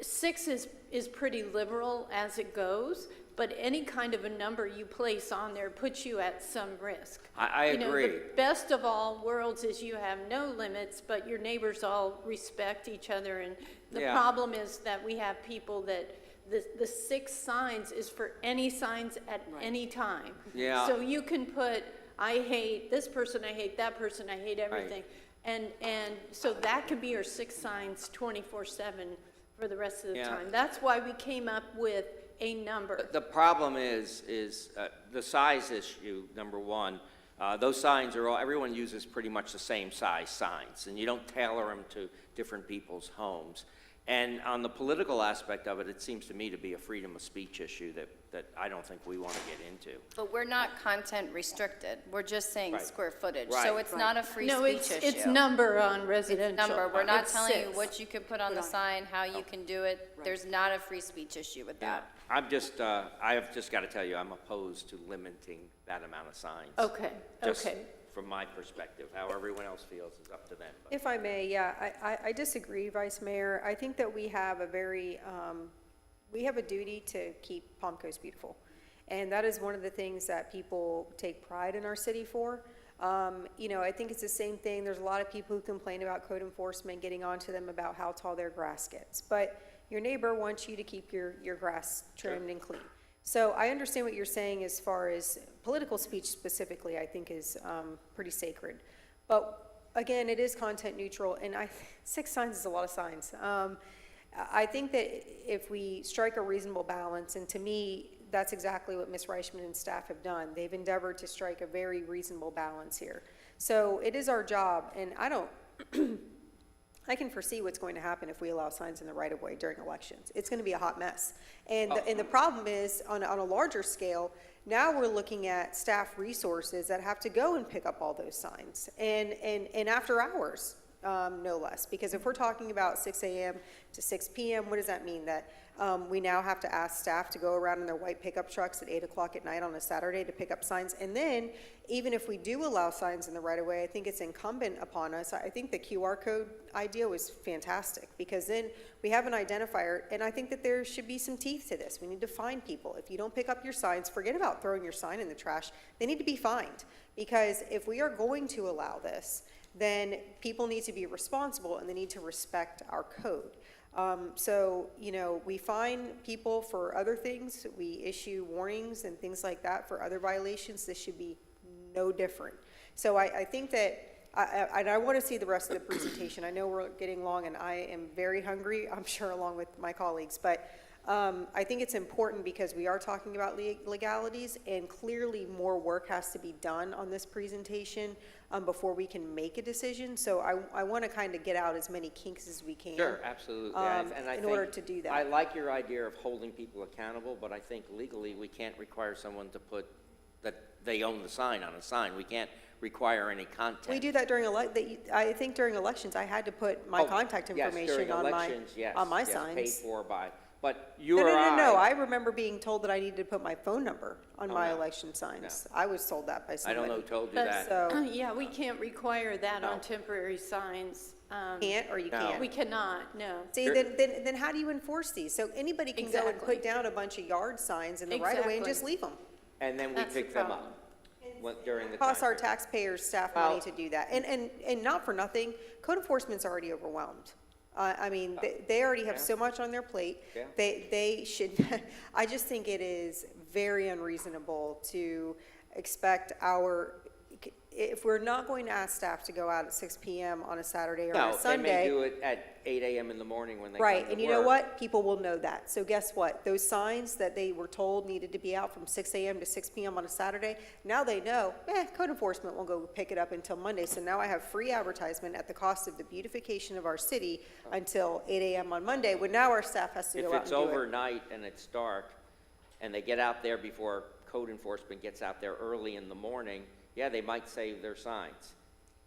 6 is pretty liberal as it goes, but any kind of a number you place on there puts you at some risk. I You know, agree. the best of all worlds is you have no limits, but your neighbors all respect each other, and the Yeah. problem is that we have people that, the 6 signs is for any signs at any time. Yeah. So you can put, I hate this person, I hate that person, I hate everything. And so that could be your 6 signs 24/7 for the rest of the Yeah. time. That's why we came up with a number. The problem is the size issue, number one. Those signs are all, everyone uses pretty much the same size signs, and you don't tailor them to different people's homes. And on the political aspect of it, it seems to me to be a freedom of speech issue that I don't think we want to get into. But we're not content restricted. We're just saying Right. square footage. Right. So it's not a free No, speech issue. it's number on residential. Number. We're not It's telling you 6. what you can put on the sign, how you can do it. There's not a free speech issue with that. I'm just, I have just got to tell you, I'm opposed to limiting that amount of signs. Okay, Just okay. from my perspective. How everyone else feels is up to them. But If I may, yeah, I disagree, Vice Mayor. I think that we have a very, we have a duty to keep Palm Coast beautiful. And that is one of the things that people take pride in our city for. You know, I think it's the same thing. There's a lot of people who complain about code enforcement getting onto them about how tall their grass gets. But your neighbor wants you to keep your grass trimmed and clean. So I understand what you're saying as far as political speech specifically, I think is pretty sacred. But again, it is content neutral, and 6 signs is a lot of signs. I think that if we strike a reasonable balance, and to me, that's exactly what Ms. Reichman and staff have done. They've endeavored to strike a very reasonable balance here. So it is our job, and I don't, I can foresee what's going to happen if we allow signs in the right-of-way during elections. It's going to be a hot mess. And the problem is, on a larger scale, now we're looking at staff resources that have to go and pick up all those signs, and after hours, no less. Because if we're talking about 6 a.m. to 6 p.m., what does that mean? That we now have to ask staff to go around in their white pickup trucks at 8 o'clock at night on a Saturday to pick up signs. And then, even if we do allow signs in the right-of-way, I think it's incumbent upon us. I think the QR code idea was fantastic, because then we have an identifier, and I think that there should be some teeth to this. We need to fine people. If you don't pick up your signs, forget about throwing your sign in the trash. They need to be fined, because if we are going to allow this, then people need to be responsible and they need to respect our code. So, you know, we fine people for other things. We issue warnings and things like that for other violations. This should be no different. So I think that, I want to see the rest of the presentation. I know we're getting long and I am very hungry, I'm sure, along with my colleagues, but I think it's important because we are talking about legalities, and clearly more work has to be done on this presentation before we can make a decision. So I want to kind of get out as many kinks as we can. sure, absolutely. And I in think order to do that. I like your idea of holding people accountable, but I think legally we can't require someone to put that they own the sign on a sign. We can't require any content. We do that during I think during elections, I had to put my contact information on my signs. Paid for by, but you No, I remember being told that I needed to put my phone number on my election signs. I was told that by I somebody. don't know who told you that. So, Yeah, we can't require that on temporary signs. can't, or you No. can't? We cannot, no. See, then how do you enforce these? So anybody can go and Exactly. put down a bunch of yard signs in the right of way and Exactly. just leave them. And then we That's the pick them problem. up during the It costs our time period. taxpayers staff money to do that. And not for nothing, code enforcement's already overwhelmed. I mean, they already have so much on their plate. Yeah. They should, I just think it is very unreasonable to expect if we're not going to ask staff to go out at 6 p.m. on a Saturday or on a No, they Sunday. may do it at 8 a.m. in the morning when they come Right, to and you know work. what? People will know that. So guess what? Those signs that they were told needed to be out from 6 a.m. to 6 p.m. on a Saturday, now they know, code enforcement won't go pick it up until Monday. So now I have free advertisement at the cost of the beautification of our city until 8 a.m. on Monday, when now our staff has to If go out it's and do it. overnight and it's dark, and they get out there before code enforcement gets out there early in the morning, yeah, they might save their signs,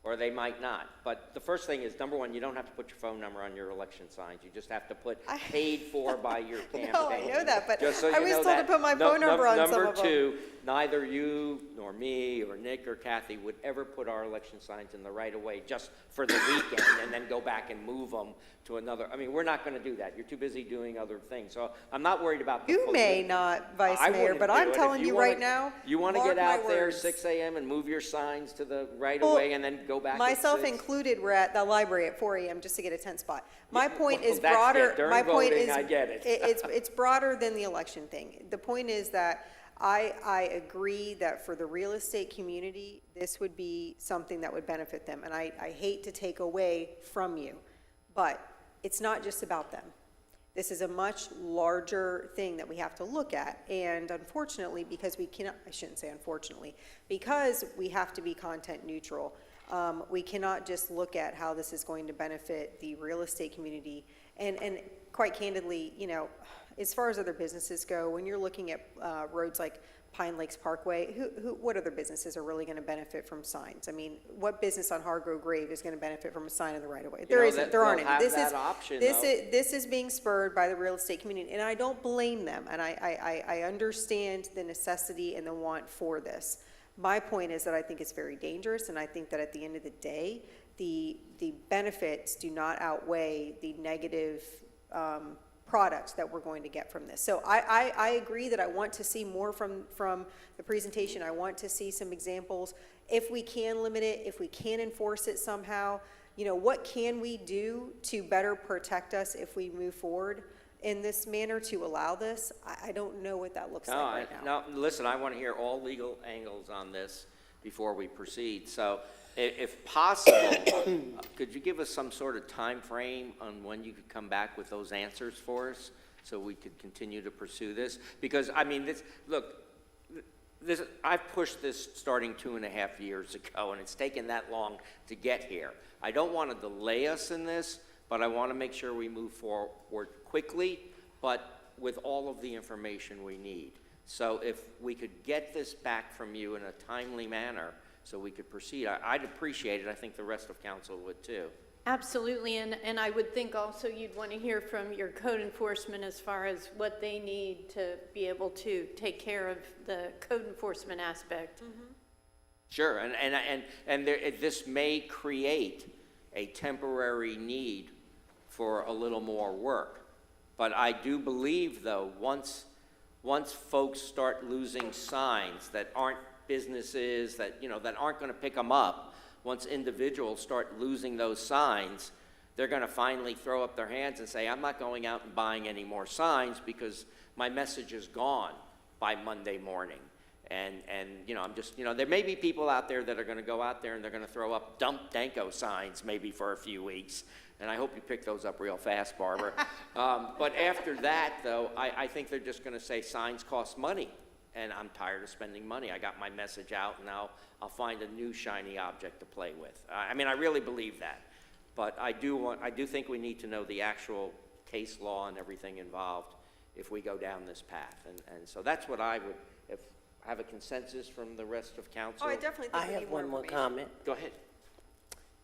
or they might not. But the first thing is, number one, you don't have to put your phone number on your election signs. You just have to put paid for by your campaign. No, I know that, but Just so I you was know told to that. put my phone number on some Number of them. two, neither you nor me or Nick or Kathy would ever put our election signs in the right of way just for the weekend and then go back and move them to another. I mean, we're not going to do that. You're too busy doing other things. So I'm not worried about the You may not, Vice I Mayor, wouldn't but do I'm it. If telling you wanna- right now, You want to mark get out my there words. 6 a.m. and move your signs to the right Well, of way and then go back at myself 6? included, we're at the library at 4 a.m. just to get a tent spot. My point well, is that's broader. it. During My point voting, is, I get it. It's broader than the election thing. The point is that I agree that for the real estate community, this would be something that would benefit them. And I hate to take away from you, but it's not just about them. This is a much larger thing that we have to look at. And unfortunately, because we cannot, I shouldn't say unfortunately, because we have to be content neutral, we cannot just look at how this is going to benefit the real estate community. And quite candidly, you know, as far as other businesses go, when you're looking at roads like Pine Lakes Parkway, what other businesses are really going to benefit from signs? I mean, what business on Hargrove Grave is going to benefit from a sign in the right of way? There isn't. There aren't any. This is being spurred by the real estate community, and I don't blame them. And I understand the necessity and the want for this. My point is that I think it's very dangerous, and I think that at the end of the day, the benefits do not outweigh the negative products that we're going to get from this. So I agree that I want to see more from the presentation. I want to see some examples. If we can limit it, if we can enforce it somehow, you know, what can we do to better protect us if we move forward in this manner to allow this? I don't know what that looks like right now. No, listen, I want to hear all legal angles on this before we proceed. So if possible, could you give us some sort of time frame on when you could come back with those answers for us so we could continue to pursue this? Because, I mean, I've pushed this starting 2.5 years ago, and it's taken that long to get here. I don't want to delay us in this, but I want to make sure we move forward quickly, but with all of the information we need. So if we could get this back from you in a timely manner so we could proceed, I'd appreciate it. I think the rest of council would too. Absolutely, and I would think also you'd want to hear from your code enforcement as far as what they need to be able to take care of the code enforcement aspect. Sure, and this may create a temporary need for a little more work. But I do believe, though, once folks start losing signs that aren't businesses, that aren't going to pick them up, once individuals start losing those signs, they're going to finally throw up their hands and say, I'm not going out and buying any more signs because my message is gone by Monday morning. And I'm just, there may be people out there that are going to go out there and they're going to throw up dump Danko signs maybe for a few weeks. And I hope you pick those up real fast, Barbara. But after that, though, I think they're just going to say signs cost money. And I'm tired of spending money. I got my message out, and now I'll find a new shiny object to play with. I mean, I really believe that. But I do think we need to know the actual case law and everything involved if we go down this path. And so that's what I would, if have a consensus from the rest of council. Oh, I definitely think we need more one more information. comment. Go ahead.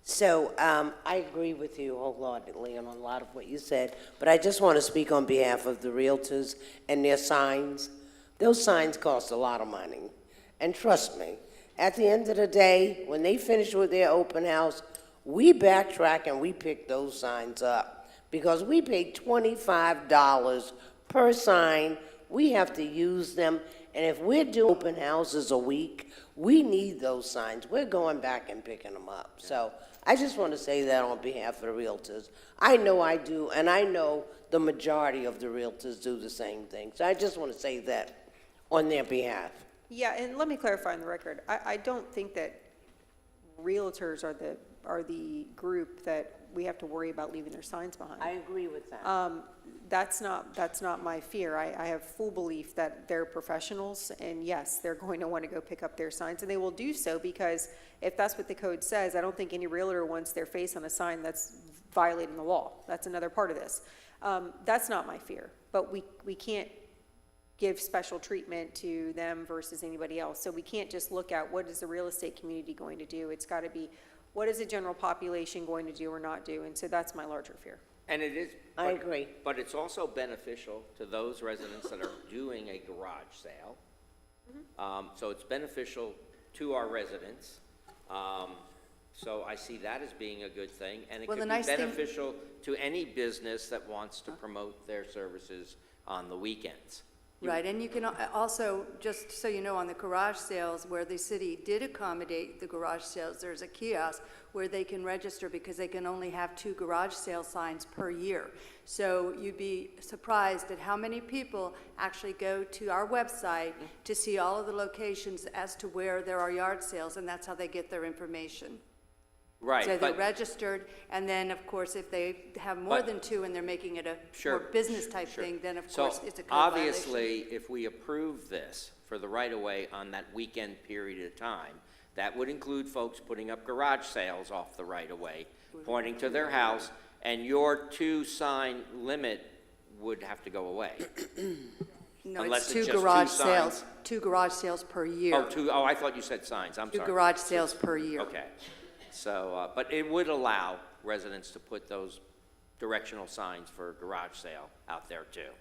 So I agree with you wholeheartedly on a lot of what you said, but I just want to speak on behalf of the realtors and their signs. Those signs cost a lot of money. And trust me, at the end of the day, when they finish with their open house, we backtrack and we pick those signs up because we pay $25 per sign. We have to use them. And if we're doing open houses a week, we need those signs. We're going back and picking them up. So I just want to say that on behalf of the realtors. I know I do, and I know the majority of the realtors do the same thing. So I just want to say that on their behalf. Yeah, and let me clarify on the record. I don't think that realtors are the group that we have to worry about leaving their signs behind. I agree with that. That's not my fear. I have full belief that they're professionals, and yes, they're going to want to go pick up their signs, and they will do so because if that's what the code says, I don't think any realtor wants their face on a sign that's violating the law. That's another part of this. That's not my fear, but we can't give special treatment to them versus anybody else. So we can't just look at what is the real estate community going to do. It's got to be what is the general population going to do or not do, and so that's my larger fear. And it is. I agree. But it's also beneficial to those residents that are doing a garage sale. So it's beneficial to our residents. So I see that as being a good thing. And it Well, could the be nice thing- beneficial to any business that wants to promote their services on the weekends. Right, and you can also, just so you know, on the garage sales, where the city did accommodate the garage sales, there's a kiosk where they can register because they can only have 2 garage sale signs per year. So you'd be surprised at how many people actually go to our website to see all of the locations as to where there are yard sales, and that's how they get their information. Right. So they're but- registered, and then, of course, if they have more But- than 2 and they're making it a Sure. more business-type Sure. thing, then, of So course, it's a code violation. obviously, if we approve this for the right-of-way on that weekend period of time, that would include folks putting up garage sales off the right-of-way, pointing to their house, and your 2-sign limit would have to go away. No, Unless it's it's 2 just garage 2 sales, signs. 2 garage sales per year. Oh, I thought you said signs, I'm 2 sorry. garage sales per year. Okay, so, but it would allow residents to put those directional signs for garage sale out there too.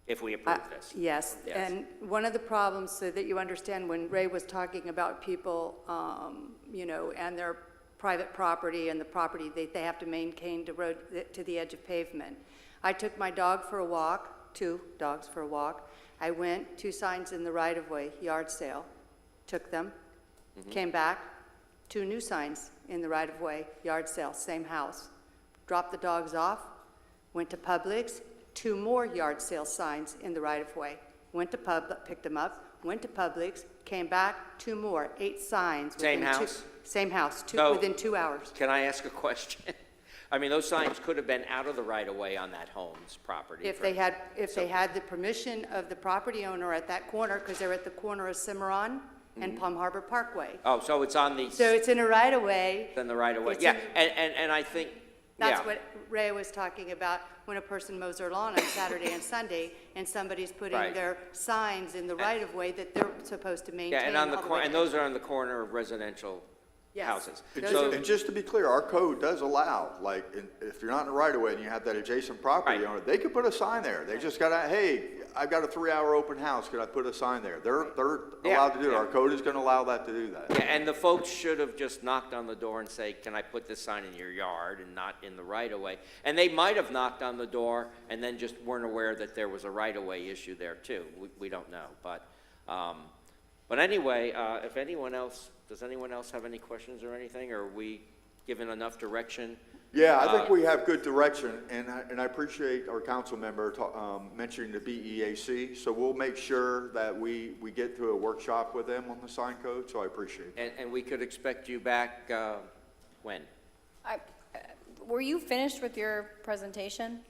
if we approve this. Yes, Yes. and one of the problems, so that you understand, when Ray was talking about people, and their private property and the property they have to maintain to road, to the edge of pavement. I took my dog for a walk, 2 dogs for a walk. I went, 2 signs in the right-of-way, yard sale, took them, came back, 2 new signs in the right-of-way, yard sale, same house. Dropped the dogs off, went to Publix, 2 more yard sale signs in the right-of-way. Went to picked them up, went to Publix, came back, 2 more, 8 signs. Same within house? Same house, So- within 2 hours. Can I ask a question? I mean, those signs could have been out of the right-of-way on that home's property. If they had, they had the permission of the property owner at that corner, because they're at the corner of Cimarron and Palm Harbor Parkway. Oh, so it's on the, So it's in a right-of-way. then the right-of-way, It's yeah, in- and I think, That's yeah. what Ray was talking about, when a person mows their lawn on Saturday and Sunday, and somebody's putting Right. their signs in the right-of-way that they're supposed to maintain Yeah, and on the, all the way to and those are on the corner of residential Yes. houses. And Those ju- So, and just to be clear, our code does allow, like, if you're not in the right of way and you have that adjacent property Right. owner, they could put a sign there. They just gotta, hey, I've got a 3-hour open house, could I put a sign there? They're Yeah, allowed to do it. yeah. Our code is gonna allow that to do that. yeah, and the folks should have just knocked on the door and say, can I put this sign in your yard and not in the right-of-way? And they might have knocked on the door and then just weren't aware that there was a right-of-way issue there too. We don't know, but anyway, if anyone else, does anyone else have any questions or anything? Or are we given enough direction? Yeah, I think we have good direction, and I appreciate our council member mentioning the BEAC. So we'll make sure that we get to a workshop with them on the sign code, so I appreciate it. And we could expect you back, when? Were you finished with your presentation?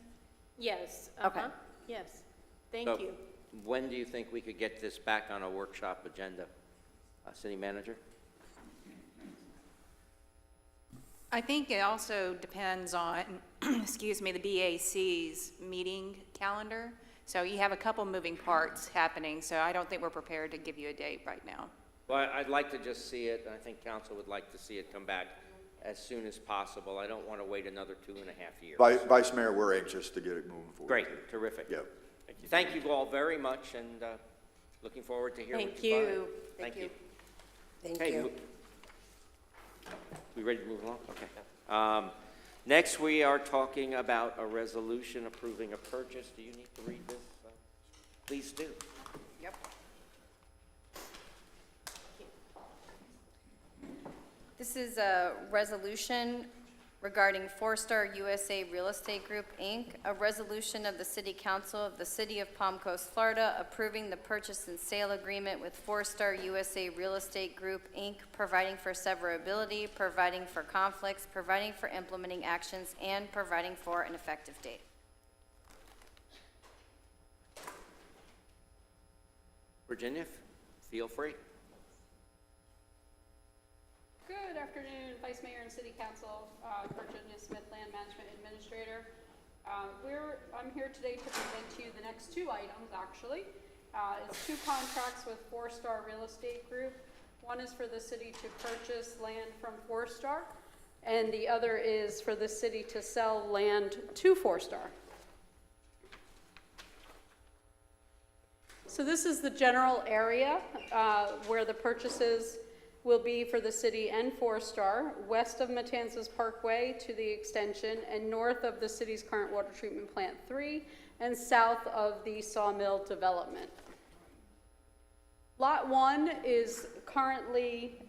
Yes, Okay. yes. Thank So, you. When do you think we could get this back on a workshop agenda? City manager? I think it also depends on, excuse me, the BAC's meeting calendar. So you have a couple moving parts happening, so I don't think we're prepared to give you a date right now. Well, I'd like to just see it, and I think council would like to see it come back as soon as possible. I don't want to wait another 2.5 years. Vice Mayor, we're anxious to get it moving forward. Great, terrific. Yep. Thank you all very much, and looking forward to hearing what Thank you find. you. Thank you. Thank Okay, you. We ready to move along? Okay. Next, we are talking about a resolution approving a purchase. Do you need to read this? Please do. Yep. This is a resolution regarding 4-Star USA Real Estate Group, Inc., a resolution of the City Council of the City of Palm Coast, Florida, approving the purchase and sale agreement with 4-Star USA Real Estate Group, Inc., providing for severability, providing for conflicts, providing for implementing actions, and providing for an effective date. Virginia, feel free. Good afternoon, Vice Mayor and City Council, Virginia Smith, Land Management Administrator. I'm here today to present to you the next 2 items, actually. It's 2 contracts with 4-Star Real Estate Group. One is for the city to purchase land from 4-Star, and the other is for the city to sell land to 4-Star. So this is the general area where the purchases will be for the city and 4-Star, west of Matanzas Parkway to the extension, and north of the city's current water treatment plant 3, and south of the sawmill development. Lot 1 is currently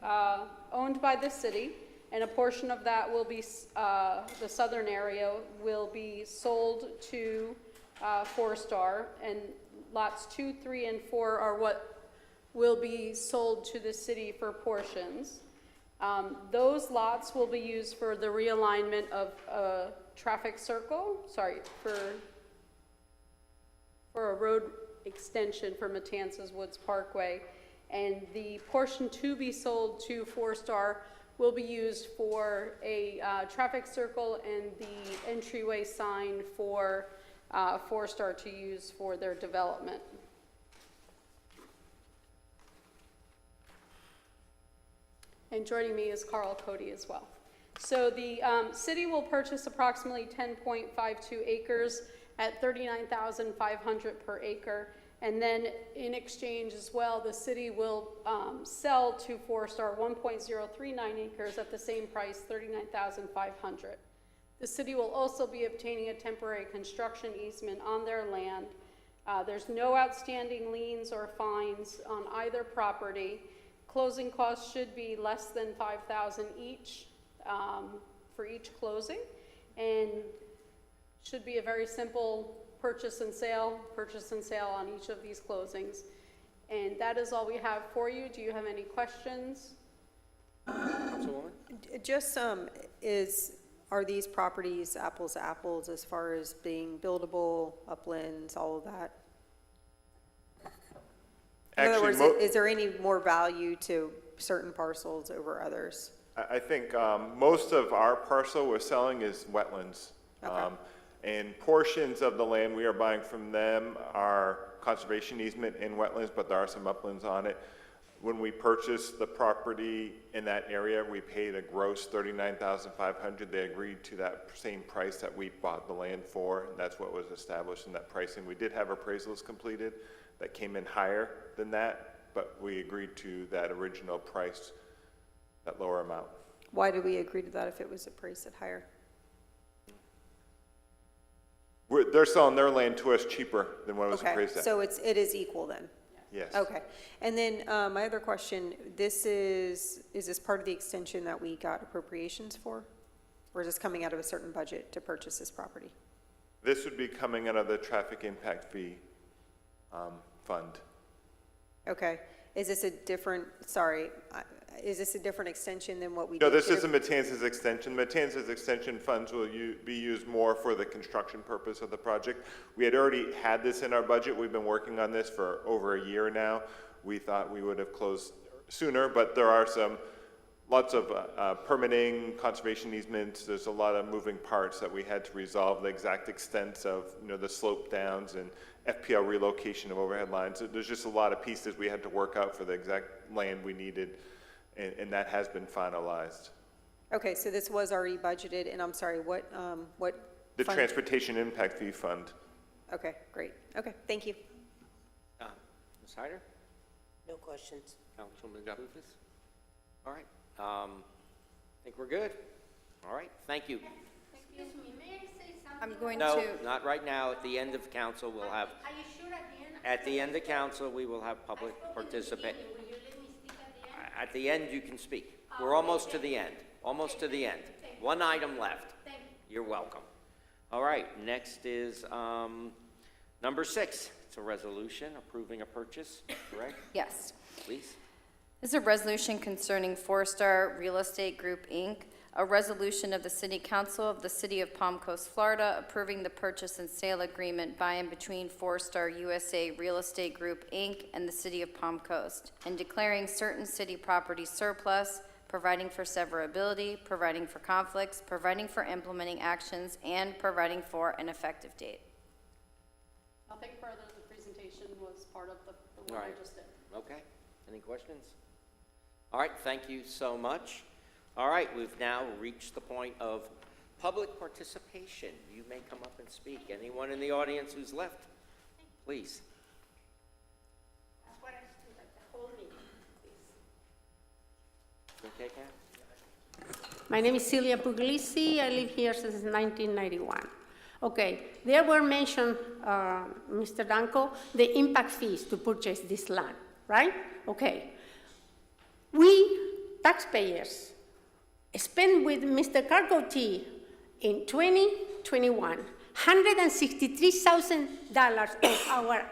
owned by the city, and a portion of that will be, the southern area will be sold to 4-Star, and lots 2, 3, and 4 are what will be sold to the city for portions. Those lots will be used for the realignment of a traffic circle, for a road extension for Matanzas Woods Parkway. And the portion to be sold to 4-Star will be used for a traffic circle and the entryway sign for 4-Star to use for their development. And joining me is Carl Cody as well. So the city will purchase approximately 10.52 acres at $39,500 per acre. And then in exchange as well, the city will sell to Forestar 1.039 acres at the same price, $39,500. The city will also be obtaining a temporary construction easement on their land. There's no outstanding liens or fines on either property. Closing costs should be less than $5,000 each for each closing, and should be a very simple purchase and sale on each of these closings. And that is all we have for you. Do you have any questions? Councilwoman? Just, are these properties apples to apples as far as being buildable, uplands, all of that? In other words, is there any more value to certain parcels over others? I think most of our parcel we're selling is wetlands. Okay. And portions of the land we are buying from them are conservation easement in wetlands, but there are some uplands on it. When we purchased the property in that area, we paid a gross $39,500. They agreed to that same price that we bought the land for, and that's what was established in that pricing. We did have appraisals completed that came in higher than that, but we agreed to that original price, that lower amount. Why did we agree to that if it was appraised at higher? They're selling their land to us cheaper than what it was appraised at. So it is equal then? Yes. Okay. And then my other question, is this part of the extension that we got appropriations for? Or is this coming out of a certain budget to purchase this property? This would be coming out of the traffic impact fee fund. Okay. Is this a different, is this a different extension than what we did? No, this isn't Matanzas extension. Matanzas extension funds will be used more for the construction purpose of the project. We had already had this in our budget. We've been working on this for over a year now. We thought we would have closed sooner, but there are lots of permitting, conservation easements. There's a lot of moving parts that we had to resolve, the exact extents of the slope downs and FPL relocation of overhead lines. There's just a lot of pieces we had to work out for the exact land we needed. And that has been finalized. Okay, so this was already budgeted, and I'm sorry, what The fund? Transportation Impact Fee Fund. Okay, great. Okay, thank you. Ms. Hyder? No questions. Councilman Clufus? All right. I think we're good. All right, thank you. Excuse me, may I say something? I'm going No, to, not right now. At the end of council, we'll have, Are you sure at the end? at the end of council, we will have public participate. Will you let me speak at the end? At the end, you can speak. We're almost to the end, almost to the end. One item left. Thank you. You're welcome. All right, next is number 6. It's a resolution approving a purchase, correct? yes. Please. This is a resolution concerning Forestar Real Estate Group, Inc., a resolution of the City Council of the City of Palm Coast, Florida, approving the purchase and sale agreement by and between Forestar USA Real Estate Group, Inc., and the City of Palm Coast, and declaring certain city property surplus, providing for severability, providing for conflicts, providing for implementing actions, and providing for an effective date. Nothing further. The presentation was part of the one I Right. just did. Okay. Any questions? All right, thank you so much. All right, we've now reached the point of public participation. You may come up and speak. Anyone in the audience who's left, please. That's what I stood at the whole meeting, please. Okay, Kat? My name is Celia Puglisi. I live here since 1991. Okay, there were mentioned, Mr. Danko, the impact fees to purchase this land, right? Okay. We, taxpayers, spent with Mr. Cargotti in 2021 $163,000 of our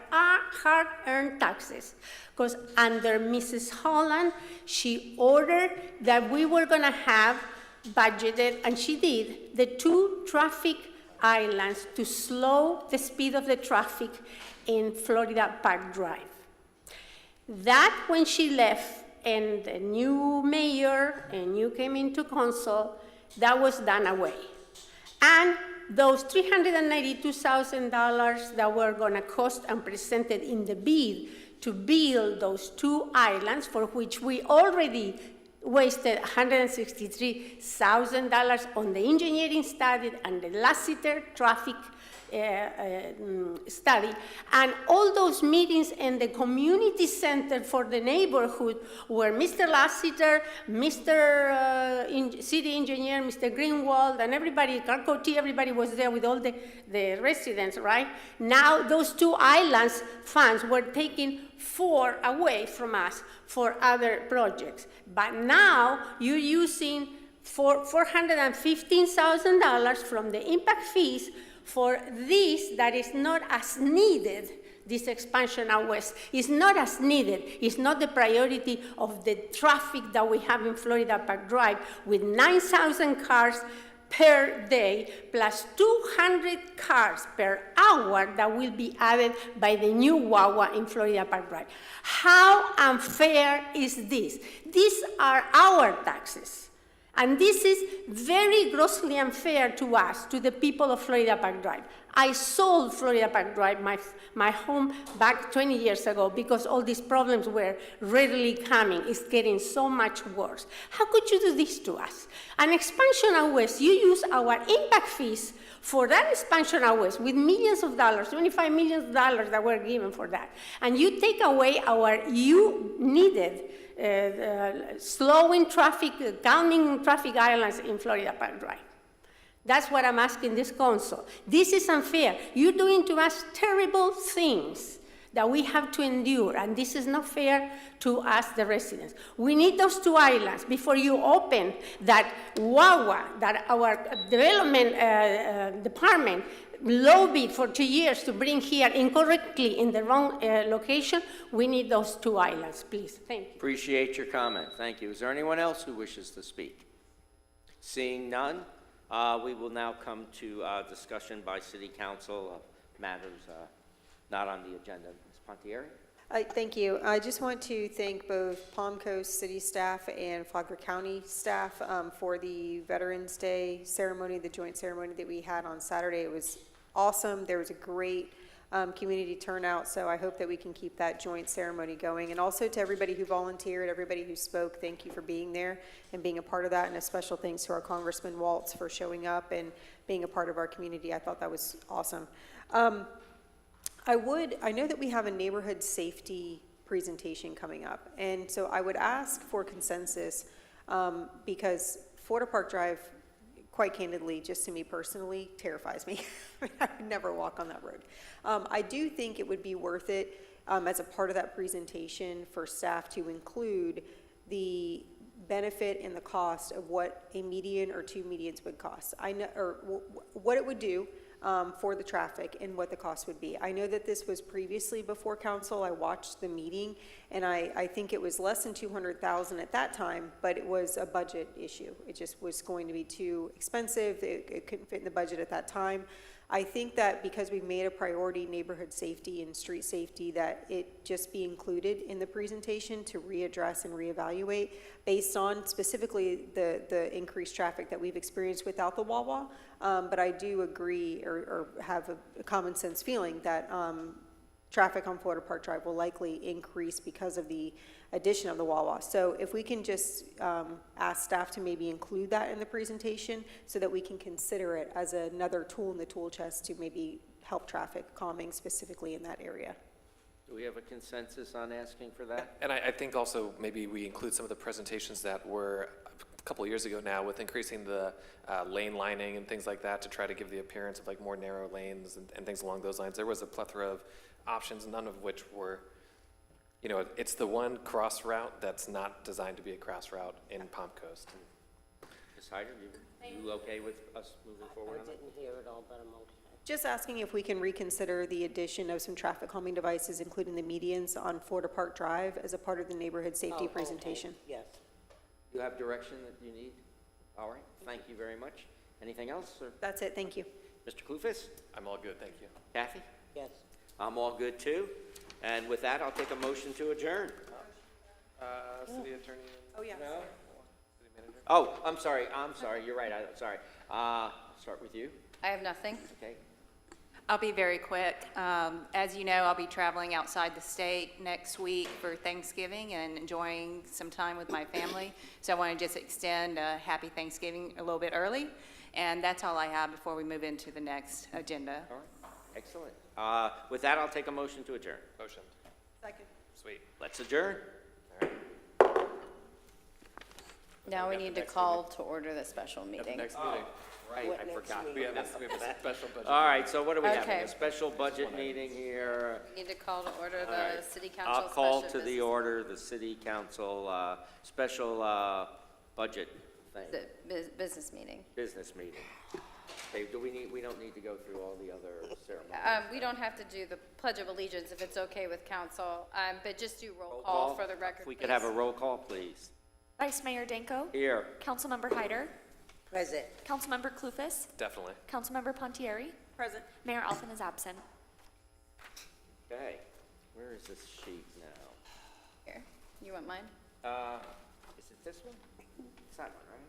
hard-earned taxes, because under Mrs. Holland, she ordered that we were going to have budgeted, and she did, the 2 traffic islands to slow the speed of the traffic in Florida Park Drive. That, when she left, and the new mayor and you came into council, that was done away. And those $392,000 that were gonna cost and presented in the bid to build those 2 islands, for which we already wasted $163,000 on the engineering study and the Lassiter traffic study, and all those meetings in the community center for the neighborhood where Mr. Lassiter, Mr. City Engineer, Mr. Greenwald, and everybody, Carcoty, everybody was there with all the residents, right? Now those 2 islands funds were taken 4 away from us for other projects. But now you're using $415,000 from the impact fees for this that is not as needed. This expansion out west is not as needed. It's not the priority of the traffic that we have in Florida Park Drive with 9,000 cars per day plus 200 cars per hour that will be added by the new Wawa in Florida Park Drive. How unfair is this? These are our taxes. And this is very grossly unfair to us, to the people of Florida Park Drive. I sold Florida Park Drive, my home, back 20 years ago because all these problems were readily coming. It's getting so much worse. How could you do this to us? An expansion out west, you use our impact fees for that expansion out west with millions of dollars, $25 million that were given for that. And you take away our needed slowing traffic, calming traffic islands in Florida Park Drive. That's what I'm asking this council. This is unfair. You're doing to us terrible things that we have to endure, and this is not fair to us, the residents. We need those 2 islands before you open that Wawa, that our development department lobbied for 2 years to bring here incorrectly in the wrong location. We need those 2 islands, please. Thank you. Appreciate your comment. Thank you. Is there anyone else who wishes to speak? Seeing none, we will now come to discussion by City Council of matters not on the agenda. Ms. Pontieri? Thank you. I just want to thank both Palm Coast City staff and Flagler County staff for the Veterans Day ceremony, the joint ceremony that we had on Saturday. It was awesome. There was a great community turnout, so I hope that we can keep that joint ceremony going. And also to everybody who volunteered, everybody who spoke, thank you for being there and being a part of that, and a special thanks to our Congressman Waltz for showing up and being a part of our community. I thought that was awesome. I know that we have a neighborhood safety presentation coming up, and so I would ask for consensus because Florida Park Drive, quite candidly, just to me personally, terrifies me. I would never walk on that road. I do think it would be worth it as a part of that presentation for staff to include the benefit and the cost of what a median or 2 medians would cost. I know, or what it would do for the traffic and what the cost would be. I know that this was previously before council. I watched the meeting, and I think it was less than $200,000 at that time, but it was a budget issue. It just was going to be too expensive. It couldn't fit in the budget at that time. I think that because we've made a priority neighborhood safety and street safety, that it just be included in the presentation to readdress and reevaluate based on specifically the increased traffic that we've experienced without the Wawa. But I do agree or have a common sense feeling that traffic on Florida Park Drive will likely increase because of the addition of the Wawa. So if we can just ask staff to maybe include that in the presentation so that we can consider it as another tool in the tool chest to maybe help traffic calming specifically in that area. Do we have a consensus on asking for that? And I think also maybe we include some of the presentations that were a couple of years ago now with increasing the lane lining and things like that to try to give the appearance of like more narrow lanes and things along those lines. There was a plethora of options, none of which were, you know, it's the one cross route that's not designed to be a cross route in Palm Coast. Ms. Hyder, you okay with us moving forward? I didn't hear it all, but I'm okay. Just asking if we can reconsider the addition of some traffic calming devices, including the medians on Florida Park Drive as a part of the neighborhood safety presentation. Okay. Yes. You have direction that you need? All right, thank you very much. Anything else? Or? That's it, thank you. Mr. Kloufis? I'm all good, thank you. Kathy? Yes. I'm all good too. And with that, I'll take a motion to adjourn. City Attorney? Oh, yeah. No? City Manager? Oh, I'm sorry, you're right, sorry. Start with you. I have nothing. Okay. I'll be very quick. As you know, I'll be traveling outside the state next week for Thanksgiving and enjoying some time with my family. So I want to just extend a happy Thanksgiving a little bit early. And that's all I have before we move into the next agenda. All right, excellent. With that, I'll take a motion to adjourn. Motion. Second. Sweet. Let's adjourn. Now we need to call to order the special meeting. Next meeting. Right, What I next forgot. meeting? We have a special budget. All right, so what are we having? Okay. A special budget meeting here? Need to call to order All the right. city council I'll call special to the business- order the city council special budget thing, the business meeting. business meeting. Okay, we don't need to go through all the other ceremonies. We don't have to do the Pledge of Allegiance if it's okay with council, but just do roll call for the record, If we could have a roll call, please. Vice Mayor Danko, Here. Councilmember Hyder, Present. Councilmember Clufus, Definitely. Councilmember Pontieri, Present. Mayor Alphen is absent. Okay, where is this sheet now? Here, you want mine? Is it this one? It's that one, right?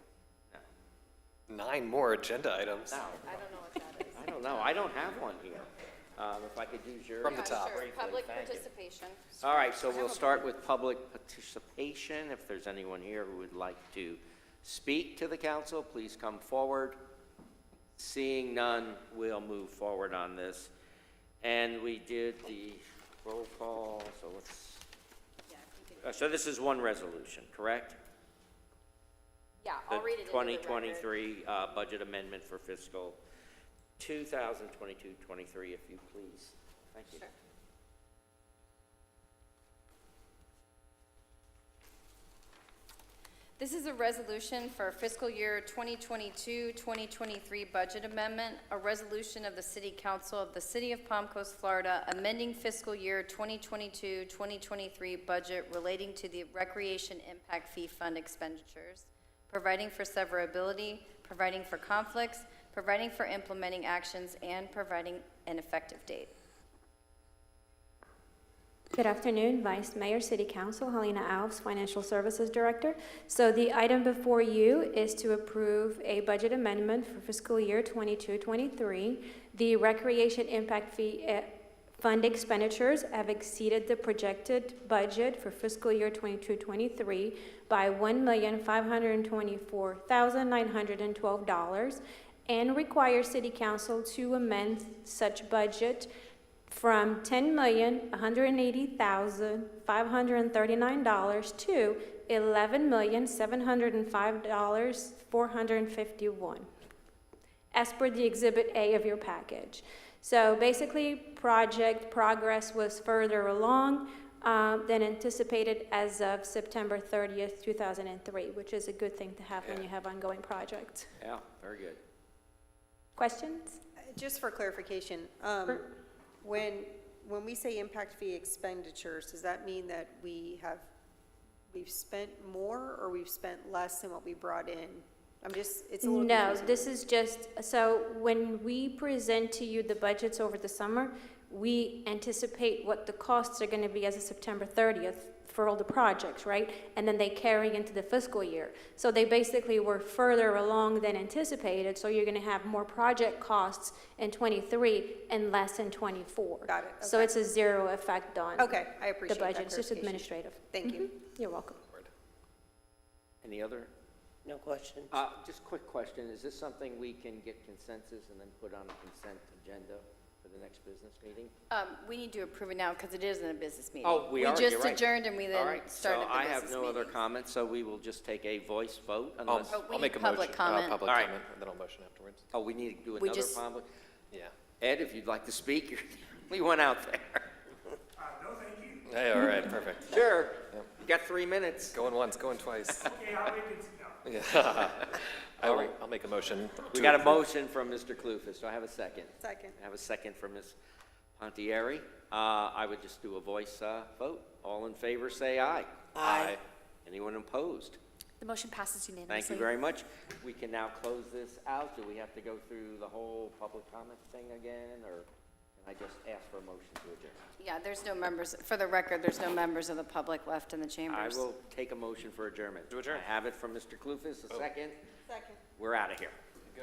9 more agenda items. No. I don't know what that is. I don't know, I don't have one here. If I could use yours. From the top. Sure, Briefly, public thank you. participation. All right, so we'll start with public participation. If there's anyone here who would like to speak to the council, please come forward. Seeing none, we'll move forward on this. And we did the roll call, so let's, so this is one resolution, correct? Yeah, I'll read it into the record. The 2023 budget amendment for fiscal 2022-23, if you please. Thank you. Sure. This is a resolution for fiscal year 2022-2023 budget amendment, a resolution of the City Council of the City of Palm Coast, Florida, amending fiscal year 2022-2023 budget relating to the Recreation Impact Fee Fund expenditures, providing for severability, providing for conflicts, providing for implementing actions, and providing an effective date. Good afternoon, Vice Mayor, City Council, Helena Alves, Financial Services Director. So the item before you is to approve a budget amendment for fiscal year 22-23. The Recreation Impact Fee Fund expenditures have exceeded the projected budget for fiscal year 22-23 by $1,524,912 and require City Council to amend such budget from $10,180,539 to $11,705,451, as per the Exhibit A of your package. So basically, project progress was further along than anticipated as of September 30th, 2003, which is a good thing to have when you have ongoing projects. Yeah, very good. Questions? Just for clarification, when we say impact fee expenditures, does that mean that we've spent more or we've spent less than what we brought in? It's a little No, confusing. this is just, so when we present to you the budgets over the summer, we anticipate what the costs are going to be as of September 30th for all the projects, right? And then they carry into the fiscal year. So they basically were further along than anticipated, so you're going to have more project costs in 23 and less in 24. Got it, So okay. it's a zero effect on Okay, I appreciate the that budget. It's just clarification. administrative. Thank you. You're welcome. Any other? No questions? Just quick question, is this something we can get consensus and then put on a consent agenda for the next business meeting? We need to approve it now because it isn't a business meeting. Oh, we are, We you're just right. adjourned and we All then right, started so the I have business no other meetings. comments, so we will just take a voice vote unless, Oh, we I'll make need a public motion. comment. Public All right. comment, and then I'll motion afterwards. oh, we need to do We another just- public? Yeah. Ed, if you'd like to speak, we went out there. No, thank you. Hey, all right, perfect. Sure, Yep. you got 3 minutes. Going once, going twice. Okay, I'll make it, no. Yeah. I'll make a motion. We to got a approve. motion from Mr. Clufus, do I have a second? Second. I have a second from Ms. Pontieri. I would just do a voice vote. All in favor, say aye. Aye. Anyone opposed? The motion passes unanimously. Thank you very much. We can now close this out. Do we have to go through the whole public comment thing again, or can I just ask for a motion to adjourn? Yeah, there's no members, for the record, there's no members of the public left in the I chambers. will take a motion for adjournment. To adjourn. I have it from Mr. Clufus, a second. Second. We're out of here. Go.